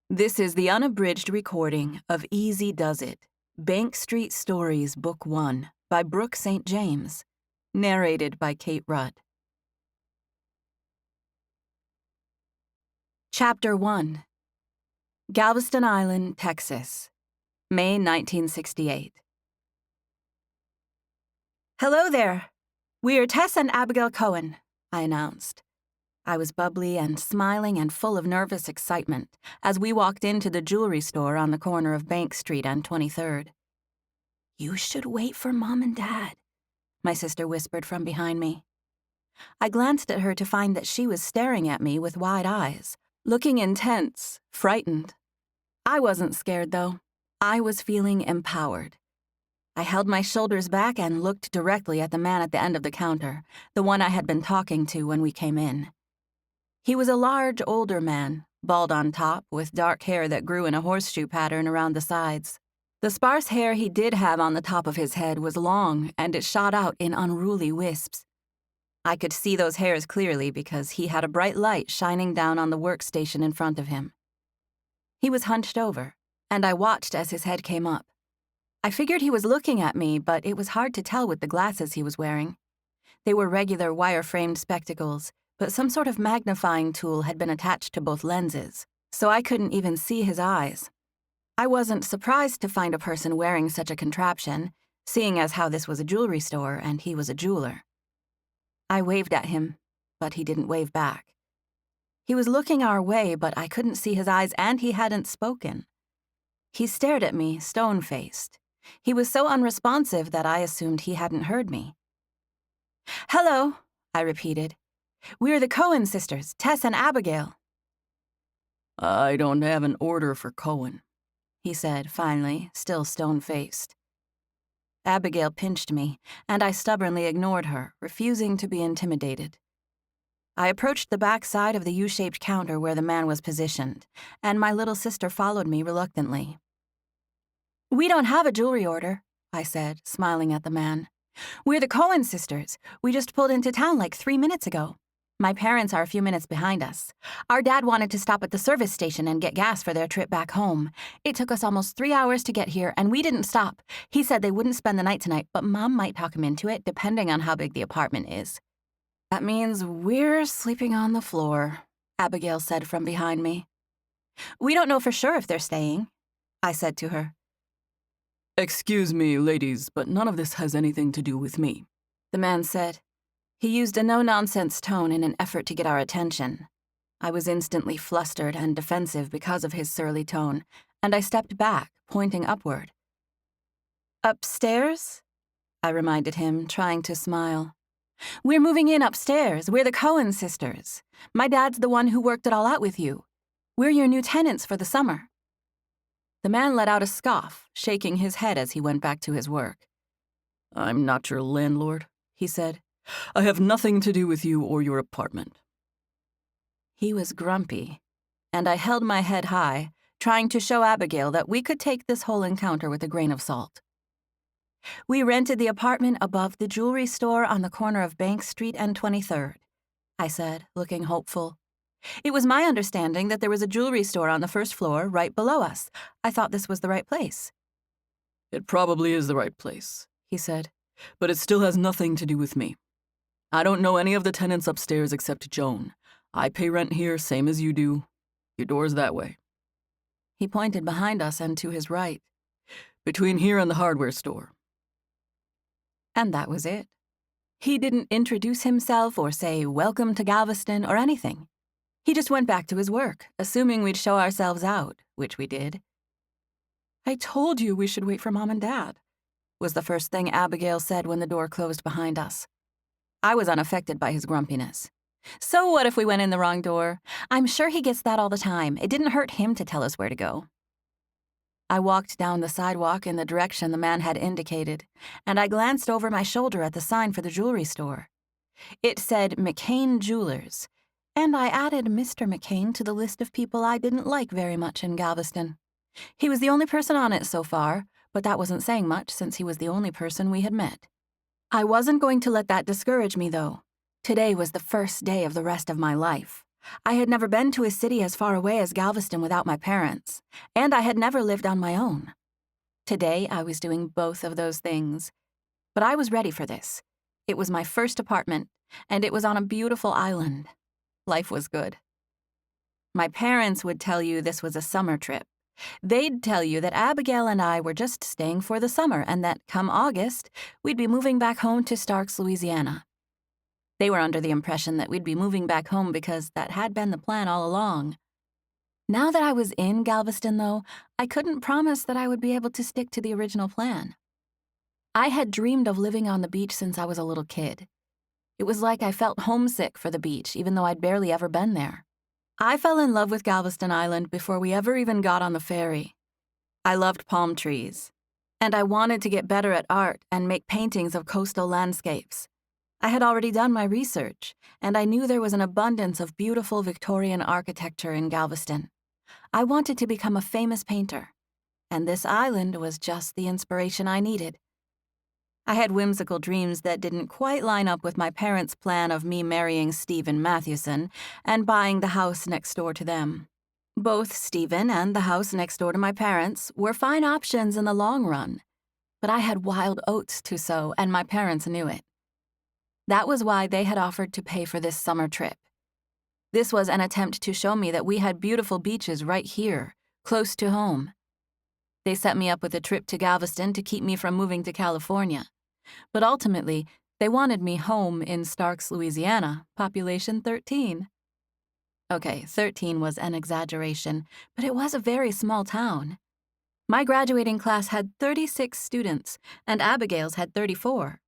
This is the unabridged recording of Easy Does It, Bank Street Stories, Book 1, by Brooke St. James, narrated by Kate Rudd. Chapter 1. Galveston Island, Texas, May 1968. "Hello there. We are Tess and Abigail Cohen," I announced. I was bubbly and smiling and full of nervous excitement as we walked into the jewelry store on the corner of Bank Street and 23rd. "You should wait for Mom and Dad," my sister whispered from behind me. I glanced at her to find that she was staring at me with wide eyes, looking intense, frightened. I wasn't scared, though. I was feeling empowered. I held my shoulders back and looked directly at the man at the end of the counter, the one I had been talking to when we came in. He was a large, older man, bald on top, with dark hair that grew in a horseshoe pattern around the sides. The sparse hair he did have on the top of his head was long, and it shot out in unruly wisps. I could see those hairs clearly because he had a bright light shining down on the workstation in front of him. He was hunched over, and I watched as his head came up. I figured he was looking at me, but it was hard to tell with the glasses he was wearing. They were regular wire-framed spectacles, but some sort of magnifying tool had been attached to both lenses, so I couldn't even see his eyes. I wasn't surprised to find a person wearing such a contraption, seeing as how this was a jewelry store and he was a jeweler. I waved at him, but he didn't wave back. He was looking our way, but I couldn't see his eyes and he hadn't spoken. He stared at me, stone-faced. He was so unresponsive that I assumed he hadn't heard me. "Hello," I repeated. "We're the Cohen sisters, Tess and Abigail." "I don't have an order for Cohen," he said, finally, still stone-faced. Abigail pinched me, and I stubbornly ignored her, refusing to be intimidated. I approached the back side of the U-shaped counter where the man was positioned, and my little sister followed me reluctantly. "We don't have a jewelry order," I said, smiling at the man. "We're the Cohen sisters. We just pulled into town like 3 minutes ago. My parents are a few minutes behind us. Our dad wanted to stop at the service station and get gas for their trip back home. It took us almost 3 hours to get here, and we didn't stop. He said they wouldn't spend the night tonight, but Mom might talk him into it, depending on how big the apartment is." "That means we're sleeping on the floor," Abigail said from behind me. "We don't know for sure if they're staying," I said to her. "Excuse me, ladies, but none of this has anything to do with me," the man said. He used a no-nonsense tone in an effort to get our attention. I was instantly flustered and defensive because of his surly tone, and I stepped back, pointing upward. "Upstairs?" I reminded him, trying to smile. "We're moving in upstairs. We're the Cohen sisters. My dad's the one who worked it all out with you. We're your new tenants for the summer." The man let out a scoff, shaking his head as he went back to his work. "I'm not your landlord," he said. "I have nothing to do with you or your apartment." He was grumpy, and I held my head high, trying to show Abigail that we could take this whole encounter with a grain of salt. "We rented the apartment above the jewelry store on the corner of Bank Street and 23rd, I said, looking hopeful. "It was my understanding that there was a jewelry store on the first floor right below us. I thought this was the right place." "It probably is the right place," he said, "but it still has nothing to do with me. I don't know any of the tenants upstairs except Joan. I pay rent here, same as you do. Your door's that way." He pointed behind us and to his right. "Between here and the hardware store." And that was it. He didn't introduce himself or say, "Welcome to Galveston," or anything. He just went back to his work, assuming we'd show ourselves out, which we did. "I told you we should wait for Mom and Dad," was the first thing Abigail said when the door closed behind us. I was unaffected by his grumpiness. "So what if we went in the wrong door? I'm sure he gets that all the time. It didn't hurt him to tell us where to go." I walked down the sidewalk in the direction the man had indicated, and I glanced over my shoulder at the sign for the jewelry store. It said McCain Jewelers, and I added Mr. McCain to the list of people I didn't like very much in Galveston. He was the only person on it so far, but that wasn't saying much since he was the only person we had met. I wasn't going to let that discourage me, though. Today was the first day of the rest of my life. I had never been to a city as far away as Galveston without my parents, and I had never lived on my own. Today, I was doing both of those things. But I was ready for this. It was my first apartment, and it was on a beautiful island. Life was good. My parents would tell you this was a summer trip. They'd tell you that Abigail and I were just staying for the summer and that, come August, we'd be moving back home to Starks, Louisiana. They were under the impression that we'd be moving back home because that had been the plan all along. Now that I was in Galveston, though, I couldn't promise that I would be able to stick to the original plan. I had dreamed of living on the beach since I was a little kid. It was like I felt homesick for the beach, even though I'd barely ever been there. I fell in love with Galveston Island before we ever even got on the ferry. I loved palm trees, and I wanted to get better at art and make paintings of coastal landscapes. I had already done my research, and I knew there was an abundance of beautiful Victorian architecture in Galveston. I wanted to become a famous painter, and this island was just the inspiration I needed. I had whimsical dreams that didn't quite line up with my parents' plan of me marrying Stephen Mathewson and buying the house next door to them. Both Stephen and the house next door to my parents were fine options in the long run, but I had wild oats to sow, and my parents knew it. That was why they had offered to pay for this summer trip. This was an attempt to show me that we had beautiful beaches right here, close to home. They set me up with a trip to Galveston to keep me from moving to California. But ultimately, they wanted me home in Starks, Louisiana, population 13. Okay, 13 was an exaggeration, but it was a very small town. My graduating class had 36 students, and Abigail's had 34.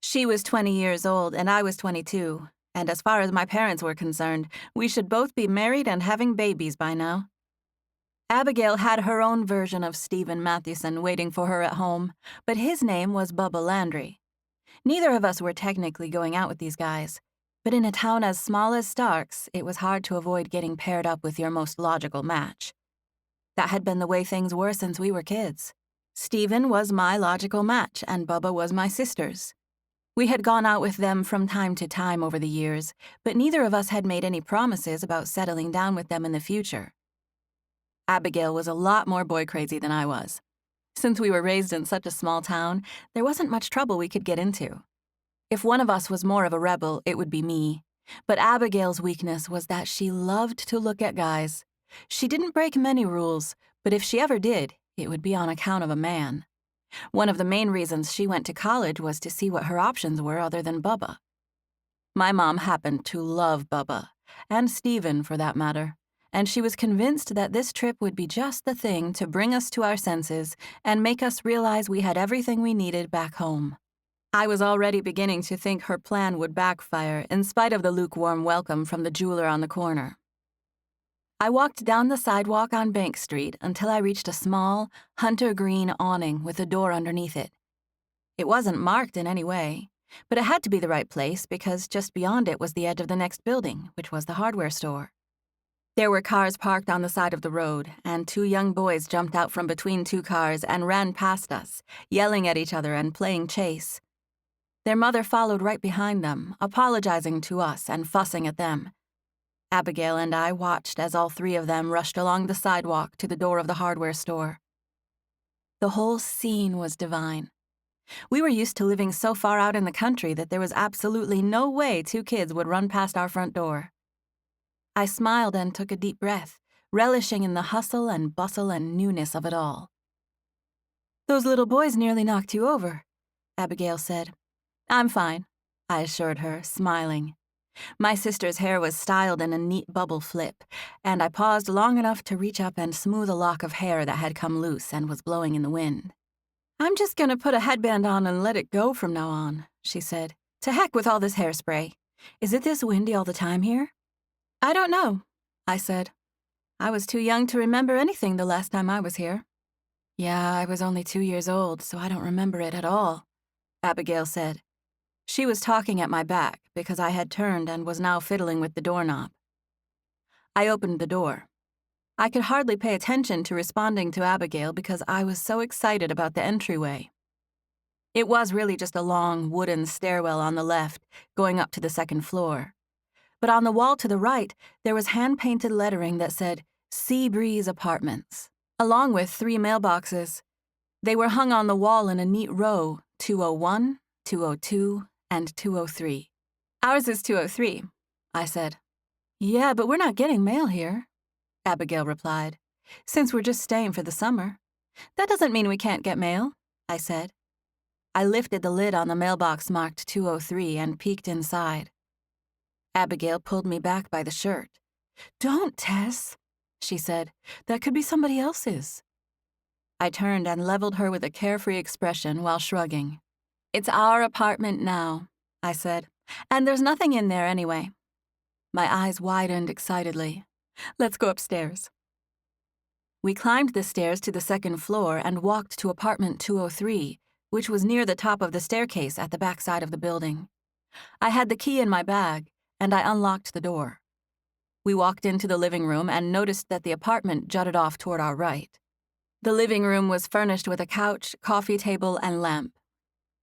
She was 20 years old, and I was 22, and as far as my parents were concerned, we should both be married and having babies by now. Abigail had her own version of Stephen Mathewson waiting for her at home, but his name was Bubba Landry. Neither of us were technically going out with these guys, but in a town as small as Starks, it was hard to avoid getting paired up with your most logical match. That had been the way things were since we were kids. Stephen was my logical match, and Bubba was my sister's. We had gone out with them from time to time over the years, but neither of us had made any promises about settling down with them in the future. Abigail was a lot more boy-crazy than I was. Since we were raised in such a small town, there wasn't much trouble we could get into. If one of us was more of a rebel, it would be me. But Abigail's weakness was that she loved to look at guys. She didn't break many rules, but if she ever did, it would be on account of a man. One of the main reasons she went to college was to see what her options were other than Bubba. My mom happened to love Bubba, and Stephen for that matter, and she was convinced that this trip would be just the thing to bring us to our senses and make us realize we had everything we needed back home. I was already beginning to think her plan would backfire in spite of the lukewarm welcome from the jeweler on the corner. I walked down the sidewalk on Bank Street until I reached a small, hunter green awning with a door underneath it. It wasn't marked in any way, but it had to be the right place because just beyond it was the edge of the next building, which was the hardware store. There were cars parked on the side of the road, and two young boys jumped out from between two cars and ran past us, yelling at each other and playing chase. Their mother followed right behind them, apologizing to us and fussing at them. Abigail and I watched as all three of them rushed along the sidewalk to the door of the hardware store. The whole scene was divine. We were used to living so far out in the country that there was absolutely no way two kids would run past our front door. I smiled and took a deep breath, relishing in the hustle and bustle and newness of it all. "Those little boys nearly knocked you over," Abigail said. "I'm fine," I assured her, smiling. My sister's hair was styled in a neat bubble flip, and I paused long enough to reach up and smooth a lock of hair that had come loose and was blowing in the wind. "I'm just gonna put a headband on and let it go from now on," she said. "To heck with all this hairspray. Is it this windy all the time here?" "I don't know," I said. "I was too young to remember anything the last time I was here." "Yeah, I was only 2 years old, so I don't remember it at all," Abigail said. She was talking at my back because I had turned and was now fiddling with the doorknob. I opened the door. I could hardly pay attention to responding to Abigail because I was so excited about the entryway. It was really just a long wooden stairwell on the left, going up to the second floor. but on the wall to the right, there was hand-painted lettering that said, Sea Breeze Apartments, along with 3 mailboxes. They were hung on the wall in a neat row, 201, 202, and 203. Ours is 203, I said. Yeah, but we're not getting mail here, Abigail replied, since we're just staying for the summer. That doesn't mean we can't get mail, I said. I lifted the lid on the mailbox marked 203 and peeked inside. Abigail pulled me back by the shirt. Don't, Tess, she said. That could be somebody else's. I turned and leveled her with a carefree expression while shrugging. It's our apartment now, I said, and there's nothing in there anyway. My eyes widened excitedly. Let's go upstairs. We climbed the stairs to the 2nd floor and walked to apartment 203, which was near the top of the staircase at the back side of the building. I had the key in my bag, and I unlocked the door. We walked into the living room and noticed that the apartment jutted off toward our right. The living room was furnished with a couch, coffee table, and lamp.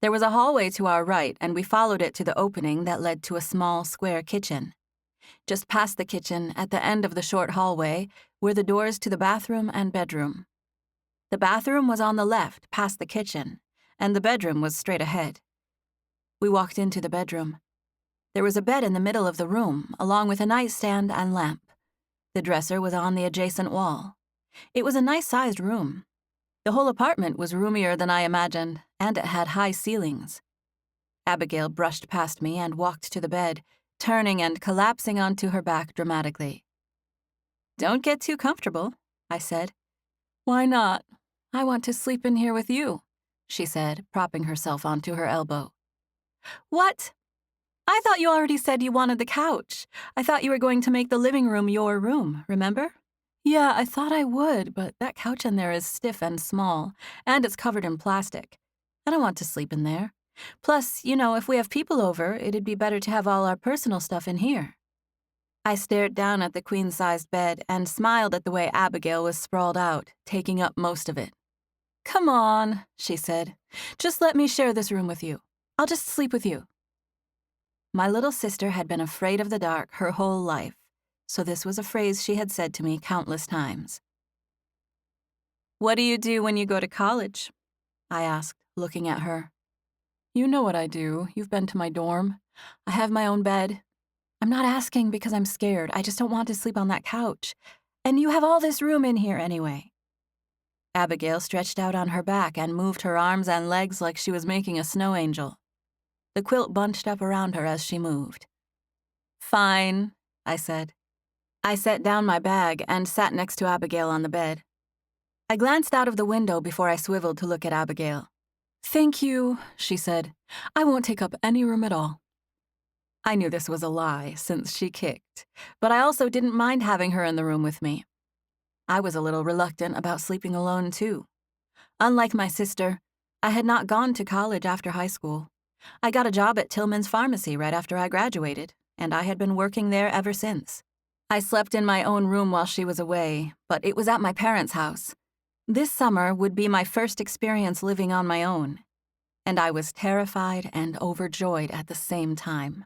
There was a hallway to our right, and we followed it to the opening that led to a small, square kitchen. Just past the kitchen, at the end of the short hallway, were the doors to the bathroom and bedroom. The bathroom was on the left, past the kitchen, and the bedroom was straight ahead. We walked into the bedroom. There was a bed in the middle of the room, along with a nightstand and lamp. The dresser was on the adjacent wall. It was a nice-sized room. The whole apartment was roomier than I imagined, and it had high ceilings. Abigail brushed past me and walked to the bed, turning and collapsing onto her back dramatically. Don't get too comfortable, I said. Why not? I want to sleep in here with you, she said, propping herself onto her elbow. What? I thought you already said you wanted the couch. I thought you were going to make the living room your room, remember? Yeah, I thought I would, but that couch in there is stiff and small, and it's covered in plastic. I don't want to sleep in there. Plus, if we have people over, it'd be better to have all our personal stuff in here. I stared down at the queen-sized bed and smiled at the way Abigail was sprawled out, taking up most of it. Come on, she said. Just let me share this room with you. I'll just sleep with you. My little sister had been afraid of the dark her whole life, so this was a phrase she had said to me countless times. What do you do when you go to college? I asked, looking at her. You know what I do. You've been to my dorm. I have my own bed. I'm not asking because I'm scared. I just don't want to sleep on that couch. And you have all this room in here anyway. Abigail stretched out on her back and moved her arms and legs like she was making a snow angel. The quilt bunched up around her as she moved. Fine, I said. I set down my bag and sat next to Abigail on the bed. I glanced out of the window before I swiveled to look at Abigail. Thank you, she said. I won't take up any room at all. I knew this was a lie, since she kicked, but I also didn't mind having her in the room with me. I was a little reluctant about sleeping alone, too. Unlike my sister, I had not gone to college after high school. I got a job at Tillman's Pharmacy right after I graduated, and I had been working there ever since. I slept in my own room while she was away, but it was at my parents' house. This summer would be my first experience living on my own, and I was terrified and overjoyed at the same time.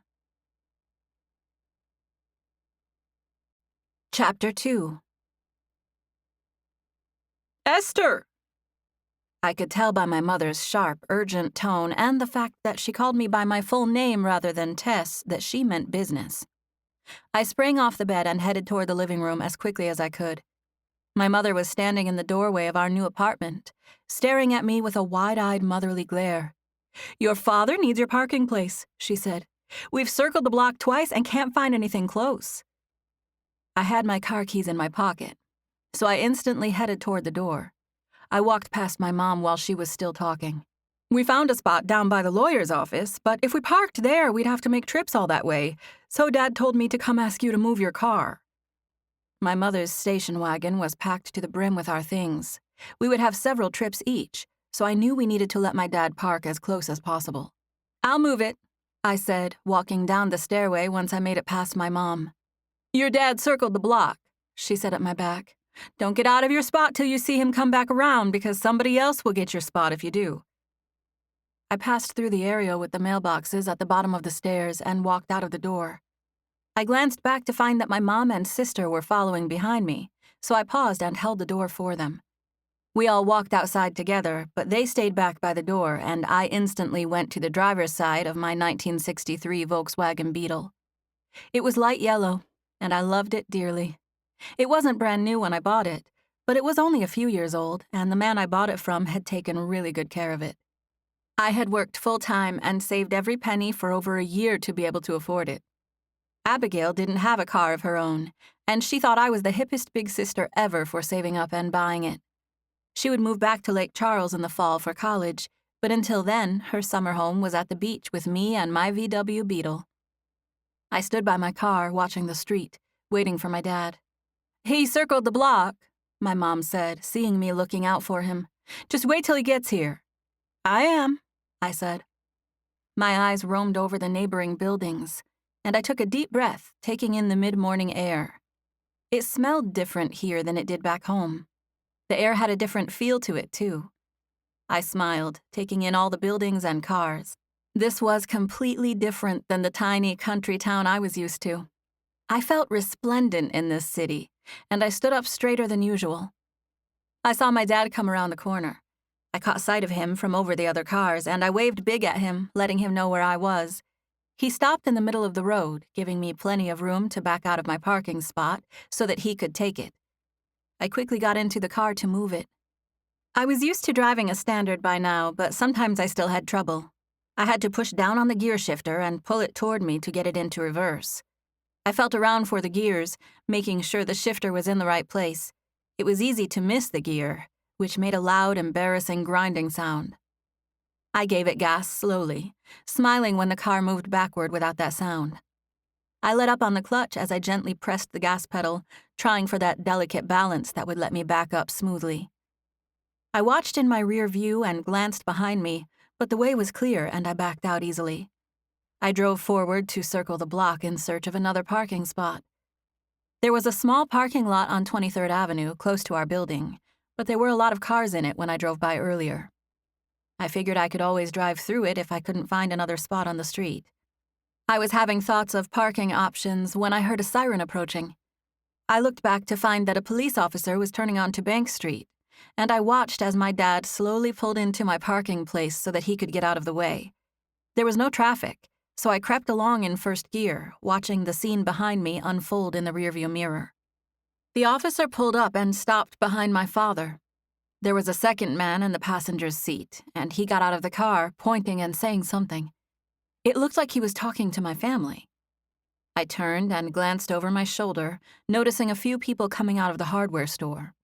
Chapter 2. Esther! I could tell by my mother's sharp, urgent tone and the fact that she called me by my full name rather than Tess that she meant business. I sprang off the bed and headed toward the living room as quickly as I could. My mother was standing in the doorway of our new apartment, staring at me with a wide-eyed motherly glare. Your father needs your parking place, she said. We've circled the block twice and can't find anything close. I had my car keys in my pocket, so I instantly headed toward the door. I walked past my mom while she was still talking. We found a spot down by the lawyer's office, but if we parked there, we'd have to make trips all that way, so Dad told me to come ask you to move your car. My mother's station wagon was packed to the brim with our things. We would have several trips each, so I knew we needed to let my dad park as close as possible. I'll move it, I said, walking down the stairway once I made it past my mom. Your dad circled the block, she said at my back. Don't get out of your spot till you see him come back around, because somebody else will get your spot if you do. I passed through the area with the mailboxes at the bottom of the stairs and walked out of the door. I glanced back to find that my mom and sister were following behind me, so I paused and held the door for them. We all walked outside together, but they stayed back by the door, and I instantly went to the driver's side of my 1963 Volkswagen Beetle. It was light yellow, and I loved it dearly. It wasn't brand new when I bought it, but it was only a few years old, and the man I bought it from had taken really good care of it. I had worked full-time and saved every penny for over a year to be able to afford it. Abigail didn't have a car of her own, and she thought I was the hippest big sister ever for saving up and buying it. She would move back to Lake Charles in the fall for college, but until then, her summer home was at the beach with me and my VW Beetle. I stood by my car, watching the street, waiting for my dad. "He circled the block," my mom said, seeing me looking out for him. "Just wait till he gets here." "I am," I said. My eyes roamed over the neighboring buildings, and I took a deep breath, taking in the mid-morning air. It smelled different here than it did back home. The air had a different feel to it, too. I smiled, taking in all the buildings and cars. This was completely different than the tiny country town I was used to. I felt resplendent in this city, and I stood up straighter than usual. I saw my dad come around the corner. I caught sight of him from over the other cars, and I waved big at him, letting him know where I was. He stopped in the middle of the road, giving me plenty of room to back out of my parking spot so that he could take it. I quickly got into the car to move it. I was used to driving a Standard by now, but sometimes I still had trouble. I had to push down on the gear shifter and pull it toward me to get it into reverse. I felt around for the gears, making sure the shifter was in the right place. It was easy to miss the gear, which made a loud, embarrassing grinding sound. I gave it gas slowly, smiling when the car moved backward without that sound. I let up on the clutch as I gently pressed the gas pedal, trying for that delicate balance that would let me back up smoothly. I watched in my rear view and glanced behind me, but the way was clear and I backed out easily. I drove forward to circle the block in search of another parking spot. There was a small parking lot on 23rd Avenue close to our building, but there were a lot of cars in it when I drove by earlier. I figured I could always drive through it if I couldn't find another spot on the street. I was having thoughts of parking options when I heard a siren approaching. I looked back to find that a police officer was turning onto Bank Street, and I watched as my dad slowly pulled into my parking place so that he could get out of the way. There was no traffic, so I crept along in first gear, watching the scene behind me unfold in the rearview mirror. The officer pulled up and stopped behind my father. There was a second man in the passenger's seat, and he got out of the car, pointing and saying something. It looked like he was talking to my family. I turned and glanced over my shoulder, noticing a few people coming out of the hardware store.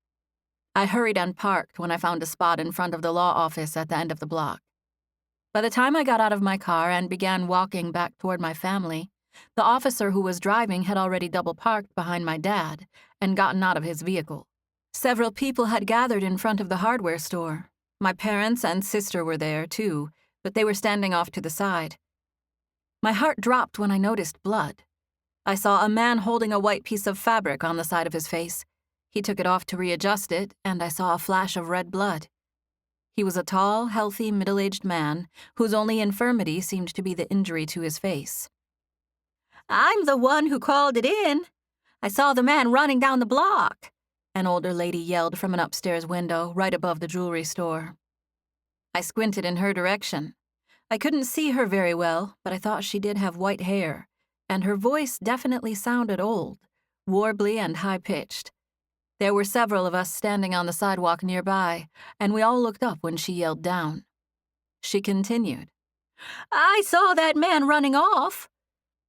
I hurried and parked when I found a spot in front of the law office at the end of the block. By the time I got out of my car and began walking back toward my family, the officer who was driving had already double-parked behind my dad and gotten out of his vehicle. Several people had gathered in front of the hardware store. My parents and sister were there, too, but they were standing off to the side. My heart dropped when I noticed blood. I saw a man holding a white piece of fabric on the side of his face. He took it off to readjust it, and I saw a flash of red blood. He was a tall, healthy, middle-aged man whose only infirmity seemed to be the injury to his face. "I'm the one who called it in. I saw the man running down the block," an older lady yelled from an upstairs window right above the jewelry store. I squinted in her direction. I couldn't see her very well, but I thought she did have white hair, and her voice definitely sounded old, warbly and high-pitched. There were several of us standing on the sidewalk nearby, and we all looked up when she yelled down. She continued, "I saw that man running off.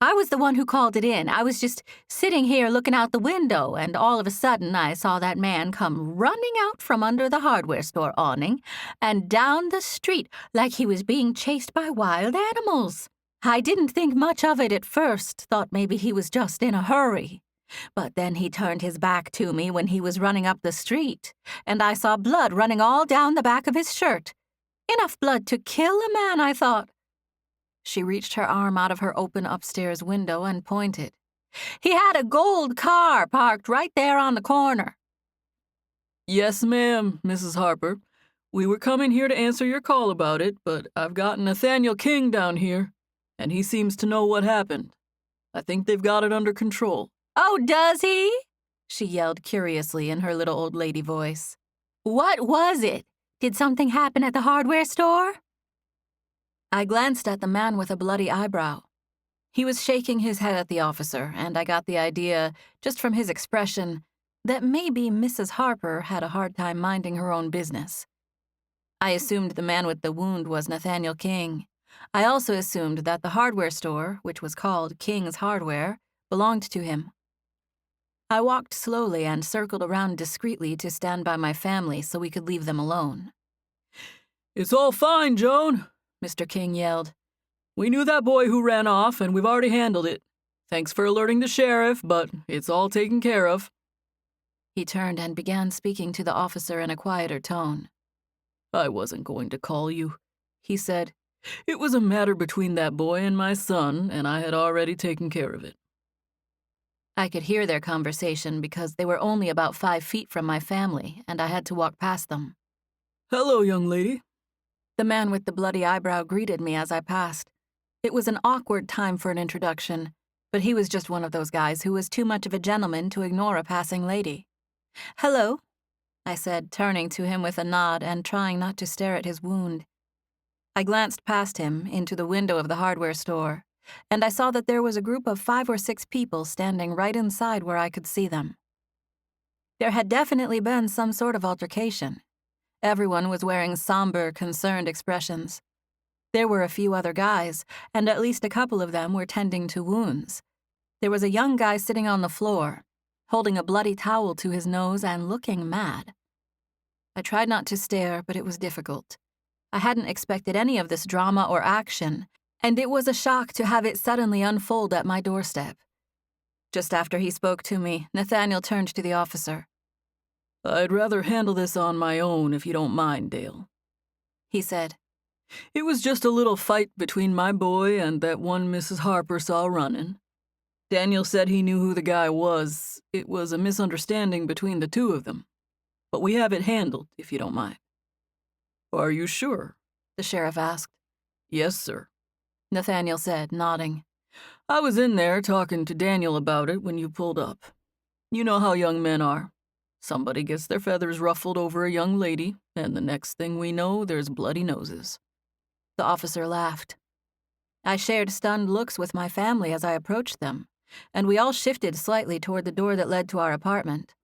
I was the one who called it in. I was just sitting here looking out the window, and all of a sudden I saw that man come running out from under the hardware store awning and down the street like he was being chased by wild animals. I didn't think much of it at first, thought maybe he was just in a hurry. But then he turned his back to me when he was running up the street, and I saw blood running all down the back of his shirt. Enough blood to kill a man, I thought." She reached her arm out of her open upstairs window and pointed. "He had a gold car parked right there on the corner." "Yes, ma'am, Mrs. Harper. We were coming here to answer your call about it, but I've got Nathaniel King down here, and he seems to know what happened," I think they've got it under control. Oh, does he? She yelled curiously in her little old lady voice. What was it? Did something happen at the hardware store? I glanced at the man with a bloody eyebrow. He was shaking his head at the officer, and I got the idea, just from his expression, that maybe Mrs. Harper had a hard time minding her own business. I assumed the man with the wound was Nathaniel King. I also assumed that the hardware store, which was called King's Hardware, belonged to him. I walked slowly and circled around discreetly to stand by my family so we could leave them alone. It's all fine, Joan, Mr. King yelled. We knew that boy who ran off, and we've already handled it. Thanks for alerting the sheriff, but it's all taken care of. He turned and began speaking to the officer in a quieter tone. I wasn't going to call you, he said. It was a matter between that boy and my son, and I had already taken care of it. I could hear their conversation because they were only about 5 feet from my family, and I had to walk past them. Hello, young lady. The man with the bloody eyebrow greeted me as I passed. It was an awkward time for an introduction, but he was just one of those guys who was too much of a gentleman to ignore a passing lady. Hello, I said, turning to him with a nod and trying not to stare at his wound. I glanced past him into the window of the hardware store, and I saw that there was a group of 5 or 6 people standing right inside where I could see them. There had definitely been some sort of altercation. Everyone was wearing somber, concerned expressions. There were a few other guys, and at least a couple of them were tending to wounds. There was a young guy sitting on the floor, holding a bloody towel to his nose and looking mad. I tried not to stare, but it was difficult. I hadn't expected any of this drama or action, and it was a shock to have it suddenly unfold at my doorstep. Just after he spoke to me, Nathaniel turned to the officer. I'd rather handle this on my own if you don't mind, Dale, he said. It was just a little fight between my boy and that one Mrs. Harper saw running. Daniel said he knew who the guy was. It was a misunderstanding between the two of them. But we have it handled, if you don't mind. Are you sure? The sheriff asked. Yes, sir, Nathaniel said, nodding. I was in there talking to Daniel about it when you pulled up. You know how young men are. Somebody gets their feathers ruffled over a young lady, and the next thing we know, there's bloody noses. The officer laughed. I shared stunned looks with my family as I approached them, and we all shifted slightly toward the door that led to our apartment.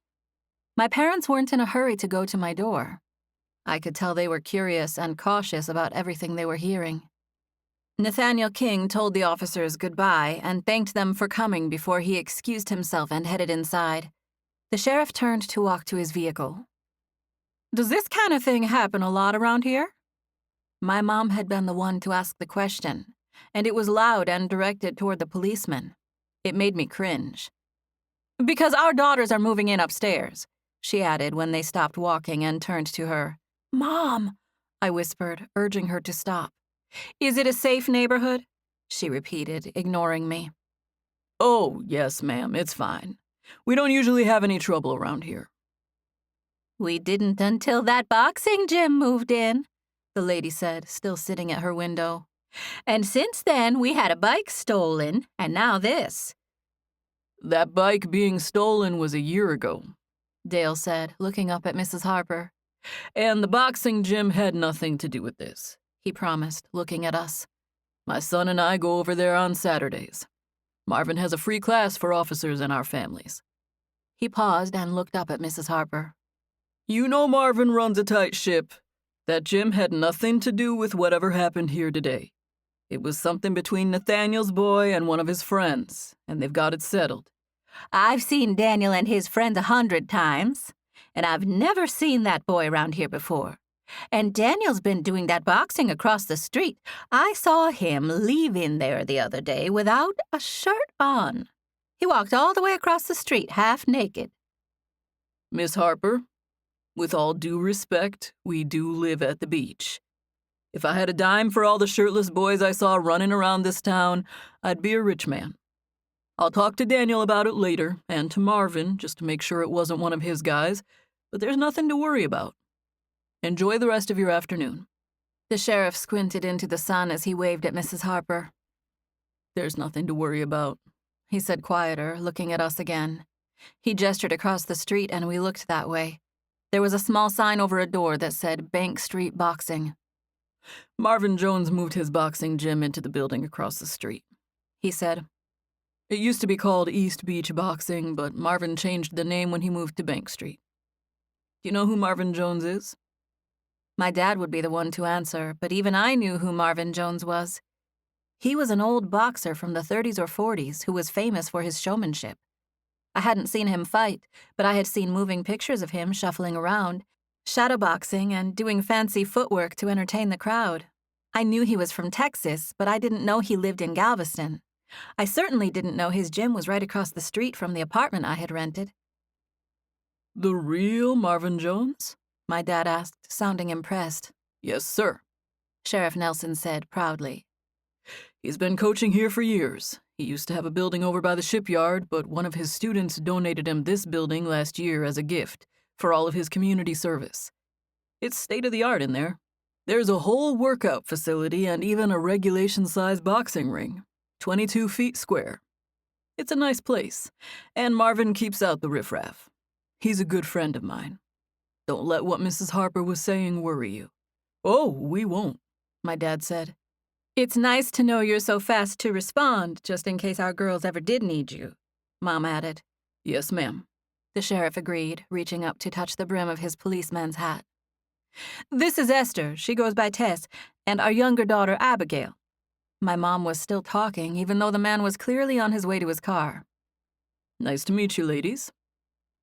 My parents weren't in a hurry to go to my door. I could tell they were curious and cautious about everything they were hearing. Nathaniel King told the officers goodbye and thanked them for coming before he excused himself and headed inside. The sheriff turned to walk to his vehicle. Does this kind of thing happen a lot around here? My mom had been the one to ask the question, and it was loud and directed toward the policeman. It made me cringe. Because our daughters are moving in upstairs, she added when they stopped walking and turned to her. Mom, I whispered, urging her to stop. Is it a safe neighborhood? She repeated, ignoring me. Oh, yes, ma'am, it's fine. We don't usually have any trouble around here. We didn't until that boxing gym moved in, the lady said, still sitting at her window. And since then, we had a bike stolen, and now this. That bike being stolen was a year ago, Dale said, looking up at Mrs. Harper. And the boxing gym had nothing to do with this, he promised, looking at us. My son and I go over there on Saturdays. Marvin has a free class for officers and our families. He paused and looked up at Mrs. Harper. You know Marvin runs a tight ship. That gym had nothing to do with whatever happened here today. It was something between Nathaniel's boy and one of his friends, and they've got it settled. I've seen Daniel and his friends 100 times, and I've never seen that boy around here before. And Daniel's been doing that boxing across the street. I saw him leaving there the other day without a shirt on. He walked all the way across the street half naked. Miss Harper, with all due respect, we do live at the beach. If I had a dime for all the shirtless boys I saw running around this town, I'd be a rich man. I'll talk to Daniel about it later, and to Marvin, just to make sure it wasn't one of his guys, but there's nothing to worry about. Enjoy the rest of your afternoon. The sheriff squinted into the sun as he waved at Mrs. Harper. There's nothing to worry about. he said quieter, looking at us again. He gestured across the street and we looked that way. There was a small sign over a door that said Bank Street Boxing. Marvin Jones moved his boxing gym into the building across the street, he said. It used to be called East Beach Boxing, but Marvin changed the name when he moved to Bank Street. Do you know who Marvin Jones is? My dad would be the one to answer, but even I knew who Marvin Jones was. He was an old boxer from the 30s or 40s who was famous for his showmanship. I hadn't seen him fight, but I had seen moving pictures of him shuffling around, shadowboxing and doing fancy footwork to entertain the crowd. I knew he was from Texas, but I didn't know he lived in Galveston. I certainly didn't know his gym was right across the street from the apartment I had rented. The real Marvin Jones? My dad asked, sounding impressed. Yes, sir, Sheriff Nelson said proudly. He's been coaching here for years. He used to have a building over by the shipyard, but one of his students donated him this building last year as a gift for all of his community service. It's state-of-the-art in there. There's a whole workout facility and even a regulation-sized boxing ring, 22 feet square. It's a nice place, and Marvin keeps out the riffraff. He's a good friend of mine. Don't let what Mrs. Harper was saying worry you. Oh, we won't, my dad said. It's nice to know you're so fast to respond, just in case our girls ever did need you, Mom added. Yes, ma'am, the sheriff agreed, reaching up to touch the brim of his policeman's hat. This is Esther, she goes by Tess, and our younger daughter, Abigail. My mom was still talking, even though the man was clearly on his way to his car. Nice to meet you, ladies.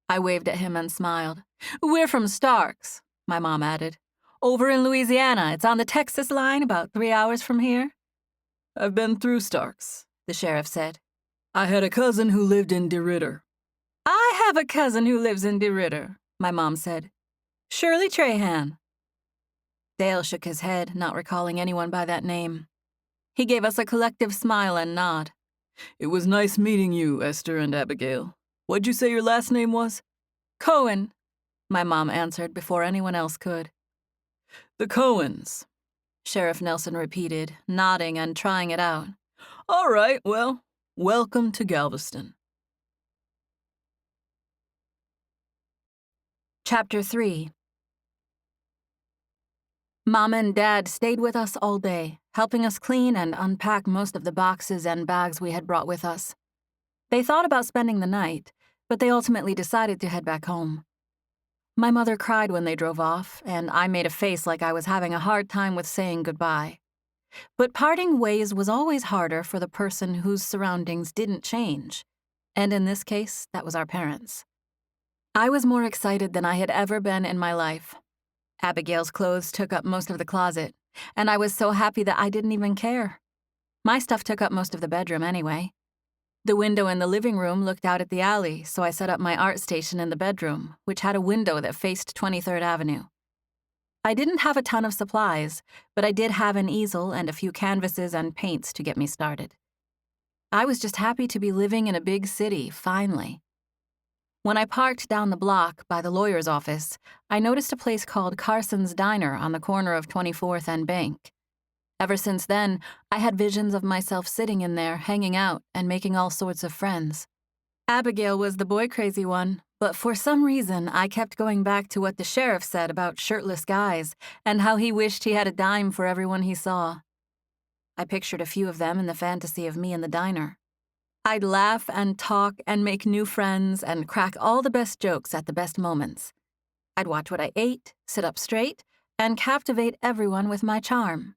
I waved at him and smiled. We're from Starks, my mom added. Over in Louisiana. It's on the Texas line, about 3 hours from here. I've been through Starks, the sheriff said. I had a cousin who lived in DeRidder. I have a cousin who lives in DeRidder, my mom said. Shirley Trahan. Dale shook his head, not recalling anyone by that name. He gave us a collective smile and nod. It was nice meeting you, Esther and Abigail. What'd you say your last name was? Cohen, my mom answered before anyone else could. The Cohens, Sheriff Nelson repeated, nodding and trying it out. All right, well, welcome to Galveston. Chapter 3. Mom and Dad stayed with us all day, helping us clean and unpack most of the boxes and bags we had brought with us. They thought about spending the night, but they ultimately decided to head back home. My mother cried when they drove off, and I made a face like I was having a hard time with saying goodbye. But parting ways was always harder for the person whose surroundings didn't change, and in this case, that was our parents. I was more excited than I had ever been in my life. Abigail's clothes took up most of the closet, and I was so happy that I didn't even care. My stuff took up most of the bedroom anyway. The window in the living room looked out at the alley, so I set up my art station in the bedroom, which had a window that faced 23rd Avenue. I didn't have a ton of supplies, but I did have an easel and a few canvases and paints to get me started. I was just happy to be living in a big city, finally. When I parked down the block by the lawyer's office, I noticed a place called Carson's Diner on the corner of 24th and Bank. Ever since then, I had visions of myself sitting in there, hanging out, and making all sorts of friends. Abigail was the boy-crazy one, but for some reason, I kept going back to what the sheriff said about shirtless guys and how he wished he had a dime for everyone he saw. I pictured a few of them in the fantasy of me in the diner. I'd laugh and talk and make new friends and crack all the best jokes at the best moments. I'd watch what I ate, sit up straight, and captivate everyone with my charm.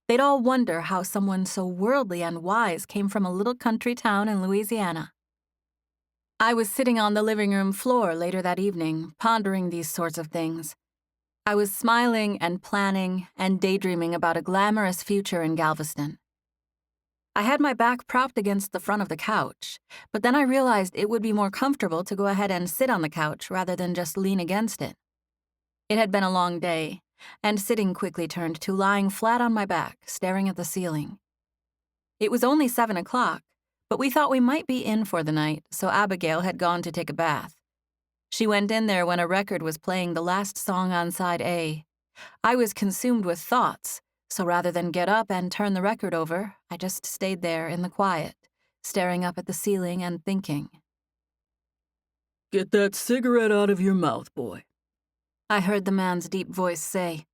They'd all wonder how someone so worldly and wise came from a little country town in Louisiana. I was sitting on the living room floor later that evening, pondering these sorts of things. I was smiling and planning and daydreaming about a glamorous future in Galveston. I had my back propped against the front of the couch, but then I realized it would be more comfortable to go ahead and sit on the couch rather than just lean against it. It had been a long day, and sitting quickly turned to lying flat on my back, staring at the ceiling. It was only 7 o'clock, but we thought we might be in for the night, so Abigail had gone to take a bath. She went in there when a record was playing the last song on side A. I was consumed with thoughts, so rather than get up and turn the record over, I just stayed there in the quiet, staring up at the ceiling and thinking. Get that cigarette out of your mouth, boy, I heard the man's deep voice say.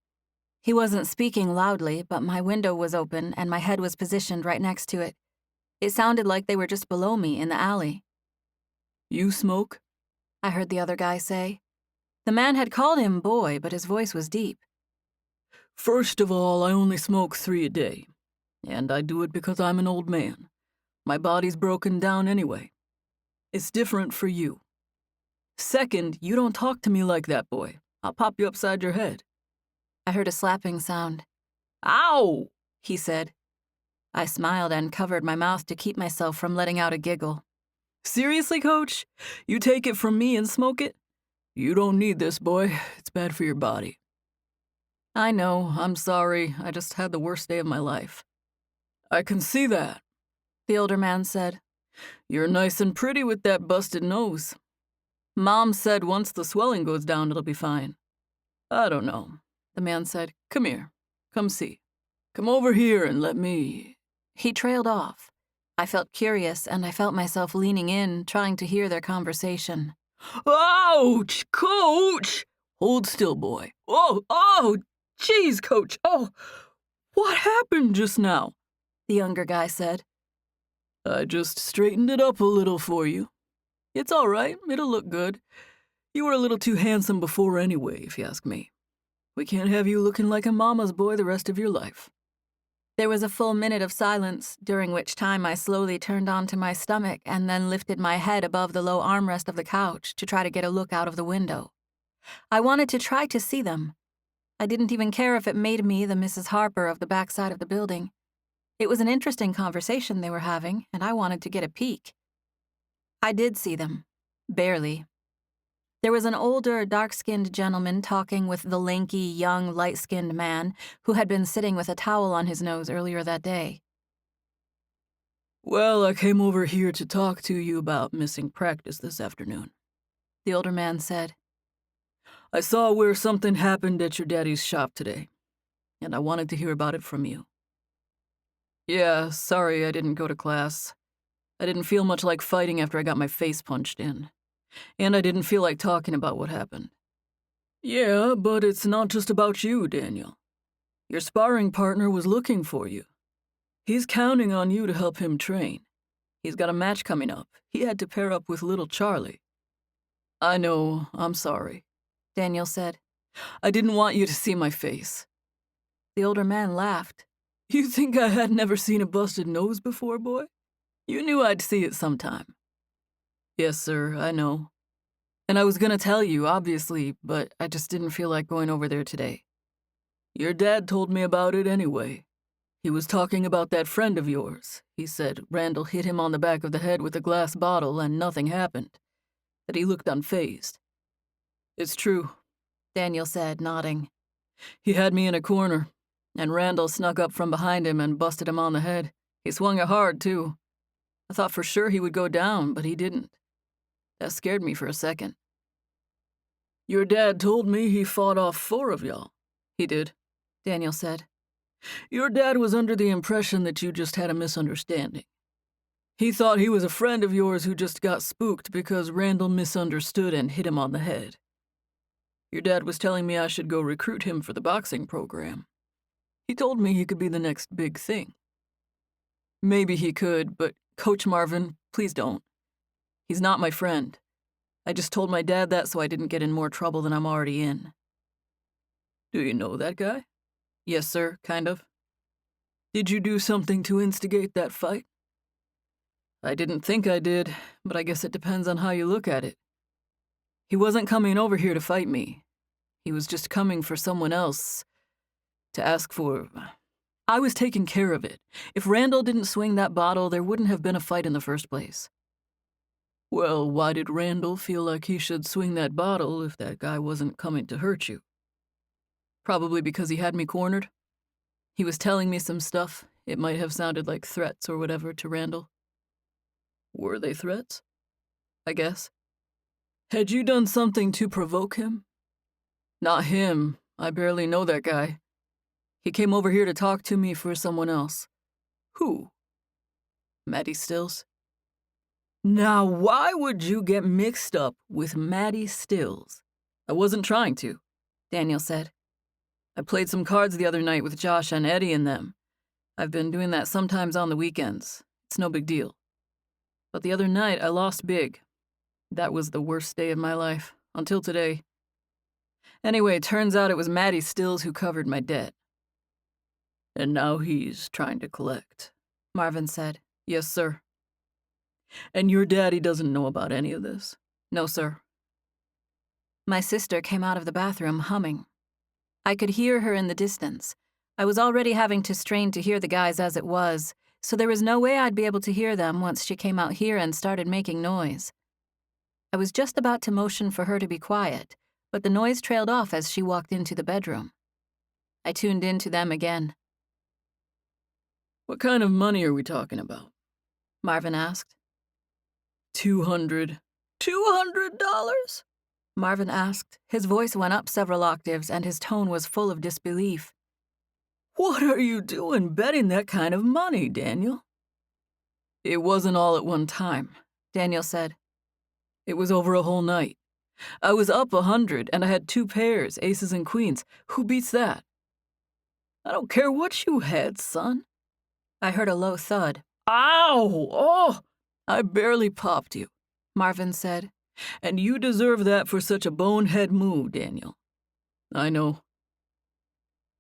He wasn't speaking loudly, but my window was open and my head was positioned right next to it. It sounded like they were just below me in the alley. You smoke? I heard the other guy say. The man had called him boy, but his voice was deep. First of all, I only smoke 3 a day, and I do it because I'm an old man. My body's broken down anyway. It's different for you. Second, you don't talk to me like that, boy. I'll pop you upside your head. I heard a slapping sound. Ow! He said. I smiled and covered my mouth to keep myself from letting out a giggle. Seriously, Coach? You take it from me and smoke it? You don't need this, boy. It's bad for your body. I know, I'm sorry. I just had the worst day of my life. I can see that, the older man said. You're nice and pretty with that busted nose. Mom said once the swelling goes down, it'll be fine. I don't know, the man said. Come here. Come see. Come over here and let me... He trailed off. I felt curious, and I felt myself leaning in, trying to hear their conversation. Ouch, Coach! Hold still, boy. Oh, jeez, Coach. Oh, what happened just now? The younger guy said. I just straightened it up a little for you. It's all right. It'll look good. You were a little too handsome before anyway, if you ask me. We can't have you looking like a mama's boy the rest of your life. There was a full minute of silence, during which time I slowly turned onto my stomach and then lifted my head above the low armrest of the couch to try to get a look out of the window. I wanted to try to see them. I didn't even care if it made me the Mrs. Harper of the backside of the building. It was an interesting conversation they were having, and I wanted to get a peek. I did see them. Barely. There was an older, dark-skinned gentleman talking with the lanky, young, light-skinned man who had been sitting with a towel on his nose earlier that day. Well, I came over here to talk to you about missing practice this afternoon, the older man said. I saw where something happened at your daddy's shop today, and I wanted to hear about it from you. Yeah, sorry I didn't go to class. I didn't feel much like fighting after I got my face punched in. And I didn't feel like talking about what happened. Yeah, but it's not just about you, Daniel. Your sparring partner was looking for you. He's counting on you to help him train. He's got a match coming up. He had to pair up with little Charlie. I know, I'm sorry, Daniel said. I didn't want you to see my face. The older man laughed. You think I had never seen a busted nose before, boy? You knew I'd see it sometime. Yes, sir, I know. And I was gonna tell you, obviously, but I just didn't feel like going over there today. Your dad told me about it anyway. He was talking about that friend of yours. He said Randall hit him on the back of the head with a glass bottle and nothing happened. That he looked unfazed. It's true, Daniel said, nodding. He had me in a corner, and Randall snuck up from behind him and busted him on the head. He swung it hard, too. I thought for sure he would go down, but he didn't. That scared me for a second. Your dad told me he fought off 4 of y'all. He did, Daniel said. Your dad was under the impression that you just had a misunderstanding. He thought he was a friend of yours who just got spooked because Randall misunderstood and hit him on the head. Your dad was telling me I should go recruit him for the boxing program. He told me he could be the next big thing. Maybe he could, but Coach Marvin, please don't. He's not my friend. I just told my dad that so I didn't get in more trouble than I'm already in. Do you know that guy? Yes, sir, kind of. Did you do something to instigate that fight? I didn't think I did, but I guess it depends on how you look at it. He wasn't coming over here to fight me. He was just coming for someone else to ask for... I was taking care of it. If Randall didn't swing that bottle, there wouldn't have been a fight in the first place. Well, why did Randall feel like he should swing that bottle if that guy wasn't coming to hurt you? Probably because he had me cornered. He was telling me some stuff. It might have sounded like threats or whatever to Randall. Were they threats? I guess. Had you done something to provoke him? Not him. I barely know that guy. He came over here to talk to me for someone else. Who? Maddie Stills? Now, why would you get mixed up with Maddie Stills? I wasn't trying to, Daniel said. I played some cards the other night with Josh and Eddie and them. I've been doing that sometimes on the weekends. It's no big deal. But the other night, I lost big. That was the worst day of my life, until today. Anyway, turns out it was Maddie Stills who covered my debt. And now he's trying to collect, Marvin said. Yes, sir. And your daddy doesn't know about any of this? No, sir. My sister came out of the bathroom humming. I could hear her in the distance. I was already having to strain to hear the guys as it was, so there was no way I'd be able to hear them once she came out here and started making noise. I was just about to motion for her to be quiet, but the noise trailed off as she walked into the bedroom. I tuned in to them again. What kind of money are we talking about? Marvin asked. $200. $200? Marvin asked. His voice went up several octaves and his tone was full of disbelief. What are you doing betting that kind of money, Daniel? It wasn't all at one time, Daniel said. It was over a whole night. I was up 100 and I had 2 pairs, aces and queens. Who beats that? I don't care what you had, son. I heard a low thud. Ow! Oh! I barely popped you, Marvin said. And you deserve that for such a bonehead move, Daniel. I know.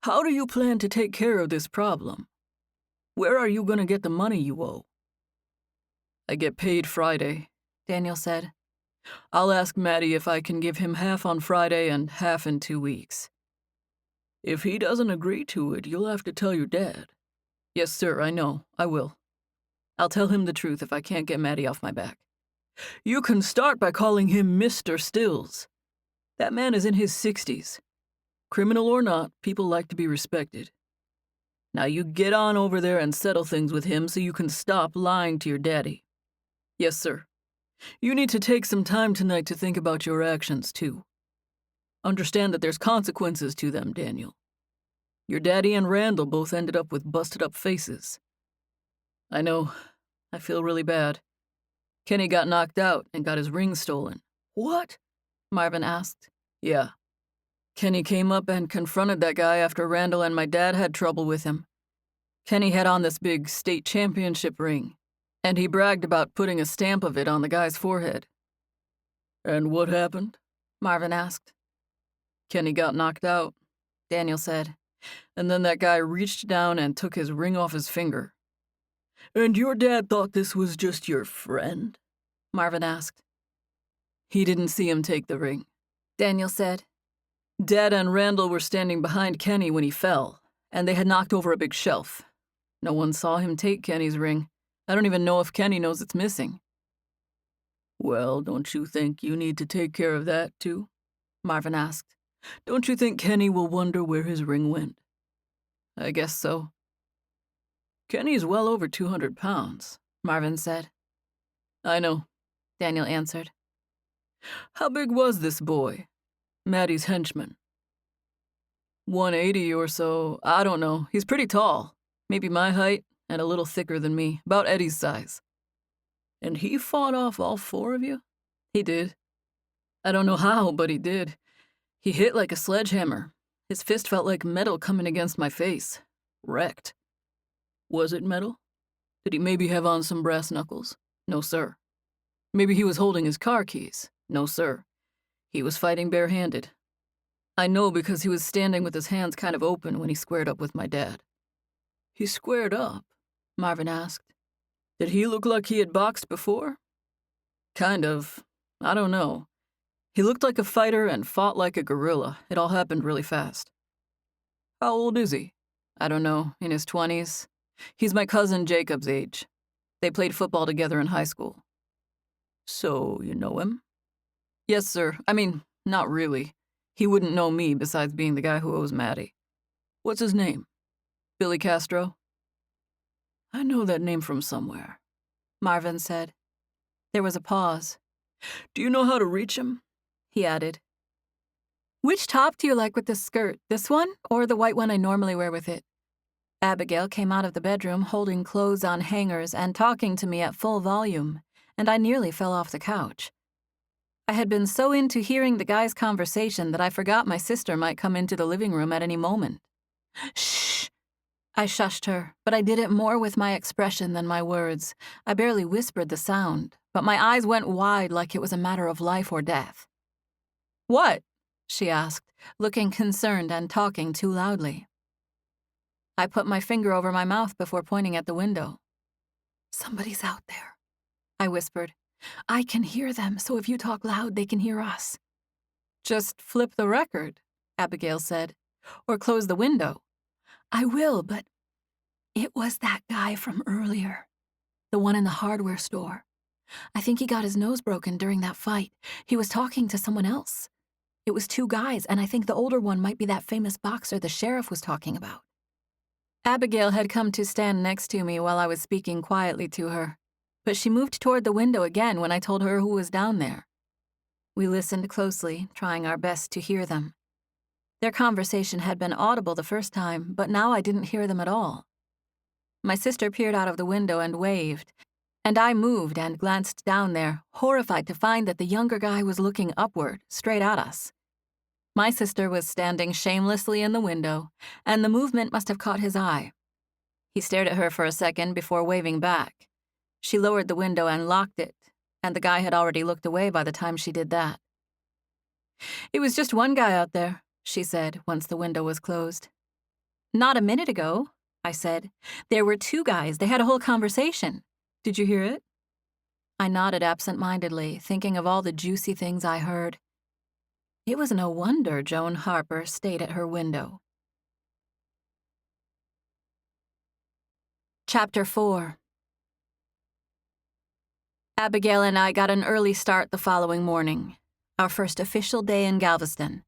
How do you plan to take care of this problem? Where are you going to get the money you owe? I get paid Friday, Daniel said. I'll ask Maddie if I can give him half on Friday and half in 2 weeks. If he doesn't agree to it, you'll have to tell your dad. Yes, sir, I know. I will. I'll tell him the truth if I can't get Maddie off my back. You can start by calling him Mr. Stills. That man is in his 60s. Criminal or not, people like to be respected. Now you get on over there and settle things with him so you can stop lying to your daddy. Yes, sir. You need to take some time tonight to think about your actions, too. Understand that there's consequences to them, Daniel. Your daddy and Randall both ended up with busted-up faces. I know. I feel really bad. Kenny got knocked out and got his ring stolen. What? Marvin asked. Yeah. Kenny came up and confronted that guy after Randall and my dad had trouble with him. Kenny had on this big state championship ring, and he bragged about putting a stamp of it on the guy's forehead. And what happened? Marvin asked. Kenny got knocked out, Daniel said, and then that guy reached down and took his ring off his finger. And your dad thought this was just your friend? Marvin asked. He didn't see him take the ring, Daniel said. Dad and Randall were standing behind Kenny when he fell, and they had knocked over a big shelf. No one saw him take Kenny's ring. I don't even know if Kenny knows it's missing. Well, don't you think you need to take care of that, too? Marvin asked. Don't you think Kenny will wonder where his ring went? I guess so. Kenny's well over 200 pounds, Marvin said. I know, Daniel answered. How big was this boy? Maddie's henchman. 180 or so, I don't know. He's pretty tall. Maybe my height, and a little thicker than me, about Eddie's size. And he fought off all 4 of you? He did. I don't know how, but he did. He hit like a sledgehammer. His fist felt like metal coming against my face. Wrecked. Was it metal? Did he maybe have on some brass knuckles? No, sir. Maybe he was holding his car keys? No, sir. He was fighting barehanded. I know because he was standing with his hands kind of open when he squared up with my dad. He squared up? Marvin asked. Did he look like he had boxed before? Kind of. I don't know. He looked like a fighter and fought like a gorilla. It all happened really fast. How old is he? I don't know. In his 20s. He's my cousin Jacob's age. They played football together in high school. So, you know him? Yes, sir. I mean, not really. He wouldn't know me besides being the guy who owes Maddie. What's his name? Billy Castro? I know that name from somewhere, Marvin said. There was a pause. Do you know how to reach him? He added. Which top do you like with the skirt, this one or the white one I normally wear with it? Abigail came out of the bedroom holding clothes on hangers and talking to me at full volume, and I nearly fell off the couch. I had been so into hearing the guys' conversation that I forgot my sister might come into the living room at any moment. Shh! I shushed her, but I did it more with my expression than my words. I barely whispered the sound, but my eyes went wide like it was a matter of life or death. "What?" she asked, looking concerned and talking too loudly. I put my finger over my mouth before pointing at the window. "Somebody's out there," I whispered. "I can hear them, so if you talk loud, they can hear us." "Just flip the record," Abigail said, "or close the window." "I will, but it was that guy from earlier, the one in the hardware store. I think he got his nose broken during that fight. He was talking to someone else. It was two guys, and I think the older one might be that famous boxer the sheriff was talking about." Abigail had come to stand next to me while I was speaking quietly to her, but she moved toward the window again when I told her who was down there. We listened closely, trying our best to hear them. Their conversation had been audible the first time, but now I didn't hear them at all. My sister peered out of the window and waved, and I moved and glanced down there, horrified to find that the younger guy was looking upward, straight at us. My sister was standing shamelessly in the window, and the movement must have caught his eye. He stared at her for a second before waving back. She lowered the window and locked it, and the guy had already looked away by the time she did that. "It was just one guy out there," she said once the window was closed. "Not a minute ago," I said. "There were two guys. They had a whole conversation. Did you hear it?" I nodded absent-mindedly, thinking of all the juicy things I heard. It was no wonder Joan Harper stayed at her window. Chapter 4. Abigail and I got an early start the following morning, our first official day in Galveston.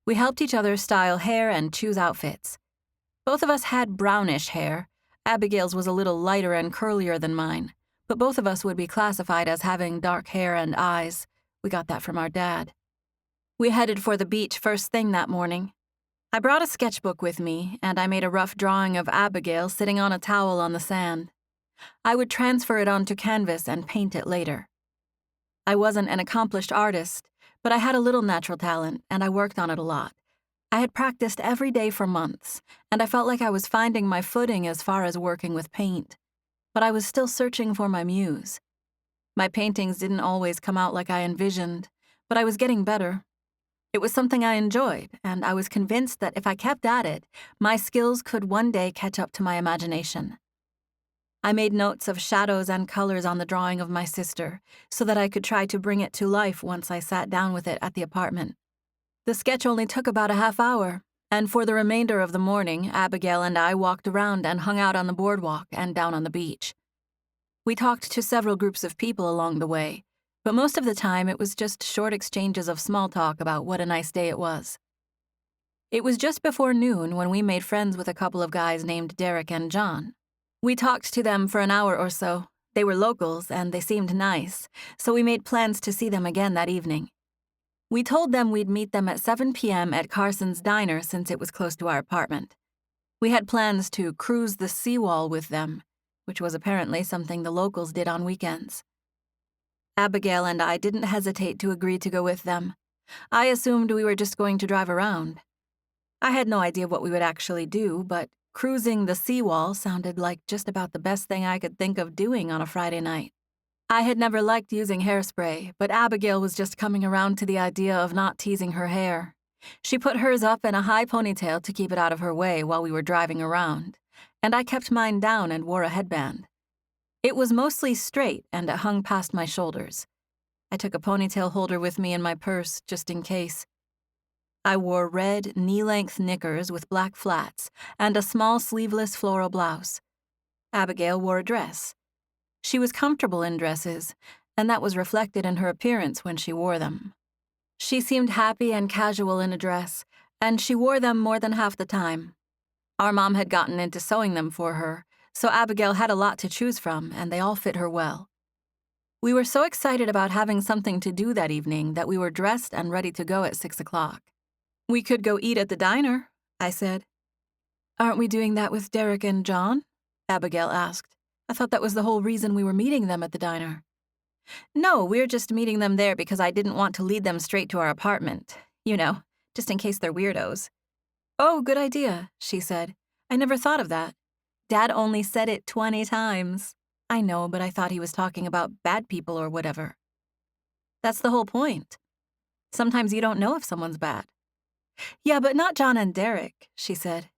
We helped each other style hair and choose outfits. Both of us had brownish hair. Abigail's was a little lighter and curlier than mine, but both of us would be classified as having dark hair and eyes. We got that from our dad. We headed for the beach first thing that morning. I brought a sketchbook with me, and I made a rough drawing of Abigail sitting on a towel on the sand. I would transfer it onto canvas and paint it later. I wasn't an accomplished artist, but I had a little natural talent, and I worked on it a lot. I had practiced every day for months, and I felt like I was finding my footing as far as working with paint. But I was still searching for my muse. My paintings didn't always come out like I envisioned, but I was getting better. It was something I enjoyed, and I was convinced that if I kept at it, my skills could one day catch up to my imagination. I made notes of shadows and colors on the drawing of my sister, so that I could try to bring it to life once I sat down with it at the apartment. The sketch only took about a half hour, and for the remainder of the morning, Abigail and I walked around and hung out on the boardwalk and down on the beach. We talked to several groups of people along the way, but most of the time it was just short exchanges of small talk about what a nice day it was. It was just before noon when we made friends with a couple of guys named Derek and John. We talked to them for an hour or so. They were locals, and they seemed nice, so we made plans to see them again that evening. We told them we'd meet them at 7 p.m. at Carson's Diner since it was close to our apartment. We had plans to cruise the seawall with them, which was apparently something the locals did on weekends. Abigail and I didn't hesitate to agree to go with them. I assumed we were just going to drive around. I had no idea what we would actually do, but cruising the seawall sounded like just about the best thing I could think of doing on a Friday night. I had never liked using hairspray, but Abigail was just coming around to the idea of not teasing her hair. She put hers up in a high ponytail to keep it out of her way while we were driving around, and I kept mine down and wore a headband. It was mostly straight, and it hung past my shoulders. I took a ponytail holder with me in my purse, just in case. I wore red, knee-length knickers with black flats and a small sleeveless floral blouse. Abigail wore a dress. She was comfortable in dresses, and that was reflected in her appearance when she wore them. She seemed happy and casual in a dress, and she wore them more than half the time. Our mom had gotten into sewing them for her, so Abigail had a lot to choose from, and they all fit her well. We were so excited about having something to do that evening that we were dressed and ready to go at 6 o'clock. "We could go eat at the diner," I said. "Aren't we doing that with Derek and John?" Abigail asked. "I thought that was the whole reason we were meeting them at the diner." No, we're just meeting them there because I didn't want to lead them straight to our apartment. You know, just in case they're weirdos. Oh, good idea, she said. I never thought of that. Dad only said it 20 times. I know, but I thought he was talking about bad people or whatever. That's the whole point. Sometimes you don't know if someone's bad. Yeah, but not John and Derek, she said.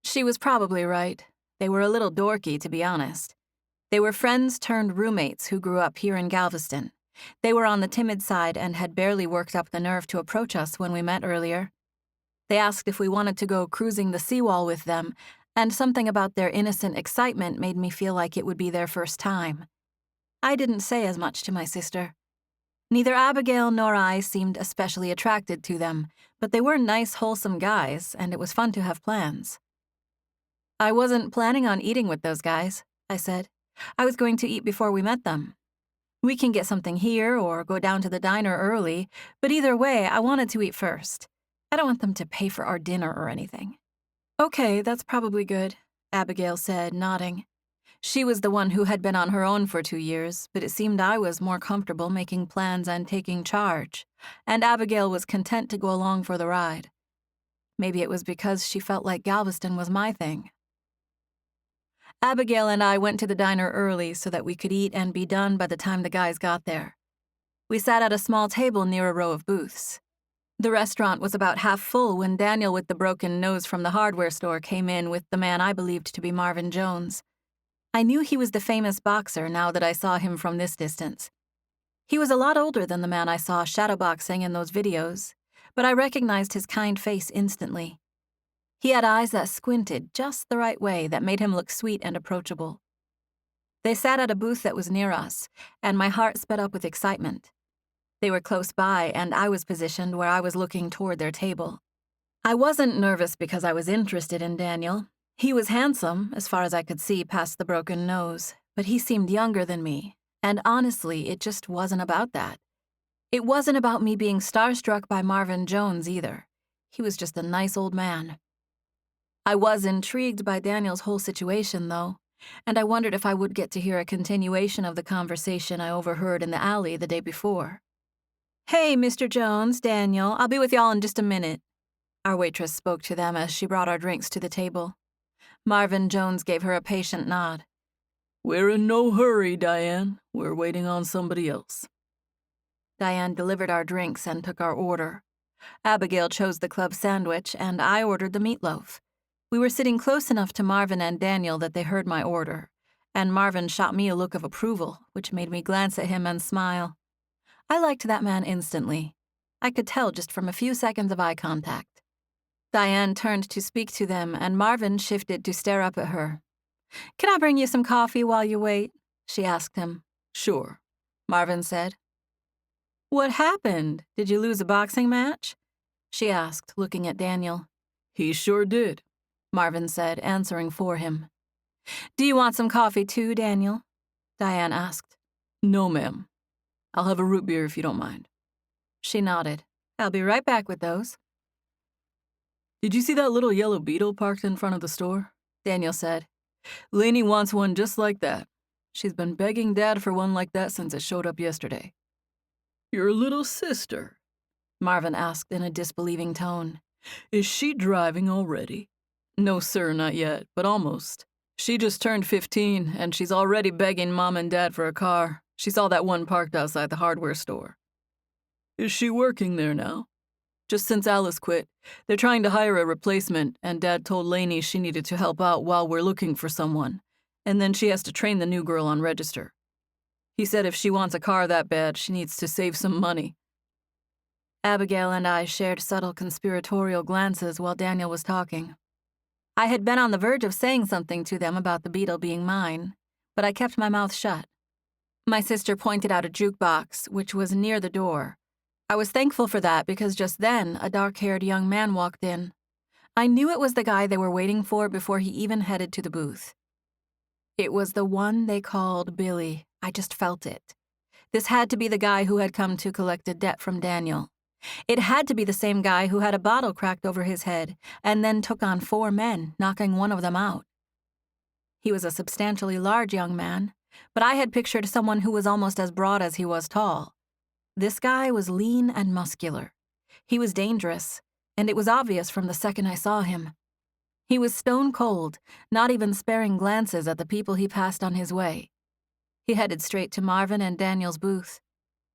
She was probably right. They were a little dorky, to be honest. They were friends turned roommates who grew up here in Galveston. They were on the timid side and had barely worked up the nerve to approach us when we met earlier. They asked if we wanted to go cruising the seawall with them, and something about their innocent excitement made me feel like it would be their first time. I didn't say as much to my sister. Neither Abigail nor I seemed especially attracted to them, but they were nice, wholesome guys, and it was fun to have plans. I wasn't planning on eating with those guys, I said. I was going to eat before we met them. We can get something here or go down to the diner early, but either way, I wanted to eat first. I don't want them to pay for our dinner or anything. Okay, that's probably good, Abigail said, nodding. She was the one who had been on her own for 2 years, but it seemed I was more comfortable making plans and taking charge, and Abigail was content to go along for the ride. Maybe it was because she felt like Galveston was my thing. Abigail and I went to the diner early so that we could eat and be done by the time the guys got there. We sat at a small table near a row of booths. The restaurant was about half full when Daniel with the broken nose from the hardware store came in with the man I believed to be Marvin Jones. I knew he was the famous boxer now that I saw him from this distance. He was a lot older than the man I saw shadowboxing in those videos, but I recognized his kind face instantly. He had eyes that squinted just the right way that made him look sweet and approachable. They sat at a booth that was near us, and my heart sped up with excitement. They were close by, and I was positioned where I was looking toward their table. I wasn't nervous because I was interested in Daniel. He was handsome, as far as I could see past the broken nose, but he seemed younger than me, and honestly, it just wasn't about that. It wasn't about me being starstruck by Marvin Jones either. He was just a nice old man. I was intrigued by Daniel's whole situation, though, and I wondered if I would get to hear a continuation of the conversation I overheard in the alley the day before. Hey, Mr. Jones, Daniel, I'll be with y'all in just a minute. Our waitress spoke to them as she brought our drinks to the table. Marvin Jones gave her a patient nod. We're in no hurry, Diane. We're waiting on somebody else. Diane delivered our drinks and took our order. Abigail chose the club sandwich, and I ordered the meatloaf. We were sitting close enough to Marvin and Daniel that they heard my order, and Marvin shot me a look of approval, which made me glance at him and smile. I liked that man instantly. I could tell just from a few seconds of eye contact. Diane turned to speak to them, and Marvin shifted to stare up at her. Can I bring you some coffee while you wait? She asked him. Sure, Marvin said. What happened? Did you lose a boxing match? She asked, looking at Daniel. He sure did, Marvin said, answering for him. Do you want some coffee too, Daniel? Diane asked. No, ma'am. I'll have a root beer if you don't mind. She nodded. I'll be right back with those. Did you see that little yellow beetle parked in front of the store? Daniel said. Lainey wants one just like that. She's been begging Dad for one like that since it showed up yesterday. Your little sister? Marvin asked in a disbelieving tone. Is she driving already? No, sir, not yet, but almost. She just turned 15, and she's already begging Mom and Dad for a car. She saw that one parked outside the hardware store. Is she working there now? Just since Alice quit. They're trying to hire a replacement, and Dad told Lainey she needed to help out while we're looking for someone, and then she has to train the new girl on register. He said if she wants a car that bad, she needs to save some money. Abigail and I shared subtle conspiratorial glances while Daniel was talking. I had been on the verge of saying something to them about the beetle being mine, but I kept my mouth shut. My sister pointed out a jukebox, which was near the door. I was thankful for that because just then a dark-haired young man walked in. I knew it was the guy they were waiting for before he even headed to the booth. It was the one they called Billy. I just felt it. This had to be the guy who had come to collect a debt from Daniel. It had to be the same guy who had a bottle cracked over his head and then took on 4 men, knocking one of them out. He was a substantially large young man, But I had pictured someone who was almost as broad as he was tall. This guy was lean and muscular. He was dangerous, and it was obvious from the second I saw him. He was stone cold, not even sparing glances at the people he passed on his way. He headed straight to Marvin and Daniel's booth.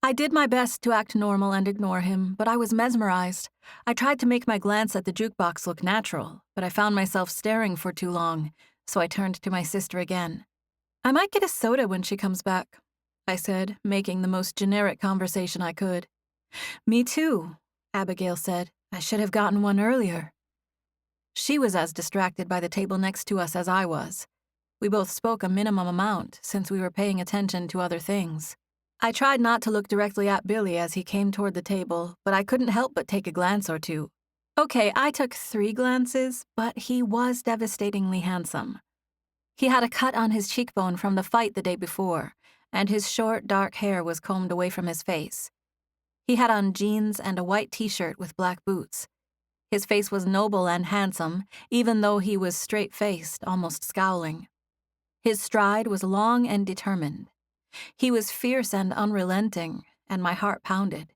I did my best to act normal and ignore him, but I was mesmerized. I tried to make my glance at the jukebox look natural, but I found myself staring for too long, so I turned to my sister again. "I might get a soda when she comes back," I said, making the most generic conversation I could. "Me too," Abigail said. "I should have gotten one earlier." She was as distracted by the table next to us as I was. We both spoke a minimum amount, since we were paying attention to other things. I tried not to look directly at Billy as he came toward the table, but I couldn't help but take a glance or two. Okay, I took 3 glances, but he was devastatingly handsome. He had a cut on his cheekbone from the fight the day before, and his short, dark hair was combed away from his face. He had on jeans and a white t-shirt with black boots. His face was noble and handsome, even though he was straight-faced, almost scowling. His stride was long and determined. He was fierce and unrelenting, and my heart pounded.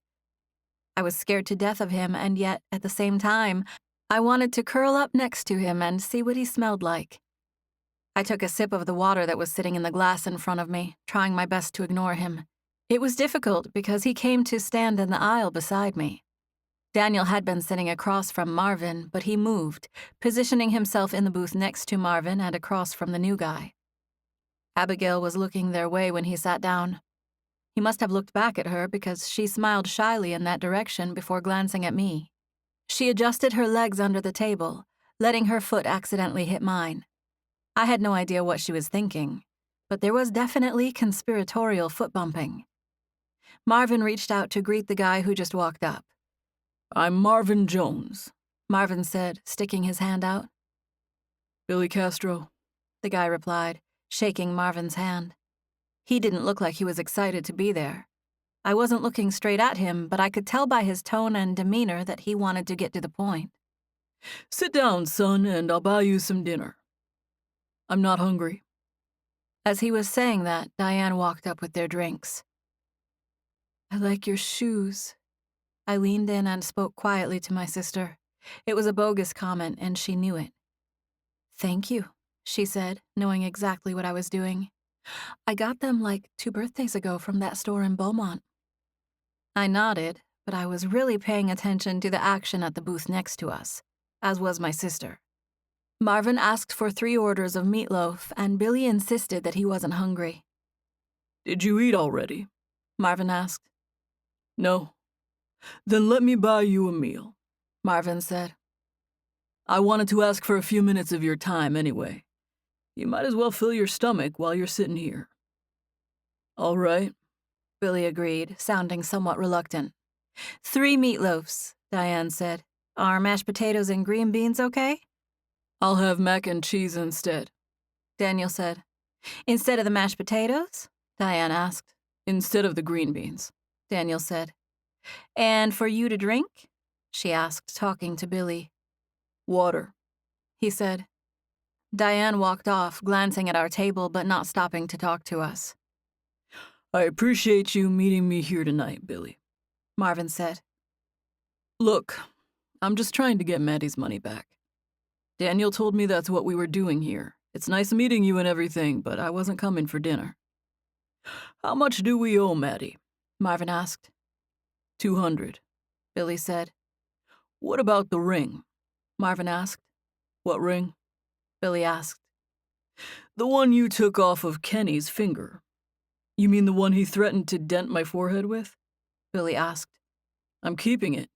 I was scared to death of him, and yet, at the same time, I wanted to curl up next to him and see what he smelled like. I took a sip of the water that was sitting in the glass in front of me, trying my best to ignore him. It was difficult because he came to stand in the aisle beside me. Daniel had been sitting across from Marvin, but he moved, positioning himself in the booth next to Marvin and across from the new guy. Abigail was looking their way when he sat down. He must have looked back at her because she smiled shyly in that direction before glancing at me. She adjusted her legs under the table, letting her foot accidentally hit mine. I had no idea what she was thinking, but there was definitely conspiratorial foot bumping. Marvin reached out to greet the guy who just walked up. "I'm Marvin Jones," Marvin said, sticking his hand out. "Billy Castro," the guy replied, shaking Marvin's hand. He didn't look like he was excited to be there. I wasn't looking straight at him, but I could tell by his tone and demeanor that he wanted to get to the point. "Sit down, son, and I'll buy you some dinner. I'm not hungry." As he was saying that, Diane walked up with their drinks. "I like your shoes." I leaned in and spoke quietly to my sister. It was a bogus comment, and she knew it. "Thank you," she said, knowing exactly what I was doing. "I got them like 2 birthdays ago from that store in Beaumont." I nodded, but I was really paying attention to the action at the booth next to us, as was my sister. Marvin asked for 3 orders of meatloaf, and Billy insisted that he wasn't hungry. "Did you eat already?" Marvin asked. "No." "Then let me buy you a meal," Marvin said. "I wanted to ask for a few minutes of your time anyway. You might as well fill your stomach while you're sitting here." "All right," Billy agreed, sounding somewhat reluctant. 3 meatloafs, Diane said. "Are mashed potatoes and green beans okay?" "I'll have mac and cheese instead," Daniel said. "Instead of the mashed potatoes?" Diane asked. "Instead of the green beans," Daniel said. "And for you to drink?" she asked, talking to Billy. "Water," he said. Diane walked off, glancing at our table but not stopping to talk to us. "I appreciate you meeting me here tonight, Billy," Marvin said. "Look, I'm just trying to get Maddie's money back. Daniel told me that's what we were doing here. It's nice meeting you and everything, but I wasn't coming for dinner." "How much do we owe Maddie?" Marvin asked. 200, Billy said. "What about the ring?" Marvin asked. "What ring?" Billy asked. "The one you took off of Kenny's finger. You mean the one he threatened to dent my forehead with?" Billy asked. "I'm keeping it.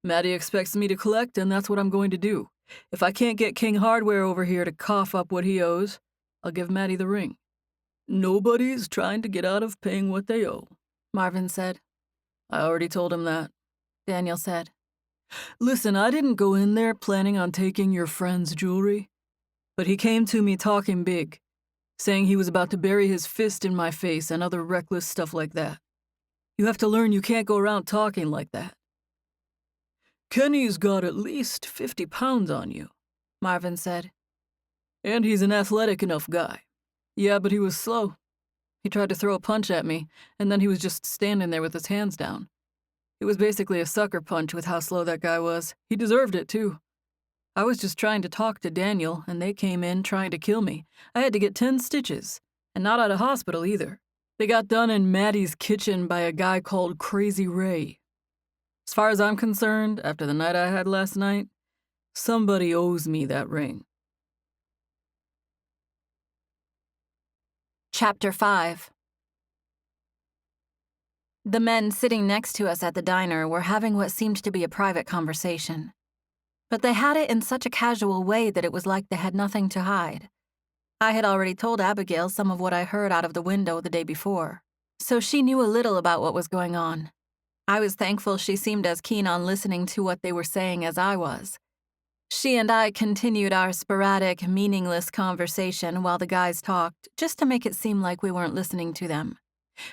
Maddie expects me to collect, and that's what I'm going to do. If I can't get King Hardware over here to cough up what he owes, I'll give Maddie the ring. Nobody's trying to get out of paying what they owe," Marvin said. "I already told him that," Daniel said. "Listen, I didn't go in there planning on taking your friend's jewelry, but he came to me talking big, saying he was about to bury his fist in my face and other reckless stuff like that. You have to learn you can't go around talking like that." "Kenny's got at least 50 pounds on you," Marvin said. "And he's an athletic enough guy. Yeah, but he was slow. He tried to throw a punch at me, and then he was just standing there with his hands down. It was basically a sucker punch with how slow that guy was. He deserved it, too. I was just trying to talk to Daniel, and they came in trying to kill me. I had to get 10 stitches, and not out of hospital either. They got done in Maddie's kitchen by a guy called Crazy Ray. As far as I'm concerned, after the night I had last night, somebody owes me that ring. Chapter 5. The men sitting next to us at the diner were having what seemed to be a private conversation. But they had it in such a casual way that it was like they had nothing to hide. I had already told Abigail some of what I heard out of the window the day before, so she knew a little about what was going on. I was thankful she seemed as keen on listening to what they were saying as I was. She and I continued our sporadic, meaningless conversation while the guys talked, just to make it seem like we weren't listening to them.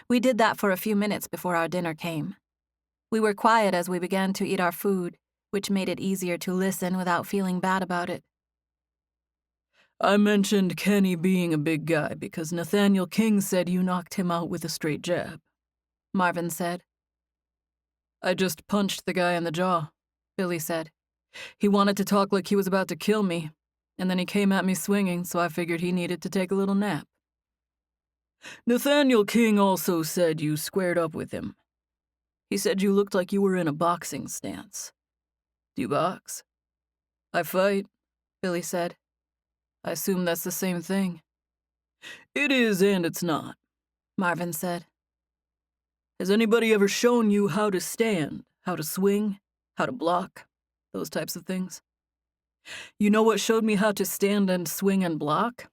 We did that for a few minutes before our dinner came. We were quiet as we began to eat our food, which made it easier to listen without feeling bad about it. I mentioned Kenny being a big guy because Nathaniel King said you knocked him out with a straight jab, Marvin said. I just punched the guy in the jaw, Billy said. He wanted to talk like he was about to kill me, and then he came at me swinging, so I figured he needed to take a little nap. Nathaniel King also said you squared up with him. He said you looked like you were in a boxing stance. Do you box? I fight, Billy said. I assume that's the same thing. It is and it's not, Marvin said. Has anybody ever shown you how to stand, how to swing, how to block, those types of things? You know what showed me how to stand and swing and block?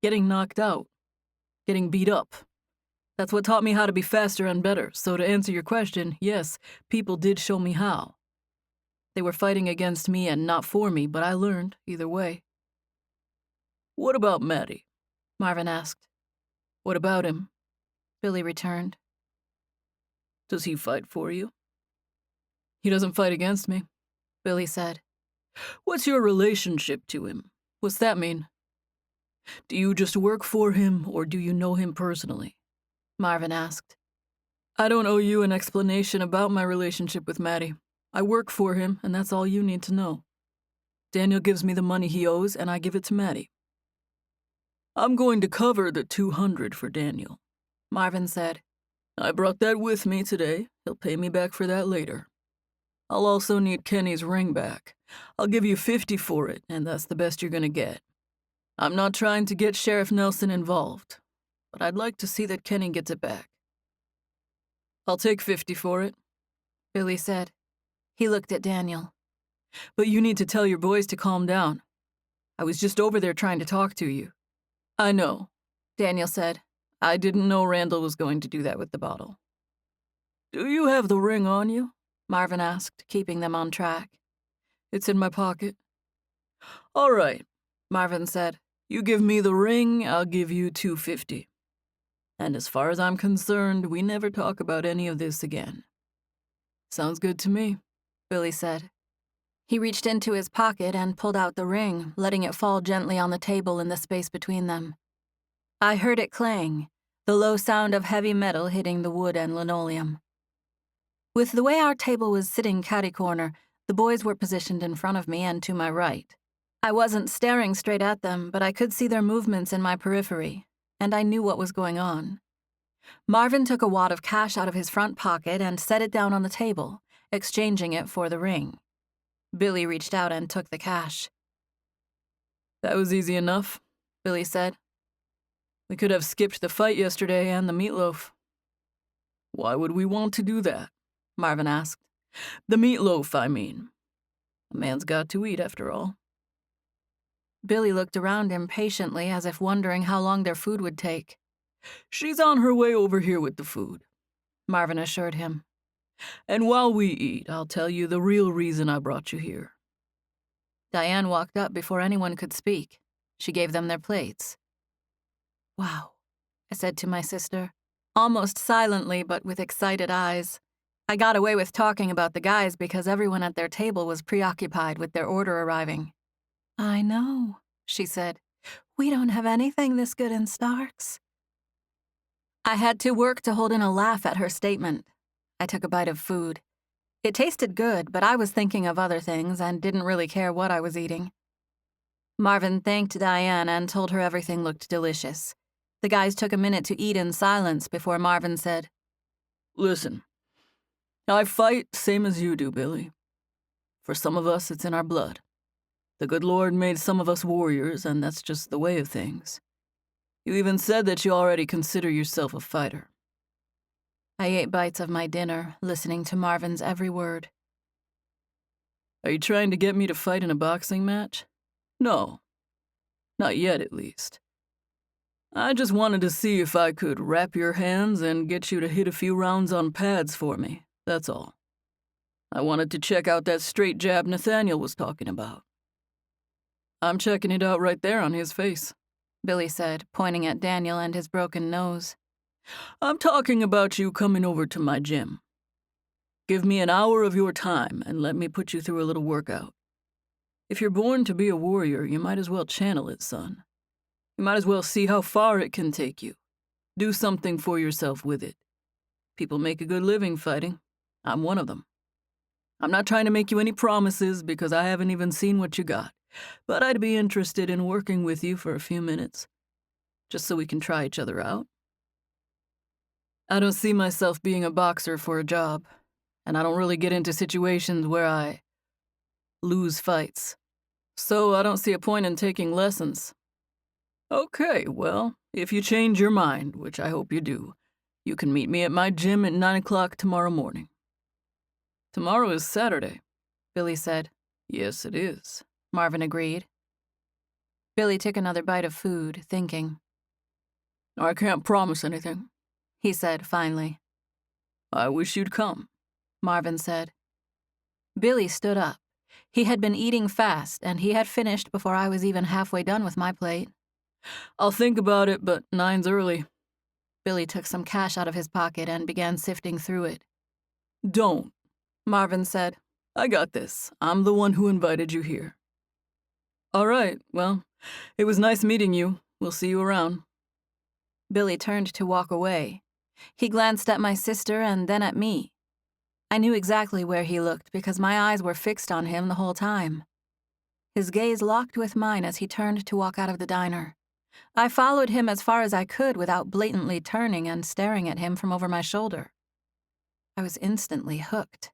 Getting knocked out, getting beat up. That's what taught me how to be faster and better, so to answer your question, yes, people did show me how. They were fighting against me and not for me, but I learned either way. What about Maddie? Marvin asked. What about him? Billy returned. Does he fight for you? He doesn't fight against me, Billy said. What's your relationship to him? What's that mean? Do you just work for him, or do you know him personally? Marvin asked. I don't owe you an explanation about my relationship with Maddie. I work for him, and that's all you need to know. Daniel gives me the money he owes, and I give it to Maddie. I'm going to cover the $200 for Daniel, Marvin said. I brought that with me today. He'll pay me back for that later. I'll also need Kenny's ring back. I'll give you $50 for it, and that's the best you're gonna get. I'm not trying to get Sheriff Nelson involved, but I'd like to see that Kenny gets it back. I'll take $50 for it, Billy said. He looked at Daniel. But you need to tell your boys to calm down. I was just over there trying to talk to you. I know, Daniel said. I didn't know Randall was going to do that with the bottle. Do you have the ring on you? Marvin asked, keeping them on track. It's in my pocket. All right, Marvin said. You give me the ring, I'll give you $250. And as far as I'm concerned, we never talk about any of this again. Sounds good to me, Billy said. He reached into his pocket and pulled out the ring, letting it fall gently on the table in the space between them. I heard it clang, the low sound of heavy metal hitting the wood and linoleum. With the way our table was sitting catty-corner, the boys were positioned in front of me and to my right. I wasn't staring straight at them, but I could see their movements in my periphery, and I knew what was going on. Marvin took a wad of cash out of his front pocket and set it down on the table, exchanging it for the ring. Billy reached out and took the cash. That was easy enough, Billy said. We could have skipped the fight yesterday and the meatloaf. Why would we want to do that? Marvin asked. The meatloaf, I mean. A man's got to eat, after all. Billy looked around impatiently as if wondering how long their food would take. She's on her way over here with the food, Marvin assured him. And while we eat, I'll tell you the real reason I brought you here. Diane walked up before anyone could speak. She gave them their plates. Wow, I said to my sister, almost silently but with excited eyes. I got away with talking about the guys because everyone at their table was preoccupied with their order arriving. I know, she said. We don't have anything this good in Stark's. I had to work to hold in a laugh at her statement. I took a bite of food. It tasted good, but I was thinking of other things and didn't really care what I was eating. Marvin thanked Diane and told her everything looked delicious. The guys took a minute to eat in silence before Marvin said, Listen, I fight same as you do, Billy. For some of us, it's in our blood. The good Lord made some of us warriors, and that's just the way of things. You even said that you already consider yourself a fighter. I ate bites of my dinner, listening to Marvin's every word. Are you trying to get me to fight in a boxing match? No. Not yet, at least. I just wanted to see if I could wrap your hands and get you to hit a few rounds on pads for me, that's all. I wanted to check out that straight jab Nathaniel was talking about. I'm checking it out right there on his face, Billy said, pointing at Daniel and his broken nose. I'm talking about you coming over to my gym. Give me an hour of your time and let me put you through a little workout. If you're born to be a warrior, you might as well channel it, son. You might as well see how far it can take you. Do something for yourself with it. People make a good living fighting. I'm one of them. I'm not trying to make you any promises because I haven't even seen what you got, but I'd be interested in working with you for a few minutes, just so we can try each other out. I don't see myself being a boxer for a job, and I don't really get into situations where I lose fights. So I don't see a point in taking lessons. Okay, well, if you change your mind, which I hope you do, you can meet me at my gym at 9 o'clock tomorrow morning. Tomorrow is Saturday, Billy said. Yes, it is, Marvin agreed. Billy took another bite of food, thinking. I can't promise anything, he said finally. I wish you'd come, Marvin said. Billy stood up. He had been eating fast, and he had finished before I was even halfway done with my plate. I'll think about it, but 9's early. Billy took some cash out of his pocket and began sifting through it. Don't, Marvin said. I got this. I'm the one who invited you here. All right, well, it was nice meeting you. We'll see you around. Billy turned to walk away. He glanced at my sister and then at me. I knew exactly where he looked because my eyes were fixed on him the whole time. His gaze locked with mine as he turned to walk out of the diner. I followed him as far as I could without blatantly turning and staring at him from over my shoulder. I was instantly hooked.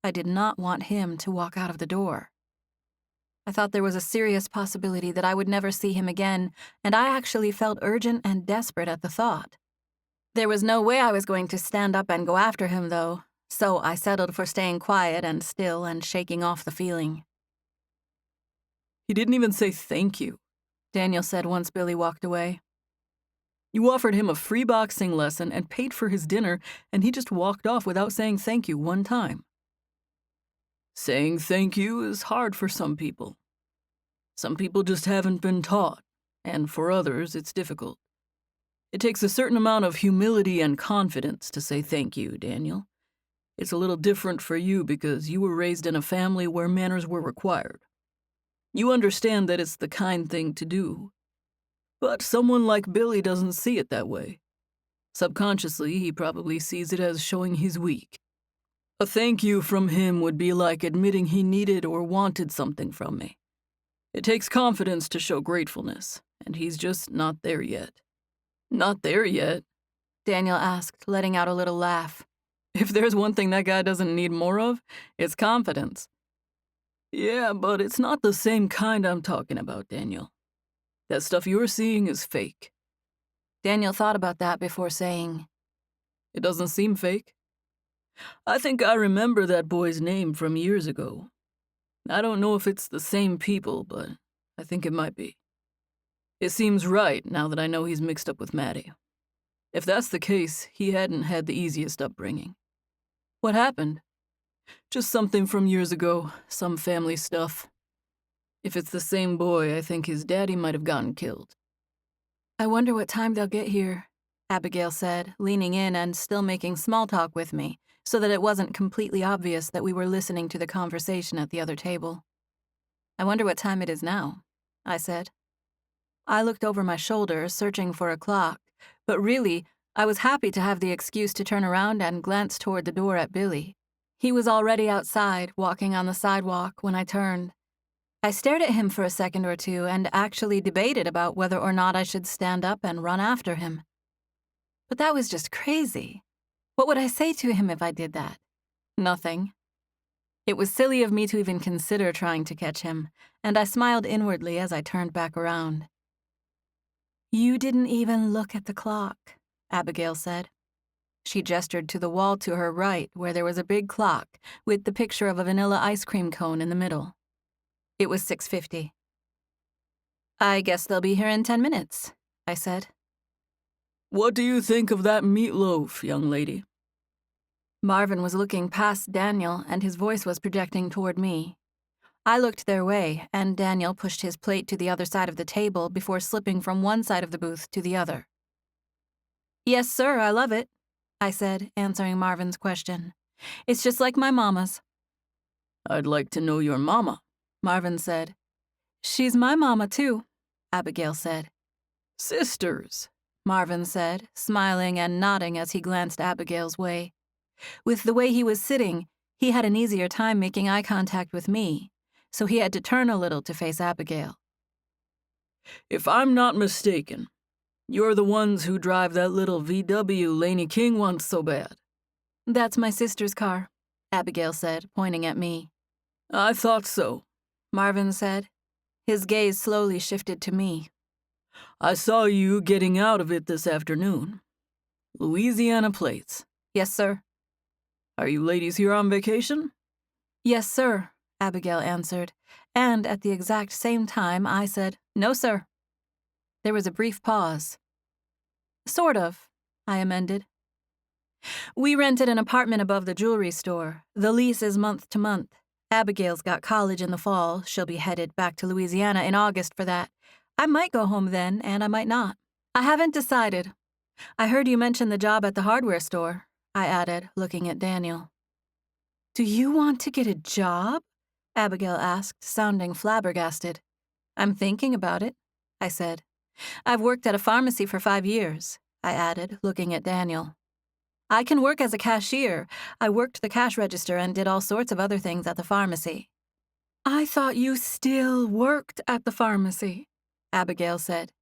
I did not want him to walk out of the door. I thought there was a serious possibility that I would never see him again, and I actually felt urgent and desperate at the thought. There was no way I was going to stand up and go after him, though, so I settled for staying quiet and still and shaking off the feeling. He didn't even say thank you, Daniel said once Billy walked away. You offered him a free boxing lesson and paid for his dinner, and he just walked off without saying thank you one time. Saying thank you is hard for some people. Some people just haven't been taught, and for others, it's difficult. It takes a certain amount of humility and confidence to say thank you, Daniel. It's a little different for you because you were raised in a family where manners were required. You understand that it's the kind thing to do. But someone like Billy doesn't see it that way. Subconsciously, he probably sees it as showing he's weak. A thank you from him would be like admitting he needed or wanted something from me. It takes confidence to show gratefulness, and he's just not there yet. Not there yet? Daniel asked, letting out a little laugh. If there's one thing that guy doesn't need more of, it's confidence. Yeah, but it's not the same kind I'm talking about, Daniel. That stuff you're seeing is fake. Daniel thought about that before saying, It doesn't seem fake. I think I remember that boy's name from years ago. I don't know if it's the same people, but I think it might be. It seems right now that I know he's mixed up with Maddie. If that's the case, he hadn't had the easiest upbringing. What happened? Just something from years ago, some family stuff. If it's the same boy, I think his daddy might have gotten killed. I wonder what time they'll get here, Abigail said, leaning in and still making small talk with me, so that it wasn't completely obvious that we were listening to the conversation at the other table. I wonder what time it is now, I said. I looked over my shoulder, searching for a clock, but really, I was happy to have the excuse to turn around and glance toward the door at Billy. He was already outside, walking on the sidewalk, when I turned. I stared at him for a second or two and actually debated about whether or not I should stand up and run after him. But that was just crazy. What would I say to him if I did that? Nothing. It was silly of me to even consider trying to catch him, and I smiled inwardly as I turned back around. "You didn't even look at the clock," Abigail said. She gestured to the wall to her right, where there was a big clock with the picture of a vanilla ice cream cone in the middle. It was 6:50. "I guess they'll be here in 10 minutes, I said. What do you think of that meatloaf, young lady? Marvin was looking past Daniel, and his voice was projecting toward me. I looked their way, and Daniel pushed his plate to the other side of the table before slipping from one side of the booth to the other. "Yes, sir, I love it," I said, answering Marvin's question. "It's just like my mama's." I'd like to know your mama, Marvin said. "She's my mama, too," Abigail said. Sisters, Marvin said, smiling and nodding as he glanced Abigail's way. With the way he was sitting, he had an easier time making eye contact with me, so he had to turn a little to face Abigail. If I'm not mistaken, you're the ones who drive that little VW Laney King wants so bad. "That's my sister's car," Abigail said, pointing at me. I thought so, Marvin said. His gaze slowly shifted to me. I saw you getting out of it this afternoon. Louisiana plates. "Yes, sir." Are you ladies here on vacation? "Yes, sir," Abigail answered, and at the exact same time I said, "No, sir." There was a brief pause. "Sort of," I amended. "We rented an apartment above the jewelry store. The lease is month to month. Abigail's got college in the fall. She'll be headed back to Louisiana in August for that. I might go home then, and I might not. I haven't decided. I heard you mention the job at the hardware store," I added, looking at Daniel. "Do you want to get a job?" Abigail asked, sounding flabbergasted. "I'm thinking about it," I said. "I've worked at a pharmacy for 5 years," I added, looking at Daniel. "I can work as a cashier. I worked the cash register and did all sorts of other things at the pharmacy." "I thought you still worked at the pharmacy," Abigail said.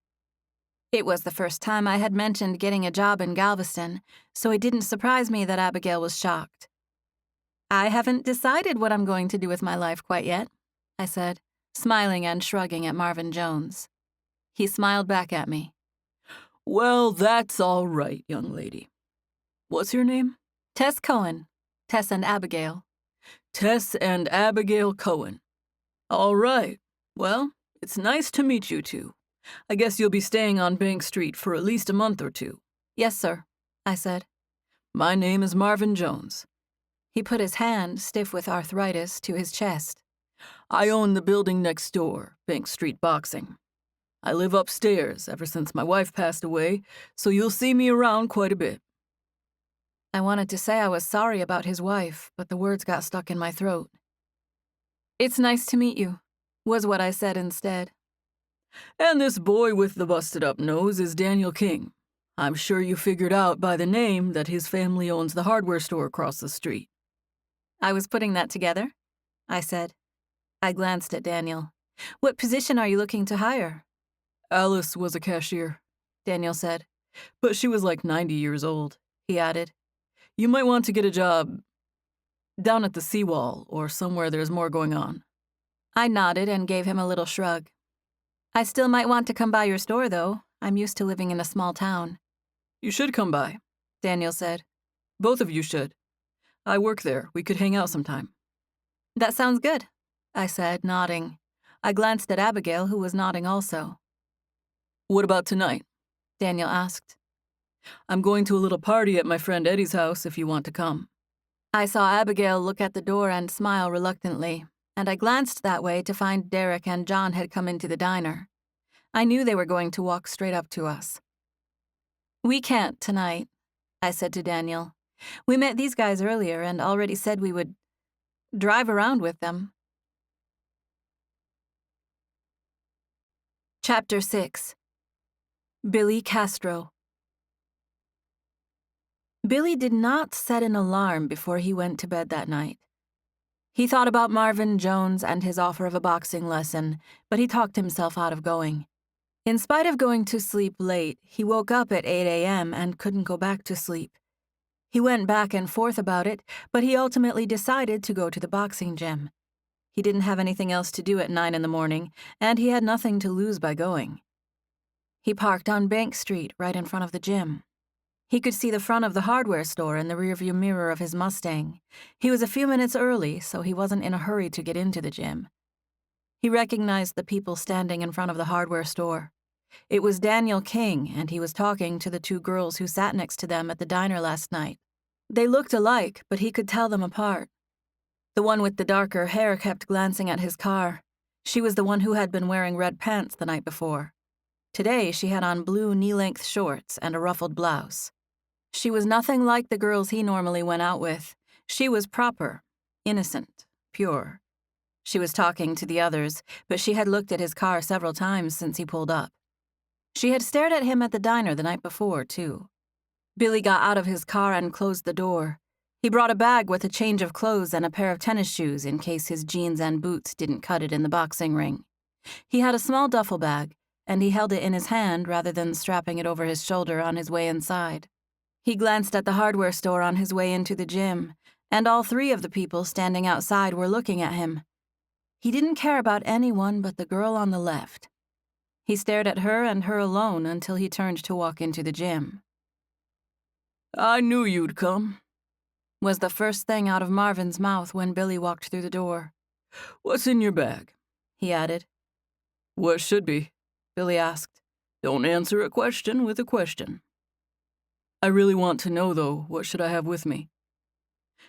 It was the first time I had mentioned getting a job in Galveston, so it didn't surprise me that Abigail was shocked. "I haven't decided what I'm going to do with my life quite yet," I said, smiling and shrugging at Marvin Jones. He smiled back at me. Well, that's all right, young lady. What's your name? "Tess Cohen. Tess and Abigail." Tess and Abigail Cohen. All right. Well, it's nice to meet you two. I guess you'll be staying on Bank Street for at least a month or two. "Yes, sir," I said. My name is Marvin Jones. He put his hand, stiff with arthritis, to his chest. I own the building next door, Bank Street Boxing. I live upstairs ever since my wife passed away, so you'll see me around quite a bit. I wanted to say I was sorry about his wife, but the words got stuck in my throat. "It's nice to meet you," was what I said instead. And this boy with the busted-up nose is Daniel King. I'm sure you figured out by the name that his family owns the hardware store across the street. "I was putting that together," I said. I glanced at Daniel. "What position are you looking to hire?" Alice was a cashier, Daniel said. But she was like 90 years old, he added. You might want to get a job down at the seawall or somewhere there's more going on. I nodded and gave him a little shrug. "I still might want to come by your store, though. I'm used to living in a small town." You should come by, Daniel said. Both of you should. I work there. We could hang out sometime. "That sounds good," I said, nodding. I glanced at Abigail, who was nodding also. What about tonight? Daniel asked. I'm going to a little party at my friend Eddie's house if you want to come. I saw Abigail look at the door and smile reluctantly, and I glanced that way to find Derek and John had come into the diner. I knew they were going to walk straight up to us. "We can't tonight," I said to Daniel. "We met these guys earlier and already said we would drive around with them." Chapter 6. Billy Castro. Billy did not set an alarm before he went to bed that night. He thought about Marvin Jones and his offer of a boxing lesson, but he talked himself out of going. In spite of going to sleep late, he woke up at 8 a.m. and couldn't go back to sleep. He went back and forth about it, but he ultimately decided to go to the boxing gym. He didn't have anything else to do at 9 in the morning, and he had nothing to lose by going. He parked on Bank Street right in front of the gym. He could see the front of the hardware store in the rearview mirror of his Mustang. He was a few minutes early, so he wasn't in a hurry to get into the gym. He recognized the people standing in front of the hardware store. It was Daniel King, and he was talking to the two girls who sat next to them at the diner last night. They looked alike, but he could tell them apart. The one with the darker hair kept glancing at his car. She was the one who had been wearing red pants the night before. Today, she had on blue knee-length shorts and a ruffled blouse. She was nothing like the girls he normally went out with. She was proper, innocent, pure. She was talking to the others, but she had looked at his car several times since he pulled up. She had stared at him at the diner the night before, too. Billy got out of his car and closed the door. He brought a bag with a change of clothes and a pair of tennis shoes in case his jeans and boots didn't cut it in the boxing ring. He had a small duffel bag, and he held it in his hand rather than strapping it over his shoulder on his way inside. He glanced at the hardware store on his way into the gym, and all three of the people standing outside were looking at him. He didn't care about anyone but the girl on the left. He stared at her and her alone until he turned to walk into the gym. I knew you'd come, was the first thing out of Marvin's mouth when Billy walked through the door. What's in your bag? He added. What should be? Billy asked. Don't answer a question with a question. I really want to know, though, what should I have with me?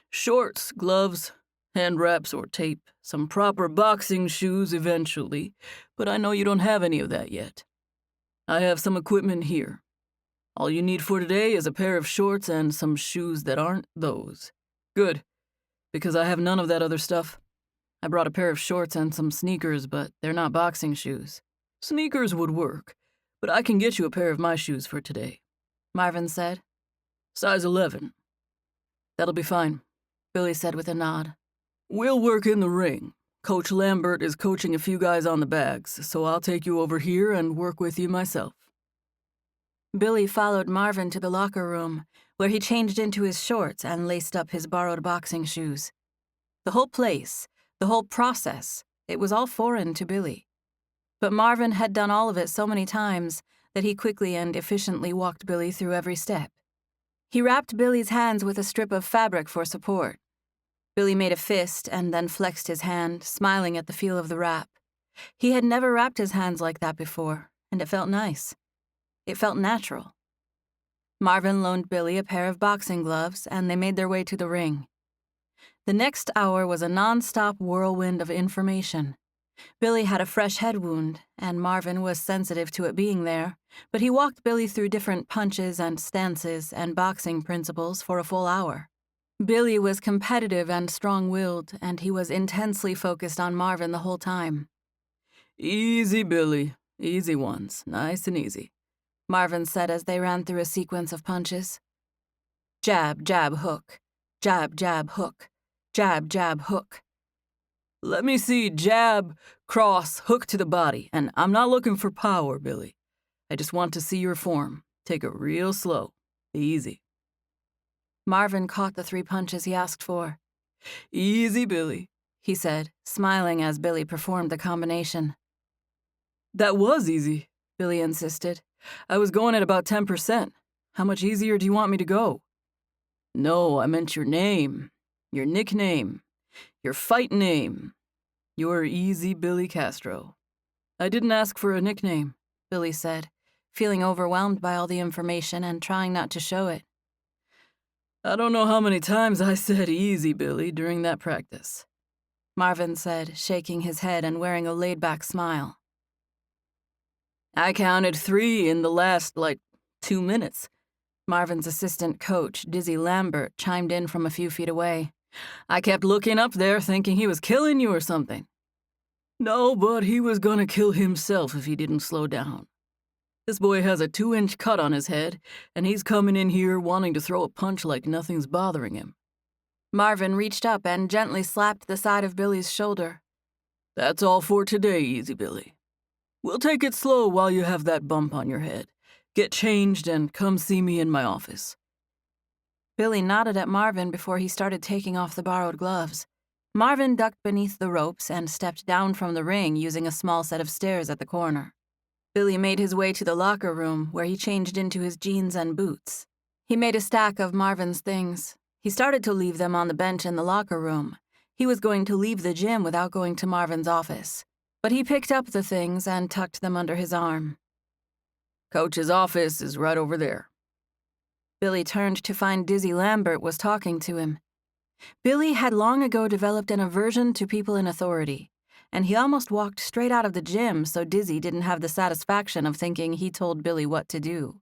Shorts, gloves, hand wraps or tape, some proper boxing shoes eventually, but I know you don't have any of that yet. I have some equipment here. All you need for today is a pair of shorts and some shoes that aren't those. Good, because I have none of that other stuff. I brought a pair of shorts and some sneakers, but they're not boxing shoes. Sneakers would work, but I can get you a pair of my shoes for today, Marvin said. Size 11. That'll be fine, Billy said with a nod. We'll work in the ring. Coach Lambert is coaching a few guys on the bags, so I'll take you over here and work with you myself. Billy followed Marvin to the locker room, where he changed into his shorts and laced up his borrowed boxing shoes. The whole place, the whole process, it was all foreign to Billy. But Marvin had done all of it so many times that he quickly and efficiently walked Billy through every step. He wrapped Billy's hands with a strip of fabric for support. Billy made a fist and then flexed his hand, smiling at the feel of the wrap. He had never wrapped his hands like that before, and it felt nice. It felt natural. Marvin loaned Billy a pair of boxing gloves, and they made their way to the ring. The next hour was a non-stop whirlwind of information. Billy had a fresh head wound, and Marvin was sensitive to it being there, but he walked Billy through different punches and stances and boxing principles for a full hour. Billy was competitive and strong-willed, and he was intensely focused on Marvin the whole time. Easy, Billy. Easy ones. Nice and easy, Marvin said as they ran through a sequence of punches. Jab, jab, hook. Jab, jab, hook. Jab, jab, hook. Let me see jab, cross, hook to the body, and I'm not looking for power, Billy. I just want to see your form. Take it real slow. Easy. Marvin caught the 3 punches he asked for. Easy, Billy, he said, smiling as Billy performed the combination. That was easy, Billy insisted. I was going at about 10%. How much easier do you want me to go? No, I meant your name, your nickname, your fight name. You're Easy Billy Castro. I didn't ask for a nickname, Billy said, feeling overwhelmed by all the information and trying not to show it. I don't know how many times I said easy, Billy, during that practice, Marvin said, shaking his head and wearing a laid-back smile. I counted 3 in the last, 2 minutes. Marvin's assistant coach, Dizzy Lambert, chimed in from a few feet away. I kept looking up there thinking he was killing you or something. No, but he was gonna kill himself if he didn't slow down. This boy has a 2-inch cut on his head, and he's coming in here wanting to throw a punch like nothing's bothering him. Marvin reached up and gently slapped the side of Billy's shoulder. That's all for today, Easy Billy. We'll take it slow while you have that bump on your head. Get changed and come see me in my office. Billy nodded at Marvin before he started taking off the borrowed gloves. Marvin ducked beneath the ropes and stepped down from the ring using a small set of stairs at the corner. Billy made his way to the locker room where he changed into his jeans and boots. He made a stack of Marvin's things. He started to leave them on the bench in the locker room. He was going to leave the gym without going to Marvin's office. But he picked up the things and tucked them under his arm. Coach's office is right over there. Billy turned to find Dizzy Lambert was talking to him. Billy had long ago developed an aversion to people in authority, and he almost walked straight out of the gym so Dizzy didn't have the satisfaction of thinking he told Billy what to do.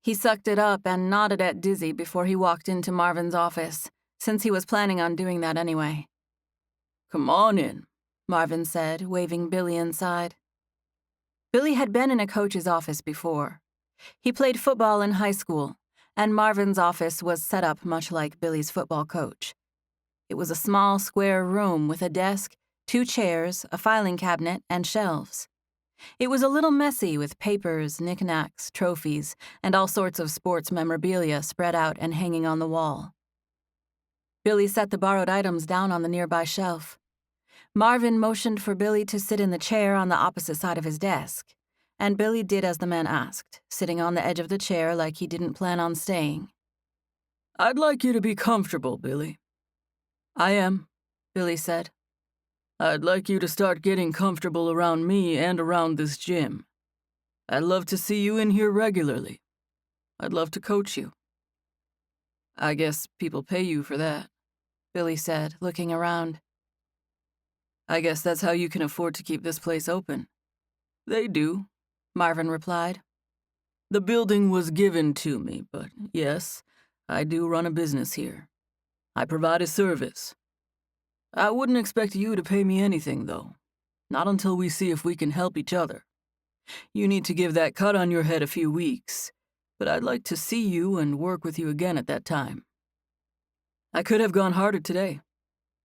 He sucked it up and nodded at Dizzy before he walked into Marvin's office, since he was planning on doing that anyway. Come on in, Marvin said, waving Billy inside. Billy had been in a coach's office before. He played football in high school, and Marvin's office was set up much like Billy's football coach. It was a small square room with a desk, 2 chairs, a filing cabinet, and shelves. It was a little messy with papers, knickknacks, trophies, and all sorts of sports memorabilia spread out and hanging on the wall. Billy set the borrowed items down on the nearby shelf. Marvin motioned for Billy to sit in the chair on the opposite side of his desk, and Billy did as the man asked, sitting on the edge of the chair like he didn't plan on staying. I'd like you to be comfortable, Billy. I am, Billy said. I'd like you to start getting comfortable around me and around this gym. I'd love to see you in here regularly. I'd love to coach you. I guess people pay you for that, Billy said, looking around. I guess that's how you can afford to keep this place open. They do, Marvin replied. The building was given to me, but yes, I do run a business here. I provide a service. I wouldn't expect you to pay me anything, though. Not until we see if we can help each other. You need to give that cut on your head a few weeks, but I'd like to see you and work with you again at that time. I could have gone harder today.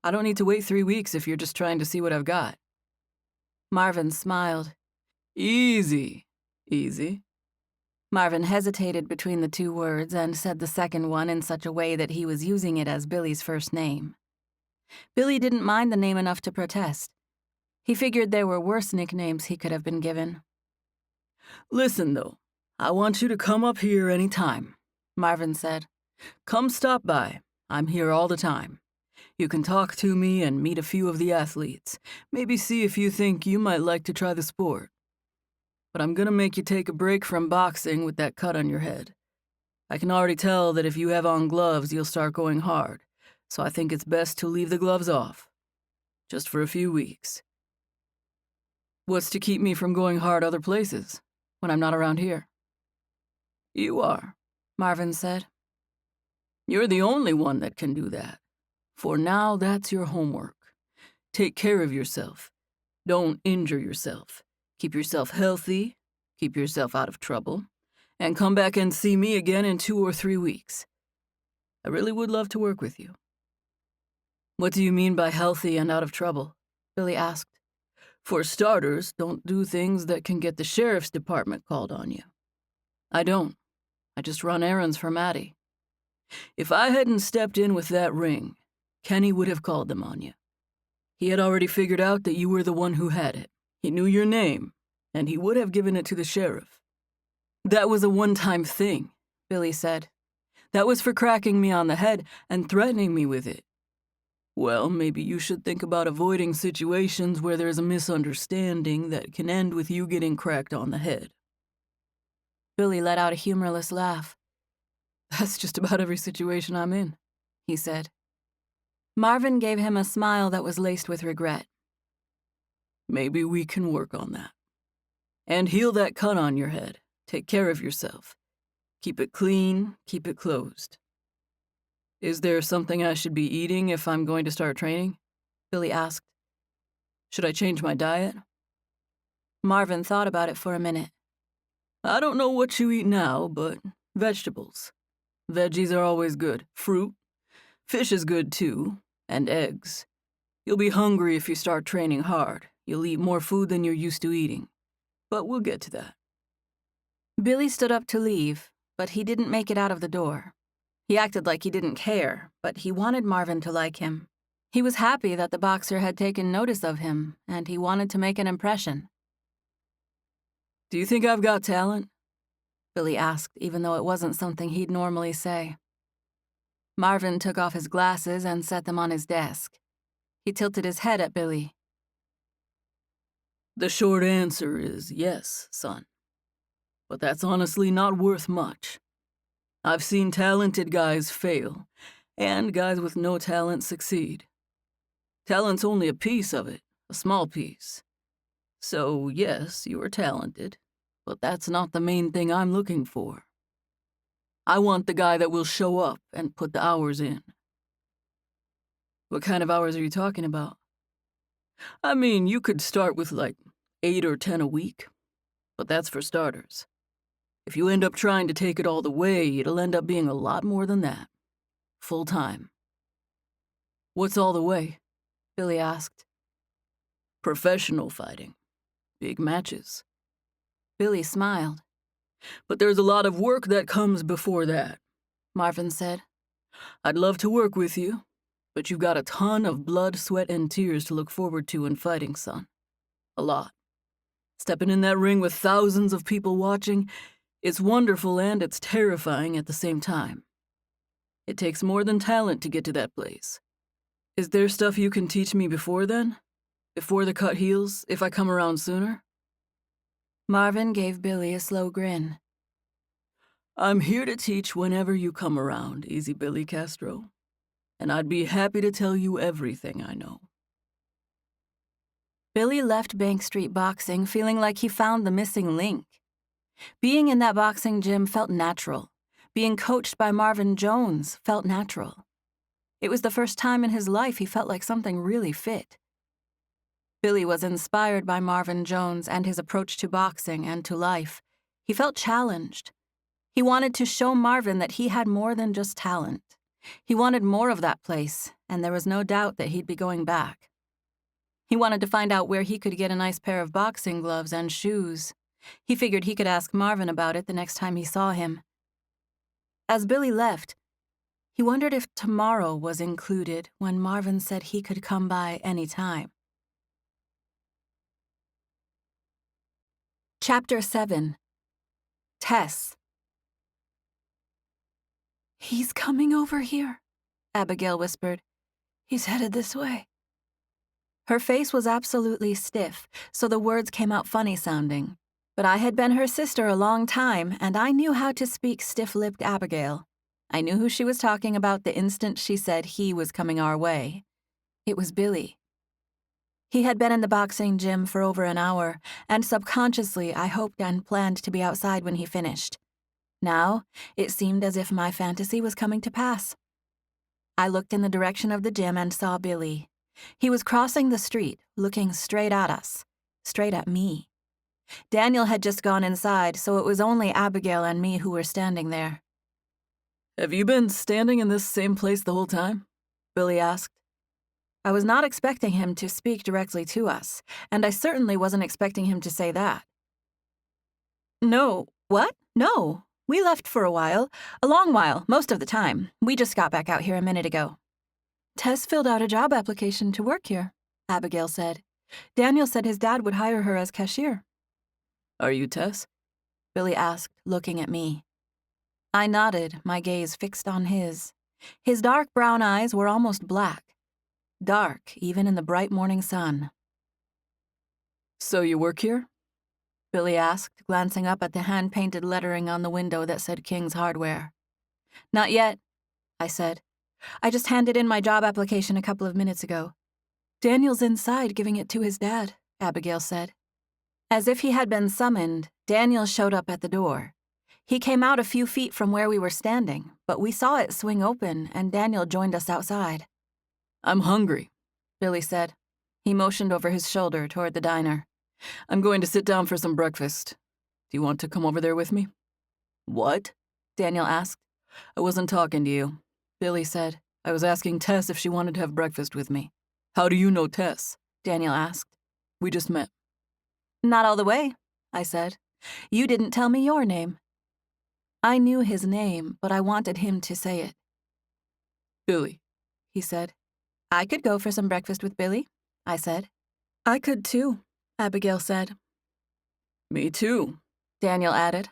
I don't need to wait 3 weeks if you're just trying to see what I've got. Marvin smiled. Easy. Marvin hesitated between the 2 words and said the second one in such a way that he was using it as Billy's first name. Billy didn't mind the name enough to protest. He figured there were worse nicknames he could have been given. Listen, though, I want you to come up here any time, Marvin said. Come stop by. I'm here all the time. You can talk to me and meet a few of the athletes. Maybe see if you think you might like to try the sport. But I'm gonna make you take a break from boxing with that cut on your head. I can already tell that if you have on gloves, you'll start going hard, so I think it's best to leave the gloves off. Just for a few weeks. What's to keep me from going hard other places, when I'm not around here? You are, Marvin said. You're the only one that can do that. For now, that's your homework. Take care of yourself. Don't injure yourself. Keep yourself healthy, keep yourself out of trouble, and come back and see me again in 2 or 3 weeks. I really would love to work with you. What do you mean by healthy and out of trouble? Billy asked. For starters, don't do things that can get the sheriff's department called on you. I don't. I just run errands for Maddie. If I hadn't stepped in with that ring, Kenny would have called them on you. He had already figured out that you were the one who had it. He knew your name, and he would have given it to the sheriff. That was a one-time thing, Billy said. That was for cracking me on the head and threatening me with it. Well, maybe you should think about avoiding situations where there's a misunderstanding that can end with you getting cracked on the head. Billy let out a humorless laugh. That's just about every situation I'm in, he said. Marvin gave him a smile that was laced with regret. Maybe we can work on that. And heal that cut on your head. Take care of yourself. Keep it clean, keep it closed. Is there something I should be eating if I'm going to start training? Billy asked. Should I change my diet? Marvin thought about it for a minute. I don't know what you eat now, but vegetables. Veggies are always good. Fruit. Fish is good too. And eggs. You'll be hungry if you start training hard. You'll eat more food than you're used to eating. But we'll get to that. Billy stood up to leave, but he didn't make it out of the door. He acted like he didn't care, but he wanted Marvin to like him. He was happy that the boxer had taken notice of him, and he wanted to make an impression. Do you think I've got talent? Billy asked, even though it wasn't something he'd normally say. Marvin took off his glasses and set them on his desk. He tilted his head at Billy. The short answer is yes, son. But that's honestly not worth much. I've seen talented guys fail, and guys with no talent succeed. Talent's only a piece of it, a small piece. So, yes, you are talented, but that's not the main thing I'm looking for. I want the guy that will show up and put the hours in. What kind of hours are you talking about? I mean, you could start with like 8 or 10 a week, but that's for starters. If you end up trying to take it all the way, it'll end up being a lot more than that. Full time. What's all the way? Billy asked. Professional fighting. Big matches. Billy smiled. But there's a lot of work that comes before that, Marvin said. I'd love to work with you, but you've got a ton of blood, sweat, and tears to look forward to in fighting, son. A lot. Stepping in that ring with thousands of people watching, it's wonderful and it's terrifying at the same time. It takes more than talent to get to that place. Is there stuff you can teach me before then? Before the cut heals, if I come around sooner? Marvin gave Billy a slow grin. I'm here to teach whenever you come around, Easy Billy Castro. And I'd be happy to tell you everything I know. Billy left Bank Street Boxing feeling like he found the missing link. Being in that boxing gym felt natural. Being coached by Marvin Jones felt natural. It was the first time in his life he felt like something really fit. Billy was inspired by Marvin Jones and his approach to boxing and to life. He felt challenged. He wanted to show Marvin that he had more than just talent. He wanted more of that place, and there was no doubt that he'd be going back. He wanted to find out where he could get a nice pair of boxing gloves and shoes. He figured he could ask Marvin about it the next time he saw him. As Billy left, he wondered if tomorrow was included when Marvin said he could come by any time. Chapter 7. Tess. "He's coming over here," Abigail whispered. "He's headed this way." Her face was absolutely stiff, so the words came out funny sounding. But I had been her sister a long time, and I knew how to speak stiff-lipped Abigail. I knew who she was talking about the instant she said he was coming our way. It was Billy. He had been in the boxing gym for over an hour, and subconsciously I hoped and planned to be outside when he finished. Now, it seemed as if my fantasy was coming to pass. I looked in the direction of the gym and saw Billy. He was crossing the street, looking straight at us, straight at me. Daniel had just gone inside, so it was only Abigail and me who were standing there. Have you been standing in this same place the whole time? Billy asked. I was not expecting him to speak directly to us, and I certainly wasn't expecting him to say that. No, what? No. We left for a while. A long while, most of the time. We just got back out here a minute ago. Tess filled out a job application to work here, Abigail said. Daniel said his dad would hire her as cashier. Are you Tess? Billy asked, looking at me. I nodded, my gaze fixed on his. His dark brown eyes were almost black. Dark, even in the bright morning sun. So you work here? Billy asked, glancing up at the hand-painted lettering on the window that said King's Hardware. Not yet, I said. I just handed in my job application a couple of minutes ago. Daniel's inside giving it to his dad, Abigail said. As if he had been summoned, Daniel showed up at the door. He came out a few feet from where we were standing, but we saw it swing open, and Daniel joined us outside. I'm hungry, Billy said. He motioned over his shoulder toward the diner. I'm going to sit down for some breakfast. Do you want to come over there with me? What? Daniel asked. I wasn't talking to you, Billy said. I was asking Tess if she wanted to have breakfast with me. How do you know Tess? Daniel asked. We just met. Not all the way, I said. You didn't tell me your name. I knew his name, but I wanted him to say it. Billy, he said. I could go for some breakfast with Billy, I said. I could too, Abigail said. Me too, Daniel added.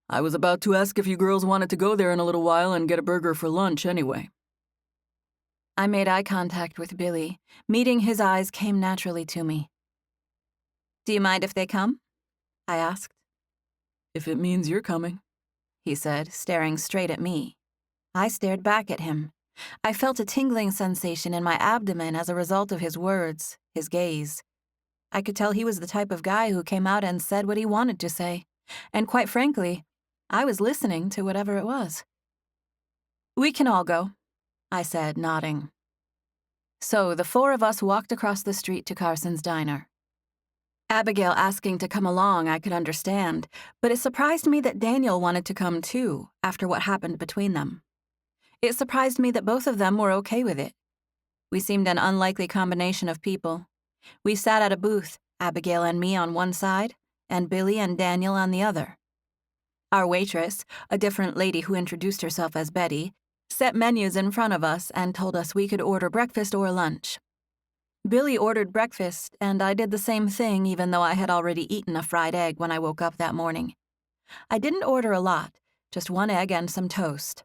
I was about to ask if you girls wanted to go there in a little while and get a burger for lunch anyway. I made eye contact with Billy. Meeting his eyes came naturally to me. Do you mind if they come? I asked. If it means you're coming, he said, staring straight at me. I stared back at him. I felt a tingling sensation in my abdomen as a result of his words, his gaze. I could tell he was the type of guy who came out and said what he wanted to say. And quite frankly, I was listening to whatever it was. We can all go, I said, nodding. So the four of us walked across the street to Carson's diner. Abigail asking to come along I could understand, but it surprised me that Daniel wanted to come too, after what happened between them. It surprised me that both of them were okay with it. We seemed an unlikely combination of people. We sat at a booth, Abigail and me on one side, and Billy and Daniel on the other. Our waitress, a different lady who introduced herself as Betty, set menus in front of us and told us we could order breakfast or lunch. Billy ordered breakfast, and I did the same thing even though I had already eaten a fried egg when I woke up that morning. I didn't order a lot, just one egg and some toast.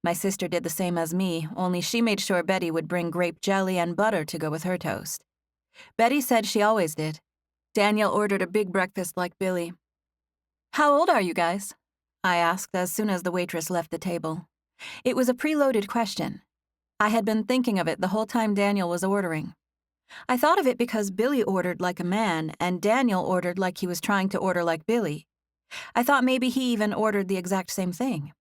My sister did the same as me, only she made sure Betty would bring grape jelly and butter to go with her toast. Betty said she always did. Daniel ordered a big breakfast like Billy. How old are you guys? I asked as soon as the waitress left the table. It was a preloaded question. I had been thinking of it the whole time Daniel was ordering. I thought of it because Billy ordered like a man and Daniel ordered like he was trying to order like Billy. I thought maybe he even ordered the exact same thing.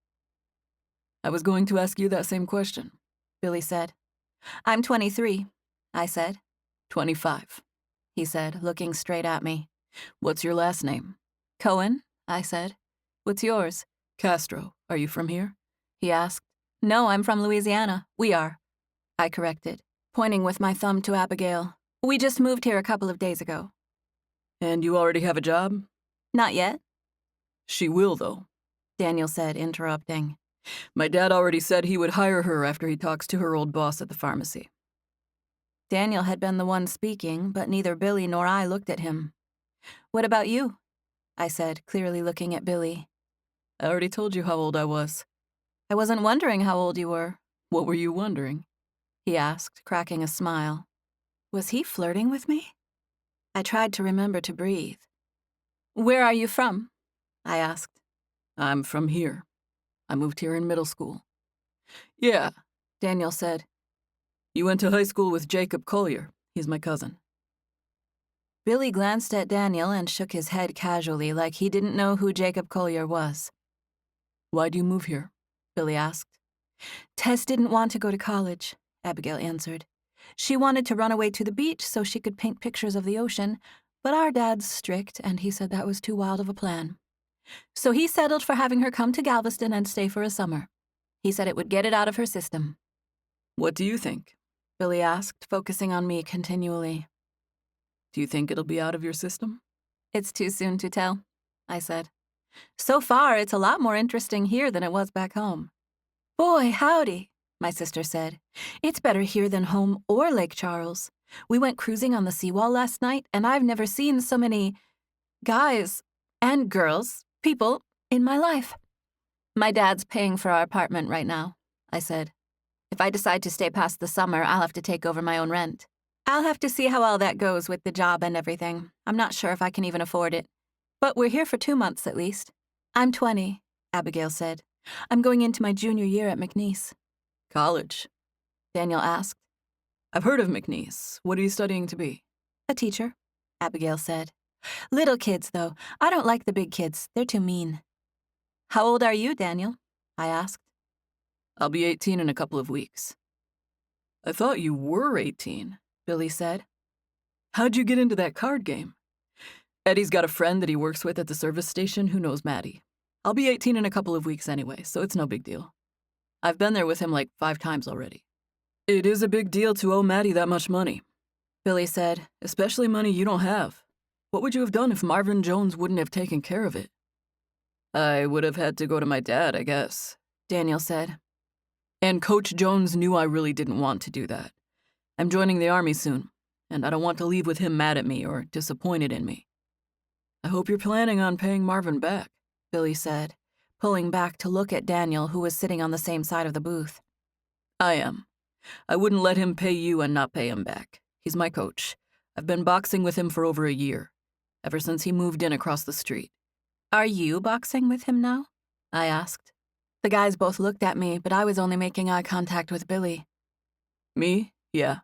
I was going to ask you that same question, Billy said. I'm 23, I said. 25, he said, looking straight at me. What's your last name? Cohen, I said. What's yours? Castro. Are you from here? He asked. No, I'm from Louisiana. We are, I corrected, pointing with my thumb to Abigail. We just moved here a couple of days ago. And you already have a job? Not yet. She will, though, Daniel said, interrupting. My dad already said he would hire her after he talks to her old boss at the pharmacy. Daniel had been the one speaking, but neither Billy nor I looked at him. What about you? I said, clearly looking at Billy. I already told you how old I was. I wasn't wondering how old you were. What were you wondering? He asked, cracking a smile. Was he flirting with me? I tried to remember to breathe. Where are you from? I asked. I'm from here. I moved here in middle school. Yeah, Daniel said. You went to high school with Jacob Collier. He's my cousin. Billy glanced at Daniel and shook his head casually like he didn't know who Jacob Collier was. Why do you move here? Billy asked. Tess didn't want to go to college, Abigail answered. She wanted to run away to the beach so she could paint pictures of the ocean, but our dad's strict and he said that was too wild of a plan. So he settled for having her come to Galveston and stay for a summer. He said it would get it out of her system. What do you think? Billy asked, focusing on me continually. Do you think it'll be out of your system? It's too soon to tell, I said. So far, it's a lot more interesting here than it was back home. Boy, howdy, my sister said. It's better here than home or Lake Charles. We went cruising on the seawall last night, and I've never seen so many guys and girls, people, in my life. My dad's paying for our apartment right now, I said. If I decide to stay past the summer, I'll have to take over my own rent. I'll have to see how all that goes with the job and everything. I'm not sure if I can even afford it. But we're here for 2 months at least. I'm 20, Abigail said. I'm going into my junior year at McNeese. College? Daniel asked. I've heard of McNeese. What are you studying to be? A teacher, Abigail said. Little kids, though. I don't like the big kids. They're too mean. How old are you, Daniel? I asked. I'll be 18 in a couple of weeks. I thought you were 18, Billy said. How'd you get into that card game? Eddie's got a friend that he works with at the service station who knows Maddie. I'll be 18 in a couple of weeks anyway, so it's no big deal. I've been there with him like 5 times already. It is a big deal to owe Maddie that much money, Billy said, especially money you don't have. What would you have done if Marvin Jones wouldn't have taken care of it? I would have had to go to my dad, I guess, Daniel said. And Coach Jones knew I really didn't want to do that. I'm joining the Army soon, and I don't want to leave with him mad at me or disappointed in me. I hope you're planning on paying Marvin back, Billy said, pulling back to look at Daniel, who was sitting on the same side of the booth. I am. I wouldn't let him pay you and not pay him back. He's my coach. I've been boxing with him for over a year, ever since he moved in across the street. Are you boxing with him now? I asked. The guys both looked at me, but I was only making eye contact with Billy. Me? Yeah.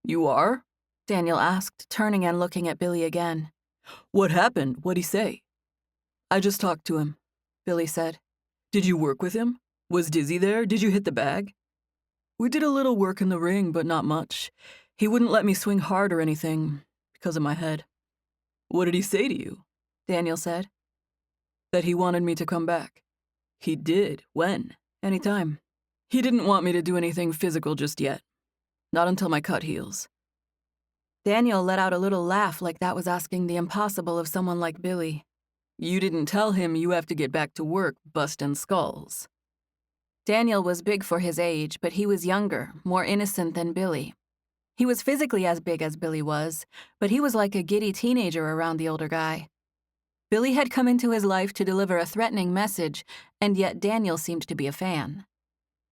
You are? Daniel asked, turning and looking at Billy again. What happened? What'd he say? I just talked to him, Billy said. Did you work with him? Was Dizzy there? Did you hit the bag? We did a little work in the ring, but not much. He wouldn't let me swing hard or anything because of my head. What did he say to you? Daniel said. That he wanted me to come back. He did. When? Anytime. He didn't want me to do anything physical just yet. Not until my cut heals. Daniel let out a little laugh like that was asking the impossible of someone like Billy. You didn't tell him you have to get back to work busting skulls. Daniel was big for his age, but he was younger, more innocent than Billy. He was physically as big as Billy was, but he was like a giddy teenager around the older guy. Billy had come into his life to deliver a threatening message, and yet Daniel seemed to be a fan.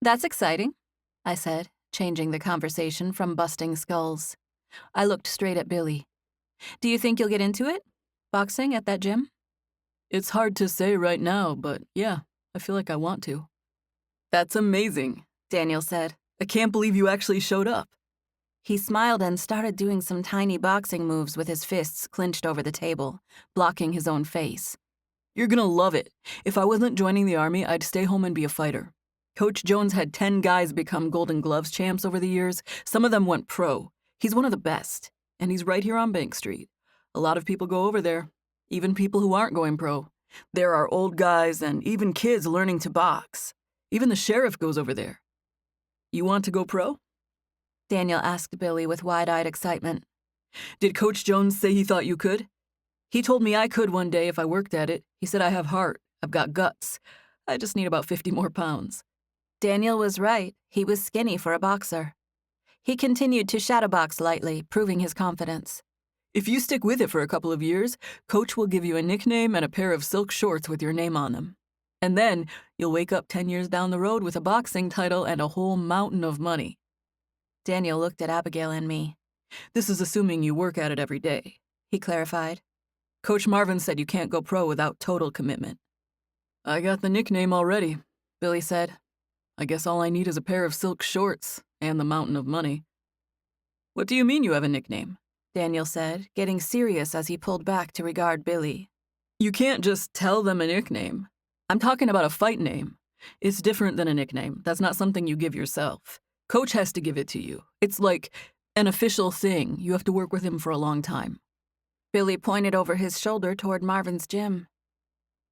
That's exciting, I said, changing the conversation from busting skulls. I looked straight at Billy. Do you think you'll get into it? Boxing at that gym? It's hard to say right now, but yeah, I feel like I want to. That's amazing, Daniel said. I can't believe you actually showed up. He smiled and started doing some tiny boxing moves with his fists clenched over the table, blocking his own face. You're gonna love it. If I wasn't joining the Army, I'd stay home and be a fighter. Coach Jones had 10 guys become Golden Gloves champs over the years. Some of them went pro. He's one of the best, and he's right here on Bank Street. A lot of people go over there, even people who aren't going pro. There are old guys and even kids learning to box. Even the sheriff goes over there. You want to go pro? Daniel asked Billy with wide-eyed excitement. Did Coach Jones say he thought you could? He told me I could one day if I worked at it. He said I have heart. I've got guts. I just need about 50 more pounds. Daniel was right. He was skinny for a boxer. He continued to shadowbox lightly, proving his confidence. If you stick with it for a couple of years, Coach will give you a nickname and a pair of silk shorts with your name on them. And then you'll wake up 10 years down the road with a boxing title and a whole mountain of money. Daniel looked at Abigail and me. This is assuming you work at it every day, he clarified. Coach Marvin said you can't go pro without total commitment. I got the nickname already, Billy said. I guess all I need is a pair of silk shorts and the mountain of money. What do you mean you have a nickname? Daniel said, getting serious as he pulled back to regard Billy. You can't just tell them a nickname. I'm talking about a fight name. It's different than a nickname. That's not something you give yourself. Coach has to give it to you. It's like an official thing. You have to work with him for a long time. Billy pointed over his shoulder toward Marvin's gym.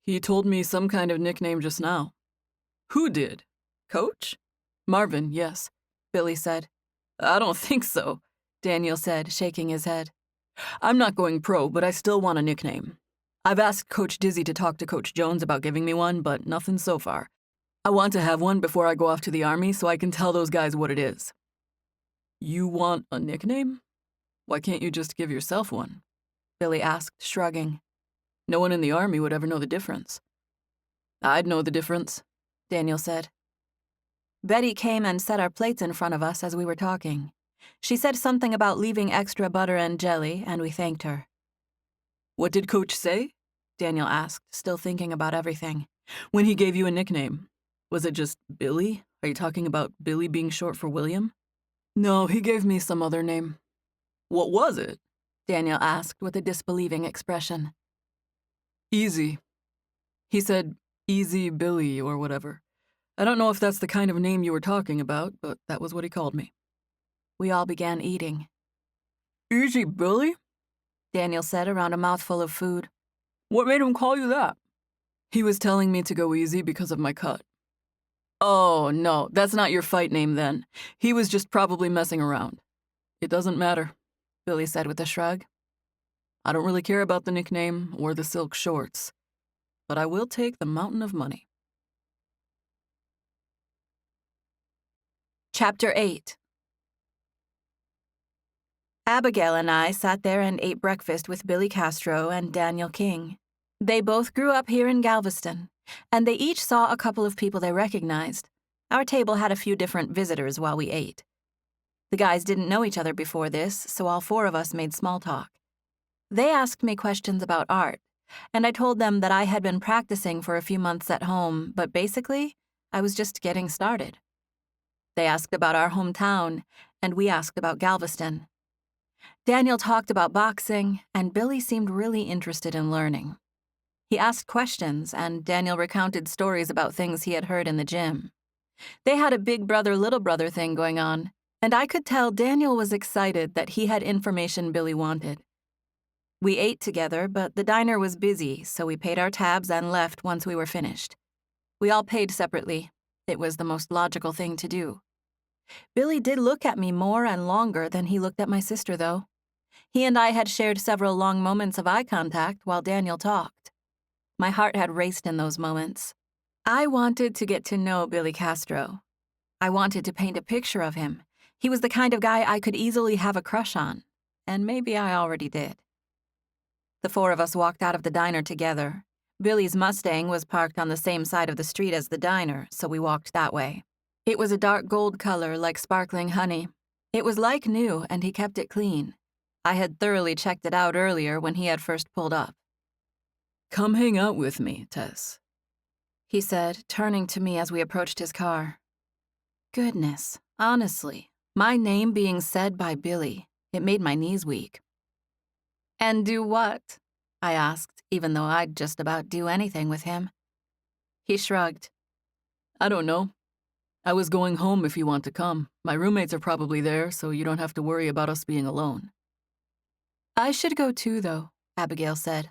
He told me some kind of nickname just now. Who did? Coach? Marvin, yes, Billy said. I don't think so, Daniel said, shaking his head. I'm not going pro, but I still want a nickname. I've asked Coach Dizzy to talk to Coach Jones about giving me one, but nothing so far. I want to have one before I go off to the Army so I can tell those guys what it is. You want a nickname? Why can't you just give yourself one? Billy asked, shrugging. No one in the Army would ever know the difference. I'd know the difference, Daniel said. Betty came and set our plates in front of us as we were talking. She said something about leaving extra butter and jelly, and we thanked her. What did Coach say? Daniel asked, still thinking about everything. When he gave you a nickname. Was it just Billy? Are you talking about Billy being short for William? No, he gave me some other name. What was it? Daniel asked with a disbelieving expression. Easy. He said, Easy Billy or whatever. I don't know if that's the kind of name you were talking about, but that was what he called me. We all began eating. Easy Billy? Daniel said around a mouthful of food. What made him call you that? He was telling me to go easy because of my cut. Oh, no, that's not your fight name then. He was just probably messing around. It doesn't matter, Billy said with a shrug. I don't really care about the nickname or the silk shorts, but I will take the mountain of money. Chapter 8. Abigail and I sat there and ate breakfast with Billy Castro and Daniel King. They both grew up here in Galveston, and they each saw a couple of people they recognized. Our table had a few different visitors while we ate. The guys didn't know each other before this, so all four of us made small talk. They asked me questions about art, and I told them that I had been practicing for a few months at home, but basically, I was just getting started. They asked about our hometown, and we asked about Galveston. Daniel talked about boxing, and Billy seemed really interested in learning. He asked questions, and Daniel recounted stories about things he had heard in the gym. They had a big brother-little brother thing going on, and I could tell Daniel was excited that he had information Billy wanted. We ate together, but the diner was busy, so we paid our tabs and left once we were finished. We all paid separately. It was the most logical thing to do. Billy did look at me more and longer than he looked at my sister, though. He and I had shared several long moments of eye contact while Daniel talked. My heart had raced in those moments. I wanted to get to know Billy Castro. I wanted to paint a picture of him. He was the kind of guy I could easily have a crush on, and maybe I already did. The four of us walked out of the diner together. Billy's Mustang was parked on the same side of the street as the diner, so we walked that way. It was a dark gold color like sparkling honey. It was like new, and he kept it clean. I had thoroughly checked it out earlier when he had first pulled up. Come hang out with me, Tess, he said, turning to me as we approached his car. Goodness, honestly, my name being said by Billy, it made my knees weak. And do what? I asked, even though I'd just about do anything with him. He shrugged. I don't know. I was going home if you want to come. My roommates are probably there, so you don't have to worry about us being alone. I should go too, though, Abigail said.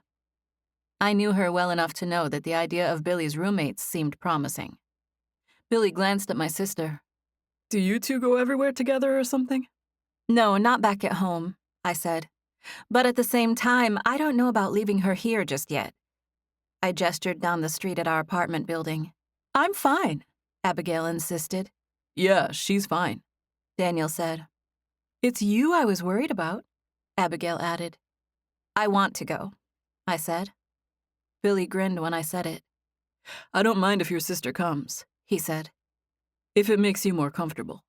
I knew her well enough to know that the idea of Billy's roommates seemed promising. Billy glanced at my sister. Do you two go everywhere together or something? No, not back at home, I said. But at the same time, I don't know about leaving her here just yet. I gestured down the street at our apartment building. I'm fine, Abigail insisted. Yeah, she's fine, Daniel said. It's you I was worried about, Abigail added. I want to go, I said. Billy grinned when I said it. I don't mind if your sister comes, he said, if it makes you more comfortable.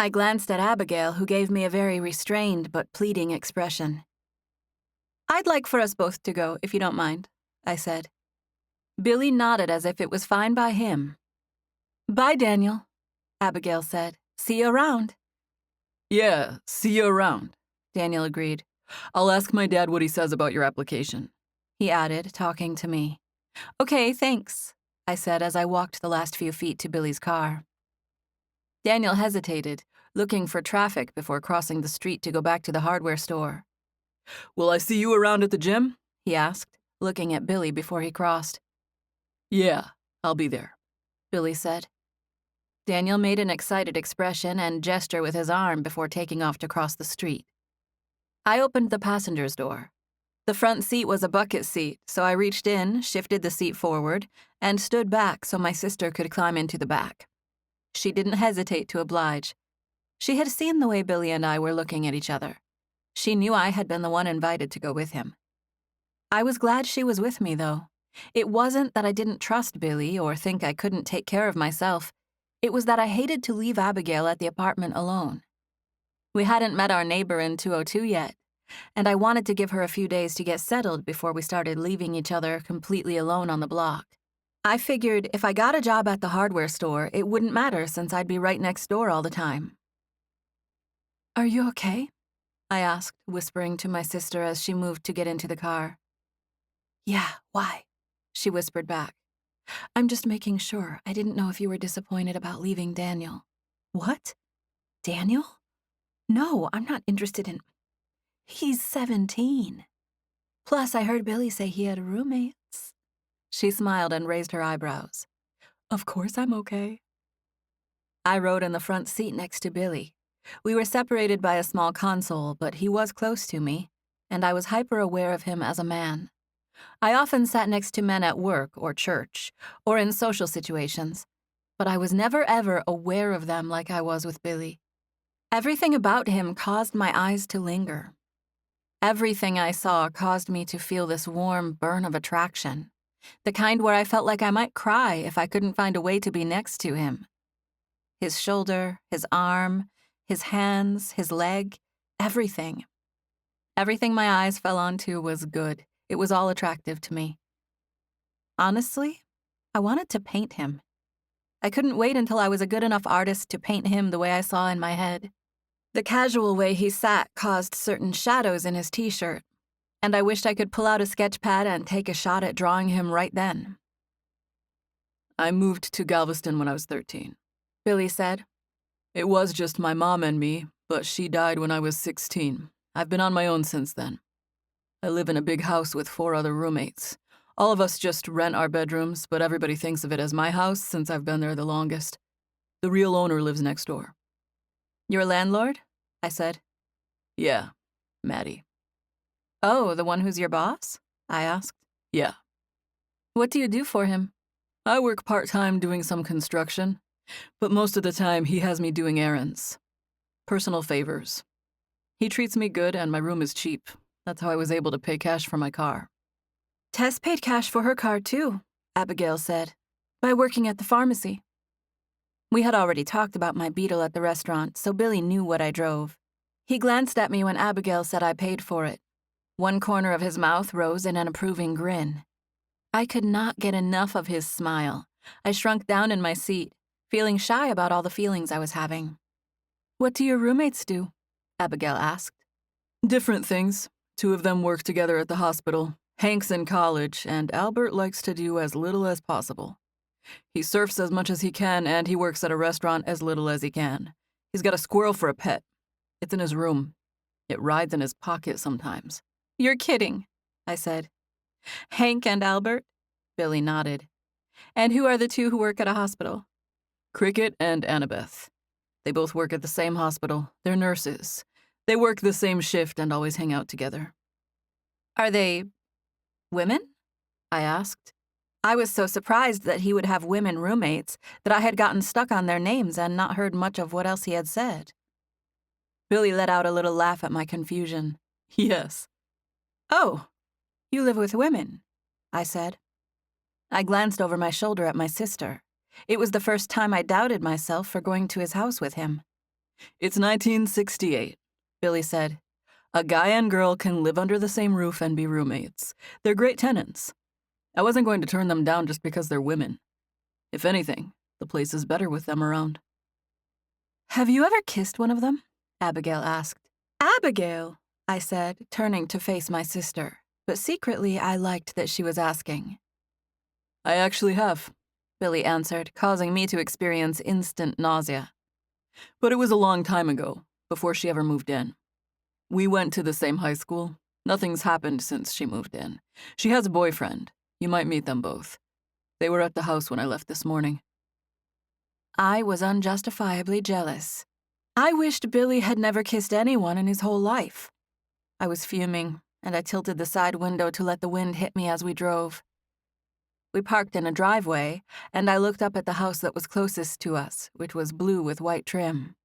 I glanced at Abigail, who gave me a very restrained but pleading expression. I'd like for us both to go, if you don't mind, I said. Billy nodded as if it was fine by him. Bye, Daniel, Abigail said. See you around. Yeah, see you around, Daniel agreed. I'll ask my dad what he says about your application, he added, talking to me. Okay, thanks, I said as I walked the last few feet to Billy's car. Daniel hesitated, looking for traffic before crossing the street to go back to the hardware store. Will I see you around at the gym? He asked, looking at Billy before he crossed. Yeah, I'll be there, Billy said. Daniel made an excited expression and gesture with his arm before taking off to cross the street. I opened the passenger's door. The front seat was a bucket seat, so I reached in, shifted the seat forward, and stood back so my sister could climb into the back. She didn't hesitate to oblige. She had seen the way Billy and I were looking at each other. She knew I had been the one invited to go with him. I was glad she was with me, though. It wasn't that I didn't trust Billy or think I couldn't take care of myself. It was that I hated to leave Abigail at the apartment alone. We hadn't met our neighbor in 202 yet, and I wanted to give her a few days to get settled before we started leaving each other completely alone on the block. I figured if I got a job at the hardware store, it wouldn't matter since I'd be right next door all the time. Are you okay? I asked, whispering to my sister as she moved to get into the car. Yeah, why? She whispered back. I'm just making sure. I didn't know if you were disappointed about leaving Daniel. What? Daniel? No, I'm not interested in... He's 17. Plus, I heard Billy say he had roommates. She smiled and raised her eyebrows. Of course I'm okay. I rode in the front seat next to Billy. We were separated by a small console, but he was close to me, and I was hyper-aware of him as a man. I often sat next to men at work or church, or in social situations, but I was never ever aware of them like I was with Billy. Everything about him caused my eyes to linger. Everything I saw caused me to feel this warm burn of attraction, the kind where I felt like I might cry if I couldn't find a way to be next to him. His shoulder, his arm, his hands, his leg, everything. Everything my eyes fell onto was good. It was all attractive to me. Honestly, I wanted to paint him. I couldn't wait until I was a good enough artist to paint him the way I saw in my head. The casual way he sat caused certain shadows in his t-shirt, and I wished I could pull out a sketch pad and take a shot at drawing him right then. I moved to Galveston when I was 13. Billy said. It was just my mom and me, but she died when I was 16. I've been on my own since then. I live in a big house with 4 other roommates. All of us just rent our bedrooms, but everybody thinks of it as my house since I've been there the longest. The real owner lives next door. Your landlord? I said. Yeah, Maddie. Oh, the one who's your boss? I asked. Yeah. What do you do for him? I work part-time doing some construction, but most of the time he has me doing errands. Personal favors. He treats me good and my room is cheap. That's how I was able to pay cash for my car. Tess paid cash for her car too, Abigail said, by working at the pharmacy. We had already talked about my Beetle at the restaurant, so Billy knew what I drove. He glanced at me when Abigail said I paid for it. One corner of his mouth rose in an approving grin. I could not get enough of his smile. I shrunk down in my seat, feeling shy about all the feelings I was having. What do your roommates do? Abigail asked. Different things. 2 of them work together at the hospital. Hank's in college, and Albert likes to do as little as possible. He surfs as much as he can, and he works at a restaurant as little as he can. He's got a squirrel for a pet. It's in his room. It rides in his pocket sometimes. You're kidding, I said. Hank and Albert? Billy nodded. And who are the 2 who work at a hospital? Cricket and Annabeth. They both work at the same hospital. They're nurses. They work the same shift and always hang out together. Are they women? I asked. I was so surprised that he would have women roommates that I had gotten stuck on their names and not heard much of what else he had said. Billy let out a little laugh at my confusion. Yes. Oh, you live with women, I said. I glanced over my shoulder at my sister. It was the first time I doubted myself for going to his house with him. It's 1968, Billy said. A guy and girl can live under the same roof and be roommates. They're great tenants. I wasn't going to turn them down just because they're women. If anything, the place is better with them around. Have you ever kissed one of them? Abigail asked. Abigail, I said, turning to face my sister, but secretly I liked that she was asking. I actually have, Billy answered, causing me to experience instant nausea. But it was a long time ago, before she ever moved in. We went to the same high school. Nothing's happened since she moved in. She has a boyfriend. You might meet them both. They were at the house when I left this morning. I was unjustifiably jealous. I wished Billy had never kissed anyone in his whole life. I was fuming, and I tilted the side window to let the wind hit me as we drove. We parked in a driveway, and I looked up at the house that was closest to us, which was blue with white trim.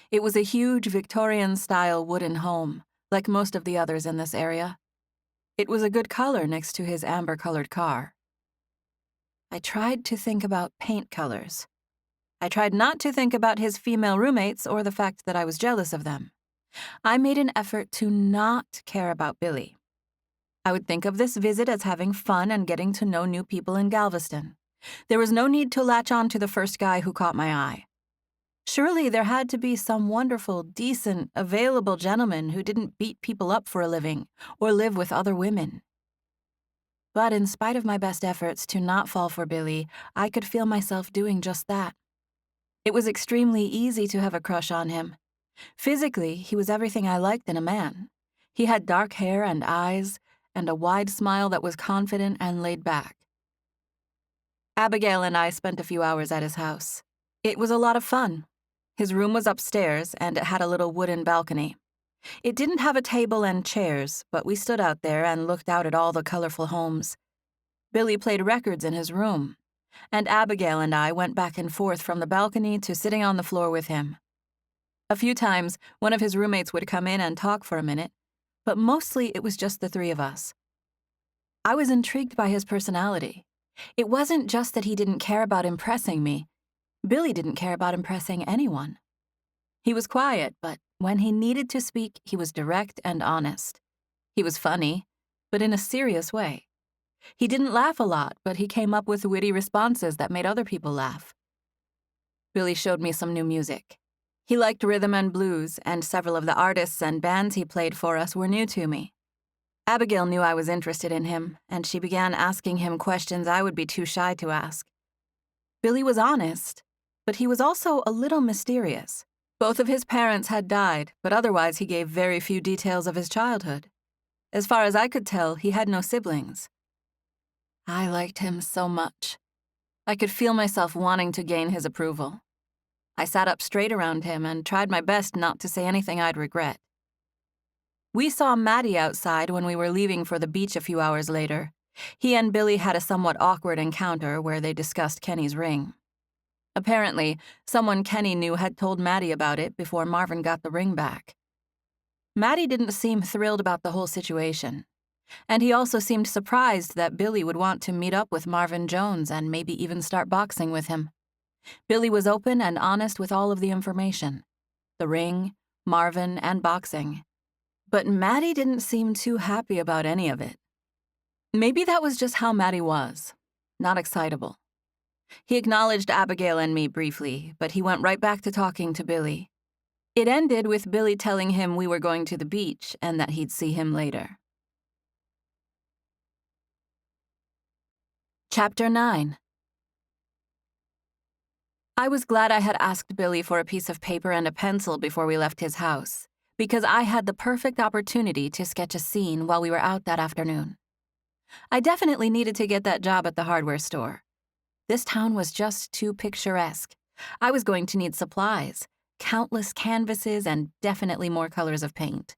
It was a huge Victorian-style wooden home, like most of the others in this area. It was a good color next to his amber-colored car. I tried to think about paint colors. I tried not to think about his female roommates or the fact that I was jealous of them. I made an effort to not care about Billy. I would think of this visit as having fun and getting to know new people in Galveston. There was no need to latch on to the first guy who caught my eye. Surely there had to be some wonderful, decent, available gentleman who didn't beat people up for a living or live with other women. But in spite of my best efforts to not fall for Billy, I could feel myself doing just that. It was extremely easy to have a crush on him. Physically, he was everything I liked in a man. He had dark hair and eyes, and a wide smile that was confident and laid back. Abigail and I spent a few hours at his house. It was a lot of fun. His room was upstairs, and it had a little wooden balcony. It didn't have a table and chairs, but we stood out there and looked out at all the colorful homes. Billy played records in his room, and Abigail and I went back and forth from the balcony to sitting on the floor with him. A few times, one of his roommates would come in and talk for a minute, but mostly it was just the three of us. I was intrigued by his personality. It wasn't just that he didn't care about impressing me. Billy didn't care about impressing anyone. He was quiet, but when he needed to speak, he was direct and honest. He was funny, but in a serious way. He didn't laugh a lot, but he came up with witty responses that made other people laugh. Billy showed me some new music. He liked rhythm and blues, and several of the artists and bands he played for us were new to me. Abigail knew I was interested in him, and she began asking him questions I would be too shy to ask. Billy was honest, but he was also a little mysterious. Both of his parents had died, but otherwise he gave very few details of his childhood. As far as I could tell, he had no siblings. I liked him so much. I could feel myself wanting to gain his approval. I sat up straight around him and tried my best not to say anything I'd regret. We saw Maddie outside when we were leaving for the beach a few hours later. He and Billy had a somewhat awkward encounter where they discussed Kenny's ring. Apparently, someone Kenny knew had told Maddie about it before Marvin got the ring back. Maddie didn't seem thrilled about the whole situation, and he also seemed surprised that Billy would want to meet up with Marvin Jones and maybe even start boxing with him. Billy was open and honest with all of the information: the ring, Marvin, and boxing. But Maddie didn't seem too happy about any of it. Maybe that was just how Maddie was, not excitable. He acknowledged Abigail and me briefly, but he went right back to talking to Billy. It ended with Billy telling him we were going to the beach and that he'd see him later. Chapter 9. I was glad I had asked Billy for a piece of paper and a pencil before we left his house, because I had the perfect opportunity to sketch a scene while we were out that afternoon. I definitely needed to get that job at the hardware store. This town was just too picturesque. I was going to need supplies, countless canvases, and definitely more colors of paint.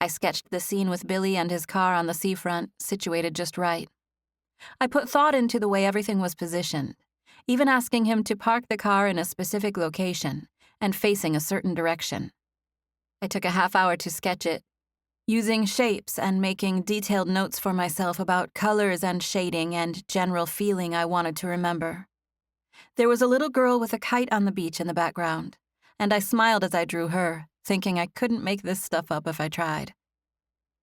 I sketched the scene with Billy and his car on the seafront, situated just right. I put thought into the way everything was positioned, even asking him to park the car in a specific location and facing a certain direction. I took a half hour to sketch it, using shapes and making detailed notes for myself about colors and shading and general feeling I wanted to remember. There was a little girl with a kite on the beach in the background, and I smiled as I drew her, thinking I couldn't make this stuff up if I tried.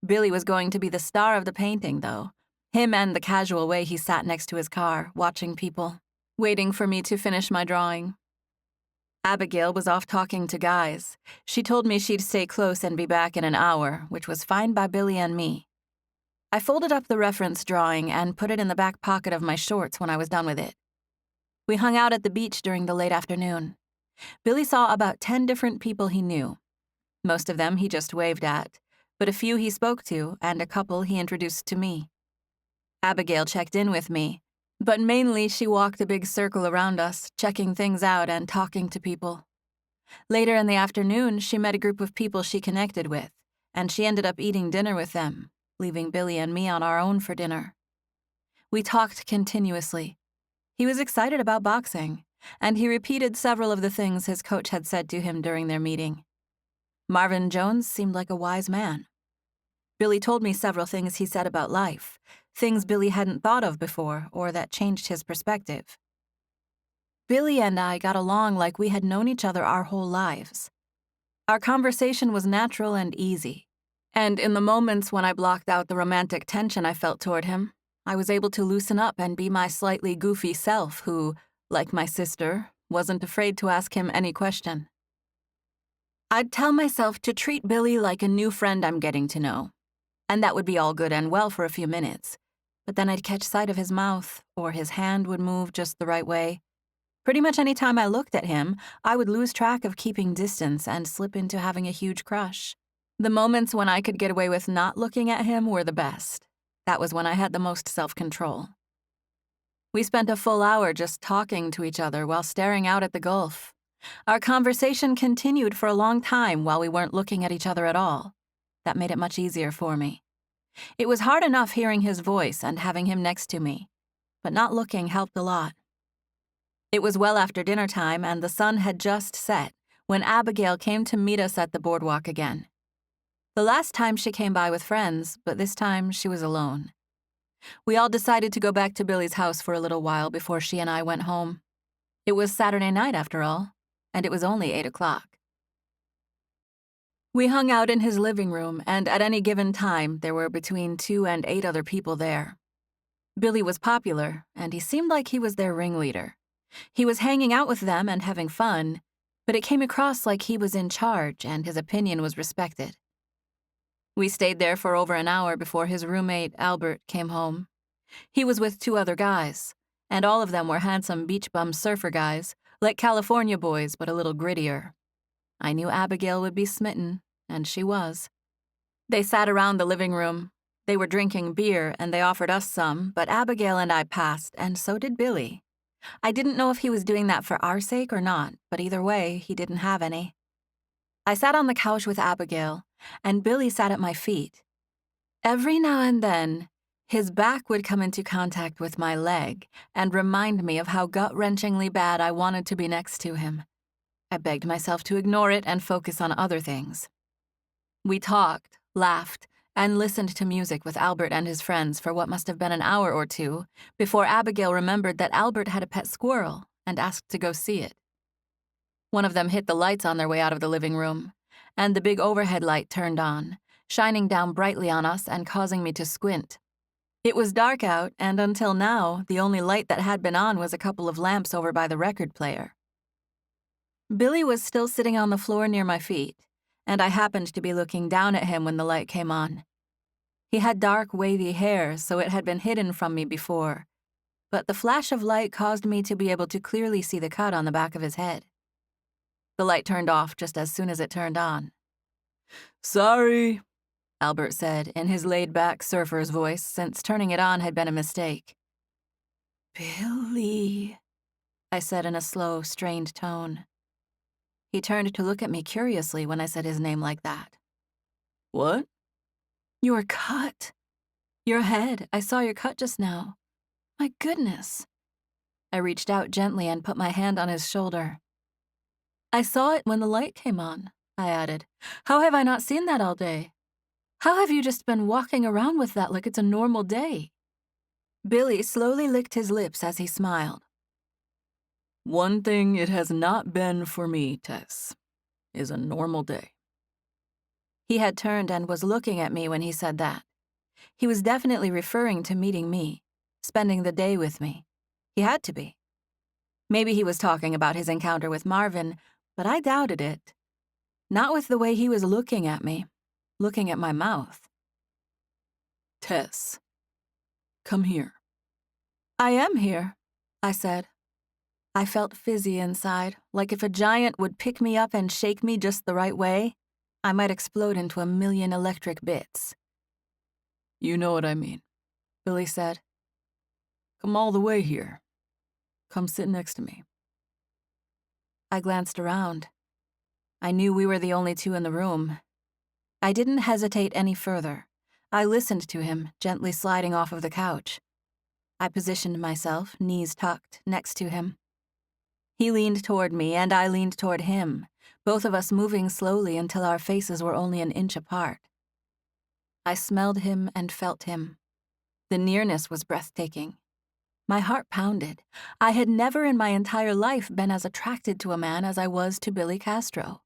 Billy was going to be the star of the painting, though, him and the casual way he sat next to his car, watching people, waiting for me to finish my drawing. Abigail was off talking to guys. She told me she'd stay close and be back in an hour, which was fine by Billy and me. I folded up the reference drawing and put it in the back pocket of my shorts when I was done with it. We hung out at the beach during the late afternoon. Billy saw about 10 different people he knew. Most of them he just waved at, but a few he spoke to and a couple he introduced to me. Abigail checked in with me, but mainly she walked a big circle around us, checking things out and talking to people. Later in the afternoon, she met a group of people she connected with, and she ended up eating dinner with them, leaving Billy and me on our own for dinner. We talked continuously. He was excited about boxing, and he repeated several of the things his coach had said to him during their meeting. Marvin Jones seemed like a wise man. Billy told me several things he said about life, things Billy hadn't thought of before or that changed his perspective. Billy and I got along like we had known each other our whole lives. Our conversation was natural and easy, and in the moments when I blocked out the romantic tension I felt toward him, I was able to loosen up and be my slightly goofy self who, like my sister, wasn't afraid to ask him any question. I'd tell myself to treat Billy like a new friend I'm getting to know, and that would be all good and well for a few minutes. But then I'd catch sight of his mouth, or his hand would move just the right way. Pretty much any time I looked at him, I would lose track of keeping distance and slip into having a huge crush. The moments when I could get away with not looking at him were the best. That was when I had the most self-control. We spent a full hour just talking to each other while staring out at the Gulf. Our conversation continued for a long time while we weren't looking at each other at all. That made it much easier for me. It was hard enough hearing his voice and having him next to me, but not looking helped a lot. It was well after dinner time and the sun had just set when Abigail came to meet us at the boardwalk again. The last time she came by with friends, but this time she was alone. We all decided to go back to Billy's house for a little while before she and I went home. It was Saturday night after all, and it was only 8 o'clock. We hung out in his living room, and at any given time, there were between 2 and 8 other people there. Billy was popular, and he seemed like he was their ringleader. He was hanging out with them and having fun, but it came across like he was in charge and his opinion was respected. We stayed there for over an hour before his roommate, Albert, came home. He was with 2 other guys, and all of them were handsome beach bum surfer guys, like California boys, but a little grittier. I knew Abigail would be smitten, and she was. They sat around the living room. They were drinking beer, and they offered us some, but Abigail and I passed, and so did Billy. I didn't know if he was doing that for our sake or not, but either way, he didn't have any. I sat on the couch with Abigail, and Billy sat at my feet. Every now and then, his back would come into contact with my leg and remind me of how gut-wrenchingly bad I wanted to be next to him. I begged myself to ignore it and focus on other things. We talked, laughed, and listened to music with Albert and his friends for what must have been an hour or 2 before Abigail remembered that Albert had a pet squirrel and asked to go see it. One of them hit the lights on their way out of the living room, and the big overhead light turned on, shining down brightly on us and causing me to squint. It was dark out, and until now, the only light that had been on was a couple of lamps over by the record player. Billy was still sitting on the floor near my feet, and I happened to be looking down at him when the light came on. He had dark, wavy hair, so it had been hidden from me before, but the flash of light caused me to be able to clearly see the cut on the back of his head. The light turned off just as soon as it turned on. Sorry, Albert said in his laid-back surfer's voice, since turning it on had been a mistake. Billy, I said in a slow, strained tone. He turned to look at me curiously when I said his name like that. What? Your cut. Your head. I saw your cut just now. My goodness. I reached out gently and put my hand on his shoulder. I saw it when the light came on, I added. How have I not seen that all day? How have you just been walking around with that like it's a normal day? Billy slowly licked his lips as he smiled. One thing it has not been for me, Tess, is a normal day. He had turned and was looking at me when he said that. He was definitely referring to meeting me, spending the day with me. He had to be. Maybe he was talking about his encounter with Marvin, but I doubted it. Not with the way he was looking at me, looking at my mouth. Tess, come here. I am here, I said. I felt fizzy inside, like if a giant would pick me up and shake me just the right way, I might explode into a million electric bits. You know what I mean, Billy said. Come all the way here. Come sit next to me. I glanced around. I knew we were the only 2 in the room. I didn't hesitate any further. I listened to him, gently sliding off of the couch. I positioned myself, knees tucked, next to him. He leaned toward me, and I leaned toward him, both of us moving slowly until our faces were only an inch apart. I smelled him and felt him. The nearness was breathtaking. My heart pounded. I had never in my entire life been as attracted to a man as I was to Billy Castro.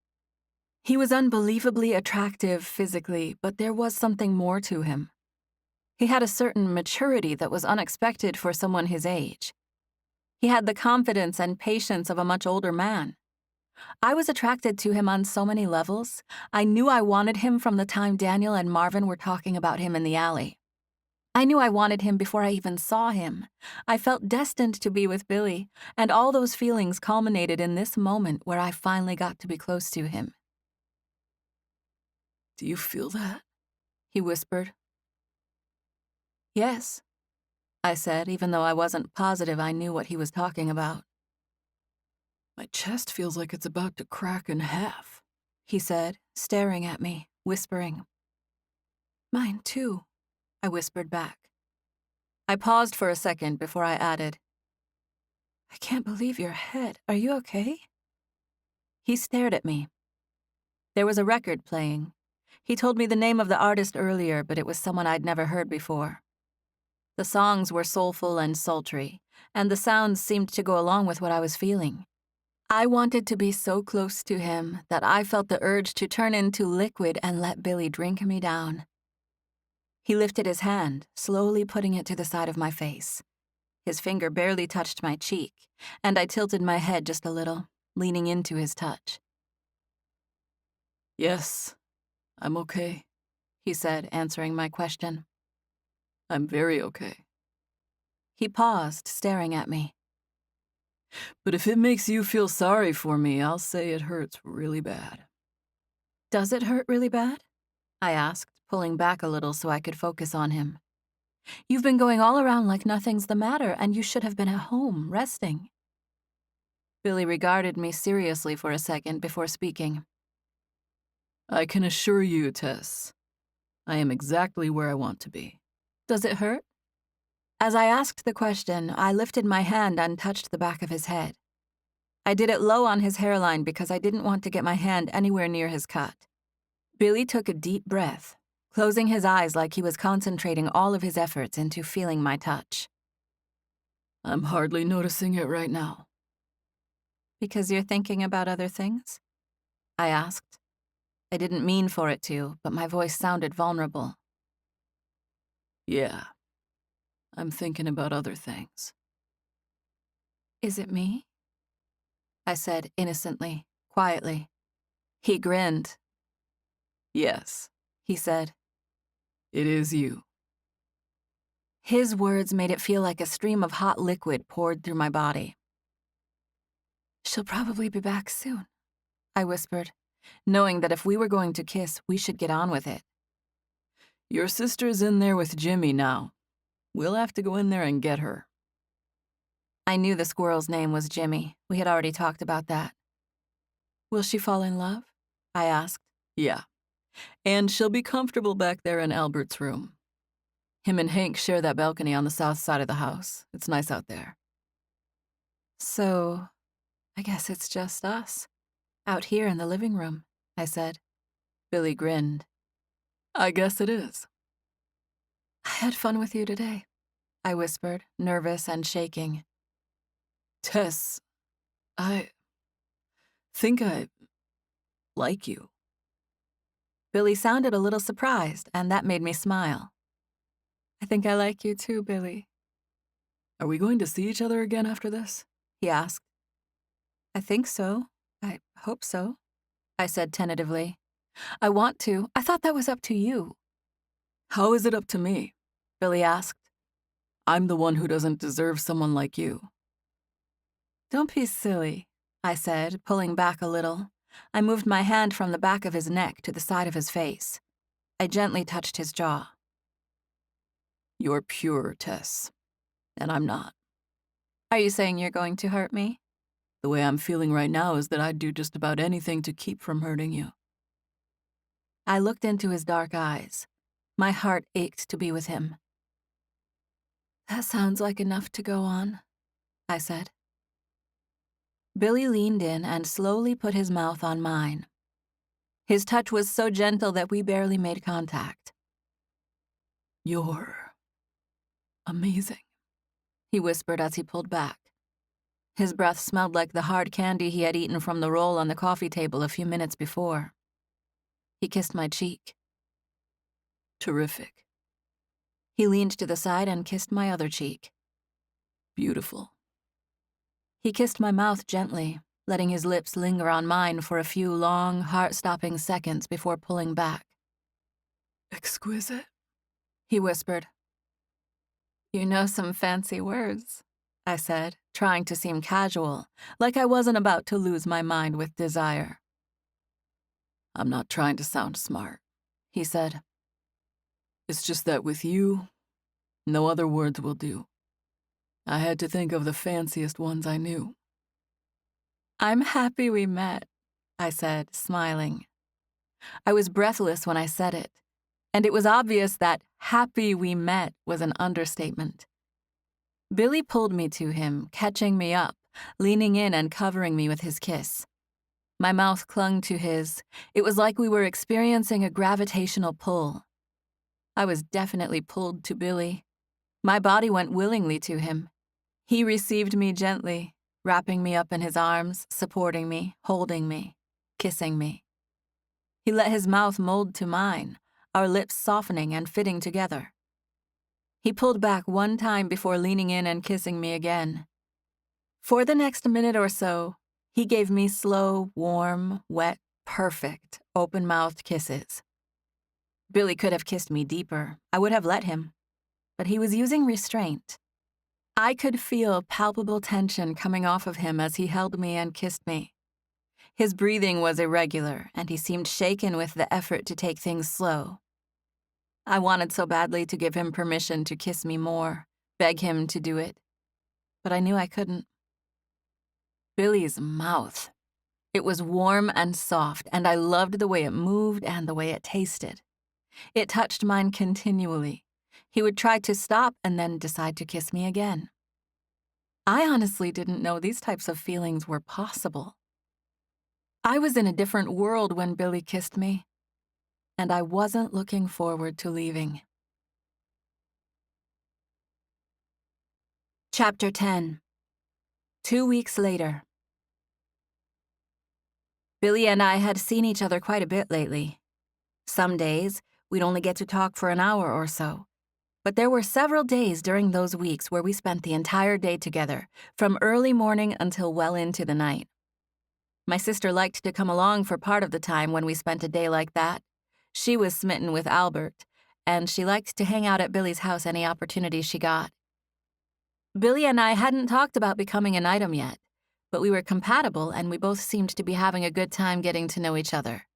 He was unbelievably attractive physically, but there was something more to him. He had a certain maturity that was unexpected for someone his age. He had the confidence and patience of a much older man. I was attracted to him on so many levels. I knew I wanted him from the time Daniel and Marvin were talking about him in the alley. I knew I wanted him before I even saw him. I felt destined to be with Billy, and all those feelings culminated in this moment where I finally got to be close to him. Do you feel that? He whispered. Yes, I said, even though I wasn't positive I knew what he was talking about. My chest feels like it's about to crack in half, he said, staring at me, whispering. Mine too, I whispered back. I paused for a second before I added, I can't believe your head. Are you okay? He stared at me. There was a record playing. He told me the name of the artist earlier, but it was someone I'd never heard before. The songs were soulful and sultry, and the sounds seemed to go along with what I was feeling. I wanted to be so close to him that I felt the urge to turn into liquid and let Billy drink me down. He lifted his hand, slowly putting it to the side of my face. His finger barely touched my cheek, and I tilted my head just a little, leaning into his touch. Yes, I'm okay, he said, answering my question. I'm very okay. He paused, staring at me. But if it makes you feel sorry for me, I'll say it hurts really bad. Does it hurt really bad? I asked, pulling back a little so I could focus on him. You've been going all around like nothing's the matter, and you should have been at home, resting. Billy regarded me seriously for a second before speaking. I can assure you, Tess, I am exactly where I want to be. Does it hurt? As I asked the question, I lifted my hand and touched the back of his head. I did it low on his hairline because I didn't want to get my hand anywhere near his cut. Billy took a deep breath, closing his eyes like he was concentrating all of his efforts into feeling my touch. I'm hardly noticing it right now. Because you're thinking about other things? I asked. I didn't mean for it to, but my voice sounded vulnerable. Yeah, I'm thinking about other things. Is it me? I said innocently, quietly. He grinned. Yes, he said. It is you. His words made it feel like a stream of hot liquid poured through my body. She'll probably be back soon, I whispered, knowing that if we were going to kiss, we should get on with it. Your sister's in there with Jimmy now. We'll have to go in there and get her. I knew the squirrel's name was Jimmy. We had already talked about that. Will she fall in love? I asked. Yeah. And she'll be comfortable back there in Albert's room. Him and Hank share that balcony on the south side of the house. It's nice out there. So, I guess it's just us. Out here in the living room, I said. Billy grinned. I guess it is. I had fun with you today, I whispered, nervous and shaking. Tess, I think I like you. Billy sounded a little surprised, and that made me smile. I think I like you too, Billy. Are we going to see each other again after this? He asked. I think so. I hope so, I said tentatively. I want to. I thought that was up to you. How is it up to me? Billy asked. I'm the one who doesn't deserve someone like you. Don't be silly, I said, pulling back a little. I moved my hand from the back of his neck to the side of his face. I gently touched his jaw. You're pure, Tess, and I'm not. Are you saying you're going to hurt me? The way I'm feeling right now is that I'd do just about anything to keep from hurting you. I looked into his dark eyes. My heart ached to be with him. That sounds like enough to go on, I said. Billy leaned in and slowly put his mouth on mine. His touch was so gentle that we barely made contact. You're amazing, he whispered as he pulled back. His breath smelled like the hard candy he had eaten from the roll on the coffee table a few minutes before. He kissed my cheek. Terrific. He leaned to the side and kissed my other cheek. Beautiful. He kissed my mouth gently, letting his lips linger on mine for a few long, heart-stopping seconds before pulling back. Exquisite, he whispered. You know some fancy words, I said, trying to seem casual, like I wasn't about to lose my mind with desire. I'm not trying to sound smart. he said. It's just that with you, no other words will do. I had to think of the fanciest ones I knew. I'm happy we met, I said, smiling. I was breathless when I said it, and it was obvious that happy we met was an understatement. Billy pulled me to him, catching me up, leaning in and covering me with his kiss. My mouth clung to his. It was like we were experiencing a gravitational pull. I was definitely pulled to Billy. My body went willingly to him. He received me gently, wrapping me up in his arms, supporting me, holding me, kissing me. He let his mouth mold to mine, our lips softening and fitting together. He pulled back one time before leaning in and kissing me again. For the next minute or so, he gave me slow, warm, wet, perfect, open-mouthed kisses. Billy could have kissed me deeper. I would have let him. But he was using restraint. I could feel palpable tension coming off of him as he held me and kissed me. His breathing was irregular, and he seemed shaken with the effort to take things slow. I wanted so badly to give him permission to kiss me more, beg him to do it. But I knew I couldn't. Billy's mouth. It was warm and soft, and I loved the way it moved and the way it tasted. It touched mine continually. He would try to stop and then decide to kiss me again. I honestly didn't know these types of feelings were possible. I was in a different world when Billy kissed me, and I wasn't looking forward to leaving. Chapter 10. 2 weeks later. Billy and I had seen each other quite a bit lately. Some days, we'd only get to talk for an hour or so. But there were several days during those weeks where we spent the entire day together, from early morning until well into the night. My sister liked to come along for part of the time when we spent a day like that. She was smitten with Albert, and she liked to hang out at Billy's house any opportunity she got. Billy and I hadn't talked about becoming an item yet, but we were compatible and we both seemed to be having a good time getting to know each other.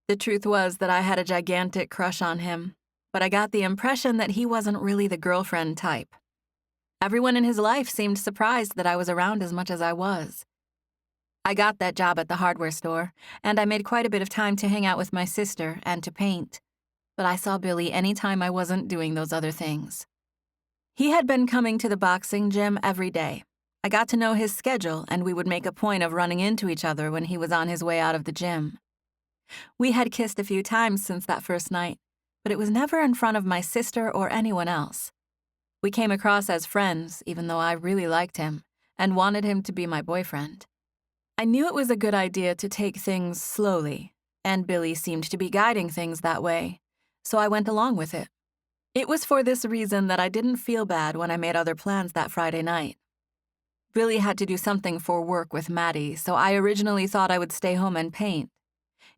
The truth was that I had a gigantic crush on him, but I got the impression that he wasn't really the girlfriend type. Everyone in his life seemed surprised that I was around as much as I was. I got that job at the hardware store, and I made quite a bit of time to hang out with my sister and to paint. But I saw Billy any time I wasn't doing those other things. He had been coming to the boxing gym every day. I got to know his schedule, and we would make a point of running into each other when he was on his way out of the gym. We had kissed a few times since that first night, but it was never in front of my sister or anyone else. We came across as friends, even though I really liked him, and wanted him to be my boyfriend. I knew it was a good idea to take things slowly, and Billy seemed to be guiding things that way, so I went along with it. It was for this reason that I didn't feel bad when I made other plans that Friday night. Billy had to do something for work with Maddie, so I originally thought I would stay home and paint.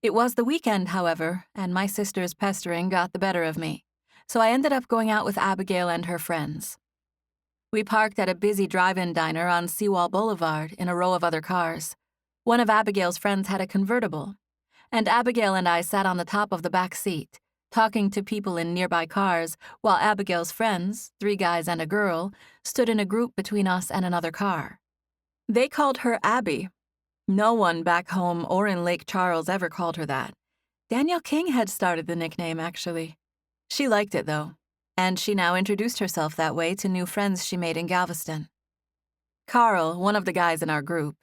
It was the weekend, however, and my sister's pestering got the better of me, so I ended up going out with Abigail and her friends. We parked at a busy drive-in diner on Seawall Boulevard in a row of other cars. One of Abigail's friends had a convertible, and Abigail and I sat on the top of the back seat, talking to people in nearby cars, while Abigail's friends, 3 guys and a girl, stood in a group between us and another car. They called her Abby. No one back home or in Lake Charles ever called her that. Danielle King had started the nickname, actually. She liked it, though, and she now introduced herself that way to new friends she made in Galveston. Carl, one of the guys in our group,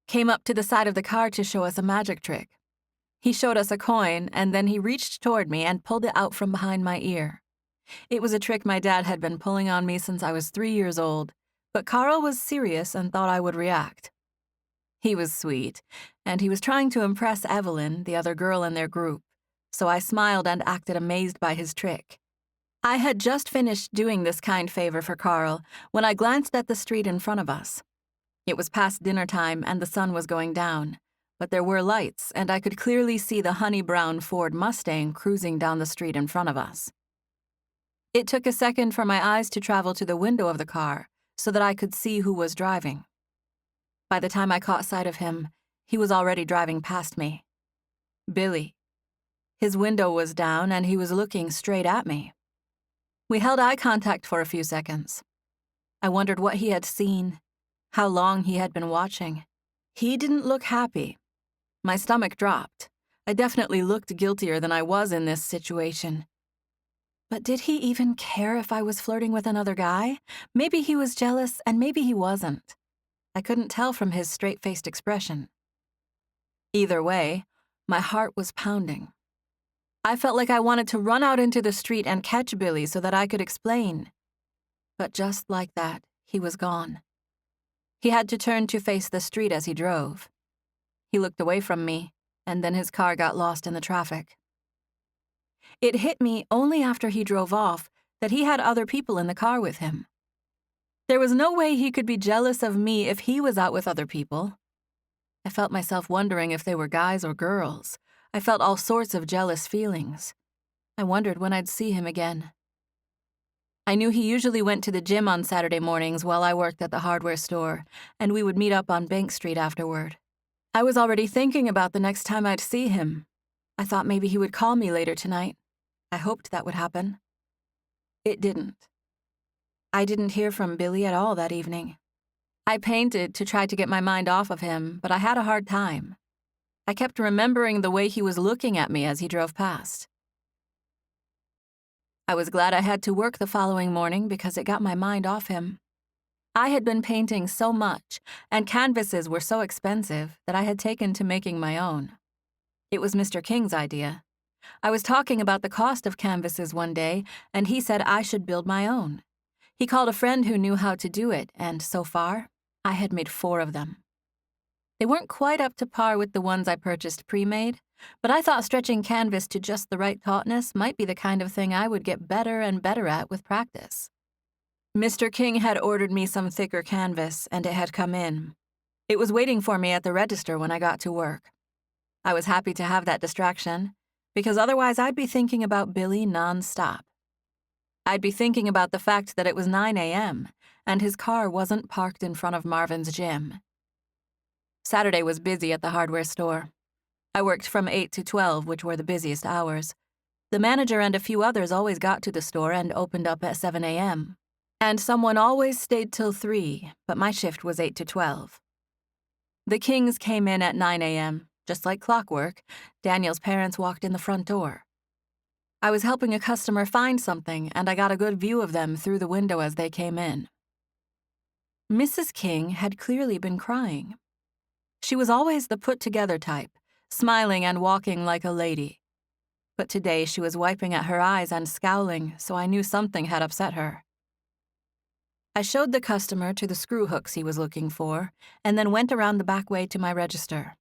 came up to the side of the car to show us a magic trick. He showed us a coin, and then he reached toward me and pulled it out from behind my ear. It was a trick my dad had been pulling on me since I was 3 years old, but Carl was serious and thought I would react. He was sweet, and he was trying to impress Evelyn, the other girl in their group, so I smiled and acted amazed by his trick. I had just finished doing this kind favor for Carl when I glanced at the street in front of us. It was past dinner time and the sun was going down, but there were lights and I could clearly see the honey-brown Ford Mustang cruising down the street in front of us. It took a second for my eyes to travel to the window of the car so that I could see who was driving. By the time I caught sight of him, he was already driving past me. Billy. His window was down and he was looking straight at me. We held eye contact for a few seconds. I wondered what he had seen, how long he had been watching. He didn't look happy. My stomach dropped. I definitely looked guiltier than I was in this situation. But did he even care if I was flirting with another guy? Maybe he was jealous and maybe he wasn't. I couldn't tell from his straight-faced expression. Either way, my heart was pounding. I felt like I wanted to run out into the street and catch Billy so that I could explain. But just like that, he was gone. He had to turn to face the street as he drove. He looked away from me, and then his car got lost in the traffic. It hit me only after he drove off that he had other people in the car with him. There was no way he could be jealous of me if he was out with other people. I felt myself wondering if they were guys or girls. I felt all sorts of jealous feelings. I wondered when I'd see him again. I knew he usually went to the gym on Saturday mornings while I worked at the hardware store, and we would meet up on Bank Street afterward. I was already thinking about the next time I'd see him. I thought maybe he would call me later tonight. I hoped that would happen. It didn't. I didn't hear from Billy at all that evening. I painted to try to get my mind off of him, but I had a hard time. I kept remembering the way he was looking at me as he drove past. I was glad I had to work the following morning because it got my mind off him. I had been painting so much, and canvases were so expensive that I had taken to making my own. It was Mr. King's idea. I was talking about the cost of canvases one day, and he said I should build my own. He called a friend who knew how to do it, and so far, I had made 4 of them. They weren't quite up to par with the ones I purchased pre-made, but I thought stretching canvas to just the right tautness might be the kind of thing I would get better and better at with practice. Mr. King had ordered me some thicker canvas, and it had come in. It was waiting for me at the register when I got to work. I was happy to have that distraction, because otherwise I'd be thinking about Billy nonstop. I'd be thinking about the fact that it was 9 a.m., and his car wasn't parked in front of Marvin's gym. Saturday was busy at the hardware store. I worked from 8 to 12, which were the busiest hours. The manager and a few others always got to the store and opened up at 7 a.m. And someone always stayed till 3, but my shift was 8 to 12. The Kings came in at 9 a.m., just like clockwork. Daniel's parents walked in the front door. I was helping a customer find something, and I got a good view of them through the window as they came in. Mrs. King had clearly been crying. She was always the put-together type, smiling and walking like a lady. But today she was wiping at her eyes and scowling, so I knew something had upset her. I showed the customer to the screw hooks he was looking for, and then went around the back way to my register.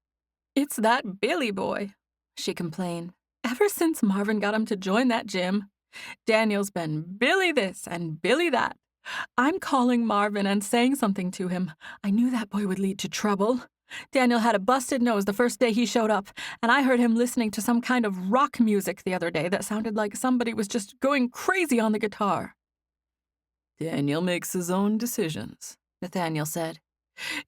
"It's that Billy boy," she complained. "Ever since Marvin got him to join that gym, Daniel's been Billy this and Billy that. I'm calling Marvin and saying something to him. I knew that boy would lead to trouble. Daniel had a busted nose the first day he showed up, and I heard him listening to some kind of rock music the other day that sounded like somebody was just going crazy on the guitar." Daniel makes his own decisions, Nathaniel said.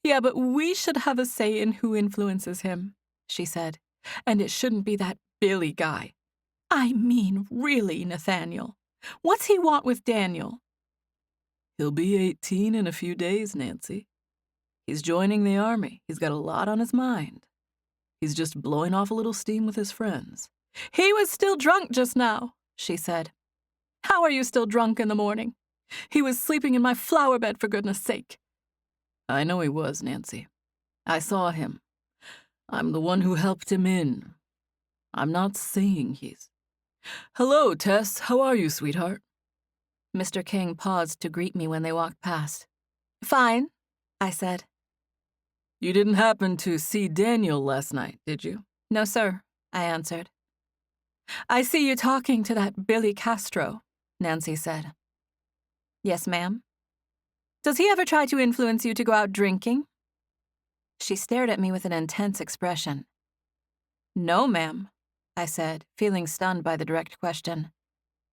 "Yeah, but we should have a say in who influences him," she said. "And it shouldn't be that Billy guy. I mean, really, Nathaniel. What's he want with Daniel?" He'll be 18 in a few days, Nancy. He's joining the army. He's got a lot on his mind. He's just blowing off a little steam with his friends. "He was still drunk just now," she said. "How are you still drunk in the morning? He was sleeping in my flower bed, for goodness sake." I know he was, Nancy. I saw him. I'm the one who helped him in. I'm not saying he's... Hello, Tess. How are you, sweetheart? Mr. King paused to greet me when they walked past. "Fine," I said. You didn't happen to see Daniel last night, did you? "No, sir," I answered. "I see you talking to that Billy Castro," Nancy said. "Yes, ma'am." "Does he ever try to influence you to go out drinking?" She stared at me with an intense expression. "No, ma'am," I said, feeling stunned by the direct question.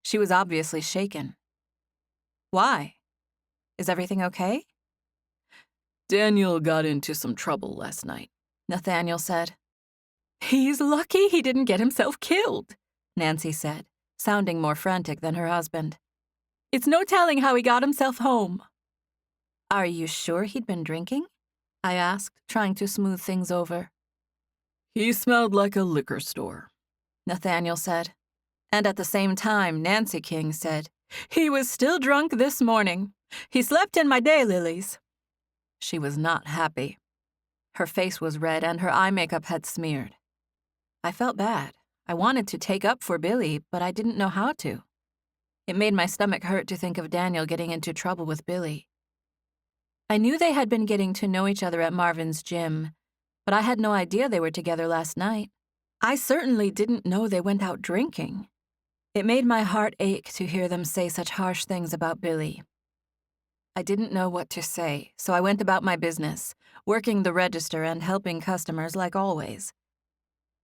She was obviously shaken. "Why? Is everything okay?" Daniel got into some trouble last night, Nathaniel said. "He's lucky he didn't get himself killed," Nancy said, sounding more frantic than her husband. It's no telling how he got himself home. Are you sure he'd been drinking? I asked, trying to smooth things over. He smelled like a liquor store, Nathaniel said. And at the same time, Nancy King said, he was still drunk this morning. He slept in my daylilies. She was not happy. Her face was red and her eye makeup had smeared. I felt bad. I wanted to take up for Billy, but I didn't know how to. It made my stomach hurt to think of Daniel getting into trouble with Billy. I knew they had been getting to know each other at Marvin's gym, but I had no idea they were together last night. I certainly didn't know they went out drinking. It made my heart ache to hear them say such harsh things about Billy. I didn't know what to say, so I went about my business, working the register and helping customers like always.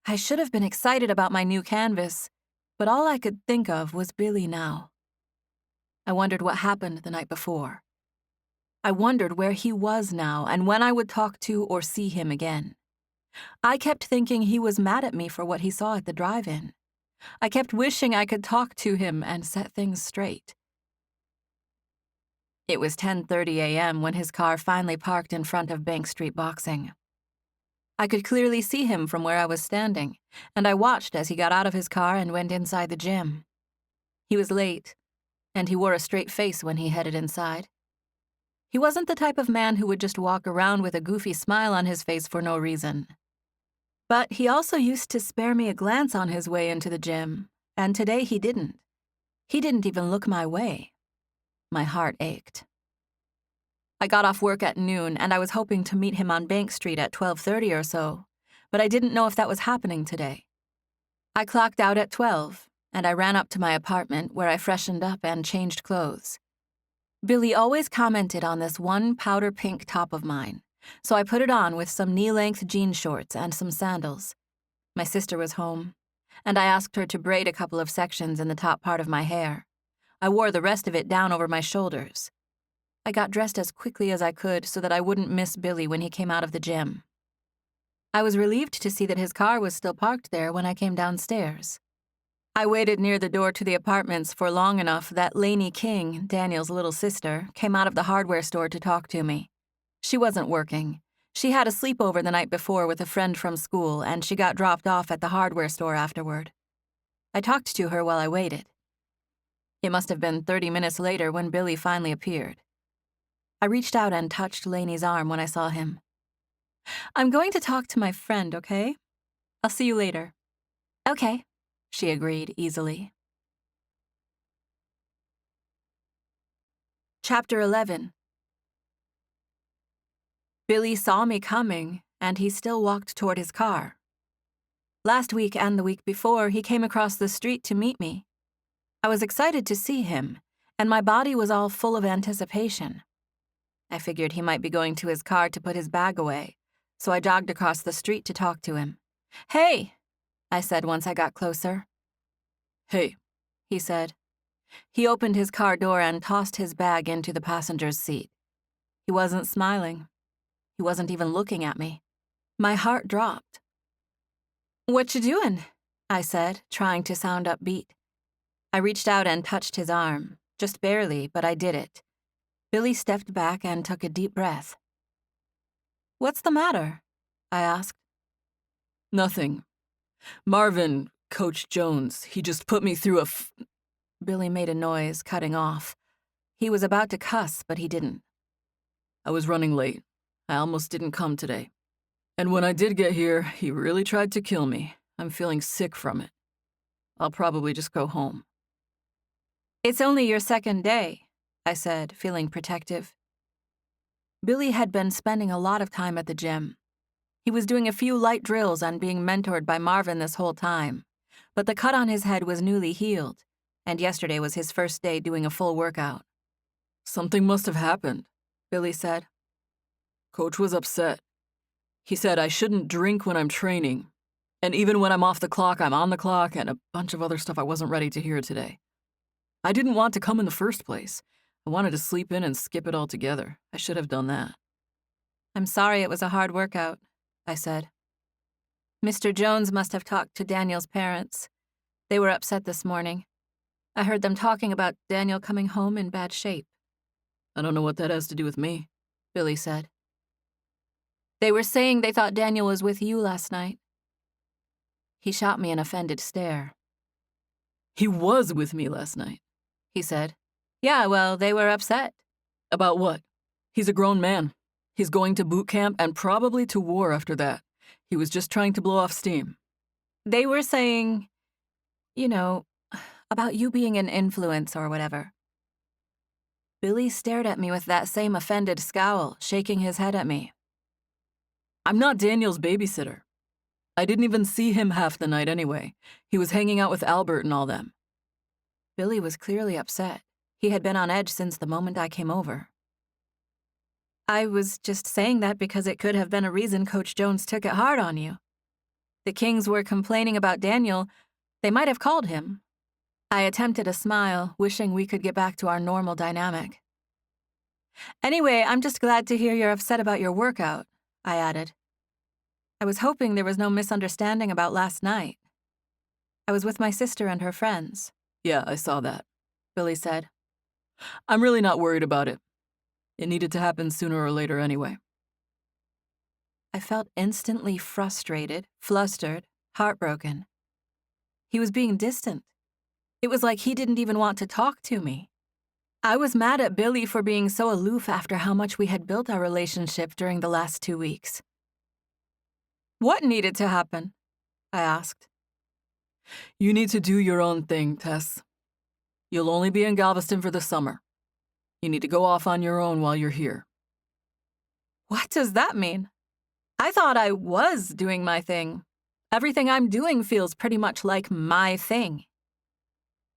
I should have been excited about my new canvas, but all I could think of was Billy now. I wondered what happened the night before. I wondered where he was now and when I would talk to or see him again. I kept thinking he was mad at me for what he saw at the drive-in. I kept wishing I could talk to him and set things straight. It was 10:30 a.m. when his car finally parked in front of Bank Street Boxing. I could clearly see him from where I was standing, and I watched as he got out of his car and went inside the gym. He was late, and he wore a straight face when he headed inside. He wasn't the type of man who would just walk around with a goofy smile on his face for no reason. But he also used to spare me a glance on his way into the gym, and today he didn't. He didn't even look my way. My heart ached. I got off work at noon, and I was hoping to meet him on Bank Street at 12:30 or so, but I didn't know if that was happening today. I clocked out at 12, and I ran up to my apartment where I freshened up and changed clothes. Billy always commented on this one powder pink top of mine, so I put it on with some knee-length jean shorts and some sandals. My sister was home, and I asked her to braid a couple of sections in the top part of my hair. I wore the rest of it down over my shoulders. I got dressed as quickly as I could so that I wouldn't miss Billy when he came out of the gym. I was relieved to see that his car was still parked there when I came downstairs. I waited near the door to the apartments for long enough that Lainey King, Daniel's little sister, came out of the hardware store to talk to me. She wasn't working. She had a sleepover the night before with a friend from school, and she got dropped off at the hardware store afterward. I talked to her while I waited. It must have been 30 minutes later when Billy finally appeared. I reached out and touched Lainey's arm when I saw him. I'm going to talk to my friend, okay? I'll see you later. Okay, she agreed easily. Chapter 11. Billy saw me coming, and he still walked toward his car. Last week and the week before, he came across the street to meet me. I was excited to see him, and my body was all full of anticipation. I figured he might be going to his car to put his bag away, so I jogged across the street to talk to him. Hey, I said once I got closer. Hey, he said. He opened his car door and tossed his bag into the passenger's seat. He wasn't smiling. He wasn't even looking at me. My heart dropped. What you doing? I said, trying to sound upbeat. I reached out and touched his arm, just barely, but I did it. Billy stepped back and took a deep breath. What's the matter? I asked. Nothing. Marvin, Coach Jones, he just put me through Billy made a noise, cutting off. He was about to cuss, but he didn't. I was running late. I almost didn't come today. And when I did get here, he really tried to kill me. I'm feeling sick from it. I'll probably just go home. It's only your second day, I said, feeling protective. Billy had been spending a lot of time at the gym. He was doing a few light drills and being mentored by Marvin this whole time, but the cut on his head was newly healed, and yesterday was his first day doing a full workout. Something must have happened, Billy said. Coach was upset. He said I shouldn't drink when I'm training, and even when I'm off the clock, I'm on the clock, and a bunch of other stuff I wasn't ready to hear today. I didn't want to come in the first place. I wanted to sleep in and skip it altogether. I should have done that. I'm sorry it was a hard workout, I said. Mr. Jones must have talked to Daniel's parents. They were upset this morning. I heard them talking about Daniel coming home in bad shape. I don't know what that has to do with me, Billy said. They were saying they thought Daniel was with you last night. He shot me an offended stare. He was with me last night, he said. Yeah, well, they were upset. About what? He's a grown man. He's going to boot camp and probably to war after that. He was just trying to blow off steam. They were saying, about you being an influence or whatever. Billy stared at me with that same offended scowl, shaking his head at me. I'm not Daniel's babysitter. I didn't even see him half the night anyway. He was hanging out with Albert and all them. Billy was clearly upset. He had been on edge since the moment I came over. I was just saying that because it could have been a reason Coach Jones took it hard on you. The Kings were complaining about Daniel. They might have called him. I attempted a smile, wishing we could get back to our normal dynamic. Anyway, I'm just glad to hear you're upset about your workout, I added. I was hoping there was no misunderstanding about last night. I was with my sister and her friends. Yeah, I saw that, Billy said. I'm really not worried about it. It needed to happen sooner or later anyway. I felt instantly frustrated, flustered, heartbroken. He was being distant. It was like he didn't even want to talk to me. I was mad at Billy for being so aloof after how much we had built our relationship during the last 2 weeks. What needed to happen? I asked. You need to do your own thing, Tess. You'll only be in Galveston for the summer. You need to go off on your own while you're here. What does that mean? I thought I was doing my thing. Everything I'm doing feels pretty much like my thing.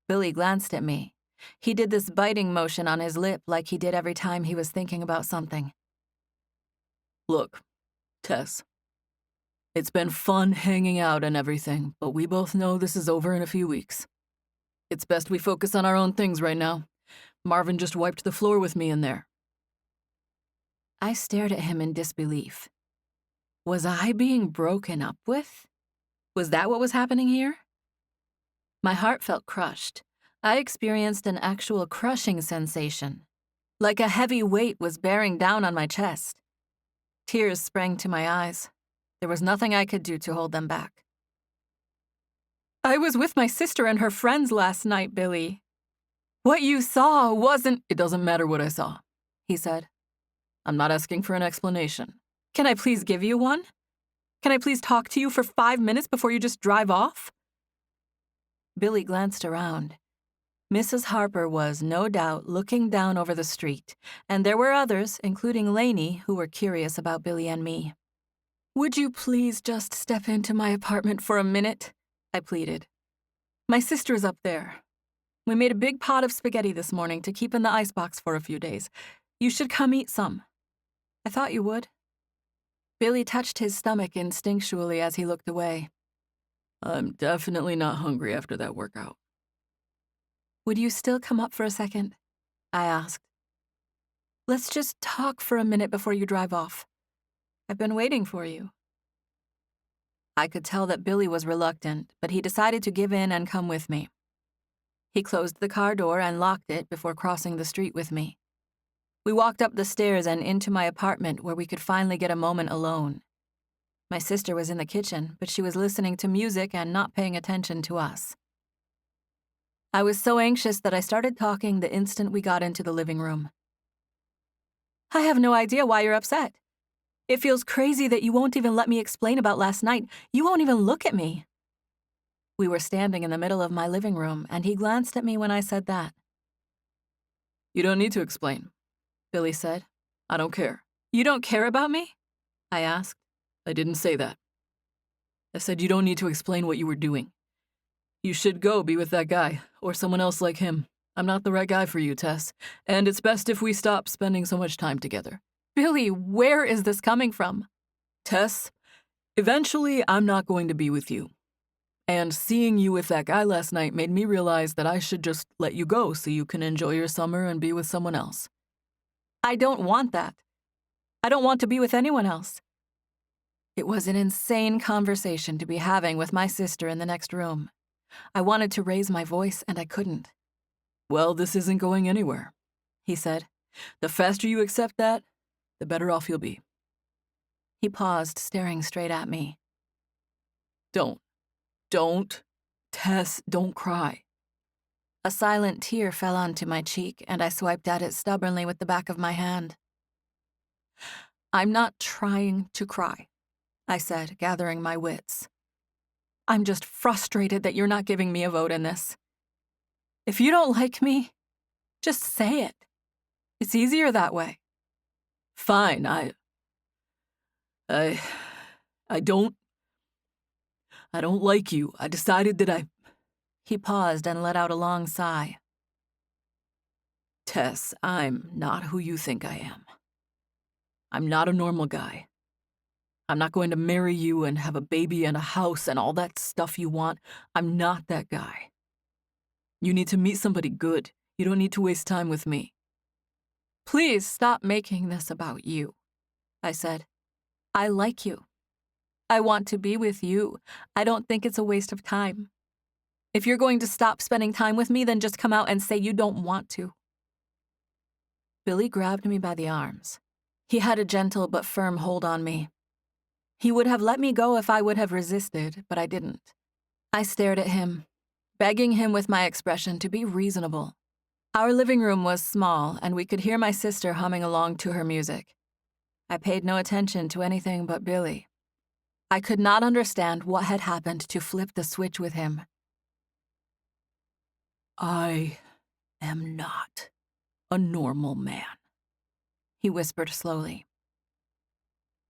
Billy glanced at me. He did this biting motion on his lip like he did every time he was thinking about something. Look, Tess. It's been fun hanging out and everything, but we both know this is over in a few weeks. It's best we focus on our own things right now. Marvin just wiped the floor with me in there. I stared at him in disbelief. Was I being broken up with? Was that what was happening here? My heart felt crushed. I experienced an actual crushing sensation, like a heavy weight was bearing down on my chest. Tears sprang to my eyes. There was nothing I could do to hold them back. I was with my sister and her friends last night, Billy. What you saw wasn't— It doesn't matter what I saw, he said. I'm not asking for an explanation. Can I please give you one? Can I please talk to you for 5 minutes before you just drive off? Billy glanced around. Mrs. Harper was, no doubt, looking down over the street, and there were others, including Lainey, who were curious about Billy and me. Would you please just step into my apartment for a minute? I pleaded. My sister's up there. We made a big pot of spaghetti this morning to keep in the icebox for a few days. You should come eat some. I thought you would. Billy touched his stomach instinctually as he looked away. I'm definitely not hungry after that workout. Would you still come up for a second? I asked. Let's just talk for a minute before you drive off. I've been waiting for you. I could tell that Billy was reluctant, but he decided to give in and come with me. He closed the car door and locked it before crossing the street with me. We walked up the stairs and into my apartment where we could finally get a moment alone. My sister was in the kitchen, but she was listening to music and not paying attention to us. I was so anxious that I started talking the instant we got into the living room. I have no idea why you're upset. It feels crazy that you won't even let me explain about last night. You won't even look at me. We were standing in the middle of my living room, and he glanced at me when I said that. You don't need to explain, Billy said. I don't care. You don't care about me? I asked. I didn't say that. I said you don't need to explain what you were doing. You should go be with that guy, or someone else like him. I'm not the right guy for you, Tess, and it's best if we stop spending so much time together. Billy, where is this coming from? Tess, eventually I'm not going to be with you. And seeing you with that guy last night made me realize that I should just let you go so you can enjoy your summer and be with someone else. I don't want that. I don't want to be with anyone else. It was an insane conversation to be having with my sister in the next room. I wanted to raise my voice, and I couldn't. Well, this isn't going anywhere, he said. The faster you accept that, the better off you'll be. He paused, staring straight at me. Don't. Tess, don't cry. A silent tear fell onto my cheek, and I swiped at it stubbornly with the back of my hand. I'm not trying to cry, I said, gathering my wits. I'm just frustrated that you're not giving me a vote in this. If you don't like me, just say it. It's easier that way. Fine, I don't like you. I decided that He paused and let out a long sigh. Tess, I'm not who you think I am. I'm not a normal guy. I'm not going to marry you and have a baby and a house and all that stuff you want. I'm not that guy. You need to meet somebody good. You don't need to waste time with me. Please stop making this about you, I said. I like you. I want to be with you. I don't think it's a waste of time. If you're going to stop spending time with me, then just come out and say you don't want to. Billy grabbed me by the arms. He had a gentle but firm hold on me. He would have let me go if I would have resisted, but I didn't. I stared at him, begging him with my expression to be reasonable. Our living room was small, and we could hear my sister humming along to her music. I paid no attention to anything but Billy. I could not understand what had happened to flip the switch with him. I am not a normal man, he whispered slowly.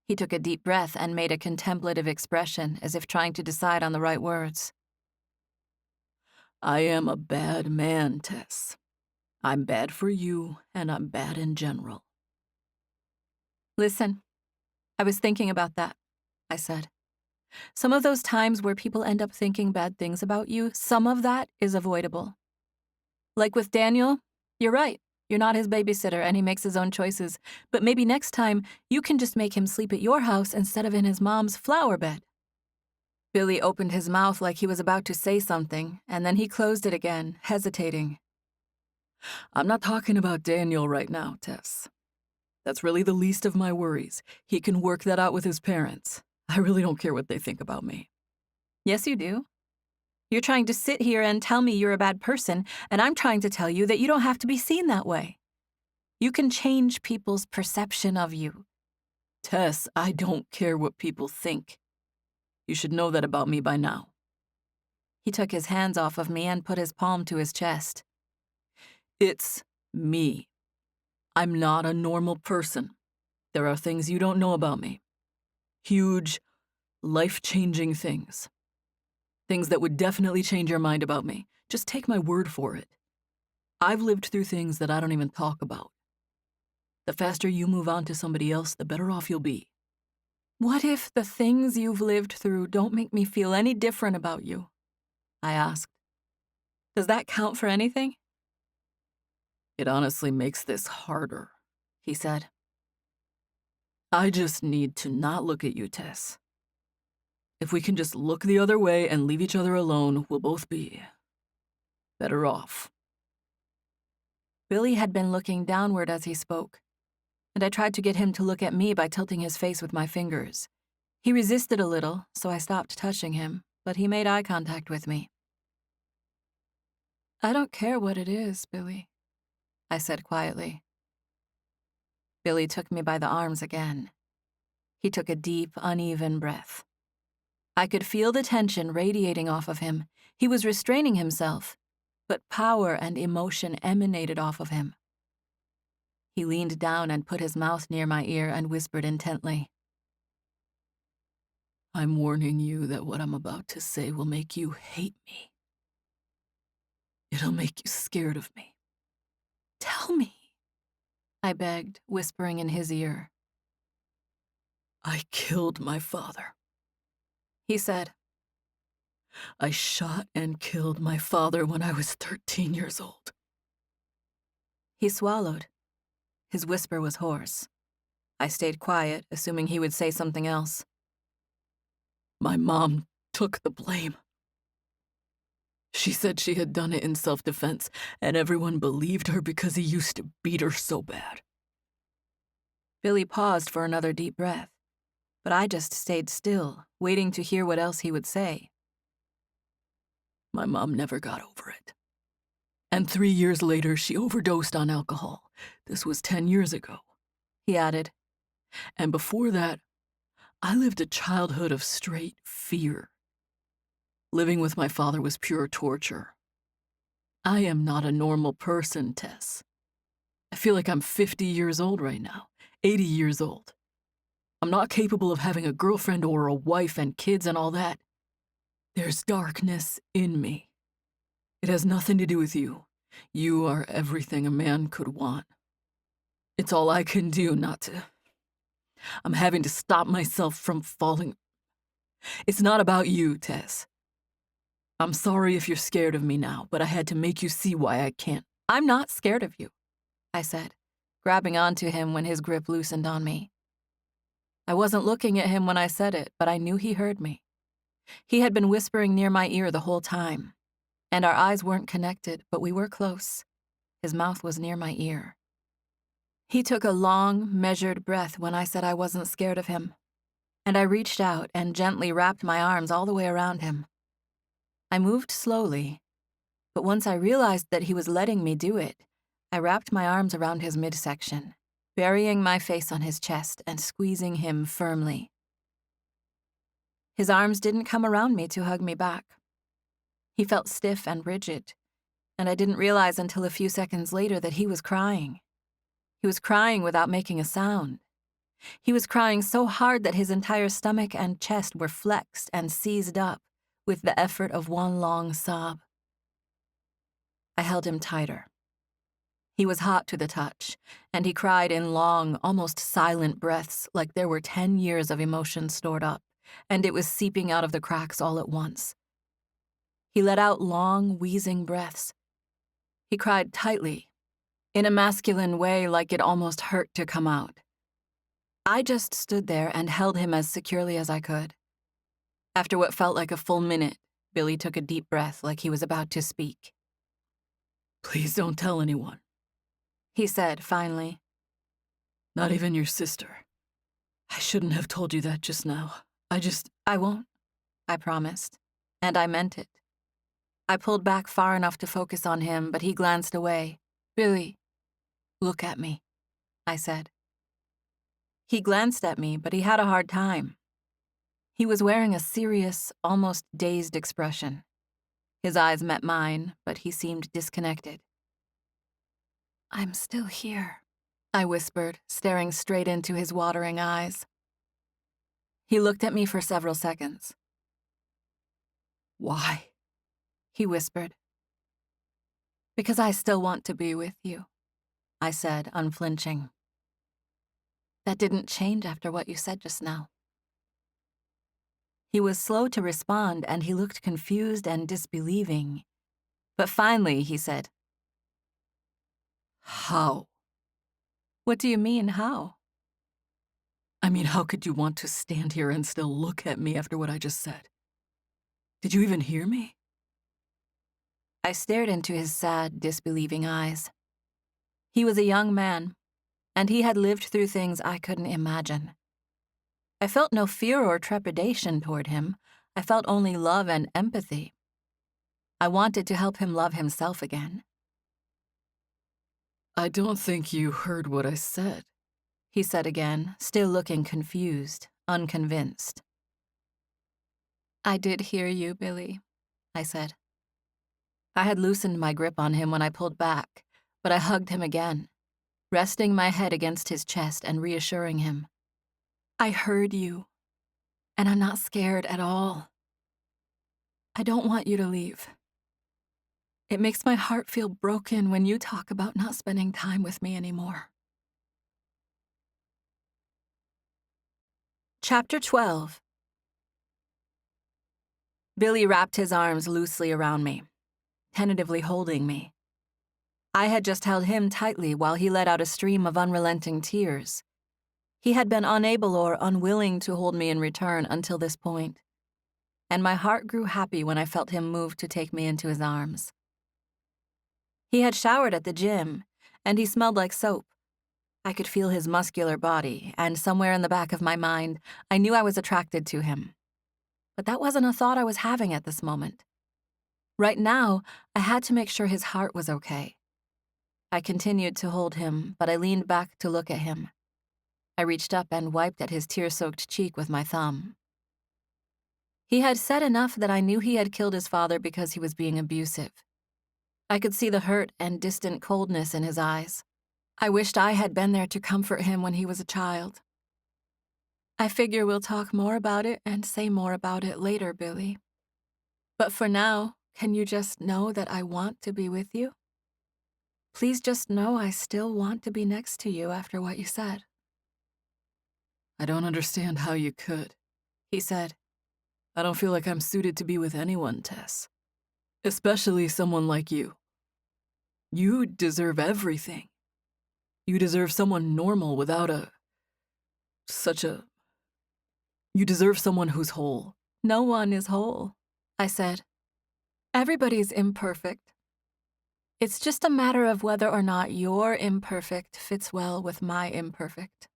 He took a deep breath and made a contemplative expression as if trying to decide on the right words. I am a bad man, Tess. I'm bad for you, and I'm bad in general. Listen, I was thinking about that, I said. Some of those times where people end up thinking bad things about you, some of that is avoidable. Like with Daniel, you're right. You're not his babysitter and he makes his own choices. But maybe next time you can just make him sleep at your house instead of in his mom's flower bed. Billy opened his mouth like he was about to say something, and then he closed it again, hesitating. I'm not talking about Daniel right now, Tess. That's really the least of my worries. He can work that out with his parents. I really don't care what they think about me. Yes, you do. You're trying to sit here and tell me you're a bad person, and I'm trying to tell you that you don't have to be seen that way. You can change people's perception of you. Tess, I don't care what people think. You should know that about me by now. He took his hands off of me and put his palm to his chest. It's me. I'm not a normal person. There are things you don't know about me. Huge, life-changing things. Things that would definitely change your mind about me. Just take my word for it. I've lived through things that I don't even talk about. The faster you move on to somebody else, the better off you'll be. What if the things you've lived through don't make me feel any different about you? I asked. Does that count for anything? It honestly makes this harder, he said. I just need to not look at you, Tess. If we can just look the other way and leave each other alone, we'll both be better off. Billy had been looking downward as he spoke, and I tried to get him to look at me by tilting his face with my fingers. He resisted a little, so I stopped touching him, but he made eye contact with me. I don't care what it is, Billy, I said quietly. Billy took me by the arms again. He took a deep, uneven breath. I could feel the tension radiating off of him. He was restraining himself, but power and emotion emanated off of him. He leaned down and put his mouth near my ear and whispered intently. I'm warning you that what I'm about to say will make you hate me. It'll make you scared of me. Tell me, I begged, whispering in his ear. I killed my father, he said. I shot and killed my father when I was 13 years old. He swallowed. His whisper was hoarse. I stayed quiet, assuming he would say something else. My mom took the blame. She said she had done it in self-defense, and everyone believed her because he used to beat her so bad. Billy paused for another deep breath, but I just stayed still, waiting to hear what else he would say. My mom never got over it. And 3 years later, she overdosed on alcohol. This was 10 years ago, he added. And before that, I lived a childhood of straight fear. Living with my father was pure torture. I am not a normal person, Tess. I feel like I'm 50 years old right now, 80 years old. I'm not capable of having a girlfriend or a wife and kids and all that. There's darkness in me. It has nothing to do with you. You are everything a man could want. It's all I can do not to. I'm having to stop myself from falling. It's not about you, Tess. I'm sorry if you're scared of me now, but I had to make you see why I can't. I'm not scared of you, I said, grabbing onto him when his grip loosened on me. I wasn't looking at him when I said it, but I knew he heard me. He had been whispering near my ear the whole time, and our eyes weren't connected, but we were close. His mouth was near my ear. He took a long, measured breath when I said I wasn't scared of him, and I reached out and gently wrapped my arms all the way around him. I moved slowly, but once I realized that he was letting me do it, I wrapped my arms around his midsection, burying my face on his chest and squeezing him firmly. His arms didn't come around me to hug me back. He felt stiff and rigid, and I didn't realize until a few seconds later that he was crying. He was crying without making a sound. He was crying so hard that his entire stomach and chest were flexed and seized up with the effort of one long sob. I held him tighter. He was hot to the touch, and he cried in long, almost silent breaths like there were 10 years of emotion stored up, and it was seeping out of the cracks all at once. He let out long, wheezing breaths. He cried tightly, in a masculine way like it almost hurt to come out. I just stood there and held him as securely as I could. After what felt like a full minute, Billy took a deep breath like he was about to speak. Please don't tell anyone, he said finally. Not even your sister. I shouldn't have told you that just now. I won't, I promised, and I meant it. I pulled back far enough to focus on him, but he glanced away. Billy, look at me, I said. He glanced at me, but he had a hard time. He was wearing a serious, almost dazed expression. His eyes met mine, but he seemed disconnected. I'm still here, I whispered, staring straight into his watering eyes. He looked at me for several seconds. Why? He whispered. Because I still want to be with you, I said, unflinching. That didn't change after what you said just now. He was slow to respond, and he looked confused and disbelieving. But finally, he said, How? What do you mean, how? I mean, how could you want to stand here and still look at me after what I just said? Did you even hear me? I stared into his sad, disbelieving eyes. He was a young man, and he had lived through things I couldn't imagine. I felt no fear or trepidation toward him. I felt only love and empathy. I wanted to help him love himself again. I don't think you heard what I said, he said again, still looking confused, unconvinced. I did hear you, Billy, I said. I had loosened my grip on him when I pulled back, but I hugged him again, resting my head against his chest and reassuring him. I heard you, and I'm not scared at all. I don't want you to leave. It makes my heart feel broken when you talk about not spending time with me anymore. Chapter 12. Billy wrapped his arms loosely around me, tentatively holding me. I had just held him tightly while he let out a stream of unrelenting tears. He had been unable or unwilling to hold me in return until this point. and my heart grew happy when I felt him move to take me into his arms. He had showered at the gym, and he smelled like soap. I could feel his muscular body, and somewhere in the back of my mind, I knew I was attracted to him. But that wasn't a thought I was having at this moment. Right now, I had to make sure his heart was okay. I continued to hold him, but I leaned back to look at him. I reached up and wiped at his tear-soaked cheek with my thumb. He had said enough that I knew he had killed his father because he was being abusive. I could see the hurt and distant coldness in his eyes. I wished I had been there to comfort him when he was a child. I figure we'll talk more about it and say more about it later, Billy. But for now, can you just know that I want to be with you? Please just know I still want to be next to you after what you said. I don't understand how you could, he said. I don't feel like I'm suited to be with anyone, Tess. Especially someone like you. You deserve everything. You deserve someone normal without You deserve someone who's whole. No one is whole, I said. Everybody's imperfect. It's just a matter of whether or not your imperfect fits well with my imperfect.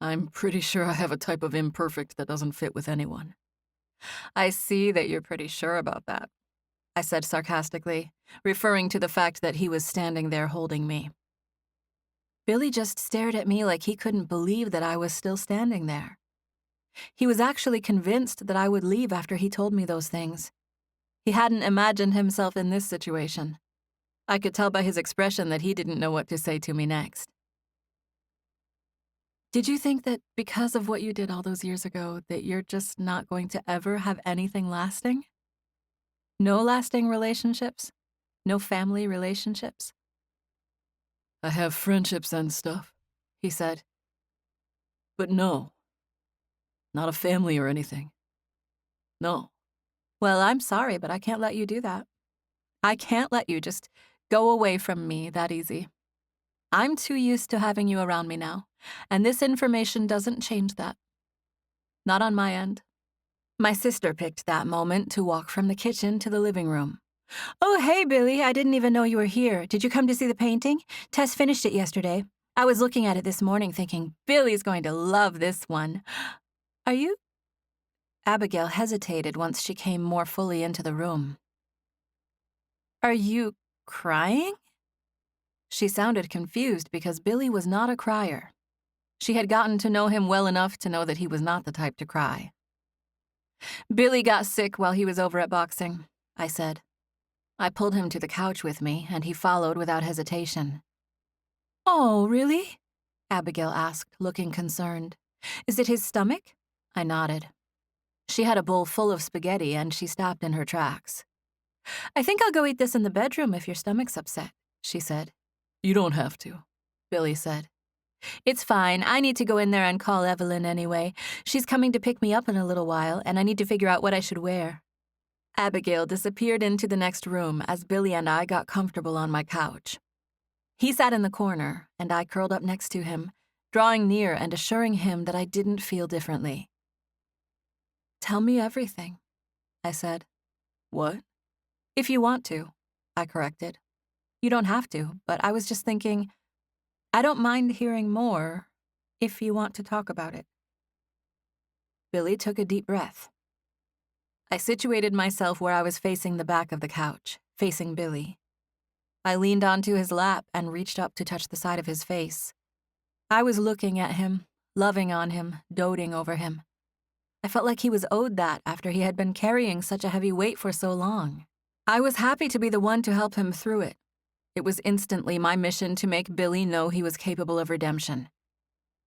I'm pretty sure I have a type of imperfect that doesn't fit with anyone. I see that you're pretty sure about that, I said sarcastically, referring to the fact that he was standing there holding me. Billy just stared at me like he couldn't believe that I was still standing there. He was actually convinced that I would leave after he told me those things. He hadn't imagined himself in this situation. I could tell by his expression that he didn't know what to say to me next. Did you think that because of what you did all those years ago, that you're just not going to ever have anything lasting? No lasting relationships? No family relationships? I have friendships and stuff, he said. But no. Not a family or anything. No. Well, I'm sorry, but I can't let you do that. I can't let you just go away from me that easy. I'm too used to having you around me now, and this information doesn't change that. Not on my end. My sister picked that moment to walk from the kitchen to the living room. Oh, hey, Billy, I didn't even know you were here. Did you come to see the painting? Tess finished it yesterday. I was looking at it this morning thinking, Billy's going to love this one. Are you? Abigail hesitated once she came more fully into the room. Are you crying? She sounded confused because Billy was not a crier. She had gotten to know him well enough to know that he was not the type to cry. Billy got sick while he was over at boxing, I said. I pulled him to the couch with me, and he followed without hesitation. Oh, really? Abigail asked, looking concerned. Is it his stomach? I nodded. She had a bowl full of spaghetti, and she stopped in her tracks. I think I'll go eat this in the bedroom if your stomach's upset, she said. You don't have to, Billy said. It's fine. I need to go in there and call Evelyn anyway. She's coming to pick me up in a little while, and I need to figure out what I should wear. Abigail disappeared into the next room as Billy and I got comfortable on my couch. He sat in the corner, and I curled up next to him, drawing near and assuring him that I didn't feel differently. Tell me everything, I said. What? If you want to, I corrected. You don't have to, but I was just thinking, I don't mind hearing more if you want to talk about it. Billy took a deep breath. I situated myself where I was facing the back of the couch, facing Billy. I leaned onto his lap and reached up to touch the side of his face. I was looking at him, loving on him, doting over him. I felt like he was owed that after he had been carrying such a heavy weight for so long. I was happy to be the one to help him through it. It was instantly my mission to make Billy know he was capable of redemption.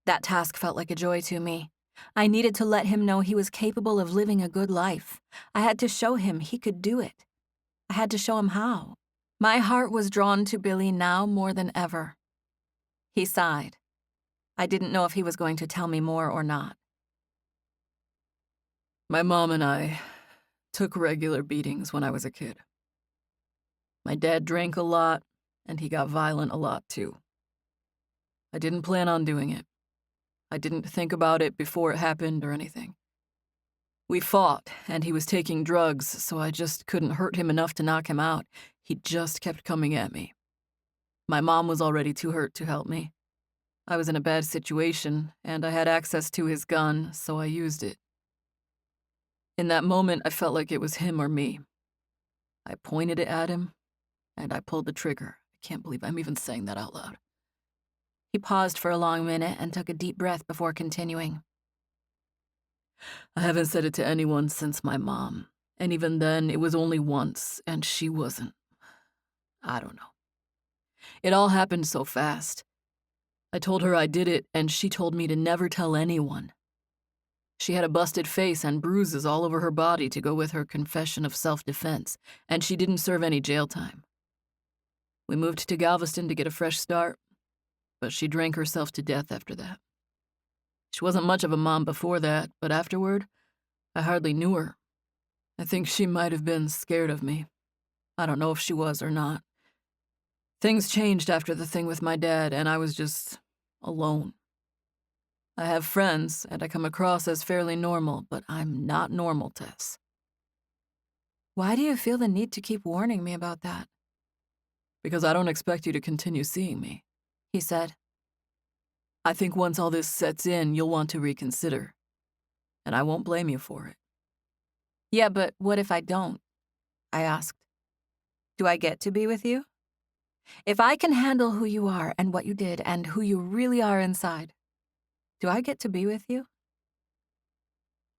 That task felt like a joy to me. I needed to let him know he was capable of living a good life. I had to show him he could do it. I had to show him how. My heart was drawn to Billy now more than ever. He sighed. I didn't know if he was going to tell me more or not. My mom and I took regular beatings when I was a kid. My dad drank a lot, and he got violent a lot too. I didn't plan on doing it. I didn't think about it before it happened or anything. We fought, and he was taking drugs, so I just couldn't hurt him enough to knock him out. He just kept coming at me. My mom was already too hurt to help me. I was in a bad situation, and I had access to his gun, so I used it. In that moment, I felt like it was him or me. I pointed it at him, and I pulled the trigger. I can't believe I'm even saying that out loud. He paused for a long minute and took a deep breath before continuing. I haven't said it to anyone since my mom, and even then, it was only once, and she wasn't. I don't know. It all happened so fast. I told her I did it, and she told me to never tell anyone. She had a busted face and bruises all over her body to go with her confession of self-defense, and she didn't serve any jail time. We moved to Galveston to get a fresh start, but she drank herself to death after that. She wasn't much of a mom before that, but afterward, I hardly knew her. I think she might have been scared of me. I don't know if she was or not. Things changed after the thing with my dad, and I was just alone. I have friends, and I come across as fairly normal, but I'm not normal, Tess. Why do you feel the need to keep warning me about that? Because I don't expect you to continue seeing me, he said. I think once all this sets in, you'll want to reconsider. And I won't blame you for it. Yeah, but what if I don't? I asked. Do I get to be with you? If I can handle who you are and what you did and who you really are inside, do I get to be with you?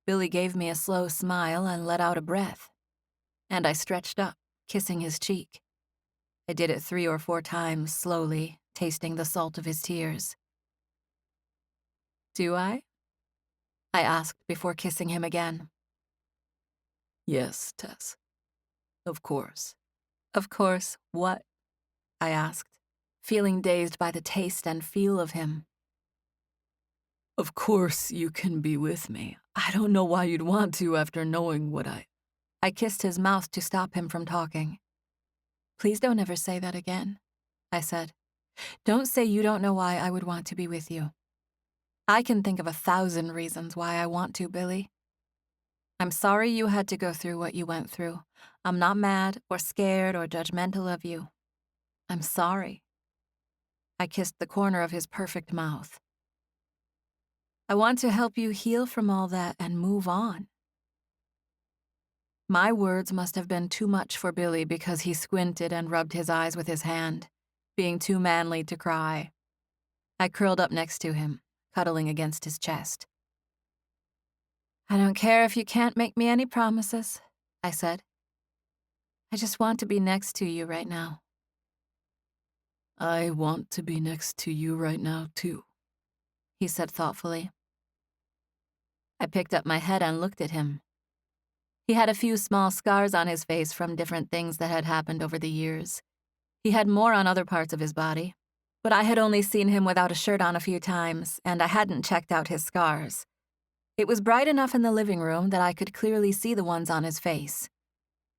Billy gave me a slow smile and let out a breath. And I stretched up, kissing his cheek. I did it 3 or 4 times, slowly, tasting the salt of his tears. Do I? I asked before kissing him again. Yes, Tess. Of course. Of course, what? I asked, feeling dazed by the taste and feel of him. Of course you can be with me. I don't know why you'd want to after knowing what I kissed his mouth to stop him from talking. Please don't ever say that again, I said. Don't say you don't know why I would want to be with you. I can think of 1,000 reasons why I want to, Billy. I'm sorry you had to go through what you went through. I'm not mad or scared or judgmental of you. I'm sorry. I kissed the corner of his perfect mouth. I want to help you heal from all that and move on. My words must have been too much for Billy because he squinted and rubbed his eyes with his hand, being too manly to cry. I curled up next to him, cuddling against his chest. I don't care if you can't make me any promises, I said. I just want to be next to you right now. I want to be next to you right now, too, he said thoughtfully. I picked up my head and looked at him. He had a few small scars on his face from different things that had happened over the years. He had more on other parts of his body, but I had only seen him without a shirt on a few times, and I hadn't checked out his scars. It was bright enough in the living room that I could clearly see the ones on his face.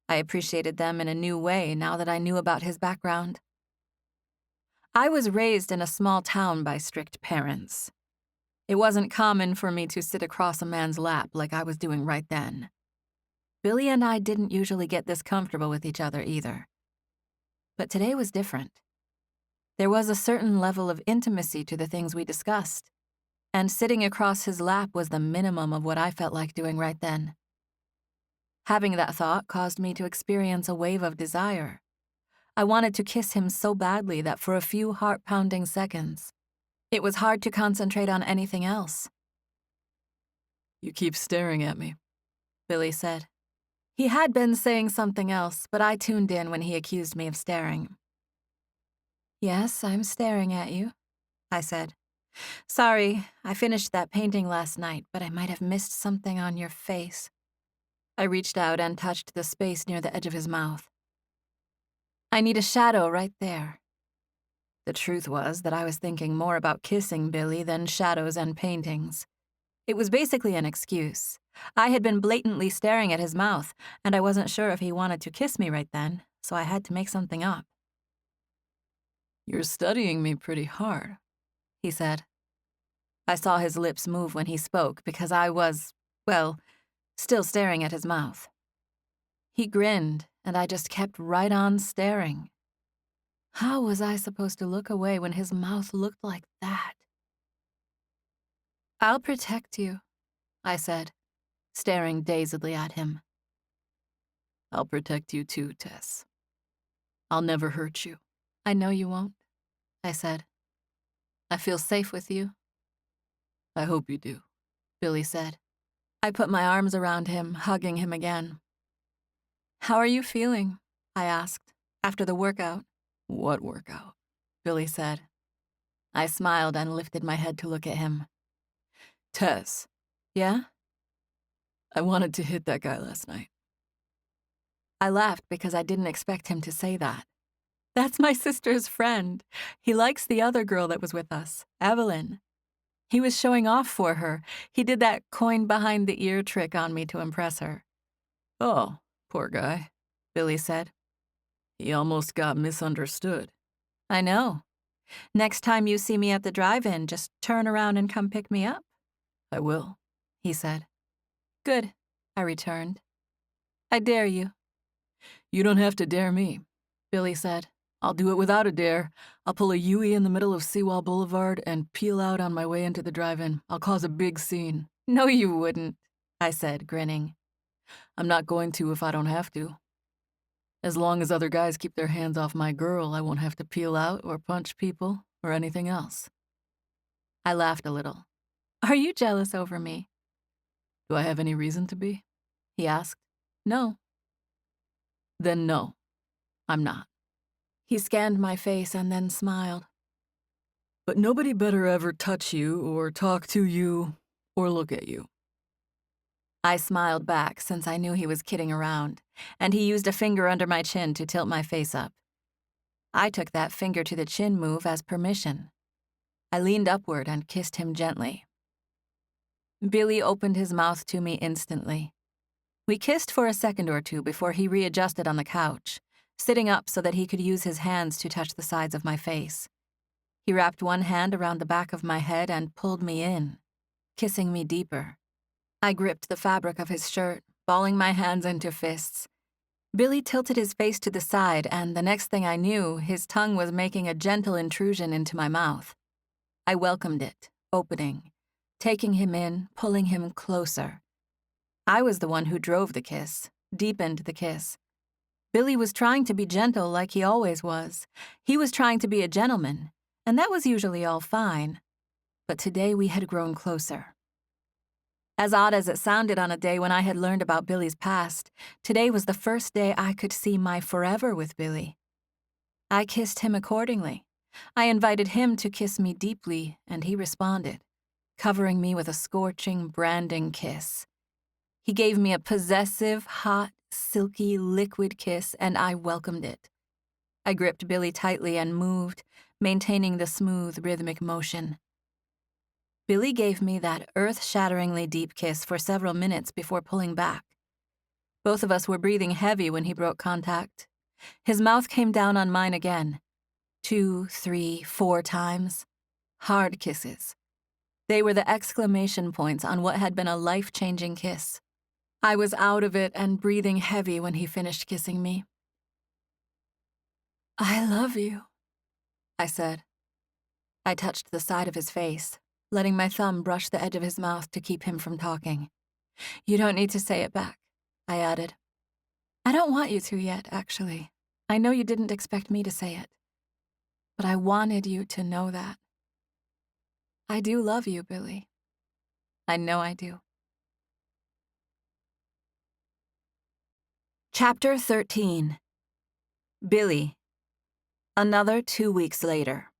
I appreciated them in a new way now that I knew about his background. I was raised in a small town by strict parents. It wasn't common for me to sit across a man's lap like I was doing right then. Billy and I didn't usually get this comfortable with each other either. But today was different. There was a certain level of intimacy to the things we discussed, and sitting across his lap was the minimum of what I felt like doing right then. Having that thought caused me to experience a wave of desire. I wanted to kiss him so badly that for a few heart-pounding seconds, it was hard to concentrate on anything else. You keep staring at me, Billy said. He had been saying something else, but I tuned in when he accused me of staring. Yes, I'm staring at you, I said. Sorry, I finished that painting last night, but I might have missed something on your face. I reached out and touched the space near the edge of his mouth. I need a shadow right there. The truth was that I was thinking more about kissing Billy than shadows and paintings. It was basically an excuse. I had been blatantly staring at his mouth, and I wasn't sure if he wanted to kiss me right then, so I had to make something up. You're studying me pretty hard, he said. I saw his lips move when he spoke because I was, well, still staring at his mouth. He grinned, and I just kept right on staring. How was I supposed to look away when his mouth looked like that? "I'll protect you," I said, staring dazedly at him. "I'll protect you too, Tess. I'll never hurt you." "I know you won't," I said. "I feel safe with you." "I hope you do," Billy said. I put my arms around him, hugging him again. "How are you feeling?" I asked, after the workout. "What workout?" Billy said. I smiled and lifted my head to look at him. "Tess." "Yeah?" "I wanted to hit that guy last night." I laughed because I didn't expect him to say that. "That's my sister's friend. He likes the other girl that was with us, Evelyn. He was showing off for her. He did that coin behind the ear trick on me to impress her." "Oh, poor guy," Billy said. "He almost got misunderstood." "I know. Next time you see me at the drive-in, just turn around and come pick me up." "I will," he said. "Good," I returned. "I dare you." "You don't have to dare me," Billy said. "I'll do it without a dare. I'll pull a U-E in the middle of Seawall Boulevard and peel out on my way into the drive-in. I'll cause a big scene." "No, you wouldn't," I said, grinning. "I'm not going to if I don't have to. As long as other guys keep their hands off my girl, I won't have to peel out or punch people or anything else." I laughed a little. "Are you jealous over me?" "Do I have any reason to be?" he asked. "No." "Then no, I'm not." He scanned my face and then smiled. "But nobody better ever touch you or talk to you or look at you." I smiled back since I knew he was kidding around, and he used a finger under my chin to tilt my face up. I took that finger to the chin move as permission. I leaned upward and kissed him gently. Billy opened his mouth to me instantly. We kissed for a second or two before he readjusted on the couch, sitting up so that he could use his hands to touch the sides of my face. He wrapped one hand around the back of my head and pulled me in, kissing me deeper. I gripped the fabric of his shirt, balling my hands into fists. Billy tilted his face to the side, and the next thing I knew, his tongue was making a gentle intrusion into my mouth. I welcomed it, opening, taking him in, pulling him closer. I was the one who drove the kiss, deepened the kiss. Billy was trying to be gentle like he always was. He was trying to be a gentleman, and that was usually all fine. But today we had grown closer. As odd as it sounded on a day when I had learned about Billy's past, today was the first day I could see my forever with Billy. I kissed him accordingly. I invited him to kiss me deeply, and he responded, covering me with a scorching, branding kiss. He gave me a possessive, hot, silky, liquid kiss, and I welcomed it. I gripped Billy tightly and moved, maintaining the smooth, rhythmic motion. Billy gave me that earth-shatteringly deep kiss for several minutes before pulling back. Both of us were breathing heavy when he broke contact. His mouth came down on mine again. 2, 3, 4 times. Hard kisses. They were the exclamation points on what had been a life-changing kiss. I was out of it and breathing heavy when he finished kissing me. "I love you," I said. I touched the side of his face, letting my thumb brush the edge of his mouth to keep him from talking. "You don't need to say it back," I added. "I don't want you to yet, actually. I know you didn't expect me to say it. But I wanted you to know that. I do love you, Billy. I know I do." Chapter 13. Billy. Another 2 weeks later.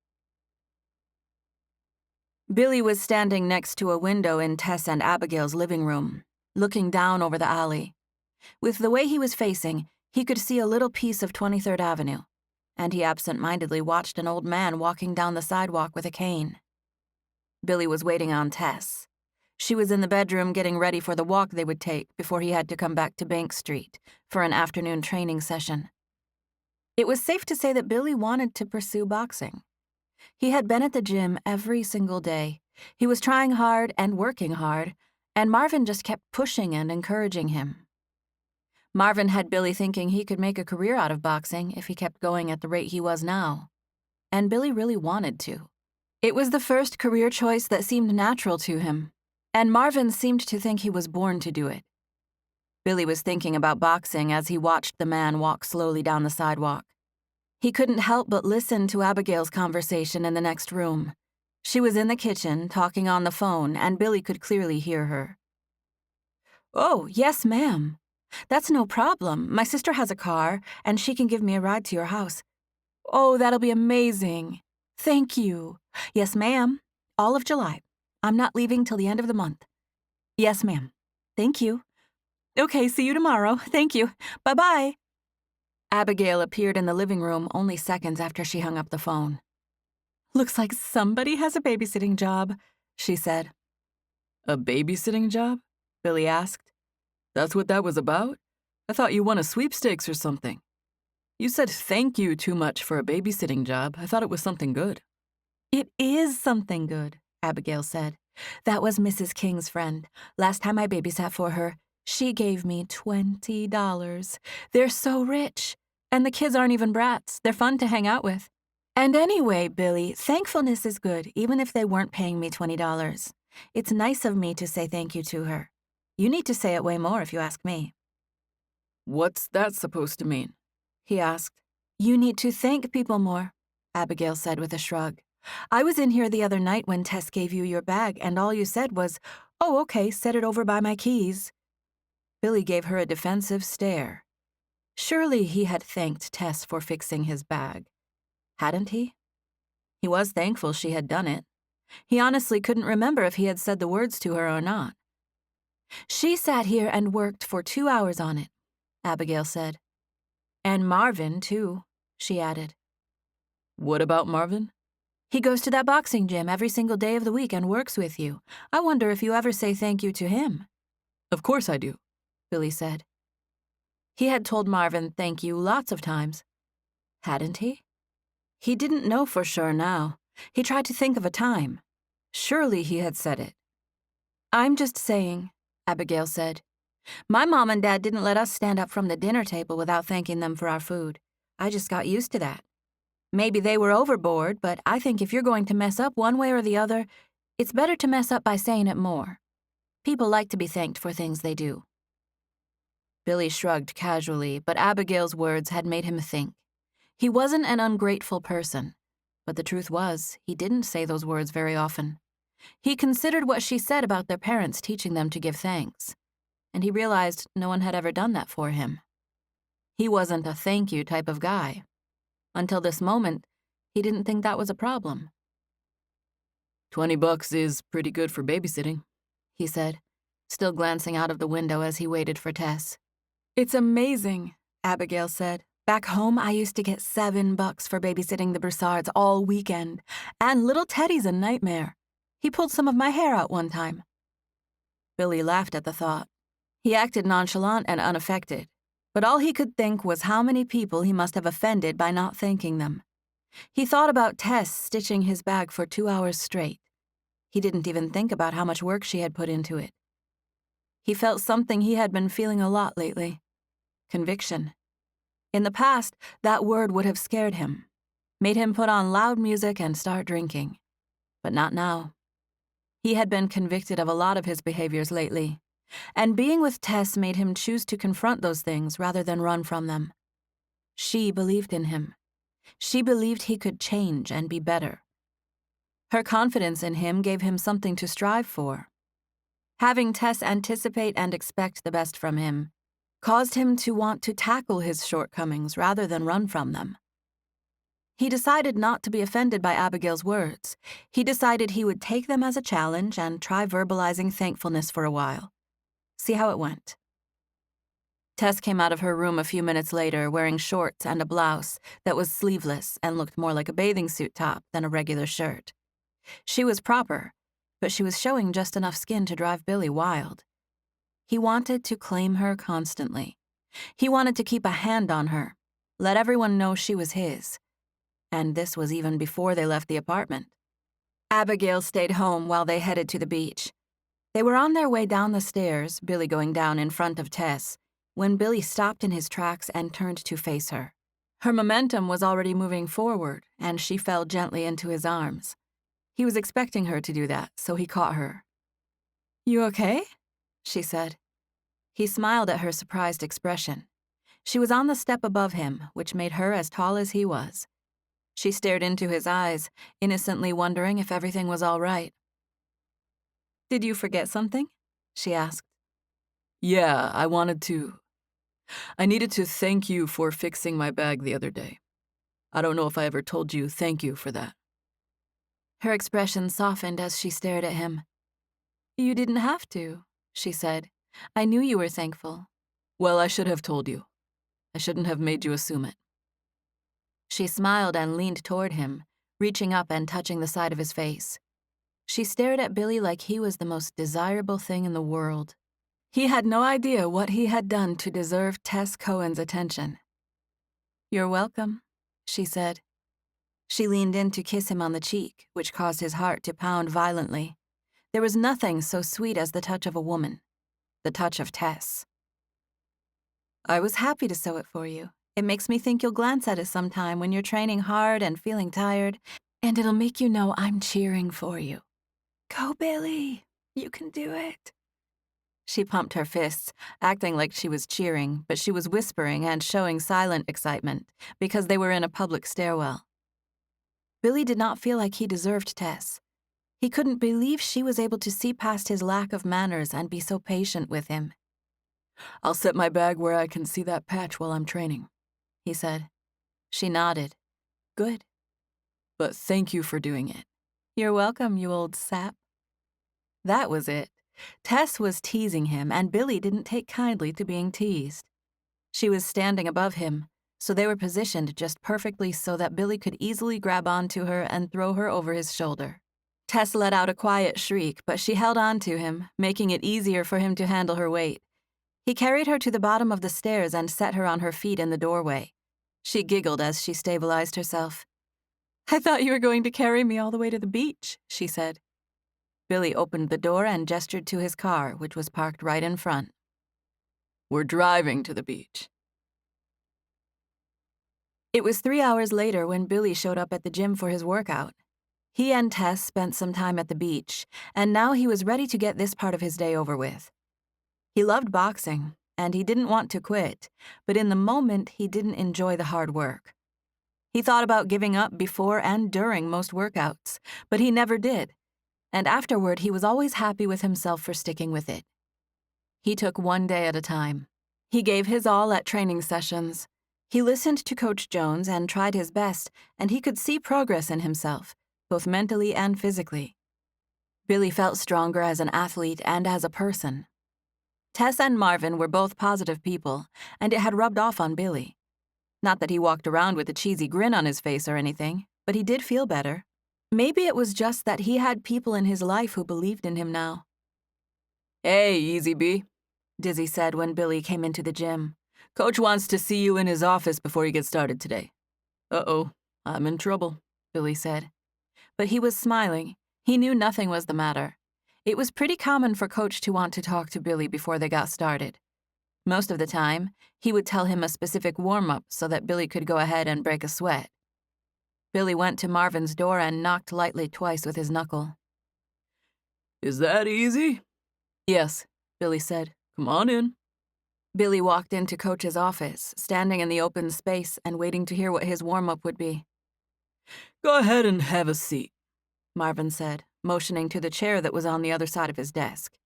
Billy was standing next to a window in Tess and Abigail's living room, looking down over the alley. With the way he was facing, he could see a little piece of 23rd Avenue, and he absent-mindedly watched an old man walking down the sidewalk with a cane. Billy was waiting on Tess. She was in the bedroom getting ready for the walk they would take before he had to come back to Bank Street for an afternoon training session. It was safe to say that Billy wanted to pursue boxing. He had been at the gym every single day. He was trying hard and working hard, and Marvin just kept pushing and encouraging him. Marvin had Billy thinking he could make a career out of boxing if he kept going at the rate he was now. And Billy really wanted to. It was the first career choice that seemed natural to him, and Marvin seemed to think he was born to do it. Billy was thinking about boxing as he watched the man walk slowly down the sidewalk. He couldn't help but listen to Abigail's conversation in the next room. She was in the kitchen, talking on the phone, and Billy could clearly hear her. "Oh, yes, ma'am. That's no problem. My sister has a car, and she can give me a ride to your house. Oh, that'll be amazing. Thank you. Yes, ma'am. All of July. I'm not leaving till the end of the month. Yes, ma'am. Thank you. Okay, see you tomorrow. Thank you. Bye-bye." Abigail appeared in the living room only seconds after she hung up the phone. "Looks like somebody has a babysitting job," she said. A babysitting job? Billy asked. That's what that was about? I thought you won a sweepstakes or something. You said thank you too much for a babysitting job. I thought it was something good. "It is something good," Abigail said. "That was Mrs. King's friend. Last time I babysat for her, she gave me $20. They're so rich. And the kids aren't even brats. They're fun to hang out with. And anyway, Billy, thankfulness is good, even if they weren't paying me $20. It's nice of me to say thank you to her. You need to say it way more if you ask me." What's that supposed to mean? He asked. "You need to thank people more," Abigail said with a shrug. "I was in here the other night when Tess gave you your bag, and all you said was, 'Oh, okay, set it over by my keys.'" Billy gave her a defensive stare. Surely he had thanked Tess for fixing his bag. Hadn't he? He was thankful she had done it. He honestly couldn't remember if he had said the words to her or not. "She sat here and worked for 2 hours on it," Abigail said. "And Marvin, too," she added. What about Marvin? "He goes to that boxing gym every single day of the week and works with you. I wonder if you ever say thank you to him." Of course I do, Billy said. He had told Marvin thank you lots of times. Hadn't he? He didn't know for sure now. He tried to think of a time. Surely he had said it. "I'm just saying," Abigail said. "My mom and dad didn't let us stand up from the dinner table without thanking them for our food. I just got used to that. Maybe they were overboard, but I think if you're going to mess up one way or the other, it's better to mess up by saying it more. People like to be thanked for things they do." Billy shrugged casually, but Abigail's words had made him think. He wasn't an ungrateful person, but the truth was, he didn't say those words very often. He considered what she said about their parents teaching them to give thanks, and he realized no one had ever done that for him. He wasn't a thank you type of guy. Until this moment, he didn't think that was a problem. $20 is pretty good for babysitting, he said, still glancing out of the window as he waited for Tess. "It's amazing," Abigail said. "Back home, I used to get $7 for babysitting the Broussards all weekend, and little Teddy's a nightmare. He pulled some of my hair out one time." Billy laughed at the thought. He acted nonchalant and unaffected, but all he could think was how many people he must have offended by not thanking them. He thought about Tess stitching his bag for 2 hours straight. He didn't even think about how much work she had put into it. He felt something he had been feeling a lot lately. Conviction. In the past, that word would have scared him, made him put on loud music and start drinking. But not now. He had been convicted of a lot of his behaviors lately, and being with Tess made him choose to confront those things rather than run from them. She believed in him. She believed he could change and be better. Her confidence in him gave him something to strive for. Having Tess anticipate and expect the best from him caused him to want to tackle his shortcomings rather than run from them. He decided not to be offended by Abigail's words. He decided he would take them as a challenge and try verbalizing thankfulness for a while. See how it went. Tess came out of her room a few minutes later wearing shorts and a blouse that was sleeveless and looked more like a bathing suit top than a regular shirt. She was proper, but she was showing just enough skin to drive Billy wild. He wanted to claim her constantly. He wanted to keep a hand on her, let everyone know she was his. And this was even before they left the apartment. Abigail stayed home while they headed to the beach. They were on their way down the stairs, Billy going down in front of Tess, when Billy stopped in his tracks and turned to face her. Her momentum was already moving forward, and she fell gently into his arms. He was expecting her to do that, so he caught her. "You okay?" she said. He smiled at her surprised expression. She was on the step above him, which made her as tall as he was. She stared into his eyes, innocently wondering if everything was all right. "Did you forget something?" she asked. Yeah, I needed to thank you for fixing my bag the other day. I don't know if I ever told you thank you for that. Her expression softened as she stared at him. "You didn't have to," she said. "I knew you were thankful." Well, I should have told you. I shouldn't have made you assume it. She smiled and leaned toward him, reaching up and touching the side of his face. She stared at Billy like he was the most desirable thing in the world. He had no idea what he had done to deserve Tess Cohen's attention. "You're welcome," she said. She leaned in to kiss him on the cheek, which caused his heart to pound violently. There was nothing so sweet as the touch of a woman, the touch of Tess. "I was happy to sew it for you. It makes me think you'll glance at it sometime when you're training hard and feeling tired, and it'll make you know I'm cheering for you. Go, Billy. You can do it." She pumped her fists, acting like she was cheering, but she was whispering and showing silent excitement because they were in a public stairwell. Billy did not feel like he deserved Tess. He couldn't believe she was able to see past his lack of manners and be so patient with him. I'll set my bag where I can see that patch while I'm training, he said. She nodded. Good. But thank you for doing it. You're welcome, you old sap. That was it. Tess was teasing him, and Billy didn't take kindly to being teased. She was standing above him, so they were positioned just perfectly so that Billy could easily grab onto her and throw her over his shoulder. Tess let out a quiet shriek, but she held on to him, making it easier for him to handle her weight. He carried her to the bottom of the stairs and set her on her feet in the doorway. She giggled as she stabilized herself. "I thought you were going to carry me all the way to the beach," she said. Billy opened the door and gestured to his car, which was parked right in front. "We're driving to the beach." It was 3 hours later when Billy showed up at the gym for his workout. He and Tess spent some time at the beach, and now he was ready to get this part of his day over with. He loved boxing, and he didn't want to quit, but in the moment he didn't enjoy the hard work. He thought about giving up before and during most workouts, but he never did. And afterward, he was always happy with himself for sticking with it. He took one day at a time. He gave his all at training sessions. He listened to Coach Jones and tried his best, and he could see progress in himself, both mentally and physically. Billy felt stronger as an athlete and as a person. Tess and Marvin were both positive people, and it had rubbed off on Billy. Not that he walked around with a cheesy grin on his face or anything, but he did feel better. Maybe it was just that he had people in his life who believed in him now. "Hey, Easy B," Dizzy said when Billy came into the gym. "Coach wants to see you in his office before you get started today." "Uh-oh, I'm in trouble," Billy said. But he was smiling. He knew nothing was the matter. It was pretty common for Coach to want to talk to Billy before they got started. Most of the time, he would tell him a specific warm-up so that Billy could go ahead and break a sweat. Billy went to Marvin's door and knocked lightly twice with his knuckle. "Is that easy?" "Yes," Billy said. "Come on in." Billy walked into Coach's office, standing in the open space and waiting to hear what his warm-up would be. "Go ahead and have a seat," Marvin said, motioning to the chair that was on the other side of his desk.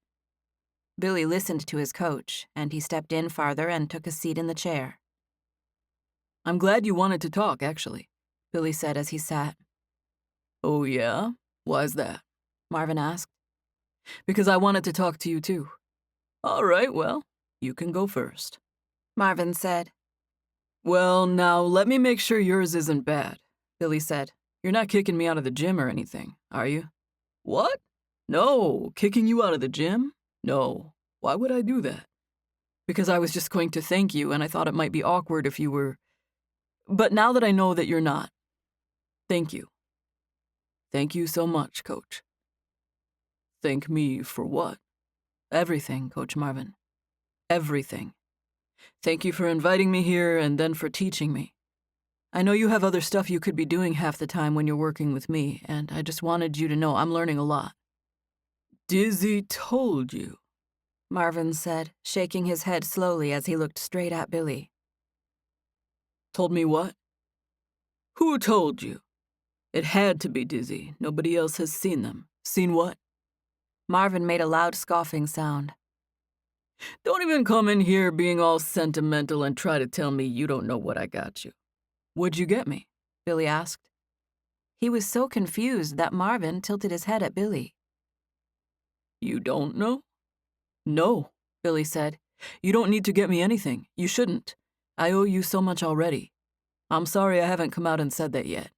Billy listened to his coach, and he stepped in farther and took a seat in the chair. "I'm glad you wanted to talk, actually," Billy said as he sat. "Oh, yeah? Why's that?" Marvin asked. "Because I wanted to talk to you, too." "All right, well, you can go first," Marvin said. "Well, now, let me make sure yours isn't bad," Billy said. "You're not kicking me out of the gym or anything, are you?" "What? No, kicking you out of the gym? No. Why would I do that?" "Because I was just going to thank you, and I thought it might be awkward if you were. But now that I know that you're not, thank you. Thank you so much, Coach." "Thank me for what?" Everything, Coach Marvin. Everything. Thank you for inviting me here and then for teaching me. I know you have other stuff you could be doing half the time when you're working with me, and I just wanted you to know I'm learning a lot. Dizzy told you, Marvin said, shaking his head slowly as he looked straight at Billy. Told me what? Who told you? It had to be Dizzy. Nobody else has seen them. Seen what? Marvin made a loud scoffing sound. Don't even come in here being all sentimental and try to tell me you don't know what I got you. What'd you get me? Billy asked. He was so confused that Marvin tilted his head at Billy. You don't know? No, Billy said. You don't need to get me anything. You shouldn't. I owe you so much already. I'm sorry I haven't come out and said that yet.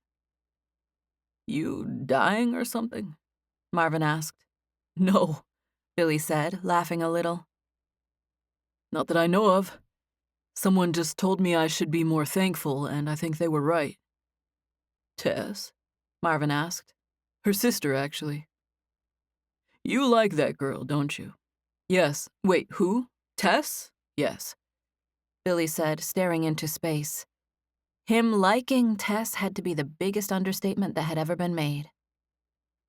You dying or something? Marvin asked. No, Billy said, laughing a little. Not that I know of. Someone just told me I should be more thankful, and I think they were right. Tess? Marvin asked. Her sister, actually. You like that girl, don't you? Yes. Wait, who? Tess? Yes. Billy said, staring into space. Him liking Tess had to be the biggest understatement that had ever been made.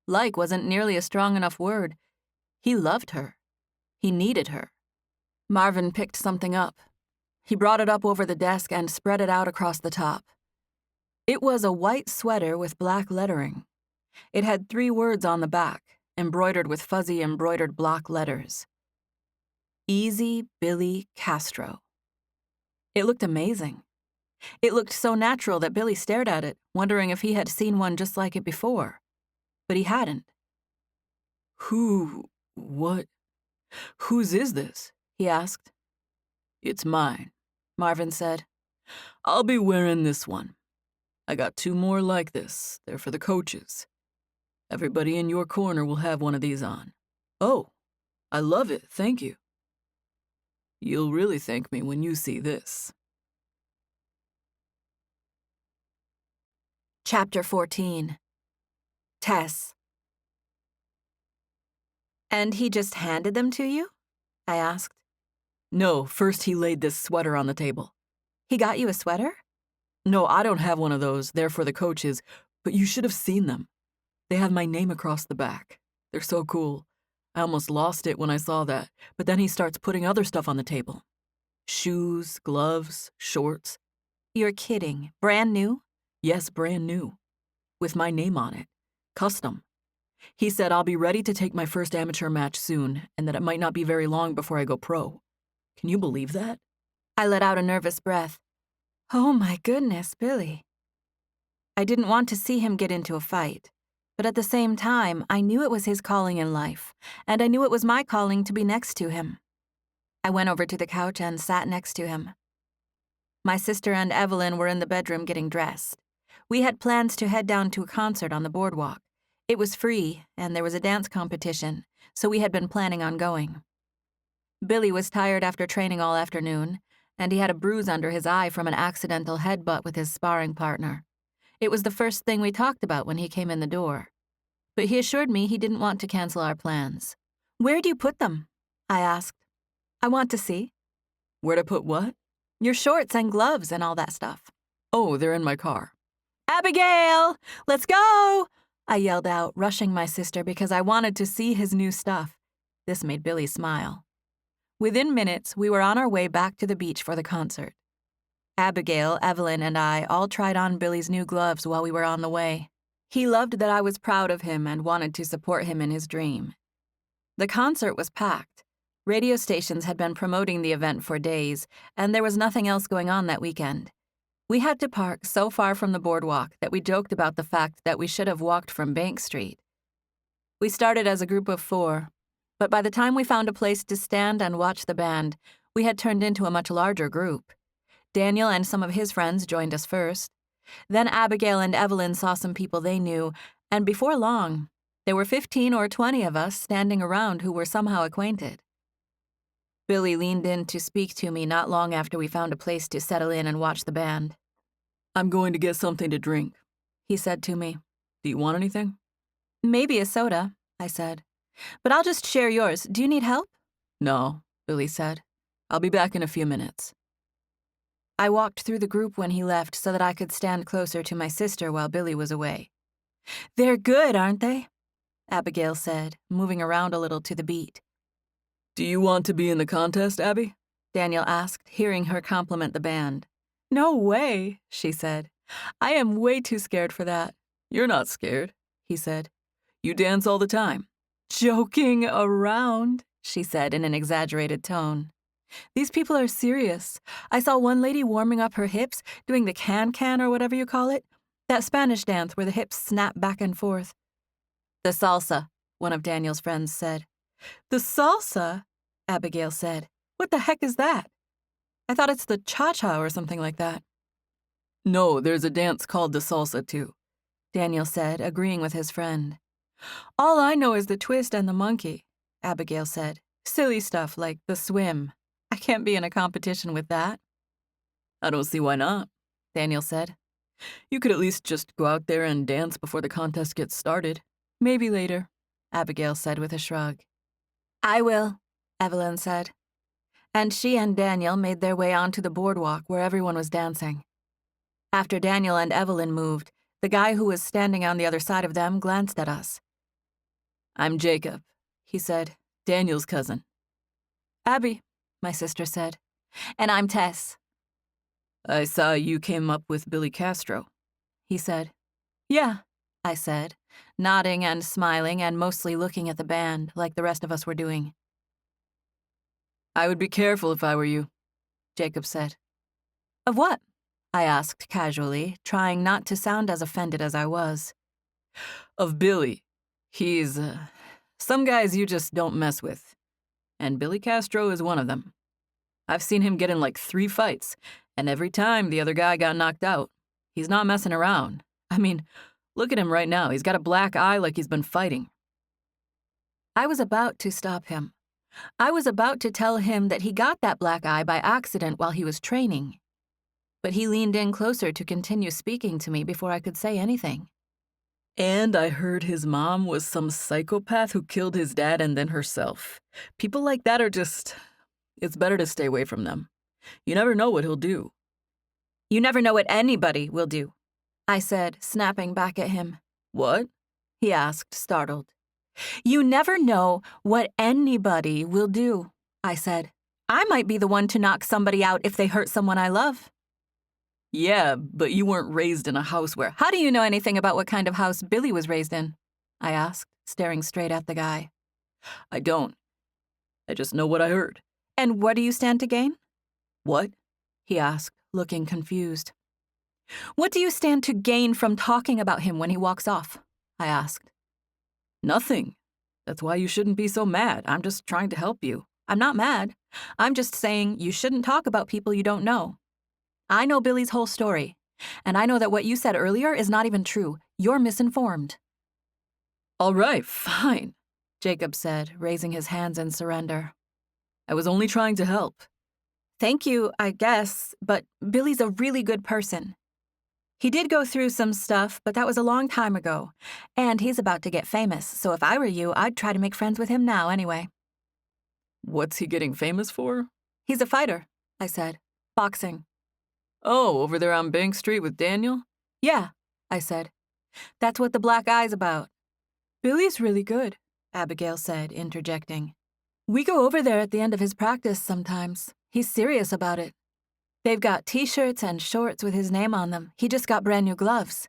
Like wasn't nearly a strong enough word. He loved her. He needed her. Marvin picked something up. He brought it up over the desk and spread it out across the top. It was a white sweater with black lettering. It had 3 words on the back, embroidered with fuzzy embroidered block letters. Easy Billy Castro. It looked amazing. It looked so natural that Billy stared at it, wondering if he had seen one just like it before. But he hadn't. Whose is this? He asked. It's mine, Marvin said. I'll be wearing this one. I got 2 more like this. They're for the coaches. Everybody in your corner will have one of these on. Oh, I love it, thank you. You'll really thank me when you see this. Chapter 14. Tess. And he just handed them to you? I asked. No, first he laid this sweater on the table. He got you a sweater? No, I don't have one of those. They're for the coaches, but you should have seen them. They have my name across the back. They're so cool. I almost lost it when I saw that, but then he starts putting other stuff on the table. Shoes, gloves, shorts. You're kidding. Brand new? Yes, brand new. With my name on it. Custom. He said I'll be ready to take my first amateur match soon, and that it might not be very long before I go pro. Can you believe that? I let out a nervous breath. Oh my goodness, Billy. I didn't want to see him get into a fight, but at the same time, I knew it was his calling in life, and I knew it was my calling to be next to him. I went over to the couch and sat next to him. My sister and Evelyn were in the bedroom getting dressed. We had plans to head down to a concert on the boardwalk. It was free, and there was a dance competition, so we had been planning on going. Billy was tired after training all afternoon, and he had a bruise under his eye from an accidental headbutt with his sparring partner. It was the first thing we talked about when he came in the door. But he assured me he didn't want to cancel our plans. Where do you put them? I asked. I want to see. Where to put what? Your shorts and gloves and all that stuff. Oh, they're in my car. Abigail, let's go! I yelled out, rushing my sister because I wanted to see his new stuff. This made Billy smile. Within minutes, we were on our way back to the beach for the concert. Abigail, Evelyn, and I all tried on Billy's new gloves while we were on the way. He loved that I was proud of him and wanted to support him in his dream. The concert was packed. Radio stations had been promoting the event for days, and there was nothing else going on that weekend. We had to park so far from the boardwalk that we joked about the fact that we should have walked from Bank Street. We started as a group of 4, but by the time we found a place to stand and watch the band, we had turned into a much larger group. Daniel and some of his friends joined us first. Then Abigail and Evelyn saw some people they knew, and before long, there were 15 or 20 of us standing around who were somehow acquainted. Billy leaned in to speak to me not long after we found a place to settle in and watch the band. I'm going to get something to drink, he said to me. Do you want anything? Maybe a soda, I said. But I'll just share yours. Do you need help? No, Billy said. I'll be back in a few minutes. I walked through the group when he left so that I could stand closer to my sister while Billy was away. They're good, aren't they? Abigail said, moving around a little to the beat. Do you want to be in the contest, Abby? Daniel asked, hearing her compliment the band. No way, she said. I am way too scared for that. You're not scared, he said. You dance all the time. Joking around, she said in an exaggerated tone. These people are serious. I saw one lady warming up her hips, doing the can-can or whatever you call it. That Spanish dance where the hips snap back and forth. The salsa, one of Daniel's friends said. The salsa? Abigail said. What the heck is that? I thought it's the cha-cha or something like that. No, there's a dance called the salsa too, Daniel said, agreeing with his friend. All I know is the twist and the monkey, Abigail said. Silly stuff like the swim. I can't be in a competition with that. I don't see why not, Daniel said. You could at least just go out there and dance before the contest gets started. Maybe later, Abigail said with a shrug. I will, Evelyn said. And she and Daniel made their way onto the boardwalk where everyone was dancing. After Daniel and Evelyn moved, the guy who was standing on the other side of them glanced at us. I'm Jacob, he said, Daniel's cousin. Abby, my sister said. And I'm Tess. I saw you came up with Billy Castro, he said. Yeah, I said, nodding and smiling and mostly looking at the band like the rest of us were doing. I would be careful if I were you, Jacob said. Of what? I asked casually, trying not to sound as offended as I was. Of Billy. He's, some guys you just don't mess with. And Billy Castro is one of them. I've seen him get in like 3 fights, and every time the other guy got knocked out. He's not messing around. I mean, look at him right now. He's got a black eye like he's been fighting. I was about to stop him. I was about to tell him that he got that black eye by accident while he was training. But he leaned in closer to continue speaking to me before I could say anything. And I heard his mom was some psychopath who killed his dad and then herself. People like that are just... It's better to stay away from them. You never know what he'll do. You never know what anybody will do, I said, snapping back at him. What? He asked, startled. You never know what anybody will do, I said. I might be the one to knock somebody out if they hurt someone I love. Yeah, but you weren't raised in a house where... How do you know anything about what kind of house Billy was raised in? I asked, staring straight at the guy. I don't. I just know what I heard. And what do you stand to gain? What? He asked, looking confused. What do you stand to gain from talking about him when he walks off? I asked. Nothing. That's why you shouldn't be so mad. I'm just trying to help you. I'm not mad. I'm just saying you shouldn't talk about people you don't know. I know Billy's whole story, and I know that what you said earlier is not even true. You're misinformed. All right, fine, Jacob said, raising his hands in surrender. I was only trying to help. Thank you, I guess, but Billy's a really good person. He did go through some stuff, but that was a long time ago, and he's about to get famous, so if I were you, I'd try to make friends with him now anyway. What's he getting famous for? He's a fighter, I said. Boxing. Oh, over there on Bank Street with Daniel? Yeah, I said. That's what the black eye's about. Billy's really good, Abigail said, interjecting. We go over there at the end of his practice sometimes. He's serious about it. They've got T-shirts and shorts with his name on them. He just got brand new gloves.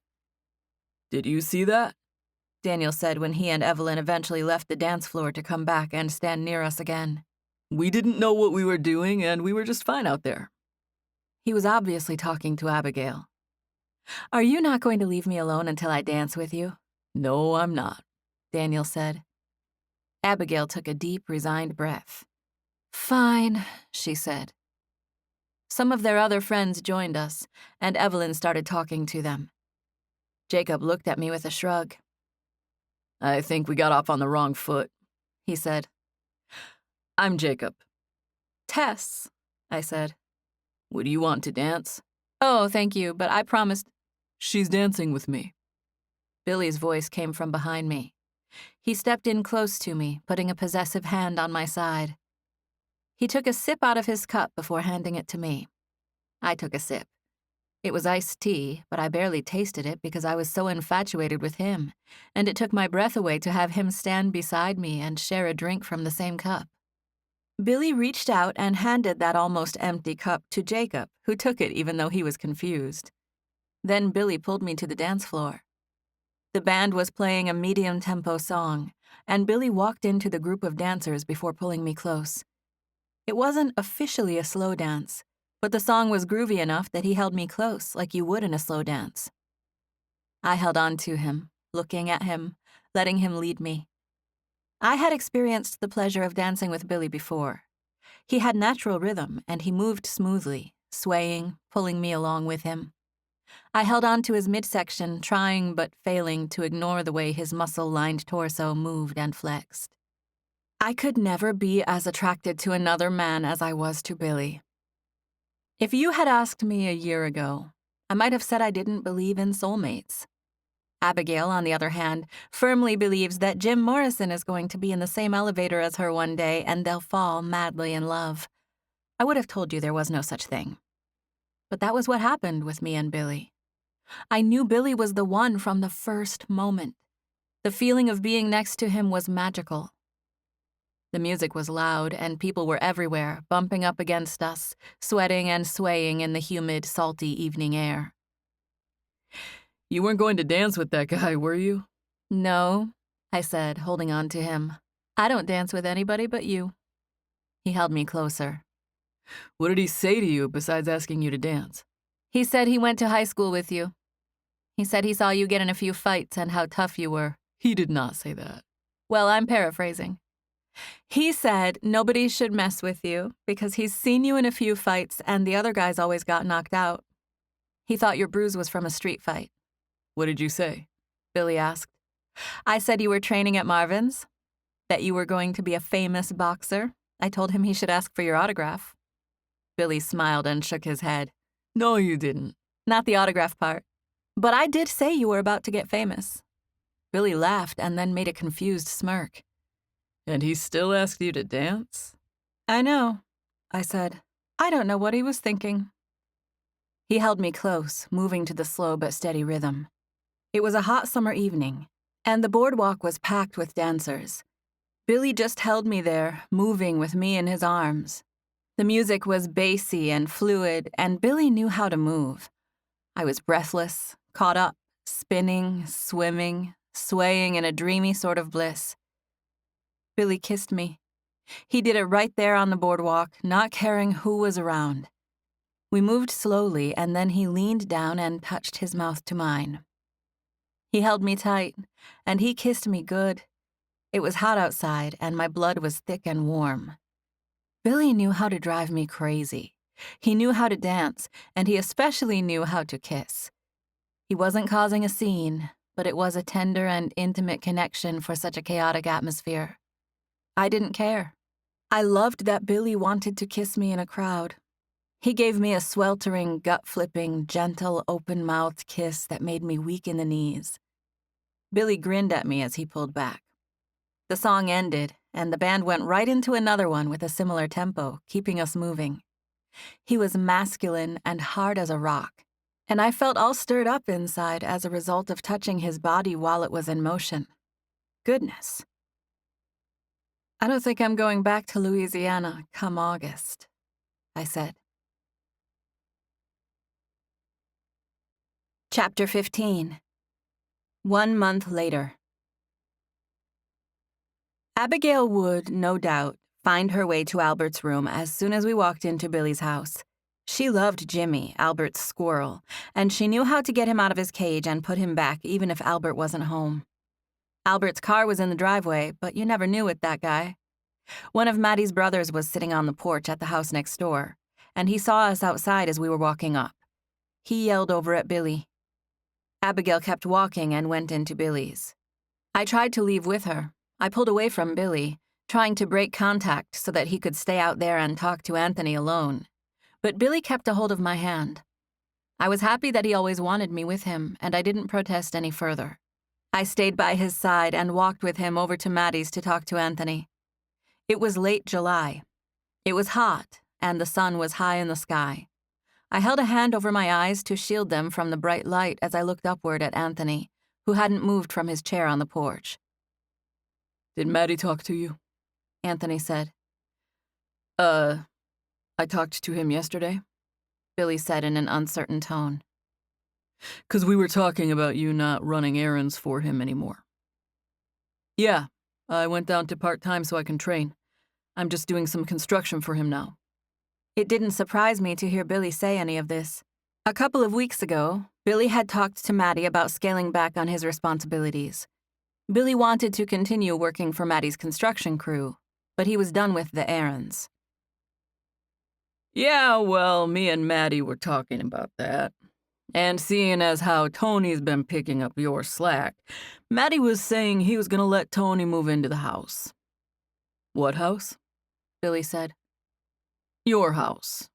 Did you see that? Daniel said when he and Evelyn eventually left the dance floor to come back and stand near us again. We didn't know what we were doing, and we were just fine out there. He was obviously talking to Abigail. Are you not going to leave me alone until I dance with you? No, I'm not, Daniel said. Abigail took a deep, resigned breath. Fine, she said. Some of their other friends joined us, and Evelyn started talking to them. Jacob looked at me with a shrug. I think we got off on the wrong foot, he said. I'm Jacob. Tess, I said. Would you want to dance? Oh, thank you, but I promised. She's dancing with me. Billy's voice came from behind me. He stepped in close to me, putting a possessive hand on my side. He took a sip out of his cup before handing it to me. I took a sip. It was iced tea, but I barely tasted it because I was so infatuated with him, and it took my breath away to have him stand beside me and share a drink from the same cup. Billy reached out and handed that almost empty cup to Jacob, who took it even though he was confused. Then Billy pulled me to the dance floor. The band was playing a medium-tempo song, and Billy walked into the group of dancers before pulling me close. It wasn't officially a slow dance, but the song was groovy enough that he held me close like you would in a slow dance. I held on to him, looking at him, letting him lead me. I had experienced the pleasure of dancing with Billy before. He had natural rhythm, and he moved smoothly, swaying, pulling me along with him. I held on to his midsection, trying but failing to ignore the way his muscle-lined torso moved and flexed. I could never be as attracted to another man as I was to Billy. If you had asked me a year ago, I might have said I didn't believe in soulmates. Abigail, on the other hand, firmly believes that Jim Morrison is going to be in the same elevator as her one day and they'll fall madly in love. I would have told you there was no such thing. But that was what happened with me and Billy. I knew Billy was the one from the first moment. The feeling of being next to him was magical. The music was loud, and people were everywhere, bumping up against us, sweating and swaying in the humid, salty evening air. You weren't going to dance with that guy, were you? No, I said, holding on to him. I don't dance with anybody but you. He held me closer. What did he say to you besides asking you to dance? He said he went to high school with you. He said he saw you get in a few fights and how tough you were. He did not say that. Well, I'm paraphrasing. He said nobody should mess with you because he's seen you in a few fights and the other guys always got knocked out. He thought your bruise was from a street fight. What did you say? Billy asked. I said you were training at Marvin's, that you were going to be a famous boxer. I told him he should ask for your autograph. Billy smiled and shook his head. No, you didn't. Not the autograph part. But I did say you were about to get famous. Billy laughed and then made a confused smirk. And he still asked you to dance? I know, I said. I don't know what he was thinking. He held me close, moving to the slow but steady rhythm. It was a hot summer evening, and the boardwalk was packed with dancers. Billy just held me there, moving with me in his arms. The music was bassy and fluid, and Billy knew how to move. I was breathless, caught up, spinning, swimming, swaying in a dreamy sort of bliss. Billy kissed me. He did it right there on the boardwalk, not caring who was around. We moved slowly, and then he leaned down and touched his mouth to mine. He held me tight, and he kissed me good. It was hot outside, and my blood was thick and warm. Billy knew how to drive me crazy. He knew how to dance, and he especially knew how to kiss. He wasn't causing a scene, but it was a tender and intimate connection for such a chaotic atmosphere. I didn't care. I loved that Billy wanted to kiss me in a crowd. He gave me a sweltering, gut-flipping, gentle, open-mouthed kiss that made me weak in the knees. Billy grinned at me as he pulled back. The song ended, and the band went right into another one with a similar tempo, keeping us moving. He was masculine and hard as a rock, and I felt all stirred up inside as a result of touching his body while it was in motion. Goodness. I don't think I'm going back to Louisiana come August, I said. Chapter 15. 1 month later. Abigail would, no doubt, find her way to Albert's room as soon as we walked into Billy's house. She loved Jimmy, Albert's squirrel, and she knew how to get him out of his cage and put him back even if Albert wasn't home. Albert's car was in the driveway, but you never knew with that guy. One of Maddie's brothers was sitting on the porch at the house next door, and he saw us outside as we were walking up. He yelled over at Billy. Abigail kept walking and went into Billy's. I tried to leave with her. I pulled away from Billy, trying to break contact so that he could stay out there and talk to Anthony alone. But Billy kept a hold of my hand. I was happy that he always wanted me with him, and I didn't protest any further. I stayed by his side and walked with him over to Maddie's to talk to Anthony. It was late July. It was hot, and the sun was high in the sky. I held a hand over my eyes to shield them from the bright light as I looked upward at Anthony, who hadn't moved from his chair on the porch. "Did Maddie talk to you?" Anthony said. I talked to him yesterday," Billy said in an uncertain tone. "'Cause we were talking about you not running errands for him anymore." "Yeah, I went down to part-time so I can train. I'm just doing some construction for him now." It didn't surprise me to hear Billy say any of this. A couple of weeks ago, Billy had talked to Maddie about scaling back on his responsibilities. Billy wanted to continue working for Maddie's construction crew, but he was done with the errands. "Yeah, well, me and Maddie were talking about that. And seeing as how Tony's been picking up your slack, Maddie was saying he was gonna let Tony move into the house." "What house?" Billy said. "Your house.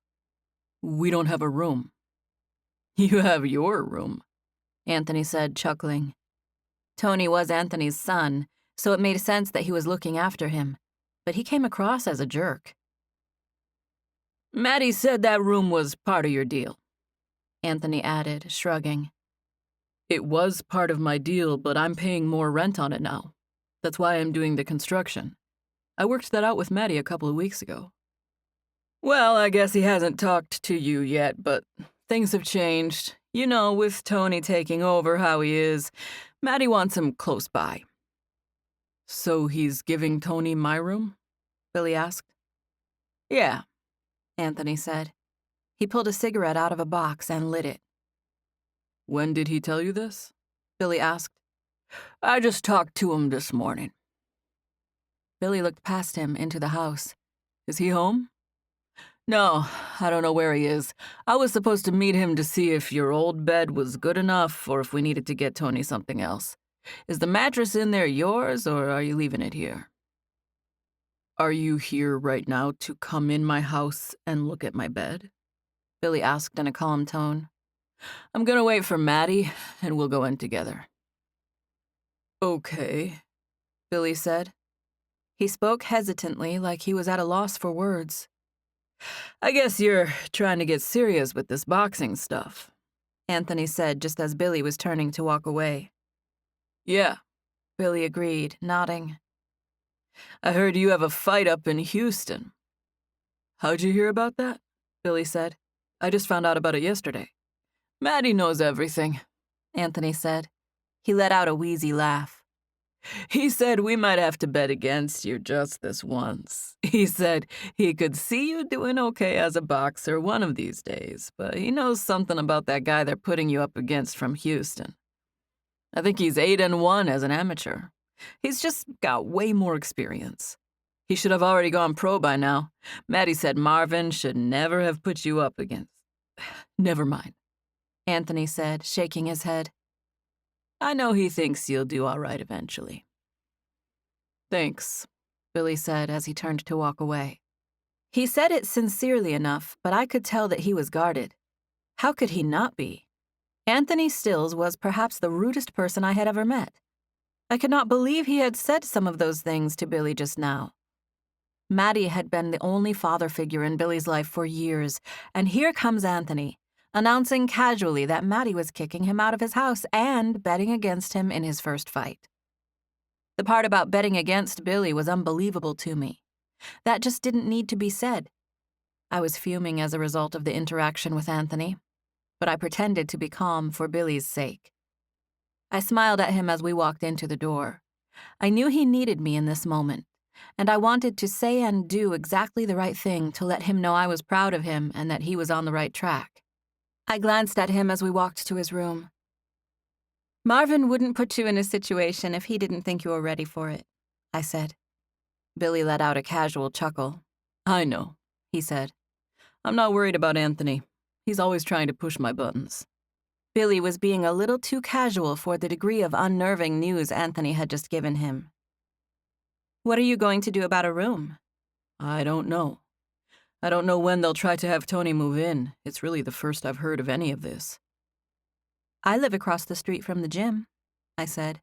We don't have a room." "You have your room," Anthony said, chuckling. Tony was Anthony's son, so it made sense that he was looking after him, but he came across as a jerk. "Maddie said that room was part of your deal," Anthony added, shrugging. "It was part of my deal, but I'm paying more rent on it now. That's why I'm doing the construction. I worked that out with Maddie a couple of weeks ago." "Well, I guess he hasn't talked to you yet, but things have changed. You know, with Tony taking over how he is, Maddie wants him close by." "So he's giving Tony my room?" Billy asked. "Yeah," Anthony said. He pulled a cigarette out of a box and lit it. "When did he tell you this?" Billy asked. "I just talked to him this morning." Billy looked past him into the house. "Is he home?" "No, I don't know where he is. I was supposed to meet him to see if your old bed was good enough or if we needed to get Tony something else. Is the mattress in there yours, or are you leaving it here?" "Are you here right now to come in my house and look at my bed?" Billy asked in a calm tone. "I'm gonna wait for Maddie, and we'll go in together." "Okay," Billy said. He spoke hesitantly, like he was at a loss for words. "I guess you're trying to get serious with this boxing stuff," Anthony said just as Billy was turning to walk away. "Yeah," Billy agreed, nodding. "I heard you have a fight up in Houston." "How'd you hear about that?" Billy said. "I just found out about it yesterday." "Maddie knows everything," Anthony said. He let out a wheezy laugh. "He said we might have to bet against you just this once. He said he could see you doing okay as a boxer one of these days, but he knows something about that guy they're putting you up against from Houston. I think he's 8-1 as an amateur. He's just got way more experience. He should have already gone pro by now. Maddie said Marvin should never have put you up against." "Never mind," Anthony said, shaking his head. "I know he thinks you'll do all right eventually." "Thanks," Billy said as he turned to walk away. He said it sincerely enough, but I could tell that he was guarded. How could he not be? Anthony Stills was perhaps the rudest person I had ever met. I could not believe he had said some of those things to Billy just now. Maddie had been the only father figure in Billy's life for years, and here comes Anthony, announcing casually that Maddie was kicking him out of his house and betting against him in his first fight. The part about betting against Billy was unbelievable to me. That just didn't need to be said. I was fuming as a result of the interaction with Anthony, but I pretended to be calm for Billy's sake. I smiled at him as we walked into the door. I knew he needed me in this moment, and I wanted to say and do exactly the right thing to let him know I was proud of him and that he was on the right track. I glanced at him as we walked to his room. "Marvin wouldn't put you in a situation if he didn't think you were ready for it," I said. Billy let out a casual chuckle. "I know," he said. "I'm not worried about Anthony. He's always trying to push my buttons." Billy was being a little too casual for the degree of unnerving news Anthony had just given him. "What are you going to do about a room?" "I don't know. I don't know when they'll try to have Tony move in. It's really the first I've heard of any of this." "I live across the street from the gym," I said.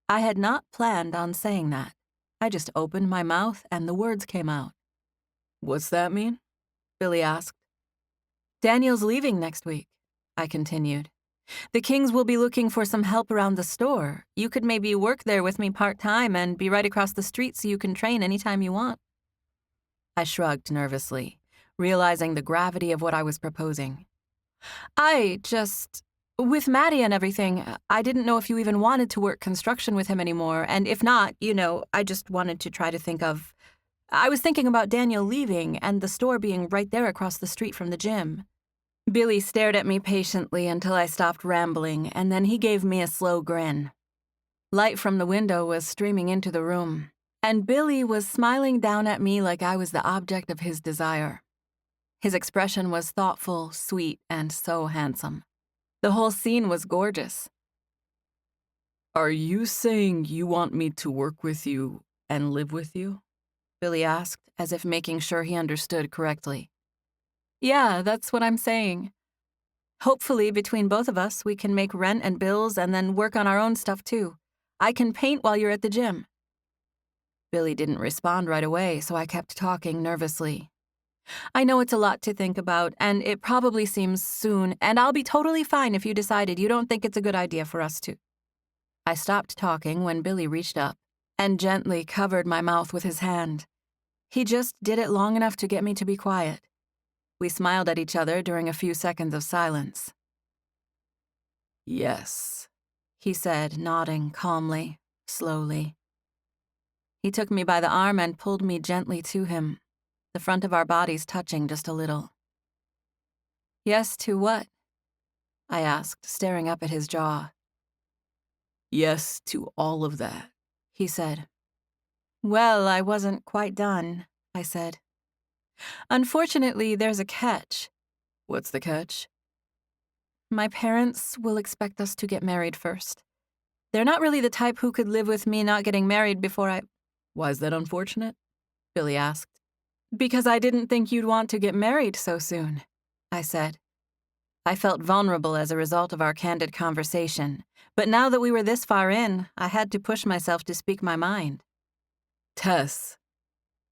I had not planned on saying that. I just opened my mouth and the words came out. What's that mean? Billy asked. Daniel's leaving next week, I continued. The Kings will be looking for some help around the store. You could maybe work there with me part-time and be right across the street so you can train anytime you want. I shrugged nervously, realizing the gravity of what I was proposing. With Maddie and everything, I didn't know if you even wanted to work construction with him anymore, and if not, I just wanted to try to I was thinking about Daniel leaving and the store being right there across the street from the gym. Billy stared at me patiently until I stopped rambling, and then he gave me a slow grin. Light from the window was streaming into the room, and Billy was smiling down at me like I was the object of his desire. His expression was thoughtful, sweet, and so handsome. The whole scene was gorgeous. Are you saying you want me to work with you and live with you? Billy asked, as if making sure he understood correctly. Yeah, that's what I'm saying. Hopefully, between both of us, we can make rent and bills and then work on our own stuff too. I can paint while you're at the gym. Billy didn't respond right away, so I kept talking nervously. I know it's a lot to think about, and it probably seems soon, and I'll be totally fine if you decided you don't think it's a good idea for us to. I stopped talking when Billy reached up and gently covered my mouth with his hand. He just did it long enough to get me to be quiet. We smiled at each other during a few seconds of silence. Yes, he said, nodding calmly, slowly. He took me by the arm and pulled me gently to him, the front of our bodies touching just a little. Yes to what? I asked, staring up at his jaw. Yes to all of that, he said. Well, I wasn't quite done, I said. Unfortunately, there's a catch. What's the catch? My parents will expect us to get married first. They're not really the type who could live with me not getting married before I... Why is that unfortunate? Billy asked. Because I didn't think you'd want to get married so soon, I said. I felt vulnerable as a result of our candid conversation, but now that we were this far in, I had to push myself to speak my mind. Tess,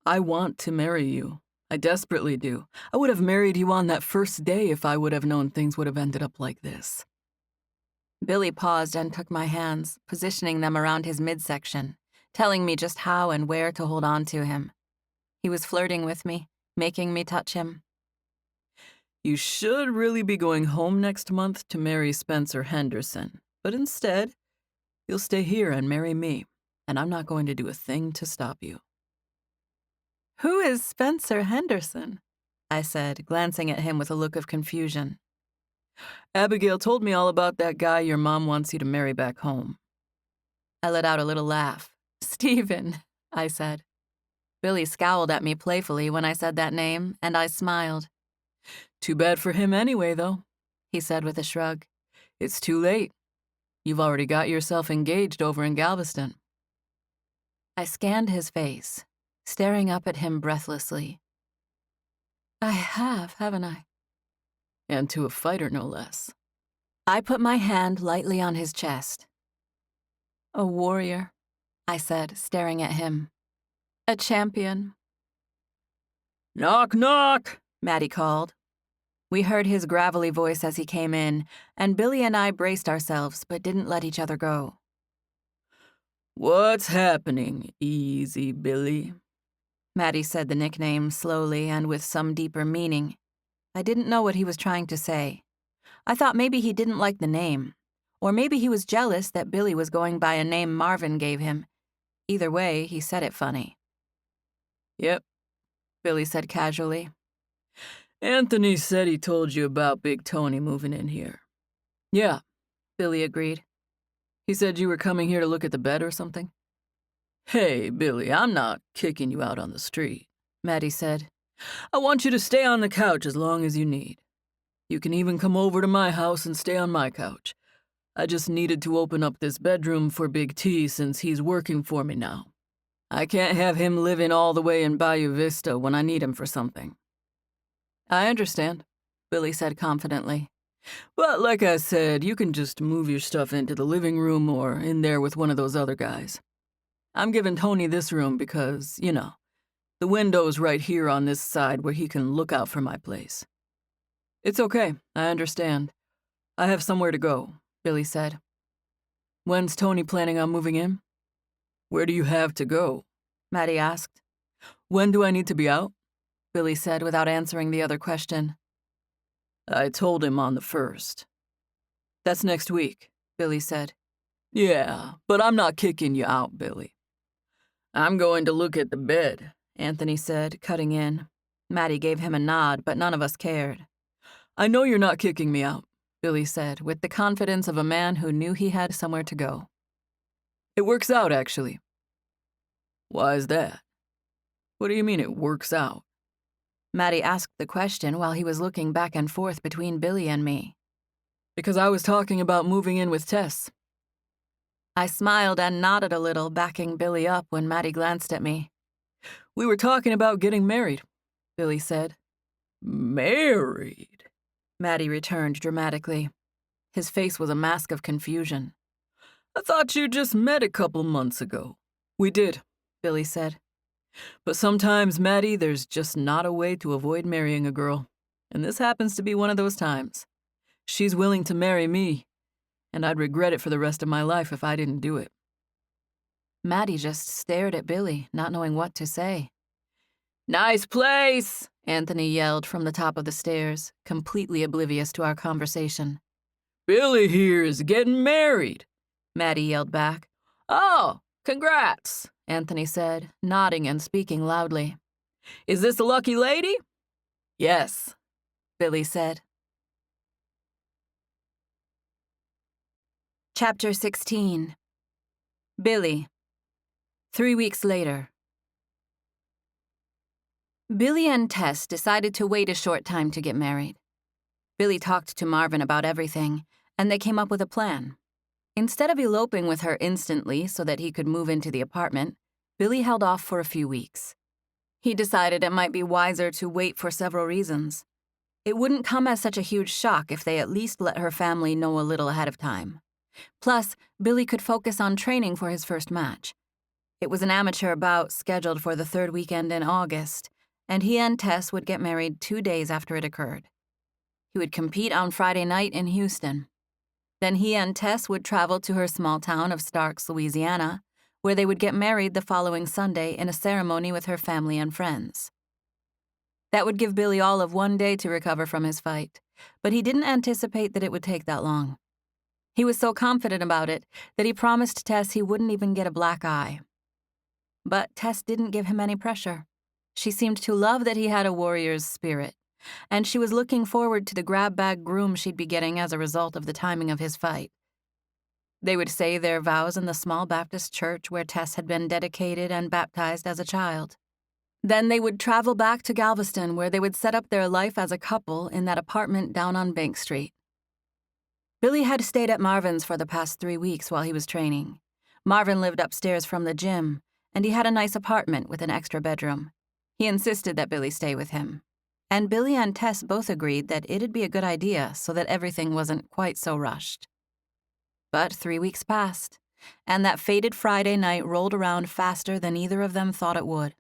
I want to marry you. I desperately do. I would have married you on that first day if I would have known things would have ended up like this. Billy paused and took my hands, positioning them around his midsection, telling me just how and where to hold on to him. He was flirting with me, making me touch him. You should really be going home next month to marry Spencer Henderson, but instead, you'll stay here and marry me, and I'm not going to do a thing to stop you. Who is Spencer Henderson? I said, glancing at him with a look of confusion. Abigail told me all about that guy your mom wants you to marry back home. I let out a little laugh. Stephen, I said. Billy scowled at me playfully when I said that name, and I smiled. Too bad for him anyway, though, he said with a shrug. It's too late. You've already got yourself engaged over in Galveston. I scanned his face, staring up at him breathlessly. I have, haven't I? And to a fighter, no less. I put my hand lightly on his chest. A warrior, I said, staring at him. A champion. Knock, knock, Maddie called. We heard his gravelly voice as he came in, and Billy and I braced ourselves but didn't let each other go. What's happening, Easy Billy? Maddie said the nickname slowly and with some deeper meaning. I didn't know what he was trying to say. I thought maybe he didn't like the name, or maybe he was jealous that Billy was going by a name Marvin gave him. Either way, he said it funny. Yep, Billy said casually. Anthony said he told you about Big Tony moving in here. Yeah, Billy agreed. He said you were coming here to look at the bed or something? Hey, Billy, I'm not kicking you out on the street, Maddie said. I want you to stay on the couch as long as you need. You can even come over to my house and stay on my couch. I just needed to open up this bedroom for Big T since he's working for me now. I can't have him living all the way in Bayou Vista when I need him for something. I understand, Billy said confidently. But like I said, you can just move your stuff into the living room or in there with one of those other guys. I'm giving Tony this room because, the The window's right here on this side where he can look out for my place." "It's okay, I understand. I have somewhere to go," Billy said. "When's Tony planning on moving in?" "Where do you have to go?" Maddie asked. "When do I need to be out?" Billy said without answering the other question. "I told him on the 1st. "That's next week," Billy said. "Yeah, but I'm not kicking you out, Billy." "I'm going to look at the bed," Anthony said, cutting in. Maddie gave him a nod, but none of us cared. "I know you're not kicking me out," Billy said, with the confidence of a man who knew he had somewhere to go. "It works out, actually." "Why is that?" "What do you mean it works out?" Maddie asked the question while he was looking back and forth between Billy and me. "Because I was talking about moving in with Tess." I smiled and nodded a little, backing Billy up when Maddie glanced at me. "We were talking about getting married," Billy said. "Married?" Maddie returned dramatically. His face was a mask of confusion. "I thought you just met a couple months ago." "We did," Billy said. "But sometimes, Maddie, there's just not a way to avoid marrying a girl. And this happens to be one of those times. She's willing to marry me, and I'd regret it for the rest of my life if I didn't do it." Maddie just stared at Billy, not knowing what to say. "Nice place," Anthony yelled from the top of the stairs, completely oblivious to our conversation. "Billy here is getting married," Maddie yelled back. "Oh, congrats," Anthony said, nodding and speaking loudly. "Is this a lucky lady?" "Yes," Billy said. Chapter 16. Billy. 3 weeks later. Billy and Tess decided to wait a short time to get married. Billy talked to Marvin about everything, and they came up with a plan. Instead of eloping with her instantly so that he could move into the apartment, Billy held off for a few weeks. He decided it might be wiser to wait for several reasons. It wouldn't come as such a huge shock if they at least let her family know a little ahead of time. Plus, Billy could focus on training for his first match. It was an amateur bout scheduled for the third weekend in August, and he and Tess would get married 2 days after it occurred. He would compete on Friday night in Houston. Then he and Tess would travel to her small town of Starks, Louisiana, where they would get married the following Sunday in a ceremony with her family and friends. That would give Billy all of 1 day to recover from his fight, but he didn't anticipate that it would take that long. He was so confident about it that he promised Tess he wouldn't even get a black eye. But Tess didn't give him any pressure. She seemed to love that he had a warrior's spirit, and she was looking forward to the grab bag groom she'd be getting as a result of the timing of his fight. They would say their vows in the small Baptist church where Tess had been dedicated and baptized as a child. Then they would travel back to Galveston, where they would set up their life as a couple in that apartment down on Bank Street. Billy had stayed at Marvin's for the past 3 weeks while he was training. Marvin lived upstairs from the gym, and he had a nice apartment with an extra bedroom. He insisted that Billy stay with him. And Billy and Tess both agreed that it'd be a good idea so that everything wasn't quite so rushed. But 3 weeks passed, and that fated Friday night rolled around faster than either of them thought it would.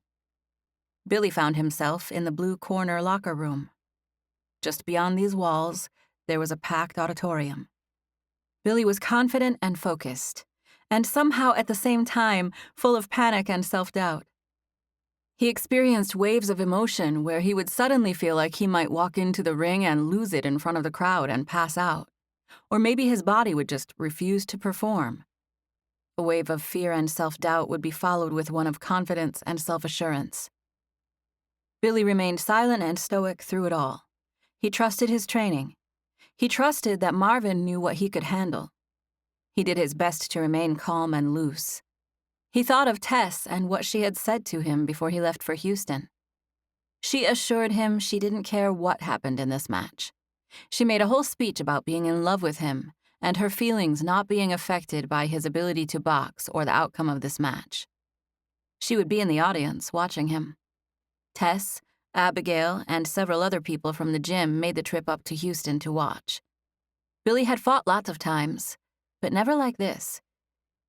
Billy found himself in the blue corner locker room. Just beyond these walls, there was a packed auditorium. Billy was confident and focused, and somehow at the same time full of panic and self-doubt. He experienced waves of emotion where he would suddenly feel like he might walk into the ring and lose it in front of the crowd and pass out. Or maybe his body would just refuse to perform. A wave of fear and self-doubt would be followed with one of confidence and self-assurance. Billy remained silent and stoic through it all. He trusted his training. He trusted that Marvin knew what he could handle. He did his best to remain calm and loose. He thought of Tess and what she had said to him before he left for Houston. She assured him she didn't care what happened in this match. She made a whole speech about being in love with him and her feelings not being affected by his ability to box or the outcome of this match. She would be in the audience watching him. Tess, Abigail, and several other people from the gym made the trip up to Houston to watch. Billy had fought lots of times, but never like this.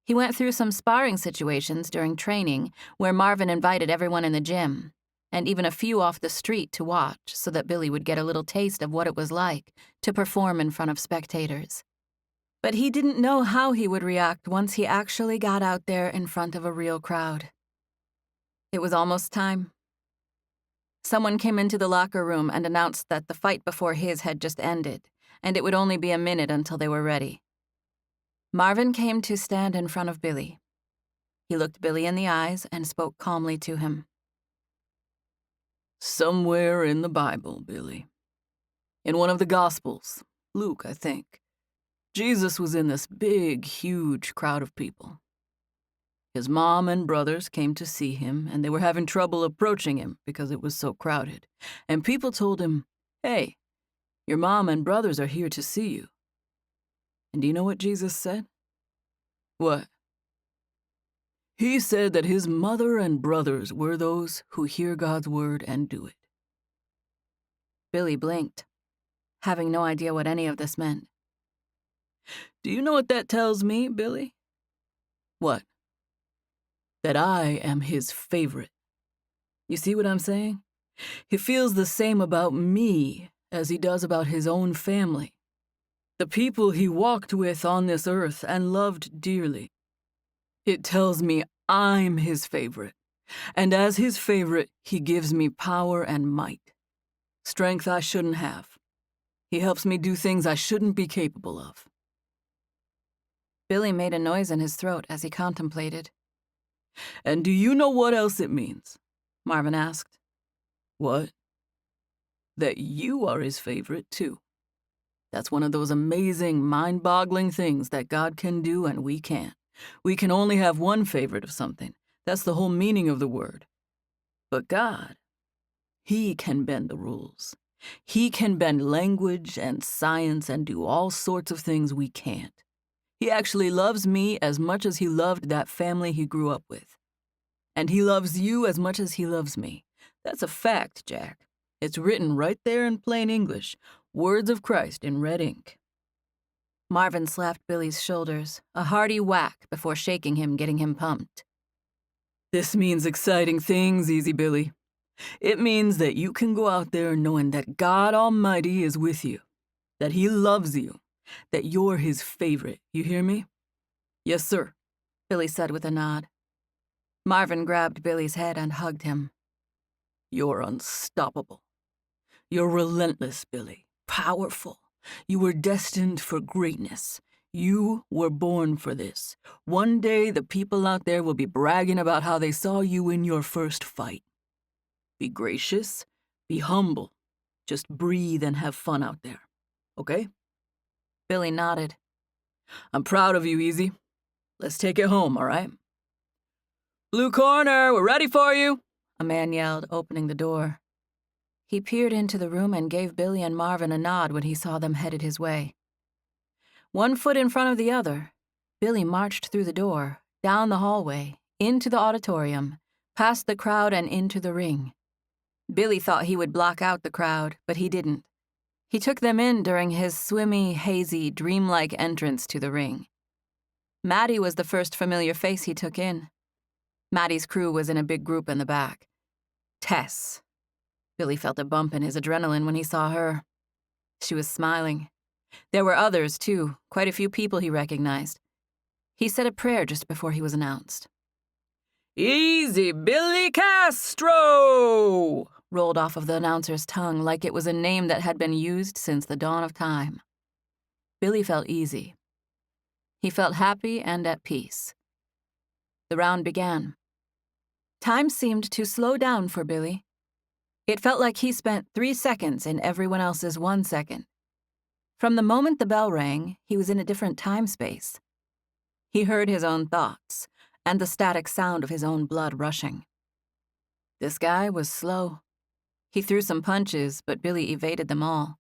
He went through some sparring situations during training where Marvin invited everyone in the gym, and even a few off the street to watch so that Billy would get a little taste of what it was like to perform in front of spectators. But he didn't know how he would react once he actually got out there in front of a real crowd. It was almost time. Someone came into the locker room and announced that the fight before his had just ended, and it would only be a minute until they were ready. Marvin came to stand in front of Billy. He looked Billy in the eyes and spoke calmly to him. Somewhere in the Bible, Billy. In one of the Gospels, Luke, I think, Jesus was in this big, huge crowd of people. His mom and brothers came to see him, and they were having trouble approaching him because it was so crowded. And people told him, "Hey, your mom and brothers are here to see you." And do you know what Jesus said? What? He said that his mother and brothers were those who hear God's word and do it. Billy blinked, having no idea what any of this meant. Do you know what that tells me, Billy? What? That I am his favorite. You see what I'm saying? He feels the same about me as he does about his own family. The people he walked with on this earth and loved dearly. It tells me I'm his favorite, and as his favorite, he gives me power and might. Strength I shouldn't have. He helps me do things I shouldn't be capable of. Billy made a noise in his throat as he contemplated. And do you know what else it means? Marvin asked. What? That you are his favorite, too. That's one of those amazing, mind-boggling things that God can do and we can't. We can only have one favorite of something. That's the whole meaning of the word. But God, he can bend the rules. He can bend language and science and do all sorts of things we can't. He actually loves me as much as he loved that family he grew up with. And he loves you as much as he loves me. That's a fact, Jack. It's written right there in plain English. Words of Christ in red ink. Marvin slapped Billy's shoulders, a hearty whack before shaking him, getting him pumped. This means exciting things, Easy Billy. It means that you can go out there knowing that God Almighty is with you, that he loves you, that you're his favorite. You hear me? Yes, sir, Billy said with a nod. Marvin grabbed Billy's head and hugged him. You're unstoppable. You're relentless, Billy. Powerful. You were destined for greatness. You were born for this. One day, the people out there will be bragging about how they saw you in your first fight. Be gracious. Be humble. Just breathe and have fun out there. Okay? Billy nodded. I'm proud of you, Easy. Let's take it home, all right? Blue corner, we're ready for you, a man yelled, opening the door. He peered into the room and gave Billy and Marvin a nod when he saw them headed his way. One foot in front of the other, Billy marched through the door, down the hallway, into the auditorium, past the crowd and into the ring. Billy thought he would block out the crowd, but he didn't. He took them in during his swimmy, hazy, dreamlike entrance to the ring. Maddie was the first familiar face he took in. Maddie's crew was in a big group in the back. Tess. Billy felt a bump in his adrenaline when he saw her. She was smiling. There were others, too, quite a few people he recognized. He said a prayer just before he was announced. Easy, Billy Castro! Rolled off of the announcer's tongue like it was a name that had been used since the dawn of time. Billy felt easy. He felt happy and at peace. The round began. Time seemed to slow down for Billy. It felt like he spent 3 seconds in everyone else's 1 second. From the moment the bell rang, he was in a different time-space. He heard his own thoughts and the static sound of his own blood rushing. This guy was slow. He threw some punches, but Billy evaded them all.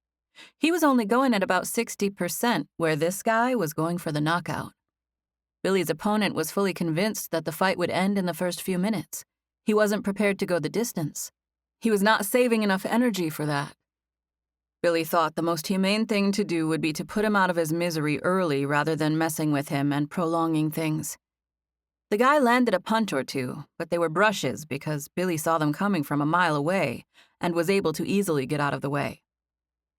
He was only going at about 60%, where this guy was going for the knockout. Billy's opponent was fully convinced that the fight would end in the first few minutes. He wasn't prepared to go the distance. He was not saving enough energy for that. Billy thought the most humane thing to do would be to put him out of his misery early rather than messing with him and prolonging things. The guy landed a punch or two, but they were brushes because Billy saw them coming from a mile away and was able to easily get out of the way.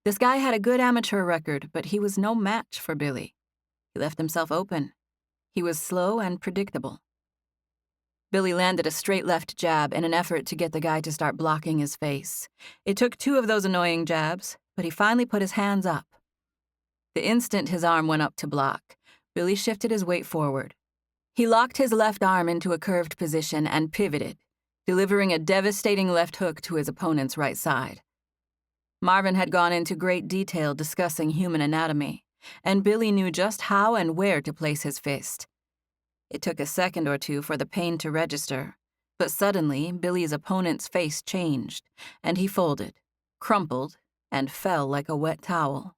This guy had a good amateur record, but he was no match for Billy. He left himself open. He was slow and predictable. Billy landed a straight left jab in an effort to get the guy to start blocking his face. It took 2 of those annoying jabs, but he finally put his hands up. The instant his arm went up to block, Billy shifted his weight forward. He locked his left arm into a curved position and pivoted, delivering a devastating left hook to his opponent's right side. Marvin had gone into great detail discussing human anatomy, and Billy knew just how and where to place his fist. It took a second or two for the pain to register, but suddenly Billy's opponent's face changed, and he folded, crumpled, and fell like a wet towel.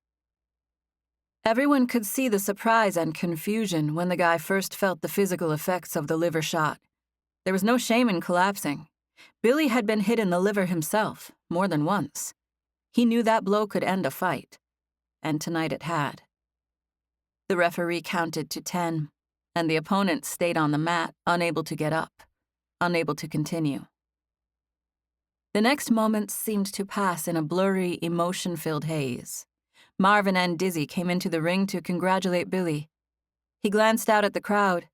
Everyone could see the surprise and confusion when the guy first felt the physical effects of the liver shot. There was no shame in collapsing. Billy had been hit in the liver himself, more than once. He knew that blow could end a fight, and tonight it had. The referee counted to 10, and the opponent stayed on the mat, unable to get up, unable to continue. The next moments seemed to pass in a blurry, emotion-filled haze. Marvin and Dizzy came into the ring to congratulate Billy. He glanced out at the crowd.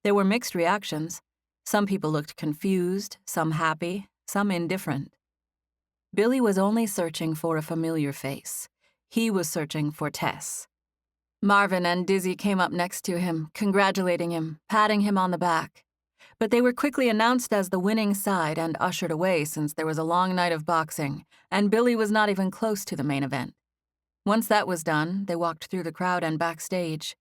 There were mixed reactions. Some people looked confused, some happy, some indifferent. Billy was only searching for a familiar face. He was searching for Tess. Marvin and Dizzy came up next to him, congratulating him, patting him on the back. But they were quickly announced as the winning side and ushered away since there was a long night of boxing, and Billy was not even close to the main event. Once that was done, they walked through the crowd and backstage.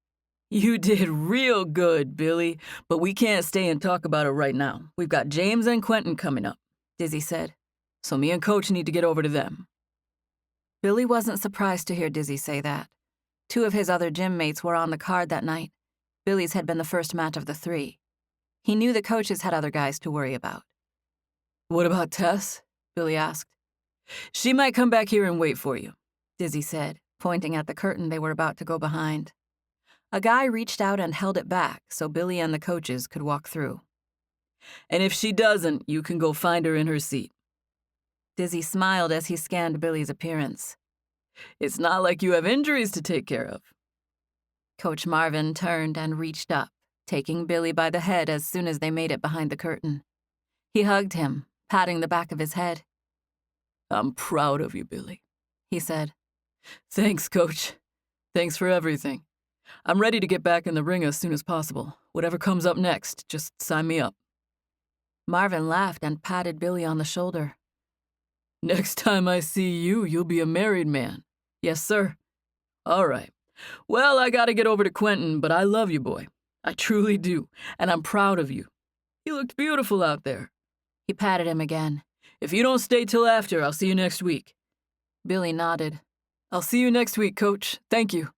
You did real good, Billy, but we can't stay and talk about it right now. We've got James and Quentin coming up, Dizzy said. So me and Coach need to get over to them. Billy wasn't surprised to hear Dizzy say that. 2 of his other gym mates were on the card that night. Billy's had been the first match of the 3. He knew the coaches had other guys to worry about. What about Tess? Billy asked. She might come back here and wait for you, Dizzy said, pointing at the curtain they were about to go behind. A guy reached out and held it back so Billy and the coaches could walk through. And if she doesn't, you can go find her in her seat. Dizzy smiled as he scanned Billy's appearance. It's not like you have injuries to take care of. Coach Marvin turned and reached up, taking Billy by the head as soon as they made it behind the curtain. He hugged him, patting the back of his head. I'm proud of you, Billy, he said. Thanks, Coach. Thanks for everything. I'm ready to get back in the ring as soon as possible. Whatever comes up next, just sign me up. Marvin laughed and patted Billy on the shoulder. Next time I see you, you'll be a married man. Yes, sir. All right. Well, I gotta get over to Quentin, but I love you, boy. I truly do, and I'm proud of you. You looked beautiful out there. He patted him again. If you don't stay till after, I'll see you next week. Billy nodded. I'll see you next week, Coach. Thank you.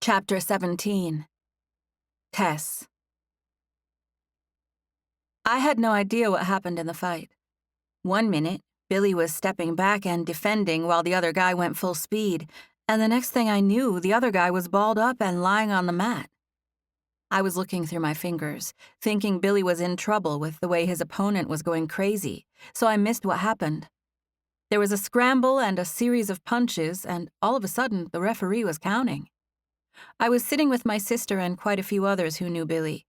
Chapter 17. Tess. I had no idea what happened in the fight. 1 minute, Billy was stepping back and defending while the other guy went full speed, and the next thing I knew, the other guy was balled up and lying on the mat. I was looking through my fingers, thinking Billy was in trouble with the way his opponent was going crazy, so I missed what happened. There was a scramble and a series of punches, and all of a sudden, the referee was counting. I was sitting with my sister and quite a few others who knew Billy.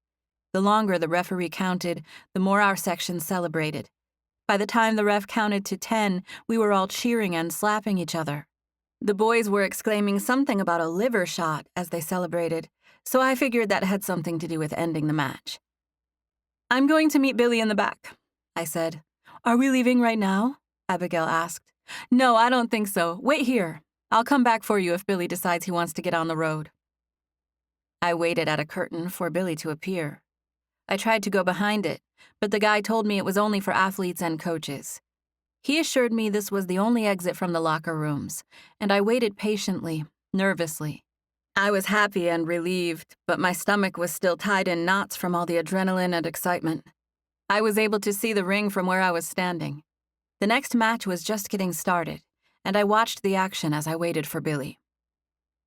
The longer the referee counted, the more our section celebrated. By the time the ref counted to 10, we were all cheering and slapping each other. The boys were exclaiming something about a liver shot as they celebrated, so I figured that had something to do with ending the match. "I'm going to meet Billy in the back," I said. "Are we leaving right now?" Abigail asked. "No, I don't think so. Wait here. I'll come back for you if Billy decides he wants to get on the road." I waited at a curtain for Billy to appear. I tried to go behind it, but the guy told me it was only for athletes and coaches. He assured me this was the only exit from the locker rooms, and I waited patiently, nervously. I was happy and relieved, but my stomach was still tied in knots from all the adrenaline and excitement. I was able to see the ring from where I was standing. The next match was just getting started, and I watched the action as I waited for Billy.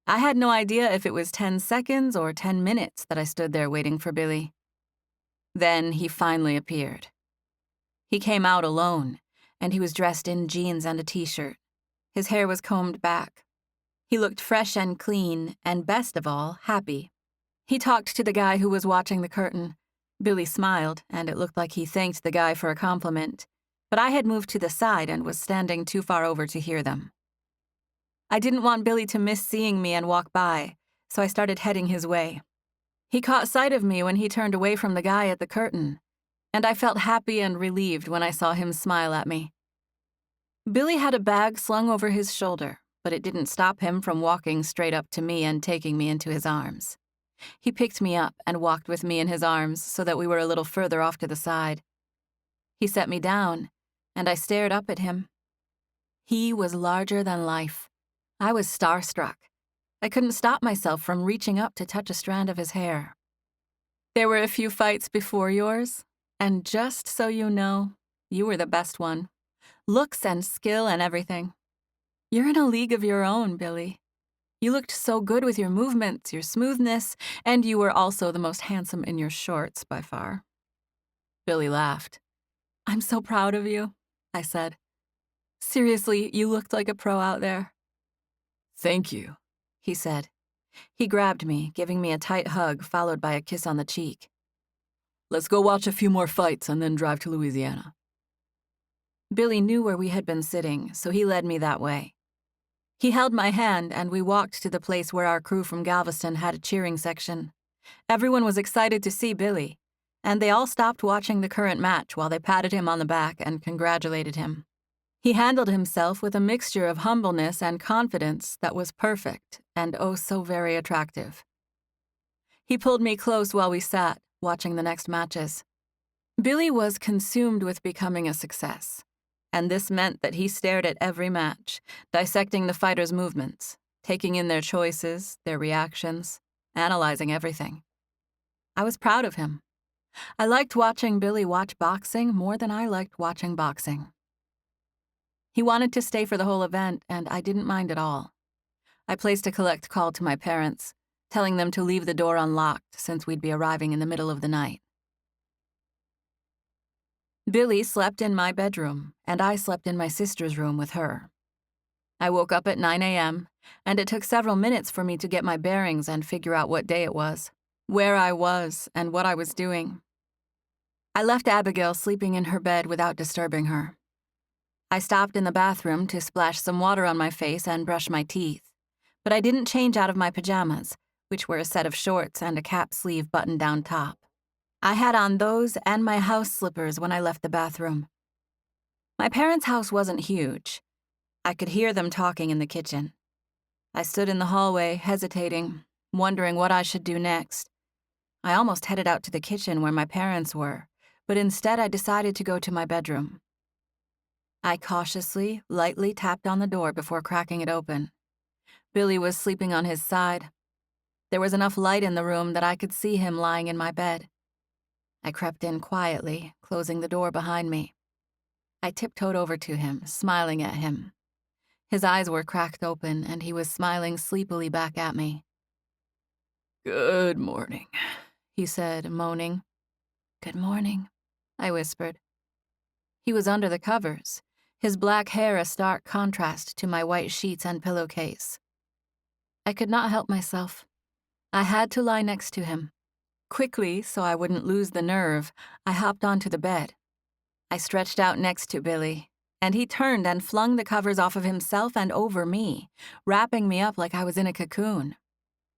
I had no idea if it was 10 seconds or 10 minutes that I stood there waiting for Billy. Then he finally appeared. He came out alone, and he was dressed in jeans and a t-shirt. His hair was combed back. He looked fresh and clean, and best of all, happy. He talked to the guy who was watching the curtain. Billy smiled, and it looked like he thanked the guy for a compliment, but I had moved to the side and was standing too far over to hear them. I didn't want Billy to miss seeing me and walk by, so I started heading his way. He caught sight of me when he turned away from the guy at the curtain, and I felt happy and relieved when I saw him smile at me. Billy had a bag slung over his shoulder, but it didn't stop him from walking straight up to me and taking me into his arms. He picked me up and walked with me in his arms so that we were a little further off to the side. He set me down, and I stared up at him. He was larger than life. I was starstruck. I couldn't stop myself from reaching up to touch a strand of his hair. There were a few fights before yours, and just so you know, you were the best one. Looks and skill and everything. You're in a league of your own, Billy. You looked so good with your movements, your smoothness, and you were also the most handsome in your shorts by far. Billy laughed. I'm so proud of you, I said. Seriously, you looked like a pro out there. Thank you, he said. He grabbed me, giving me a tight hug followed by a kiss on the cheek. Let's go watch a few more fights and then drive to Louisiana. Billy knew where we had been sitting, so he led me that way. He held my hand, and we walked to the place where our crew from Galveston had a cheering section. Everyone was excited to see Billy, and they all stopped watching the current match while they patted him on the back and congratulated him. He handled himself with a mixture of humbleness and confidence that was perfect and oh so very attractive. He pulled me close while we sat, watching the next matches. Billy was consumed with becoming a success, and this meant that he stared at every match, dissecting the fighters' movements, taking in their choices, their reactions, analyzing everything. I was proud of him. I liked watching Billy watch boxing more than I liked watching boxing. He wanted to stay for the whole event, and I didn't mind at all. I placed a collect call to my parents, telling them to leave the door unlocked since we'd be arriving in the middle of the night. Billy slept in my bedroom, and I slept in my sister's room with her. I woke up at 9 a.m., and it took several minutes for me to get my bearings and figure out what day it was, where I was, and what I was doing. I left Abigail sleeping in her bed without disturbing her. I stopped in the bathroom to splash some water on my face and brush my teeth, but I didn't change out of my pajamas, which were a set of shorts and a cap sleeve button-down top. I had on those and my house slippers when I left the bathroom. My parents' house wasn't huge. I could hear them talking in the kitchen. I stood in the hallway, hesitating, wondering what I should do next. I almost headed out to the kitchen where my parents were, but instead I decided to go to my bedroom. I cautiously, lightly tapped on the door before cracking it open. Billy was sleeping on his side. There was enough light in the room that I could see him lying in my bed. I crept in quietly, closing the door behind me. I tiptoed over to him, smiling at him. His eyes were cracked open, and he was smiling sleepily back at me. Good morning, he said, moaning. Good morning, I whispered. He was under the covers, his black hair a stark contrast to my white sheets and pillowcase. I could not help myself. I had to lie next to him. Quickly, so I wouldn't lose the nerve, I hopped onto the bed. I stretched out next to Billy, and he turned and flung the covers off of himself and over me, wrapping me up like I was in a cocoon.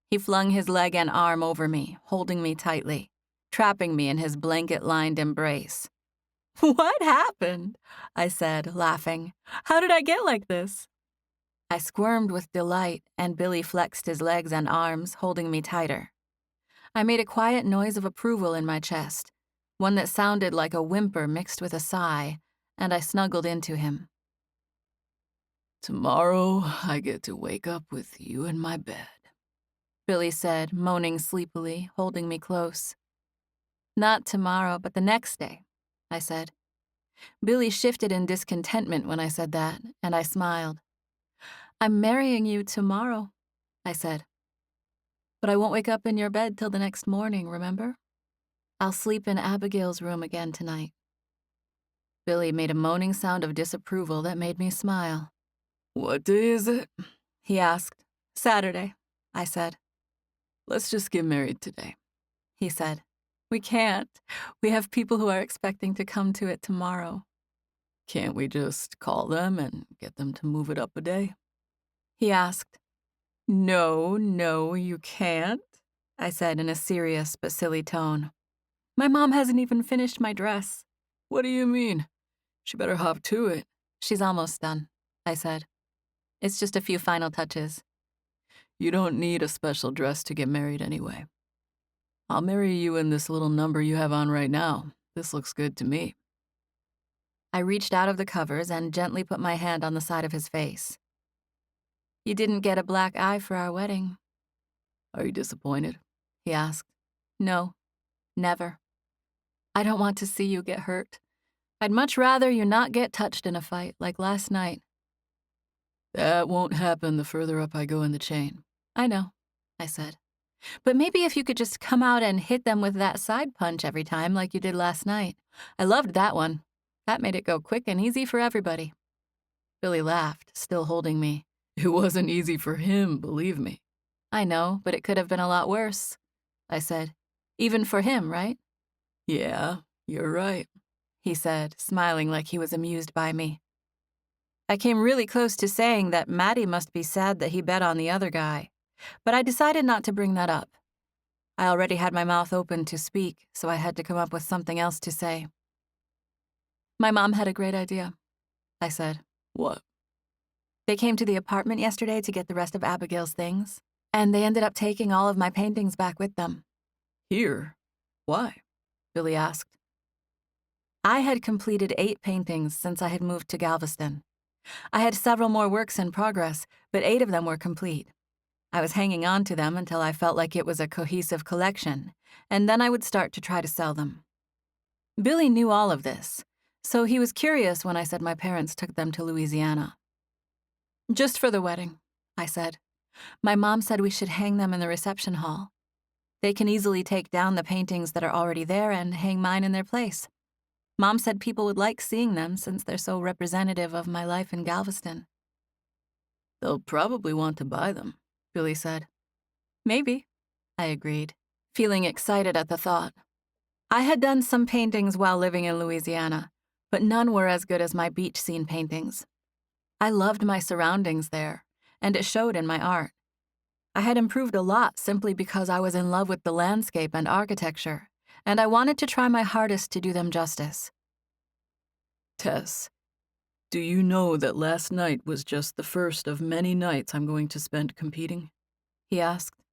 He flung his leg and arm over me, holding me tightly, trapping me in his blanket-lined embrace. What happened? I said, laughing. How did I get like this? I squirmed with delight, and Billy flexed his legs and arms, holding me tighter. I made a quiet noise of approval in my chest, one that sounded like a whimper mixed with a sigh, and I snuggled into him. Tomorrow I get to wake up with you in my bed, Billy said, moaning sleepily, holding me close. Not tomorrow, but the next day, I said. Billy shifted in discontentment when I said that, and I smiled. I'm marrying you tomorrow, I said. But I won't wake up in your bed till the next morning, remember? I'll sleep in Abigail's room again tonight. Billy made a moaning sound of disapproval that made me smile. What day is it? He asked. Saturday, I said. Let's just get married today, he said. We can't. We have people who are expecting to come to it tomorrow. Can't we just call them and get them to move it up a day? He asked. No, you can't, I said in a serious but silly tone. My mom hasn't even finished my dress. What do you mean? She better hop to it. She's almost done, I said. It's just a few final touches. You don't need a special dress to get married anyway. I'll marry you in this little number you have on right now. This looks good to me. I reached out of the covers and gently put my hand on the side of his face. You didn't get a black eye for our wedding. Are you disappointed? He asked. No, never. I don't want to see you get hurt. I'd much rather you not get touched in a fight like last night. That won't happen the further up I go in the chain. I know, I said. But maybe if you could just come out and hit them with that side punch every time like you did last night. I loved that one. That made it go quick and easy for everybody. Billy laughed, still holding me. It wasn't easy for him, believe me. I know, but it could have been a lot worse, I said. Even for him, right? Yeah, you're right, he said, smiling like he was amused by me. I came really close to saying that Maddie must be sad that he bet on the other guy, but I decided not to bring that up. I already had my mouth open to speak, so I had to come up with something else to say. My mom had a great idea, I said. What? They came to the apartment yesterday to get the rest of Abigail's things, and they ended up taking all of my paintings back with them. Here? Why? Billy asked. I had completed 8 paintings since I had moved to Galveston. I had several more works in progress, but 8 of them were complete. I was hanging on to them until I felt like it was a cohesive collection, and then I would start to try to sell them. Billy knew all of this, so he was curious when I said my parents took them to Louisiana. Just for the wedding, I said. My mom said we should hang them in the reception hall. They can easily take down the paintings that are already there and hang mine in their place. Mom said people would like seeing them since they're so representative of my life in Galveston. They'll probably want to buy them, Billy said. Maybe, I agreed, feeling excited at the thought. I had done some paintings while living in Louisiana, but none were as good as my beach scene paintings. I loved my surroundings there, and it showed in my art. I had improved a lot simply because I was in love with the landscape and architecture, and I wanted to try my hardest to do them justice. Tess, do you know that last night was just the first of many nights I'm going to spend competing? He asked.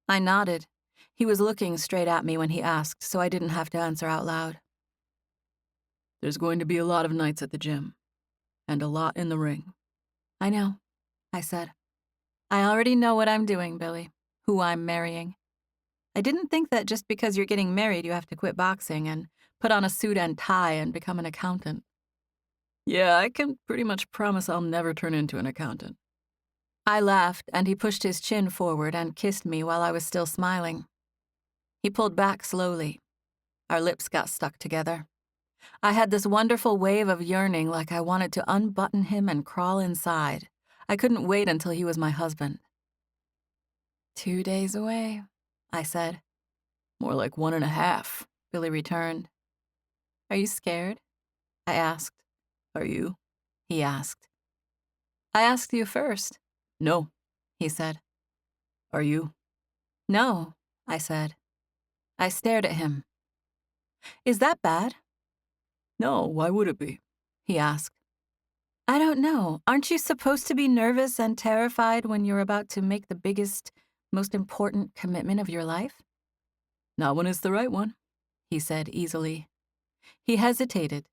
I nodded. He was looking straight at me when he asked, so I didn't have to answer out loud. There's going to be a lot of nights at the gym, and a lot in the ring. I know, I said. I already know what I'm doing, Billy, who I'm marrying. I didn't think that just because you're getting married you have to quit boxing and put on a suit and tie and become an accountant. Yeah, I can pretty much promise I'll never turn into an accountant. I laughed, and he pushed his chin forward and kissed me while I was still smiling. He pulled back slowly. Our lips got stuck together. I had this wonderful wave of yearning like I wanted to unbutton him and crawl inside. I couldn't wait until he was my husband. 2 days away, I said. More like 1.5, Billy returned. Are you scared? I asked. Are you? He asked. I asked you first. No, he said. Are you? No, I said. I stared at him. Is that bad? No, why would it be? He asked. I don't know. Aren't you supposed to be nervous and terrified when you're about to make the biggest, most important commitment of your life? Not when it's the right one, he said easily. He hesitated,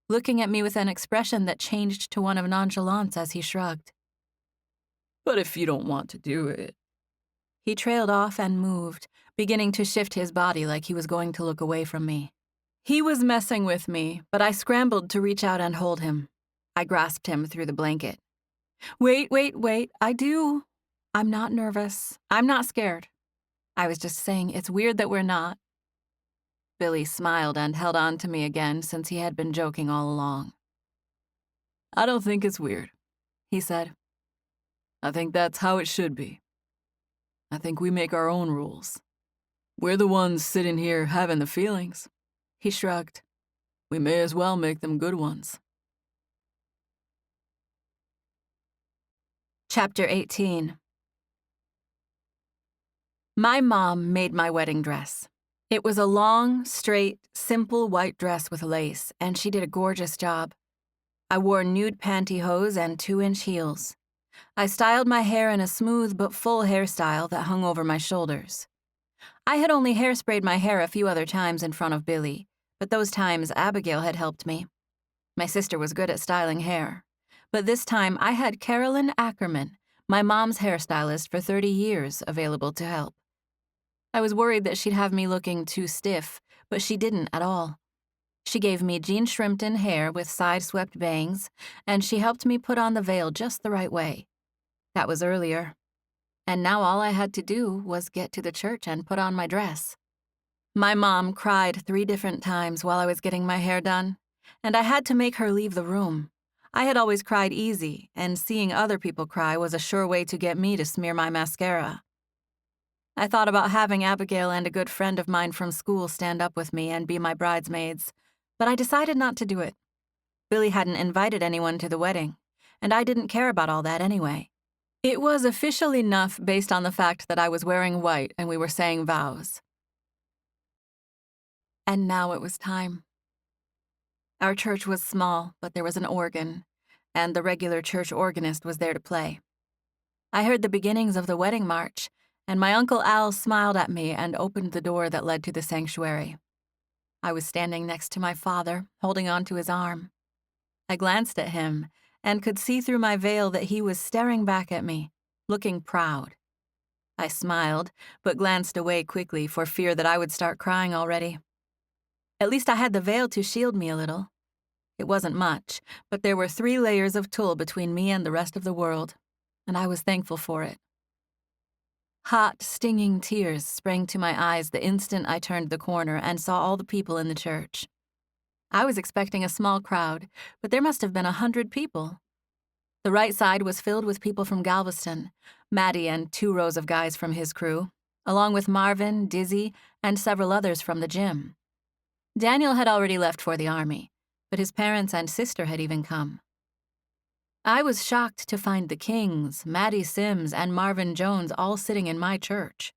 looking at me with an expression that changed to one of nonchalance as he shrugged. But if you don't want to do it. He trailed off and moved, beginning to shift his body like he was going to look away from me. He was messing with me, but I scrambled to reach out and hold him. I grasped him through the blanket. Wait, I do. I'm not nervous. I'm not scared. I was just saying it's weird that we're not. Billy smiled and held on to me again since he had been joking all along. I don't think it's weird, he said. I think that's how it should be. I think we make our own rules. We're the ones sitting here having the feelings. He shrugged. We may as well make them good ones. Chapter 18. My mom made my wedding dress. It was a long, straight, simple white dress with lace, and she did a gorgeous job. I wore nude pantyhose and 2-inch heels. I styled my hair in a smooth but full hairstyle that hung over my shoulders. I had only hairsprayed my hair a few other times in front of Billy, but those times Abigail had helped me. My sister was good at styling hair, but this time I had Carolyn Ackerman, my mom's hairstylist for 30 years, available to help. I was worried that she'd have me looking too stiff, but she didn't at all. She gave me Jean Shrimpton hair with side-swept bangs, and she helped me put on the veil just the right way. That was earlier. And now all I had to do was get to the church and put on my dress. My mom cried 3 different times while I was getting my hair done, and I had to make her leave the room. I had always cried easy, and seeing other people cry was a sure way to get me to smear my mascara. I thought about having Abigail and a good friend of mine from school stand up with me and be my bridesmaids, but I decided not to do it. Billy hadn't invited anyone to the wedding, and I didn't care about all that anyway. It was official enough based on the fact that I was wearing white and we were saying vows. And now it was time. Our church was small, but there was an organ, and the regular church organist was there to play. I heard the beginnings of the wedding march, and my Uncle Al smiled at me and opened the door that led to the sanctuary. I was standing next to my father, holding on to his arm. I glanced at him and could see through my veil that he was staring back at me, looking proud. I smiled, but glanced away quickly for fear that I would start crying already. At least I had the veil to shield me a little. It wasn't much, but there were 3 layers of tulle between me and the rest of the world, and I was thankful for it. Hot, stinging tears sprang to my eyes the instant I turned the corner and saw all the people in the church. I was expecting a small crowd, but there must have been 100 people. The right side was filled with people from Galveston, Maddie and 2 rows of guys from his crew, along with Marvin, Dizzy, and several others from the gym. Daniel had already left for the army, but his parents and sister had even come. I was shocked to find the Kings, Maddie Sims, and Marvin Jones all sitting in my church.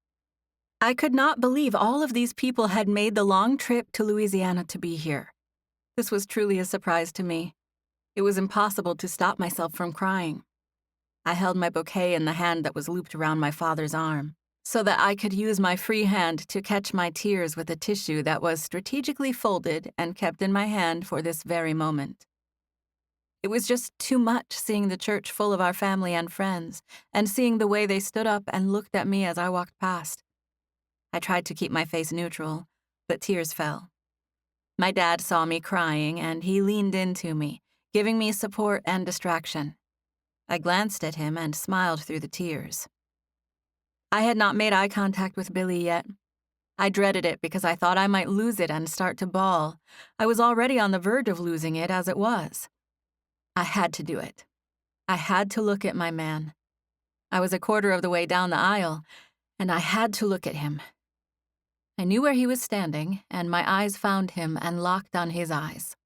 I could not believe all of these people had made the long trip to Louisiana to be here. This was truly a surprise to me. It was impossible to stop myself from crying. I held my bouquet in the hand that was looped around my father's arm, so that I could use my free hand to catch my tears with a tissue that was strategically folded and kept in my hand for this very moment. It was just too much seeing the church full of our family and friends, and seeing the way they stood up and looked at me as I walked past. I tried to keep my face neutral, but tears fell. My dad saw me crying, and he leaned into me, giving me support and distraction. I glanced at him and smiled through the tears. I had not made eye contact with Billy yet. I dreaded it because I thought I might lose it and start to bawl. I was already on the verge of losing it as it was. I had to do it. I had to look at my man. I was a quarter of the way down the aisle, and I had to look at him. I knew where he was standing, and my eyes found him and locked on his eyes.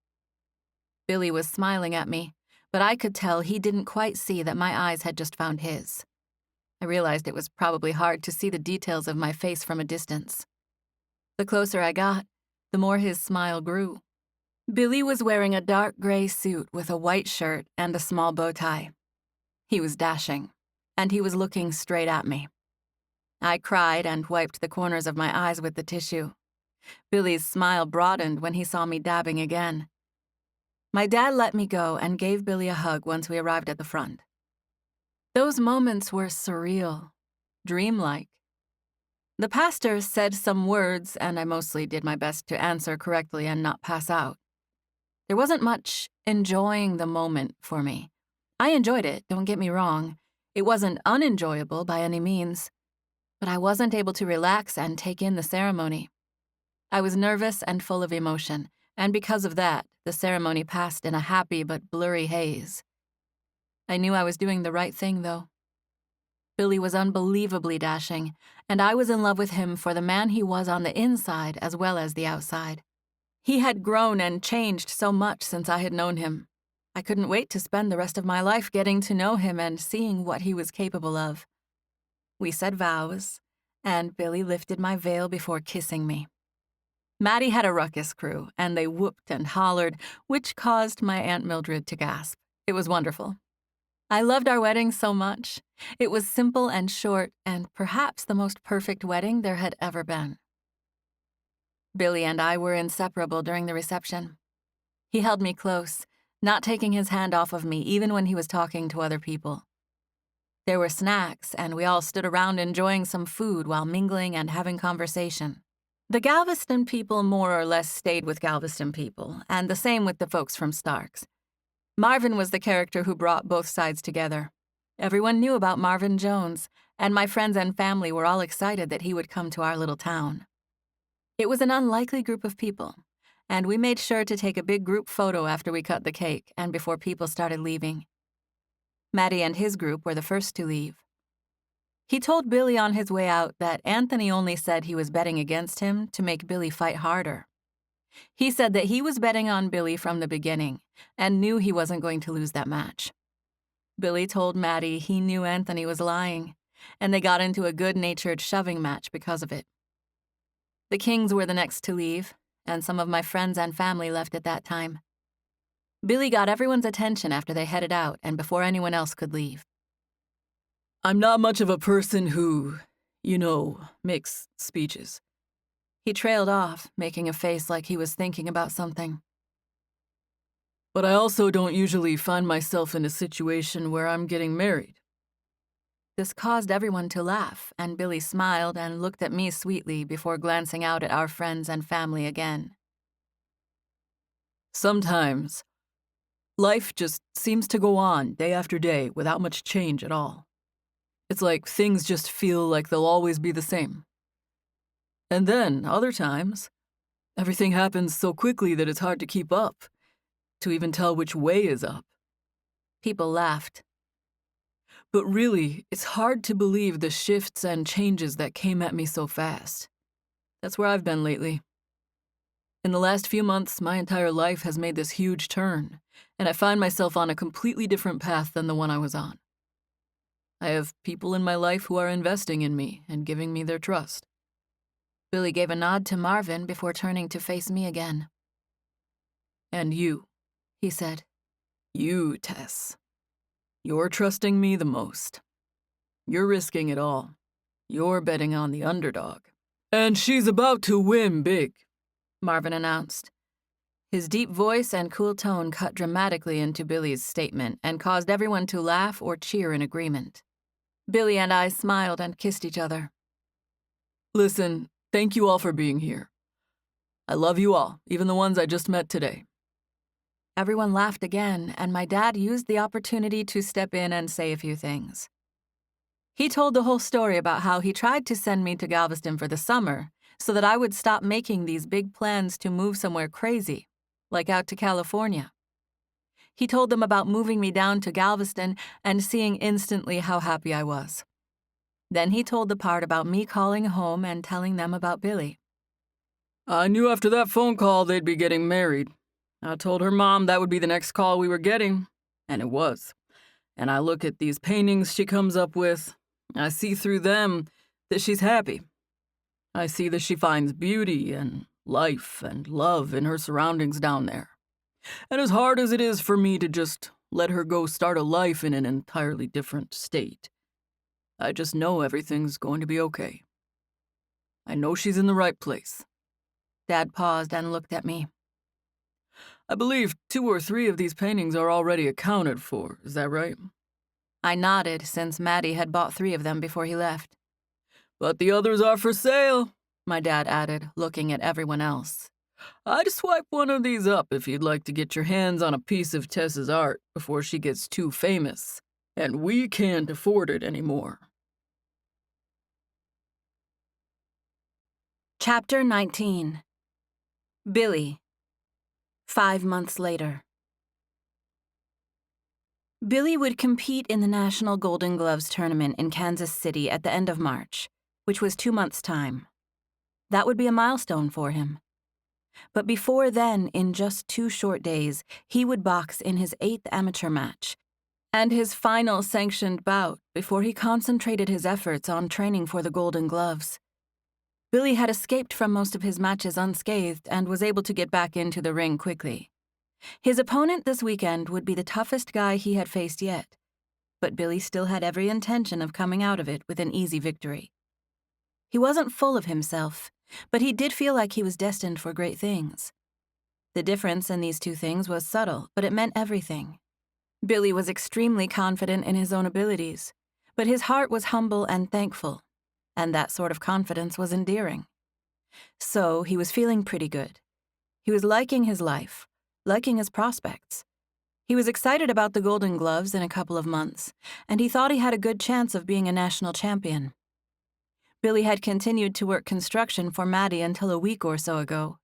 Billy was smiling at me, but I could tell he didn't quite see that my eyes had just found his. I realized it was probably hard to see the details of my face from a distance. The closer I got, the more his smile grew. Billy was wearing a dark gray suit with a white shirt and a small bow tie. He was dashing, and he was looking straight at me. I cried and wiped the corners of my eyes with the tissue. Billy's smile broadened when he saw me dabbing again. My dad let me go and gave Billy a hug once we arrived at the front. Those moments were surreal, dreamlike. The pastor said some words, and I mostly did my best to answer correctly and not pass out. There wasn't much enjoying the moment for me. I enjoyed it, don't get me wrong. It wasn't unenjoyable by any means, but I wasn't able to relax and take in the ceremony. I was nervous and full of emotion, and because of that, the ceremony passed in a happy but blurry haze. I knew I was doing the right thing, though. Billy was unbelievably dashing, and I was in love with him for the man he was on the inside as well as the outside. He had grown and changed so much since I had known him. I couldn't wait to spend the rest of my life getting to know him and seeing what he was capable of. We said vows, and Billy lifted my veil before kissing me. Maddie had a ruckus crew, and they whooped and hollered, which caused my Aunt Mildred to gasp. It was wonderful. I loved our wedding so much. It was simple and short, and perhaps the most perfect wedding there had ever been. Billy and I were inseparable during the reception. He held me close, not taking his hand off of me even when he was talking to other people. There were snacks, and we all stood around enjoying some food while mingling and having conversation. The Galveston people more or less stayed with Galveston people, and the same with the folks from Starks. Marvin was the character who brought both sides together. Everyone knew about Marvin Jones, and my friends and family were all excited that he would come to our little town. It was an unlikely group of people, and we made sure to take a big group photo after we cut the cake and before people started leaving. Maddie and his group were the first to leave. He told Billy on his way out that Anthony only said he was betting against him to make Billy fight harder. He said that he was betting on Billy from the beginning and knew he wasn't going to lose that match. Billy told Maddie he knew Anthony was lying, and they got into a good-natured shoving match because of it. The Kings were the next to leave, and some of my friends and family left at that time. Billy got everyone's attention after they headed out and before anyone else could leave. I'm not much of a person who, makes speeches. He trailed off, making a face like he was thinking about something. But I also don't usually find myself in a situation where I'm getting married. This caused everyone to laugh, and Billy smiled and looked at me sweetly before glancing out at our friends and family again. Sometimes, life just seems to go on day after day without much change at all. It's like things just feel like they'll always be the same. And then, other times, everything happens so quickly that it's hard to keep up, to even tell which way is up. People laughed. But really, it's hard to believe the shifts and changes that came at me so fast. That's where I've been lately. In the last few months, my entire life has made this huge turn, and I find myself on a completely different path than the one I was on. I have people in my life who are investing in me and giving me their trust. Billy gave a nod to Marvin before turning to face me again. And you, he said. You, Tess. You're trusting me the most. You're risking it all. You're betting on the underdog. And she's about to win big, Marvin announced. His deep voice and cool tone cut dramatically into Billy's statement and caused everyone to laugh or cheer in agreement. Billy and I smiled and kissed each other. Listen, thank you all for being here. I love you all, even the ones I just met today. Everyone laughed again, and my dad used the opportunity to step in and say a few things. He told the whole story about how he tried to send me to Galveston for the summer so that I would stop making these big plans to move somewhere crazy, like out to California. He told them about moving me down to Galveston and seeing instantly how happy I was. Then he told the part about me calling home and telling them about Billy. I knew after that phone call they'd be getting married. I told her mom that would be the next call we were getting, and it was. And I look at these paintings she comes up with. I see through them that she's happy. I see that she finds beauty and life and love in her surroundings down there. And as hard as it is for me to just let her go start a life in an entirely different state, I just know everything's going to be okay. I know she's in the right place. Dad paused and looked at me. I believe 2 or 3 of these paintings are already accounted for, is that right? I nodded, since Maddie had bought 3 of them before he left. But the others are for sale, my dad added, looking at everyone else. I'd swipe one of these up if you'd like to get your hands on a piece of Tess's art before she gets too famous. And we can't afford it anymore. Chapter 19. Billy. 5 months later. Billy would compete in the National Golden Gloves tournament in Kansas City at the end of March, which was 2 months' time. That would be a milestone for him. But before then, in just 2 short days, he would box in his 8th amateur match and his final sanctioned bout before he concentrated his efforts on training for the Golden Gloves. Billy had escaped from most of his matches unscathed and was able to get back into the ring quickly. His opponent this weekend would be the toughest guy he had faced yet, but Billy still had every intention of coming out of it with an easy victory. He wasn't full of himself, but he did feel like he was destined for great things. The difference in these two things was subtle, but it meant everything. Billy was extremely confident in his own abilities, but his heart was humble and thankful, and that sort of confidence was endearing. So he was feeling pretty good. He was liking his life, liking his prospects. He was excited about the Golden Gloves in a couple of months, and he thought he had a good chance of being a national champion. Billy had continued to work construction for Maddie until a week or so ago,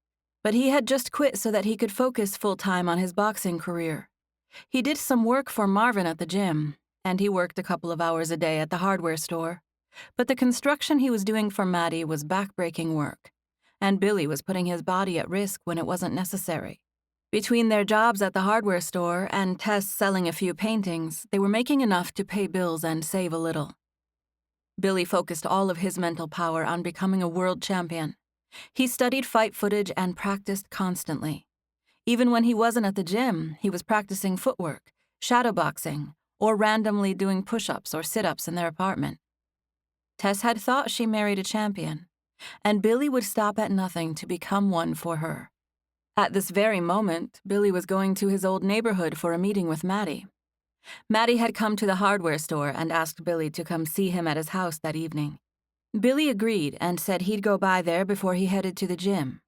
but he had just quit so that he could focus full-time on his boxing career. He did some work for Marvin at the gym, and he worked a couple of hours a day at the hardware store. But the construction he was doing for Maddie was back-breaking work, and Billy was putting his body at risk when it wasn't necessary. Between their jobs at the hardware store and Tess selling a few paintings, they were making enough to pay bills and save a little. Billy focused all of his mental power on becoming a world champion. He studied fight footage and practiced constantly. Even when he wasn't at the gym, he was practicing footwork, shadowboxing, or randomly doing push-ups or sit-ups in their apartment. Tess had thought she married a champion, and Billy would stop at nothing to become one for her. At this very moment, Billy was going to his old neighborhood for a meeting with Maddie. Maddie had come to the hardware store and asked Billy to come see him at his house that evening. Billy agreed and said he'd go by there before he headed to the gym.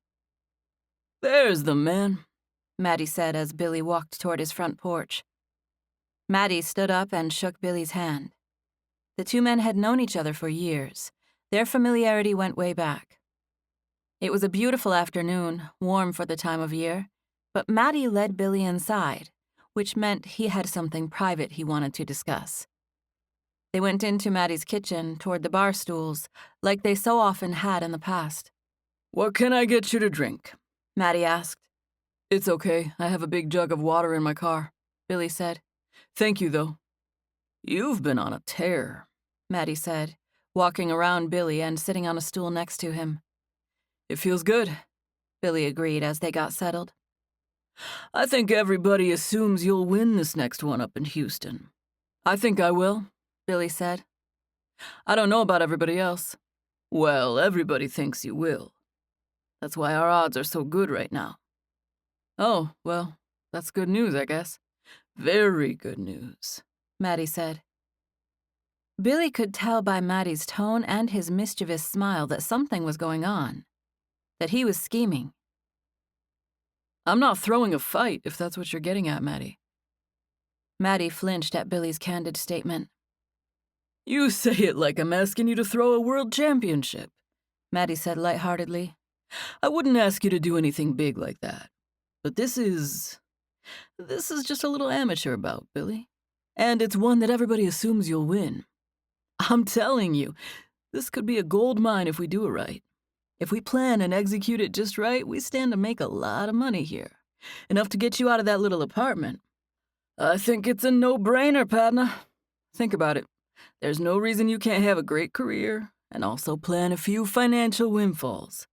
"There's the man," Maddie said as Billy walked toward his front porch. Maddie stood up and shook Billy's hand. The two men had known each other for years. Their familiarity went way back. It was a beautiful afternoon, warm for the time of year, but Maddie led Billy inside, which meant he had something private he wanted to discuss. They went into Maddie's kitchen toward the bar stools, like they so often had in the past. "What can I get you to drink?" Maddie asked. "It's okay, I have a big jug of water in my car," Billy said. "Thank you, though." "You've been on a tear," Maddie said, walking around Billy and sitting on a stool next to him. "It feels good," Billy agreed as they got settled. "I think everybody assumes you'll win this next one up in Houston." "I think I will," Billy said. "I don't know about everybody else." "Well, everybody thinks you will. That's why our odds are so good right now." "Oh, well, that's good news, I guess." "Very good news," Maddie said. Billy could tell by Maddie's tone and his mischievous smile that something was going on, that he was scheming. "I'm not throwing a fight, if that's what you're getting at, Maddie." Maddie flinched at Billy's candid statement. "You say it like I'm asking you to throw a world championship," Maddie said lightheartedly. "I wouldn't ask you to do anything big like that. But this is just a little amateur bout, Billy. And it's one that everybody assumes you'll win. I'm telling you, this could be a gold mine if we do it right. If we plan and execute it just right, we stand to make a lot of money here. Enough to get you out of that little apartment. I think it's a no-brainer, partner. Think about it. There's no reason you can't have a great career and also plan a few financial windfalls.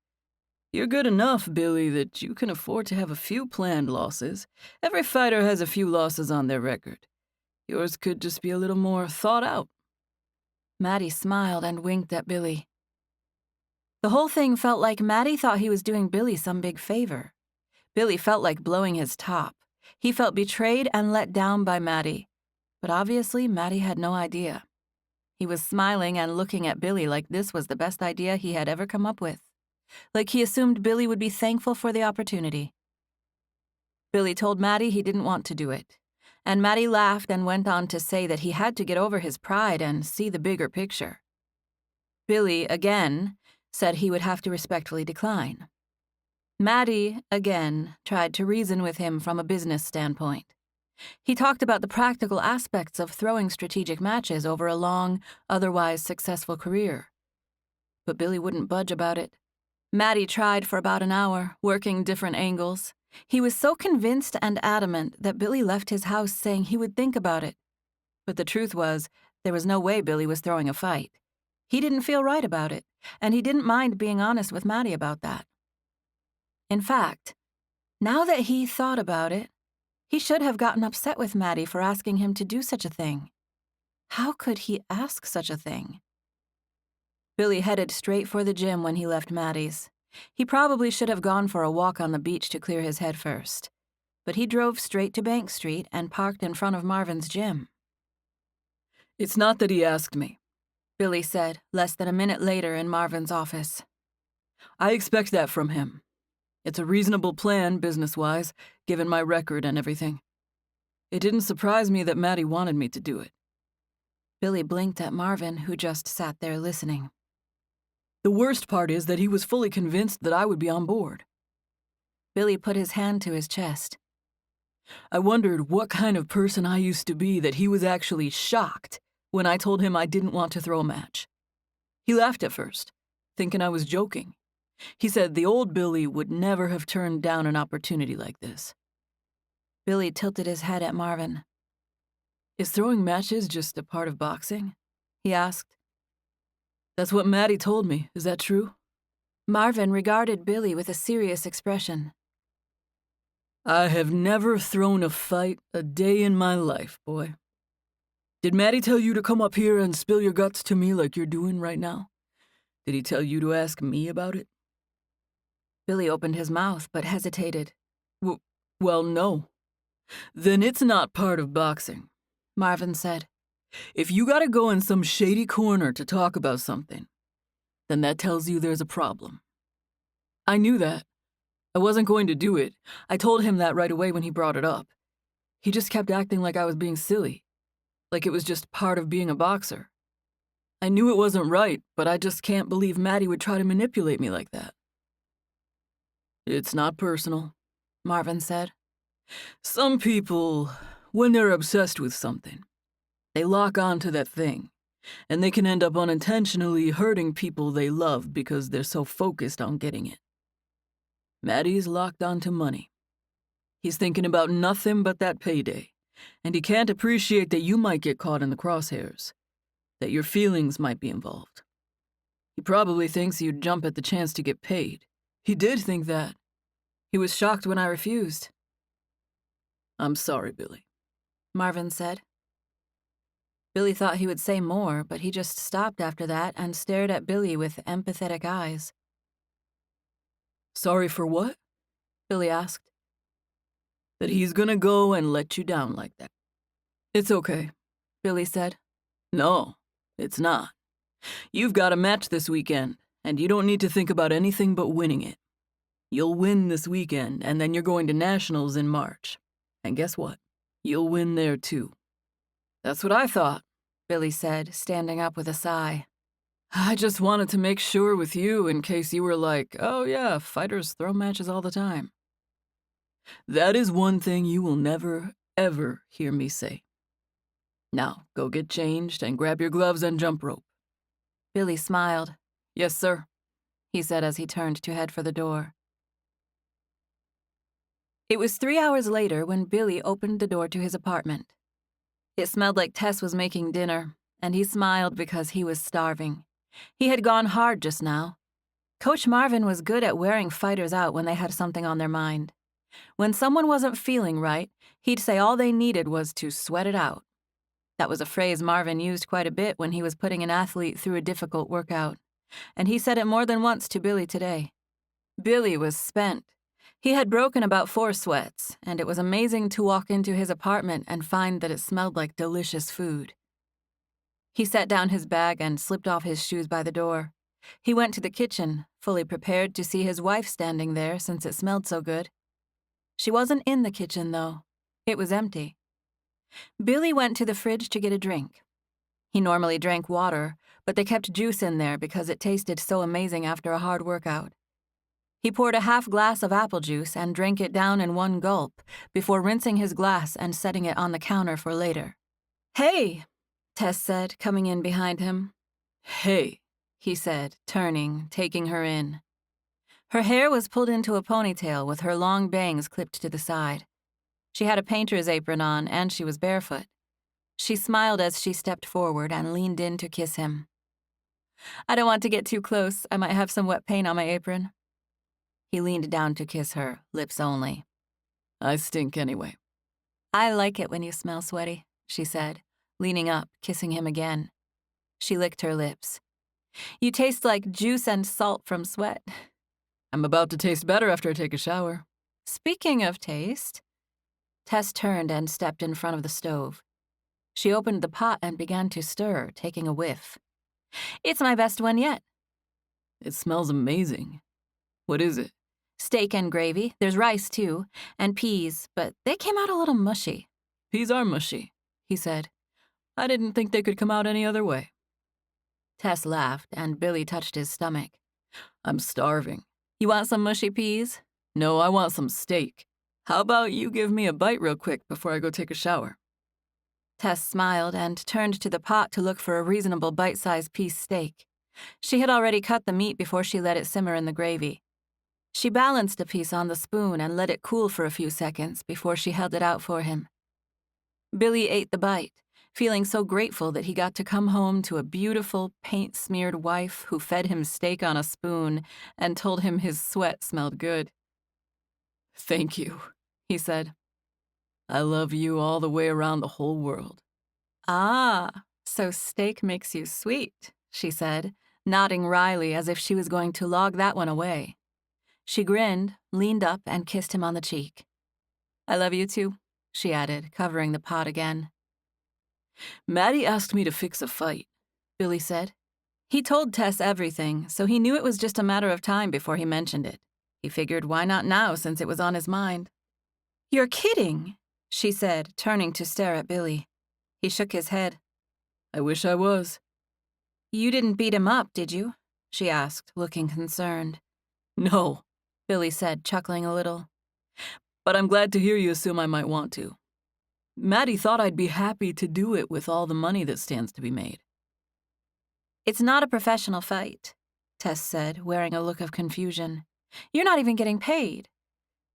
You're good enough, Billy, that you can afford to have a few planned losses. Every fighter has a few losses on their record. Yours could just be a little more thought out." Maddie smiled and winked at Billy. The whole thing felt like Maddie thought he was doing Billy some big favor. Billy felt like blowing his top. He felt betrayed and let down by Maddie. But obviously, Maddie had no idea. He was smiling and looking at Billy like this was the best idea he had ever come up with. Like he assumed Billy would be thankful for the opportunity. Billy told Maddie he didn't want to do it. and Maddie laughed and went on to say that he had to get over his pride and see the bigger picture. Billy, again, said he would have to respectfully decline. Maddie, again, tried to reason with him from a business standpoint. He talked about the practical aspects of throwing strategic matches over a long, otherwise successful career. But Billy wouldn't budge about it. Maddie tried for about an hour, working different angles. He was so convinced and adamant that Billy left his house saying he would think about it. But the truth was, there was no way Billy was throwing a fight. He didn't feel right about it, and he didn't mind being honest with Maddie about that. In fact, now that he thought about it, he should have gotten upset with Maddie for asking him to do such a thing. How could he ask such a thing? Billy headed straight for the gym when he left Maddie's. He probably should have gone for a walk on the beach to clear his head first, but he drove straight to Bank Street and parked in front of Marvin's gym. It's not that he asked me, Billy said less than a minute later in Marvin's office. I expect that from him. It's a reasonable plan, business-wise, given my record and everything. It didn't surprise me that Maddie wanted me to do it. Billy blinked at Marvin, who just sat there listening. The worst part is that he was fully convinced that I would be on board. Billy put his hand to his chest. I wondered what kind of person I used to be that he was actually shocked when I told him I didn't want to throw a match. He laughed at first, thinking I was joking. He said the old Billy would never have turned down an opportunity like this. Billy tilted his head at Marvin. Is throwing matches just a part of boxing? He asked. That's what Maddie told me. Is that true? Marvin regarded Billy with a serious expression. I have never thrown a fight a day in my life, boy. Did Maddie tell you to come up here and spill your guts to me like you're doing right now? Did he tell you to ask me about it? Billy opened his mouth but hesitated. Well, no. Then it's not part of boxing, Marvin said. If you gotta go in some shady corner to talk about something, then that tells you there's a problem. I knew that. I wasn't going to do it. I told him that right away when he brought it up. He just kept acting like I was being silly, like it was just part of being a boxer. I knew it wasn't right, but I just can't believe Maddie would try to manipulate me like that. It's not personal, Marvin said. Some people, when they're obsessed with something, they lock on to that thing, and they can end up unintentionally hurting people they love because they're so focused on getting it. Maddie's locked onto money. He's thinking about nothing but that payday, and he can't appreciate that you might get caught in the crosshairs, that your feelings might be involved. He probably thinks you'd jump at the chance to get paid. He did think that. He was shocked when I refused. I'm sorry, Billy, Marvin said. Billy thought he would say more, but he just stopped after that and stared at Billy with empathetic eyes. Sorry for what? Billy asked. That he's gonna go and let you down like that. It's okay, Billy said. No, it's not. You've got a match this weekend, and you don't need to think about anything but winning it. You'll win this weekend, and then you're going to Nationals in March. And guess what? You'll win there too. That's what I thought, Billy said, standing up with a sigh. I just wanted to make sure with you in case you were like, oh yeah, fighters throw matches all the time. That is one thing you will never, ever hear me say. Now, go get changed and grab your gloves and jump rope. Billy smiled. Yes, sir, he said as he turned to head for the door. It was 3 hours later when Billy opened the door to his apartment. It smelled like Tess was making dinner, and he smiled because he was starving. He had gone hard just now. Coach Marvin was good at wearing fighters out when they had something on their mind. When someone wasn't feeling right, he'd say all they needed was to sweat it out. That was a phrase Marvin used quite a bit when he was putting an athlete through a difficult workout, and he said it more than once to Billy today. Billy was spent. He had broken about 4 sweats, and it was amazing to walk into his apartment and find that it smelled like delicious food. He set down his bag and slipped off his shoes by the door. He went to the kitchen, fully prepared to see his wife standing there since it smelled so good. She wasn't in the kitchen, though. It was empty. Billy went to the fridge to get a drink. He normally drank water, but they kept juice in there because it tasted so amazing after a hard workout. He poured a half glass of apple juice and drank it down in one gulp before rinsing his glass and setting it on the counter for later. "Hey," Tess said, coming in behind him. "Hey," he said, turning, taking her in. Her hair was pulled into a ponytail with her long bangs clipped to the side. She had a painter's apron on, and she was barefoot. She smiled as she stepped forward and leaned in to kiss him. "I don't want to get too close. I might have some wet paint on my apron." He leaned down to kiss her, lips only. "I stink anyway." "I like it when you smell sweaty," she said, leaning up, kissing him again. She licked her lips. "You taste like juice and salt from sweat." "I'm about to taste better after I take a shower." "Speaking of taste..." Tess turned and stepped in front of the stove. She opened the pot and began to stir, taking a whiff. "It's my best one yet." "It smells amazing. What is it?" "Steak and gravy. There's rice, too, and peas, but they came out a little mushy." "Peas are mushy," he said. "I didn't think they could come out any other way." Tess laughed, and Billy touched his stomach. "I'm starving." "You want some mushy peas?" "No, I want some steak. How about you give me a bite real quick before I go take a shower?" Tess smiled and turned to the pot to look for a reasonable bite-sized piece steak. She had already cut the meat before she let it simmer in the gravy. She balanced a piece on the spoon and let it cool for a few seconds before she held it out for him. Billy ate the bite, feeling so grateful that he got to come home to a beautiful, paint-smeared wife who fed him steak on a spoon and told him his sweat smelled good. "Thank you," he said. "I love you all the way around the whole world." "Ah, so steak makes you sweet," she said, nodding wryly as if she was going to log that one away. She grinned, leaned up, and kissed him on the cheek. "I love you too," she added, covering the pot again. "Maddie asked me to fix a fight," Billy said. He told Tess everything, so he knew it was just a matter of time before he mentioned it. He figured why not now since it was on his mind. "You're kidding," she said, turning to stare at Billy. He shook his head. "I wish I was." "You didn't beat him up, did you?" she asked, looking concerned. "No," Billy said, chuckling a little. "But I'm glad to hear you assume I might want to. Maddie thought I'd be happy to do it with all the money that stands to be made." "It's not a professional fight," Tess said, wearing a look of confusion. "You're not even getting paid."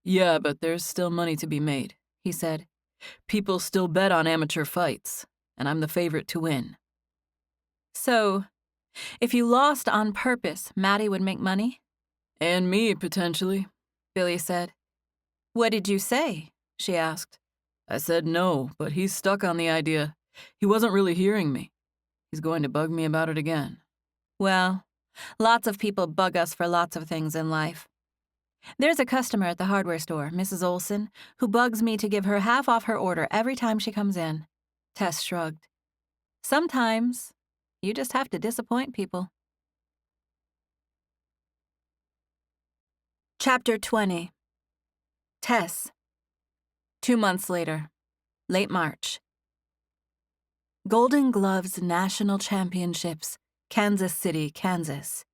"Yeah, but there's still money to be made," he said. "People still bet on amateur fights, and I'm the favorite to win." "So, if you lost on purpose, Maddie would make money?" "And me, potentially," Billy said. "What did you say?" she asked. I said no, but he's stuck on the idea. He wasn't really hearing me. He's going to bug me about it again. Well, lots of people bug us for lots of things in life. There's a customer at the hardware store, Mrs. Olson, who bugs me to give her half off her order every time she comes in. Tess shrugged. Sometimes, you just have to disappoint people. Chapter 20. Tess. 2 months later. Late March. Golden Gloves National Championships, Kansas City, Kansas.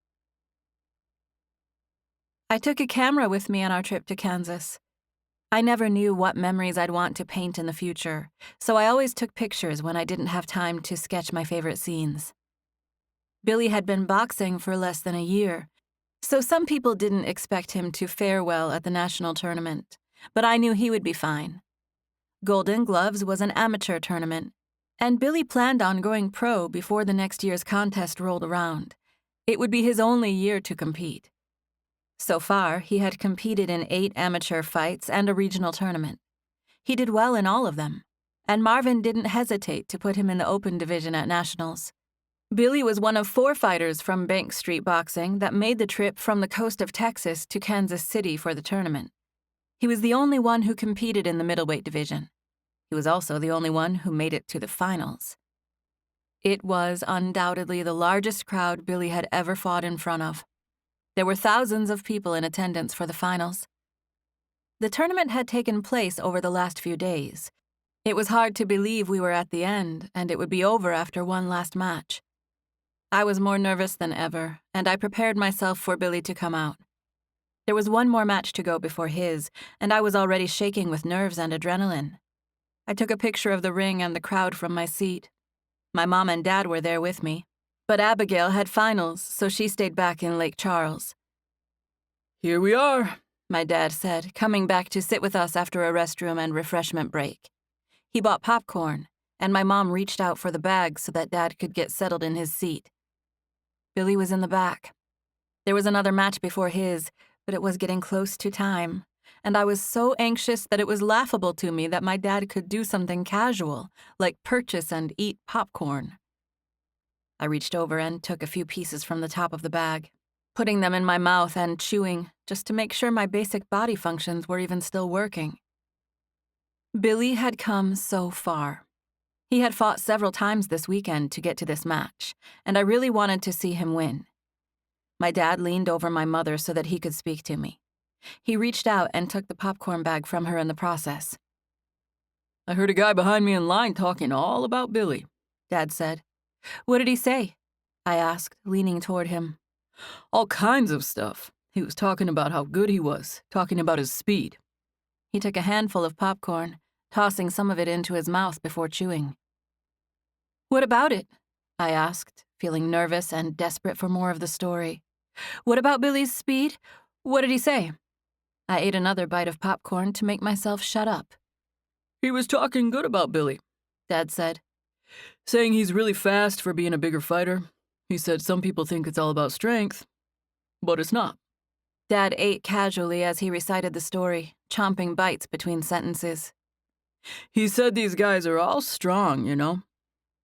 I took a camera with me on our trip to Kansas. I never knew what memories I'd want to paint in the future, so I always took pictures when I didn't have time to sketch my favorite scenes. Billy had been boxing for less than a year, so some people didn't expect him to fare well at the national tournament, but I knew he would be fine. Golden Gloves was an amateur tournament, and Billy planned on going pro before the next year's contest rolled around. It would be his only year to compete. So far, he had competed in 8 amateur fights and a regional tournament. He did well in all of them, and Marvin didn't hesitate to put him in the open division at nationals. Billy was one of 4 fighters from Bank Street Boxing that made the trip from the coast of Texas to Kansas City for the tournament. He was the only one who competed in the middleweight division. He was also the only one who made it to the finals. It was undoubtedly the largest crowd Billy had ever fought in front of. There were thousands of people in attendance for the finals. The tournament had taken place over the last few days. It was hard to believe we were at the end, and it would be over after one last match. I was more nervous than ever, and I prepared myself for Billy to come out. There was one more match to go before his, and I was already shaking with nerves and adrenaline. I took a picture of the ring and the crowd from my seat. My mom and dad were there with me, but Abigail had finals, so she stayed back in Lake Charles. "Here we are," my dad said, coming back to sit with us after a restroom and refreshment break. He bought popcorn, and my mom reached out for the bag so that Dad could get settled in his seat. Billy was in the back. There was another match before his, but it was getting close to time, and I was so anxious that it was laughable to me that my dad could do something casual, like purchase and eat popcorn. I reached over and took a few pieces from the top of the bag, putting them in my mouth and chewing, just to make sure my basic body functions were even still working. Billy had come so far. He had fought several times this weekend to get to this match, and I really wanted to see him win. My dad leaned over my mother so that he could speak to me. He reached out and took the popcorn bag from her in the process. "I heard a guy behind me in line talking all about Billy," Dad said. "What did he say?" I asked, leaning toward him. "All kinds of stuff. He was talking about how good he was, talking about his speed." He took a handful of popcorn, tossing some of it into his mouth before chewing. "What about it?" I asked, feeling nervous and desperate for more of the story. "What about Billy's speed? What did he say?" I ate another bite of popcorn to make myself shut up. "He was talking good about Billy," Dad said. "Saying he's really fast for being a bigger fighter. He said some people think it's all about strength, but it's not." Dad ate casually as he recited the story, chomping bites between sentences. "He said these guys are all strong, you know.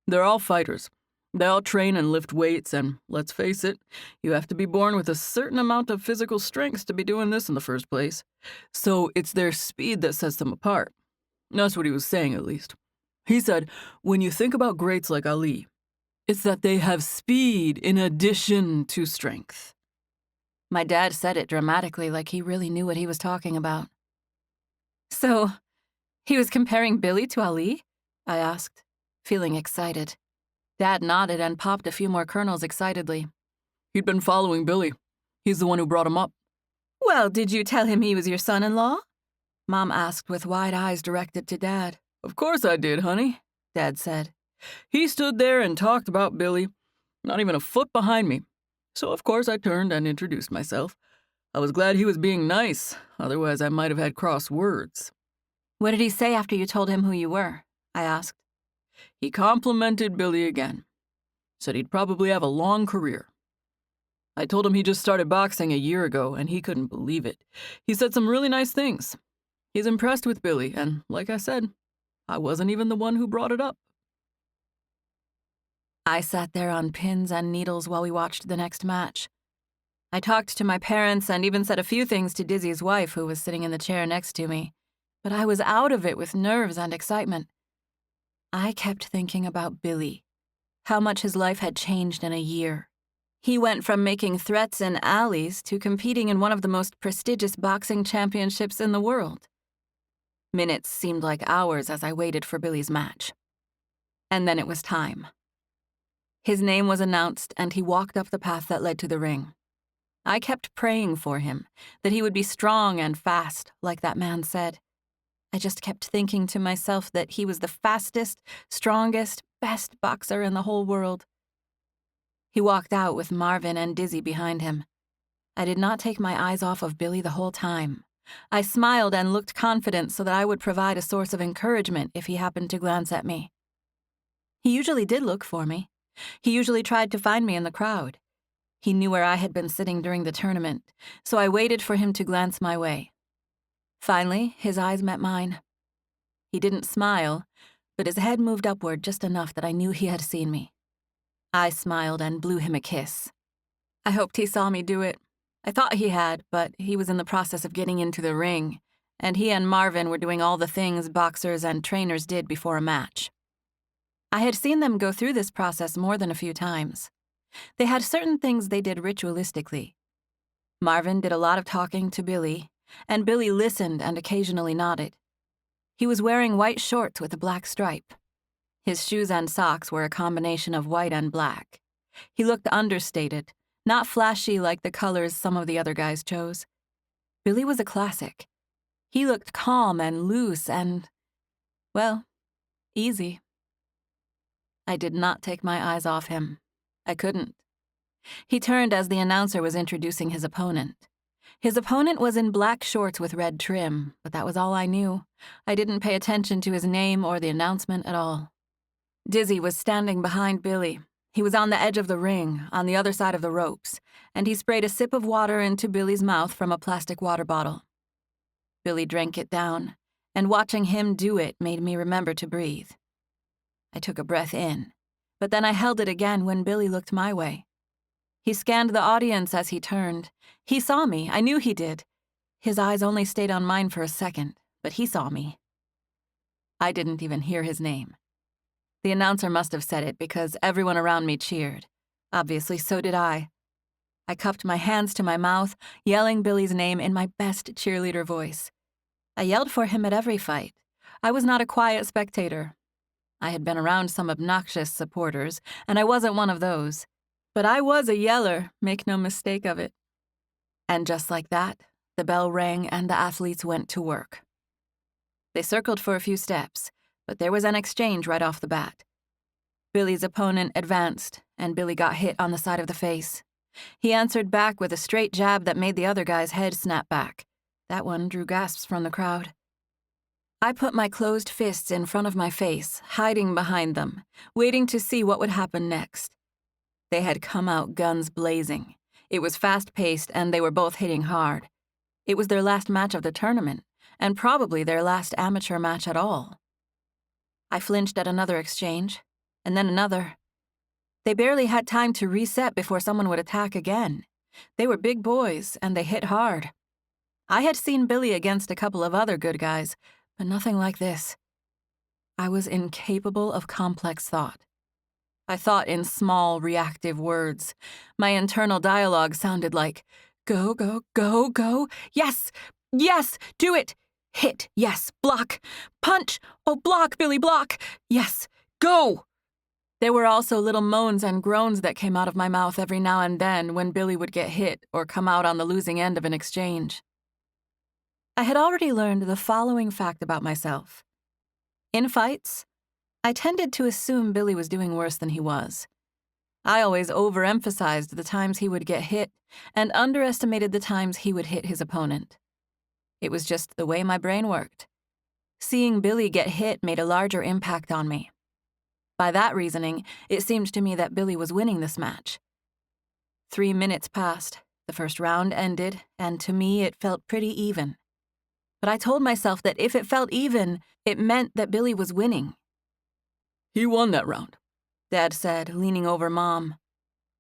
They're all fighters. They all train and lift weights, and let's face it, you have to be born with a certain amount of physical strength to be doing this in the first place. So it's their speed that sets them apart. That's what he was saying, at least. He said, when you think about greats like Ali, it's that they have speed in addition to strength." My dad said it dramatically, like he really knew what he was talking about. "So, he was comparing Billy to Ali?" I asked, feeling excited. Dad nodded and popped a few more kernels excitedly. "He'd been following Billy. He's the one who brought him up." "Well, did you tell him he was your son-in-law?" Mom asked with wide eyes directed to Dad. "Of course I did, honey," Dad said. "He stood there and talked about Billy, not even a foot behind me. So of course I turned and introduced myself. I was glad he was being nice, otherwise I might have had cross words." "What did he say after you told him who you were?" I asked. "He complimented Billy again. Said he'd probably have a long career. I told him he just started boxing a year ago, and he couldn't believe it. He said some really nice things. He's impressed with Billy, and like I said, I wasn't even the one who brought it up." I sat there on pins and needles while we watched the next match. I talked to my parents and even said a few things to Dizzy's wife, who was sitting in the chair next to me, but I was out of it with nerves and excitement. I kept thinking about Billy, how much his life had changed in a year. He went from making threats in alleys to competing in one of the most prestigious boxing championships in the world. Minutes seemed like hours as I waited for Billy's match. And then it was time. His name was announced, and he walked up the path that led to the ring. I kept praying for him, that he would be strong and fast, like that man said. I just kept thinking to myself that he was the fastest, strongest, best boxer in the whole world. He walked out with Marvin and Dizzy behind him. I did not take my eyes off of Billy the whole time. I smiled and looked confident so that I would provide a source of encouragement if he happened to glance at me. He usually did look for me. He usually tried to find me in the crowd. He knew where I had been sitting during the tournament, so I waited for him to glance my way. Finally, his eyes met mine. He didn't smile, but his head moved upward just enough that I knew he had seen me. I smiled and blew him a kiss. I hoped he saw me do it. I thought he had, but he was in the process of getting into the ring, and he and Marvin were doing all the things boxers and trainers did before a match. I had seen them go through this process more than a few times. They had certain things they did ritualistically. Marvin did a lot of talking to Billy, and Billy listened and occasionally nodded. He was wearing white shorts with a black stripe. His shoes and socks were a combination of white and black. He looked understated, not flashy like the colors some of the other guys chose. Billy was a classic. He looked calm and loose and, well, easy. I did not take my eyes off him. I couldn't. He turned as the announcer was introducing his opponent. His opponent was in black shorts with red trim, but that was all I knew. I didn't pay attention to his name or the announcement at all. Dizzy was standing behind Billy. He was on the edge of the ring, on the other side of the ropes, and he sprayed a sip of water into Billy's mouth from a plastic water bottle. Billy drank it down, and watching him do it made me remember to breathe. I took a breath in, but then I held it again when Billy looked my way. He scanned the audience as he turned. He saw me. I knew he did. His eyes only stayed on mine for a second, but he saw me. I didn't even hear his name. The announcer must have said it because everyone around me cheered. Obviously, so did I. I cupped my hands to my mouth, yelling Billy's name in my best cheerleader voice. I yelled for him at every fight. I was not a quiet spectator. I had been around some obnoxious supporters, and I wasn't one of those. But I was a yeller, make no mistake of it. And just like that, the bell rang and the athletes went to work. They circled for a few steps, but there was an exchange right off the bat. Billy's opponent advanced, and Billy got hit on the side of the face. He answered back with a straight jab that made the other guy's head snap back. That one drew gasps from the crowd. I put my closed fists in front of my face, hiding behind them, waiting to see what would happen next. They had come out guns blazing. It was fast-paced, and they were both hitting hard. It was their last match of the tournament, and probably their last amateur match at all. I flinched at another exchange, and then another. They barely had time to reset before someone would attack again. They were big boys, and they hit hard. I had seen Billy against a couple of other good guys, but nothing like this. I was incapable of complex thought. I thought in small, reactive words. My internal dialogue sounded like, go, go, go, go. Yes, yes, do it. Hit, yes, block. Punch, oh, block, Billy, block. Yes, go. There were also little moans and groans that came out of my mouth every now and then when Billy would get hit or come out on the losing end of an exchange. I had already learned the following fact about myself. In fights, I tended to assume Billy was doing worse than he was. I always overemphasized the times he would get hit and underestimated the times he would hit his opponent. It was just the way my brain worked. Seeing Billy get hit made a larger impact on me. By that reasoning, it seemed to me that Billy was winning this match. 3 minutes passed, the first round ended, and to me it felt pretty even. But I told myself that if it felt even, it meant that Billy was winning. He won that round, Dad said, leaning over Mom.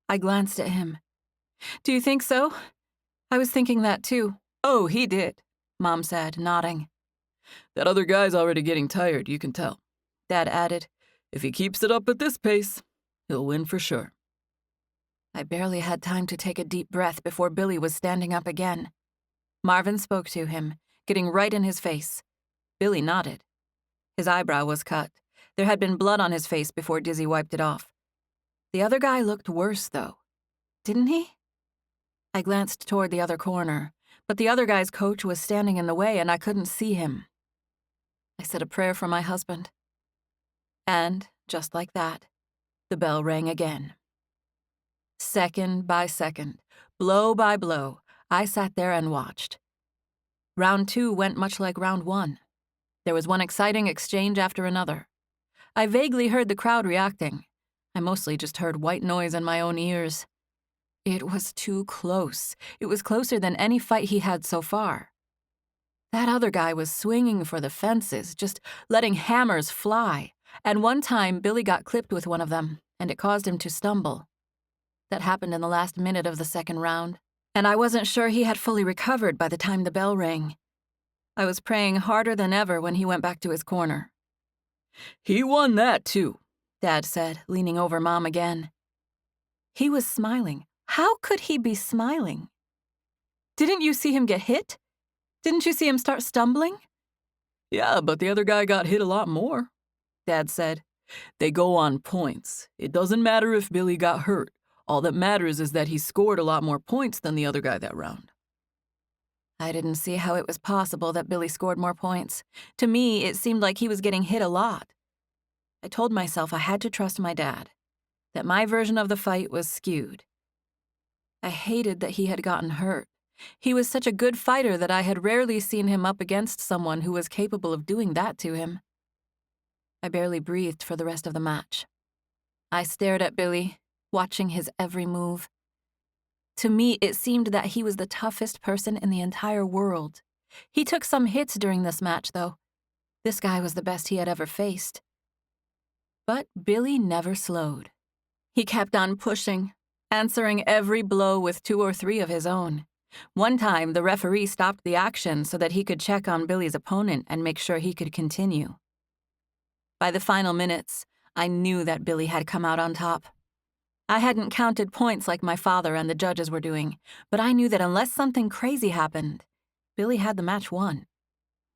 I glanced at him. Do you think so? I was thinking that too. Oh, he did, Mom said, nodding. That other guy's already getting tired, you can tell, Dad added. If he keeps it up at this pace, he'll win for sure. I barely had time to take a deep breath before Billy was standing up again. Marvin spoke to him, getting right in his face. Billy nodded. His eyebrow was cut. There had been blood on his face before Dizzy wiped it off. The other guy looked worse, though. Didn't he? I glanced toward the other corner, but the other guy's coach was standing in the way and I couldn't see him. I said a prayer for my husband. And, just like that, the bell rang again. Second by second, blow by blow, I sat there and watched. Round 2 went much like round 1. There was one exciting exchange after another. I vaguely heard the crowd reacting. I mostly just heard white noise in my own ears. It was too close. It was closer than any fight he had so far. That other guy was swinging for the fences, just letting hammers fly. And one time, Billy got clipped with one of them, and it caused him to stumble. That happened in the last minute of the second round, and I wasn't sure he had fully recovered by the time the bell rang. I was praying harder than ever when he went back to his corner. He won that, too, Dad said, leaning over Mom again. He was smiling. How could he be smiling? Didn't you see him get hit? Didn't you see him start stumbling? Yeah, but the other guy got hit a lot more, Dad said. They go on points. It doesn't matter if Billy got hurt. All that matters is that he scored a lot more points than the other guy that round. I didn't see how it was possible that Billy scored more points. To me, it seemed like he was getting hit a lot. I told myself I had to trust my dad, that my version of the fight was skewed. I hated that he had gotten hurt. He was such a good fighter that I had rarely seen him up against someone who was capable of doing that to him. I barely breathed for the rest of the match. I stared at Billy, watching his every move. To me, it seemed that he was the toughest person in the entire world. He took some hits during this match, though. This guy was the best he had ever faced. But Billy never slowed. He kept on pushing, answering every blow with 2 or 3 of his own. One time, the referee stopped the action so that he could check on Billy's opponent and make sure he could continue. By the final minutes, I knew that Billy had come out on top. I hadn't counted points like my father and the judges were doing, but I knew that unless something crazy happened, Billy had the match won.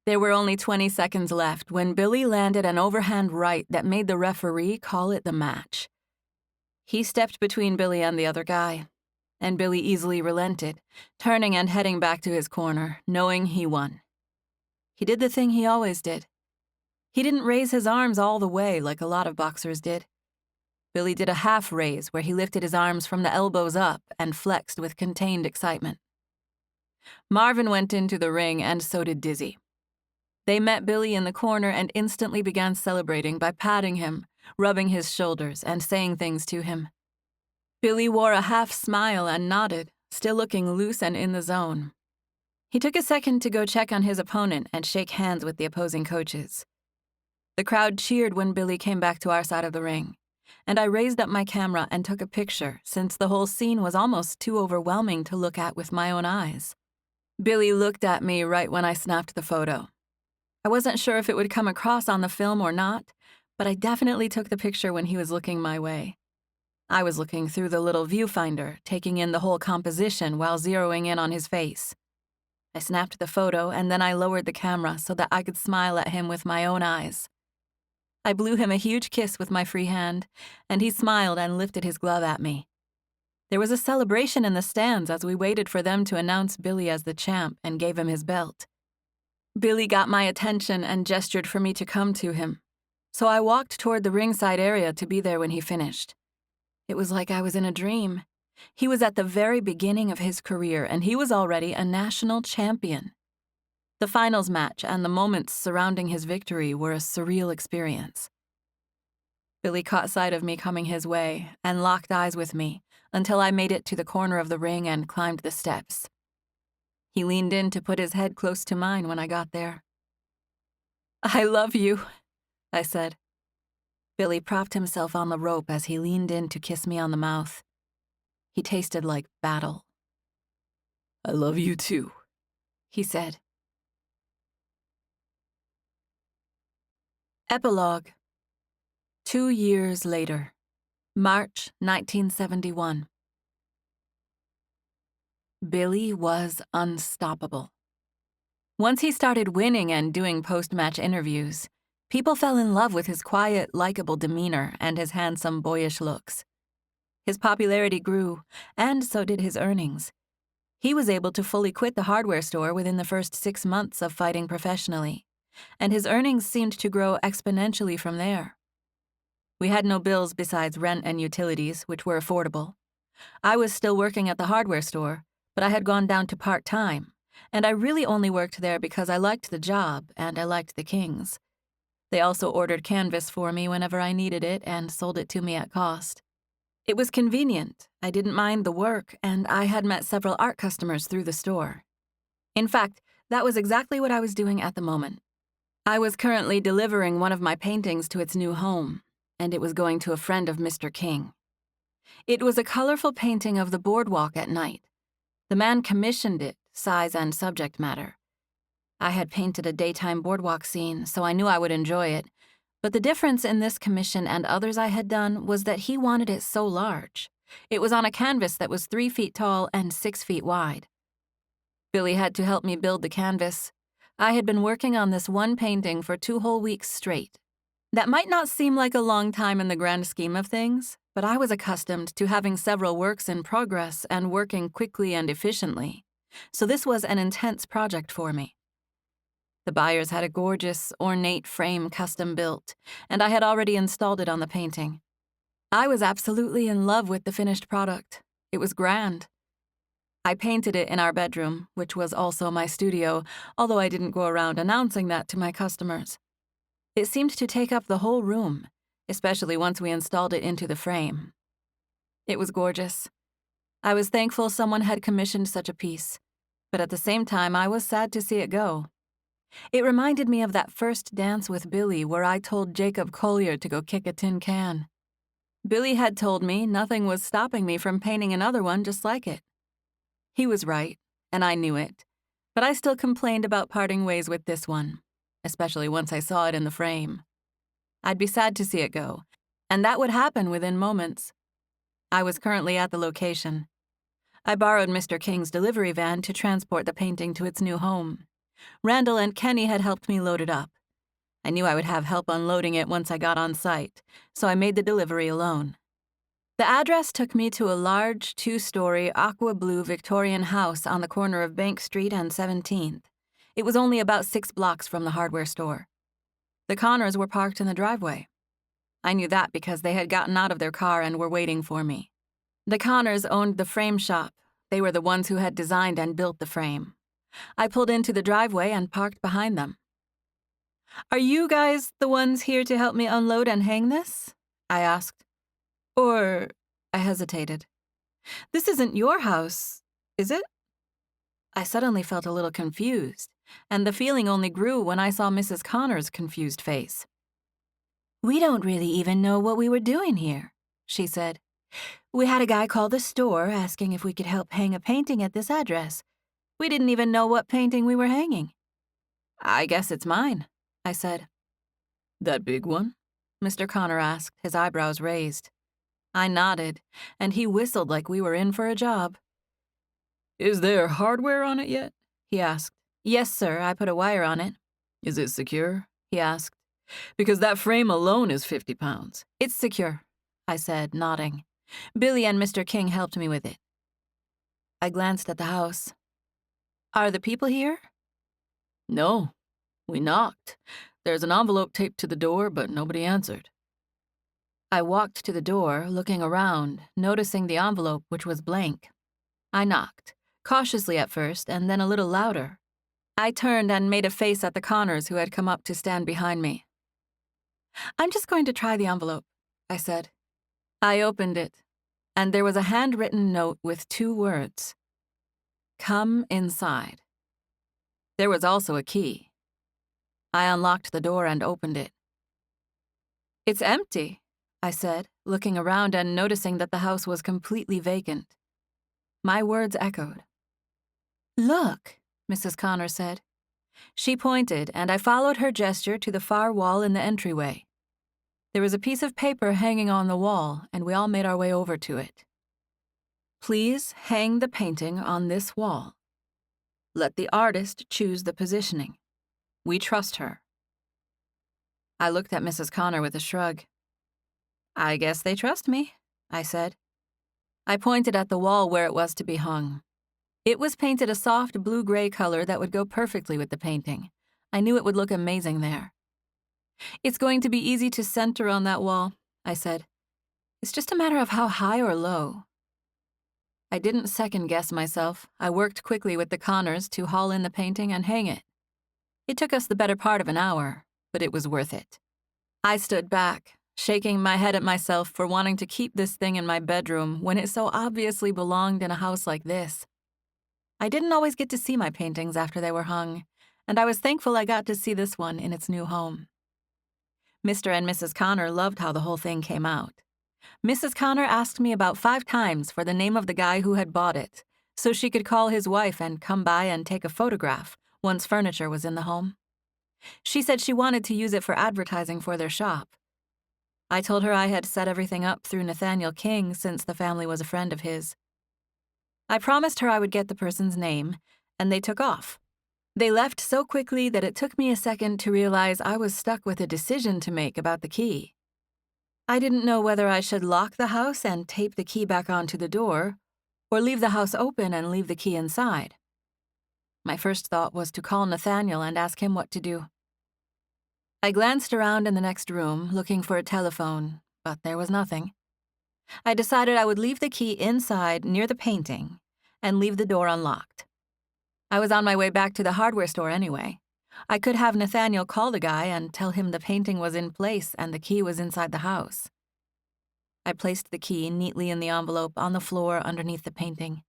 There were only 20 seconds left when Billy landed an overhand right that made the referee call it the match. He stepped between Billy and the other guy, and Billy easily relented, turning and heading back to his corner, knowing he won. He did the thing he always did. He didn't raise his arms all the way like a lot of boxers did. Billy did a half raise where he lifted his arms from the elbows up and flexed with contained excitement. Marvin went into the ring and so did Dizzy. They met Billy in the corner and instantly began celebrating by patting him, rubbing his shoulders, and saying things to him. Billy wore a half smile and nodded, still looking loose and in the zone. He took a second to go check on his opponent and shake hands with the opposing coaches. The crowd cheered when Billy came back to our side of the ring, and I raised up my camera and took a picture since the whole scene was almost too overwhelming to look at with my own eyes. Billy looked at me right when I snapped the photo. I wasn't sure if it would come across on the film or not, but I definitely took the picture when he was looking my way. I was looking through the little viewfinder, taking in the whole composition while zeroing in on his face. I snapped the photo and then I lowered the camera so that I could smile at him with my own eyes. I blew him a huge kiss with my free hand, and he smiled and lifted his glove at me. There was a celebration in the stands as we waited for them to announce Billy as the champ and gave him his belt. Billy got my attention and gestured for me to come to him, so I walked toward the ringside area to be there when he finished. It was like I was in a dream. He was at the very beginning of his career, and he was already a national champion. The finals match and the moments surrounding his victory were a surreal experience. Billy caught sight of me coming his way and locked eyes with me until I made it to the corner of the ring and climbed the steps. He leaned in to put his head close to mine when I got there. "I love you," I said. Billy propped himself on the rope as he leaned in to kiss me on the mouth. He tasted like battle. "I love you too," he said. Epilogue. 2 years later. March 1971. Billy was unstoppable. Once he started winning and doing post-match interviews, people fell in love with his quiet, likable demeanor and his handsome, boyish looks. His popularity grew, and so did his earnings. He was able to fully quit the hardware store within the first 6 months of fighting professionally, and his earnings seemed to grow exponentially from there. We had no bills besides rent and utilities, which were affordable. I was still working at the hardware store, but I had gone down to part-time, and I really only worked there because I liked the job and I liked the Kings. They also ordered canvas for me whenever I needed it and sold it to me at cost. It was convenient, I didn't mind the work, and I had met several art customers through the store. In fact, that was exactly what I was doing at the moment. I was currently delivering one of my paintings to its new home, and it was going to a friend of Mr. King. It was a colorful painting of the boardwalk at night. The man commissioned it, size and subject matter. I had painted a daytime boardwalk scene, so I knew I would enjoy it, but the difference in this commission and others I had done was that he wanted it so large. It was on a canvas that was 3 feet tall and 6 feet wide. Billy had to help me build the canvas. I had been working on this one painting for 2 whole weeks straight. That might not seem like a long time in the grand scheme of things, but I was accustomed to having several works in progress and working quickly and efficiently, so this was an intense project for me. The buyers had a gorgeous, ornate frame custom built, and I had already installed it on the painting. I was absolutely in love with the finished product. It was grand. I painted it in our bedroom, which was also my studio, although I didn't go around announcing that to my customers. It seemed to take up the whole room, especially once we installed it into the frame. It was gorgeous. I was thankful someone had commissioned such a piece, but at the same time I was sad to see it go. It reminded me of that first dance with Billy where I told Jacob Collier to go kick a tin can. Billy had told me nothing was stopping me from painting another one just like it. He was right, and I knew it, but I still complained about parting ways with this one, especially once I saw it in the frame. I'd be sad to see it go, and that would happen within moments. I was currently at the location. I borrowed Mr. King's delivery van to transport the painting to its new home. Randall and Kenny had helped me load it up. I knew I would have help unloading it once I got on site, so I made the delivery alone. The address took me to a large, 2-story, aqua blue Victorian house on the corner of Bank Street and 17th. It was only about 6 blocks from the hardware store. The Connors were parked in the driveway. I knew that because they had gotten out of their car and were waiting for me. The Connors owned the frame shop. They were the ones who had designed and built the frame. I pulled into the driveway and parked behind them. "Are you guys the ones here to help me unload and hang this?" I asked. "Or," I hesitated, "this isn't your house, is it?" I suddenly felt a little confused, and the feeling only grew when I saw Mrs. Connor's confused face. "We don't really even know what we were doing here," she said. "We had a guy call the store asking if we could help hang a painting at this address. We didn't even know what painting we were hanging." "I guess it's mine," I said. That big one? Mr. Connor asked, his eyebrows raised. I nodded, and he whistled like we were in for a job. Is there hardware on it yet? He asked. "Yes, sir, I put a wire on it." Is it secure? He asked. Because that frame alone is 50 pounds. "It's secure," I said, nodding. "Billy and Mr. King helped me with it." I glanced at the house. "Are the people here?" No. We knocked. There's an envelope taped to the door, but nobody answered. I walked to the door, looking around, noticing the envelope, which was blank. I knocked, cautiously at first, and then a little louder. I turned and made a face at the Connors who had come up to stand behind me. "I'm just going to try the envelope," I said. I opened it, and there was a handwritten note with 2 words. "Come inside." There was also a key. I unlocked the door and opened it. "It's empty," I said, looking around and noticing that the house was completely vacant. My words echoed. "Look," Mrs. Connor said. She pointed, and I followed her gesture to the far wall in the entryway. There was a piece of paper hanging on the wall, and we all made our way over to it. "Please hang the painting on this wall. Let the artist choose the positioning. We trust her." I looked at Mrs. Connor with a shrug. "I guess they trust me," I said. I pointed at the wall where it was to be hung. It was painted a soft blue-gray color that would go perfectly with the painting. I knew it would look amazing there. "It's going to be easy to center on that wall," I said. "It's just a matter of how high or low." I didn't second-guess myself. I worked quickly with the Connors to haul in the painting and hang it. It took us the better part of an hour, but it was worth it. I stood back, shaking my head at myself for wanting to keep this thing in my bedroom when it so obviously belonged in a house like this. I didn't always get to see my paintings after they were hung, and I was thankful I got to see this one in its new home. Mr. and Mrs. Connor loved how the whole thing came out. Mrs. Connor asked me about 5 times for the name of the guy who had bought it, so she could call his wife and come by and take a photograph once furniture was in the home. She said she wanted to use it for advertising for their shop. I told her I had set everything up through Nathaniel King since the family was a friend of his. I promised her I would get the person's name, and they took off. They left so quickly that it took me a second to realize I was stuck with a decision to make about the key. I didn't know whether I should lock the house and tape the key back onto the door, or leave the house open and leave the key inside. My first thought was to call Nathaniel and ask him what to do. I glanced around in the next room, looking for a telephone, but there was nothing. I decided I would leave the key inside near the painting and leave the door unlocked. I was on my way back to the hardware store anyway. I could have Nathaniel call the guy and tell him the painting was in place and the key was inside the house. I placed the key neatly in the envelope on the floor underneath the painting.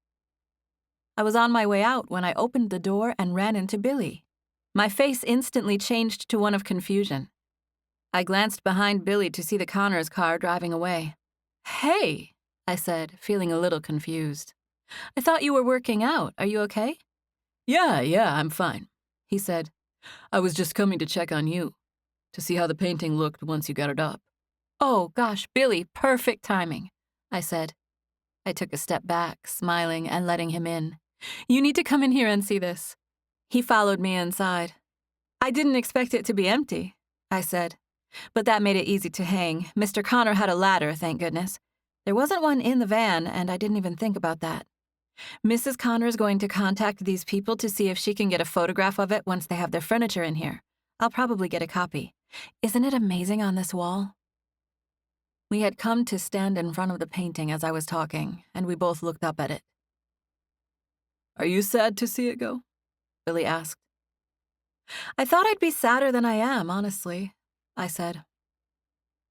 I was on my way out when I opened the door and ran into Billy. My face instantly changed to one of confusion. I glanced behind Billy to see the Connors car driving away. "Hey," I said, feeling a little confused. "I thought you were working out. Are you okay?" Yeah, I'm fine," he said. "I was just coming to check on you, to see how the painting looked once you got it up." "Oh, gosh, Billy, perfect timing," I said. I took a step back, smiling and letting him in. "You need to come in here and see this." He followed me inside. "I didn't expect it to be empty," I said. But that made it easy to hang. Mr. Connor had a ladder, thank goodness. There wasn't one in the van, and I didn't even think about that. Mrs. Connor's going to contact these people to see if she can get a photograph of it once they have their furniture in here. I'll probably get a copy. Isn't it amazing on this wall? We had come to stand in front of the painting as I was talking, and we both looked up at it. "Are you sad to see it go?" Billy asked. "I thought I'd be sadder than I am, honestly," I said.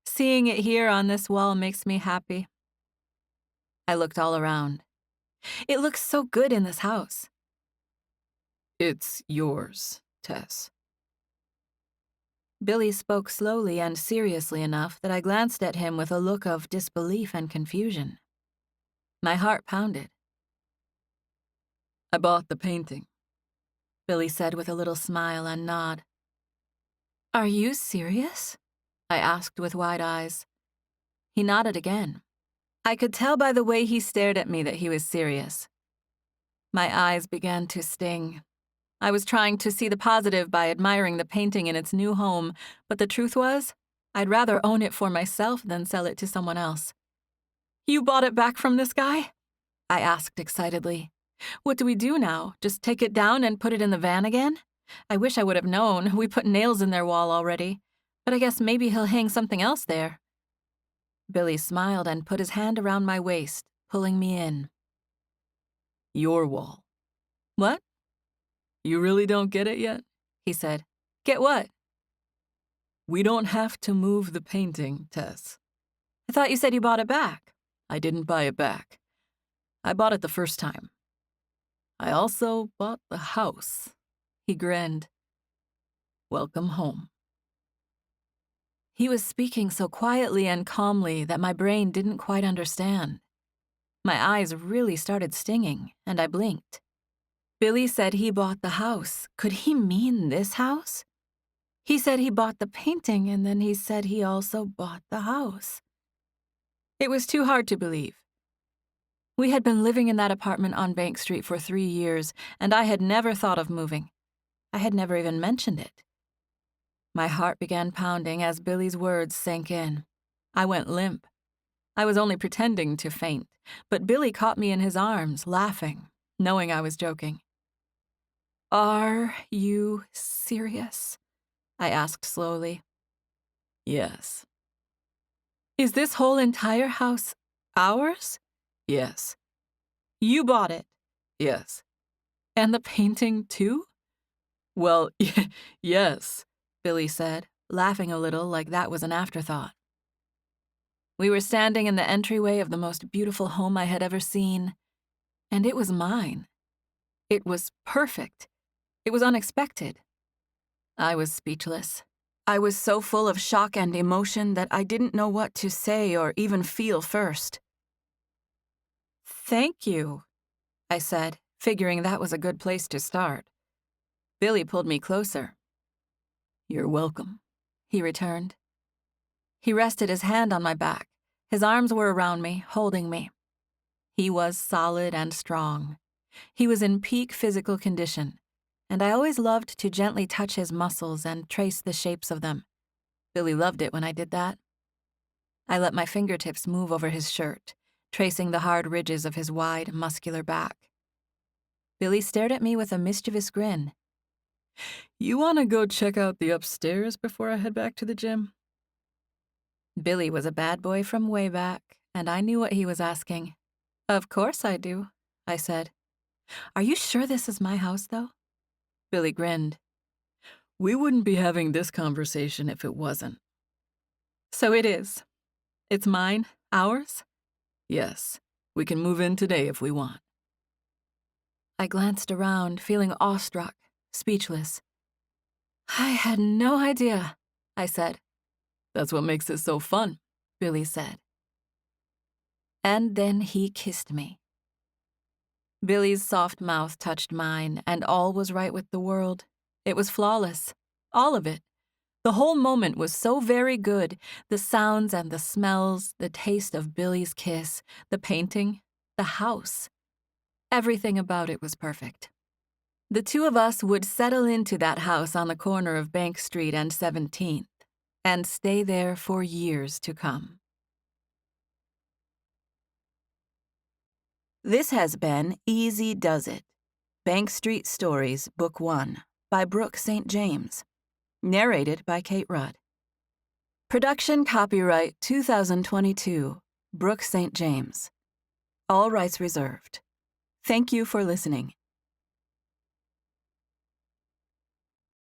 "Seeing it here on this wall makes me happy." I looked all around. It looks so good in this house. "It's yours, Tess." Billy spoke slowly and seriously enough that I glanced at him with a look of disbelief and confusion. My heart pounded. "I bought the painting," Billy said with a little smile and nod. "Are you serious?" I asked with wide eyes. He nodded again. I could tell by the way he stared at me that he was serious. My eyes began to sting. I was trying to see the positive by admiring the painting in its new home, but the truth was, I'd rather own it for myself than sell it to someone else. "You bought it back from this guy?" I asked excitedly. "What do we do now? Just take it down and put it in the van again? I wish I would have known. We put nails in their wall already. But I guess maybe he'll hang something else there." Billy smiled and put his hand around my waist, pulling me in. "Your wall." "What?" "You really don't get it yet?" he said. "Get what?" "We don't have to move the painting, Tess." "I thought you said you bought it back." "I didn't buy it back. I bought it the first time. I also bought the house." He grinned. "Welcome home." He was speaking so quietly and calmly that my brain didn't quite understand. My eyes really started stinging, and I blinked. Billy said he bought the house. Could he mean this house? He said he bought the painting, and then he said he also bought the house. It was too hard to believe. We had been living in that apartment on Bank Street for 3 years, and I had never thought of moving. I had never even mentioned it. My heart began pounding as Billy's words sank in. I went limp. I was only pretending to faint, but Billy caught me in his arms, laughing, knowing I was joking. "Are you serious?" I asked slowly. "Yes." "Is this whole entire house ours?" "Yes." "You bought it?" "Yes." "And the painting, too?" "Well, yes," Billy said, laughing a little like that was an afterthought. We were standing in the entryway of the most beautiful home I had ever seen, and it was mine. It was perfect. It was unexpected. I was speechless. I was so full of shock and emotion that I didn't know what to say or even feel first. "Thank you," I said, figuring that was a good place to start. Billy pulled me closer. "You're welcome," he returned. He rested his hand on my back. His arms were around me, holding me. He was solid and strong. He was in peak physical condition, and I always loved to gently touch his muscles and trace the shapes of them. Billy loved it when I did that. I let my fingertips move over his shirt, tracing the hard ridges of his wide, muscular back. Billy stared at me with a mischievous grin. You want to go check out the upstairs before I head back to the gym? Billy was a bad boy from way back, and I knew what he was asking. Of course I do, I said. Are you sure this is my house, though? Billy grinned. We wouldn't be having this conversation if it wasn't. So it is. It's mine, ours? Yes, we can move in today if we want. I glanced around, feeling awestruck, speechless. I had no idea, I said. That's what makes it so fun, Billy said. And then he kissed me. Billy's soft mouth touched mine, and all was right with the world. It was flawless, all of it. The whole moment was so very good, the sounds and the smells, the taste of Billy's kiss, the painting, the house. Everything about it was perfect. The two of us would settle into that house on the corner of Bank Street and 17th, and stay there for years to come. This has been Easy Does It, Bank Street Stories, Book 1, by Brooke St. James. Narrated by Kate Rudd. Production copyright 2022, Brooke St. James. All rights reserved. Thank you for listening.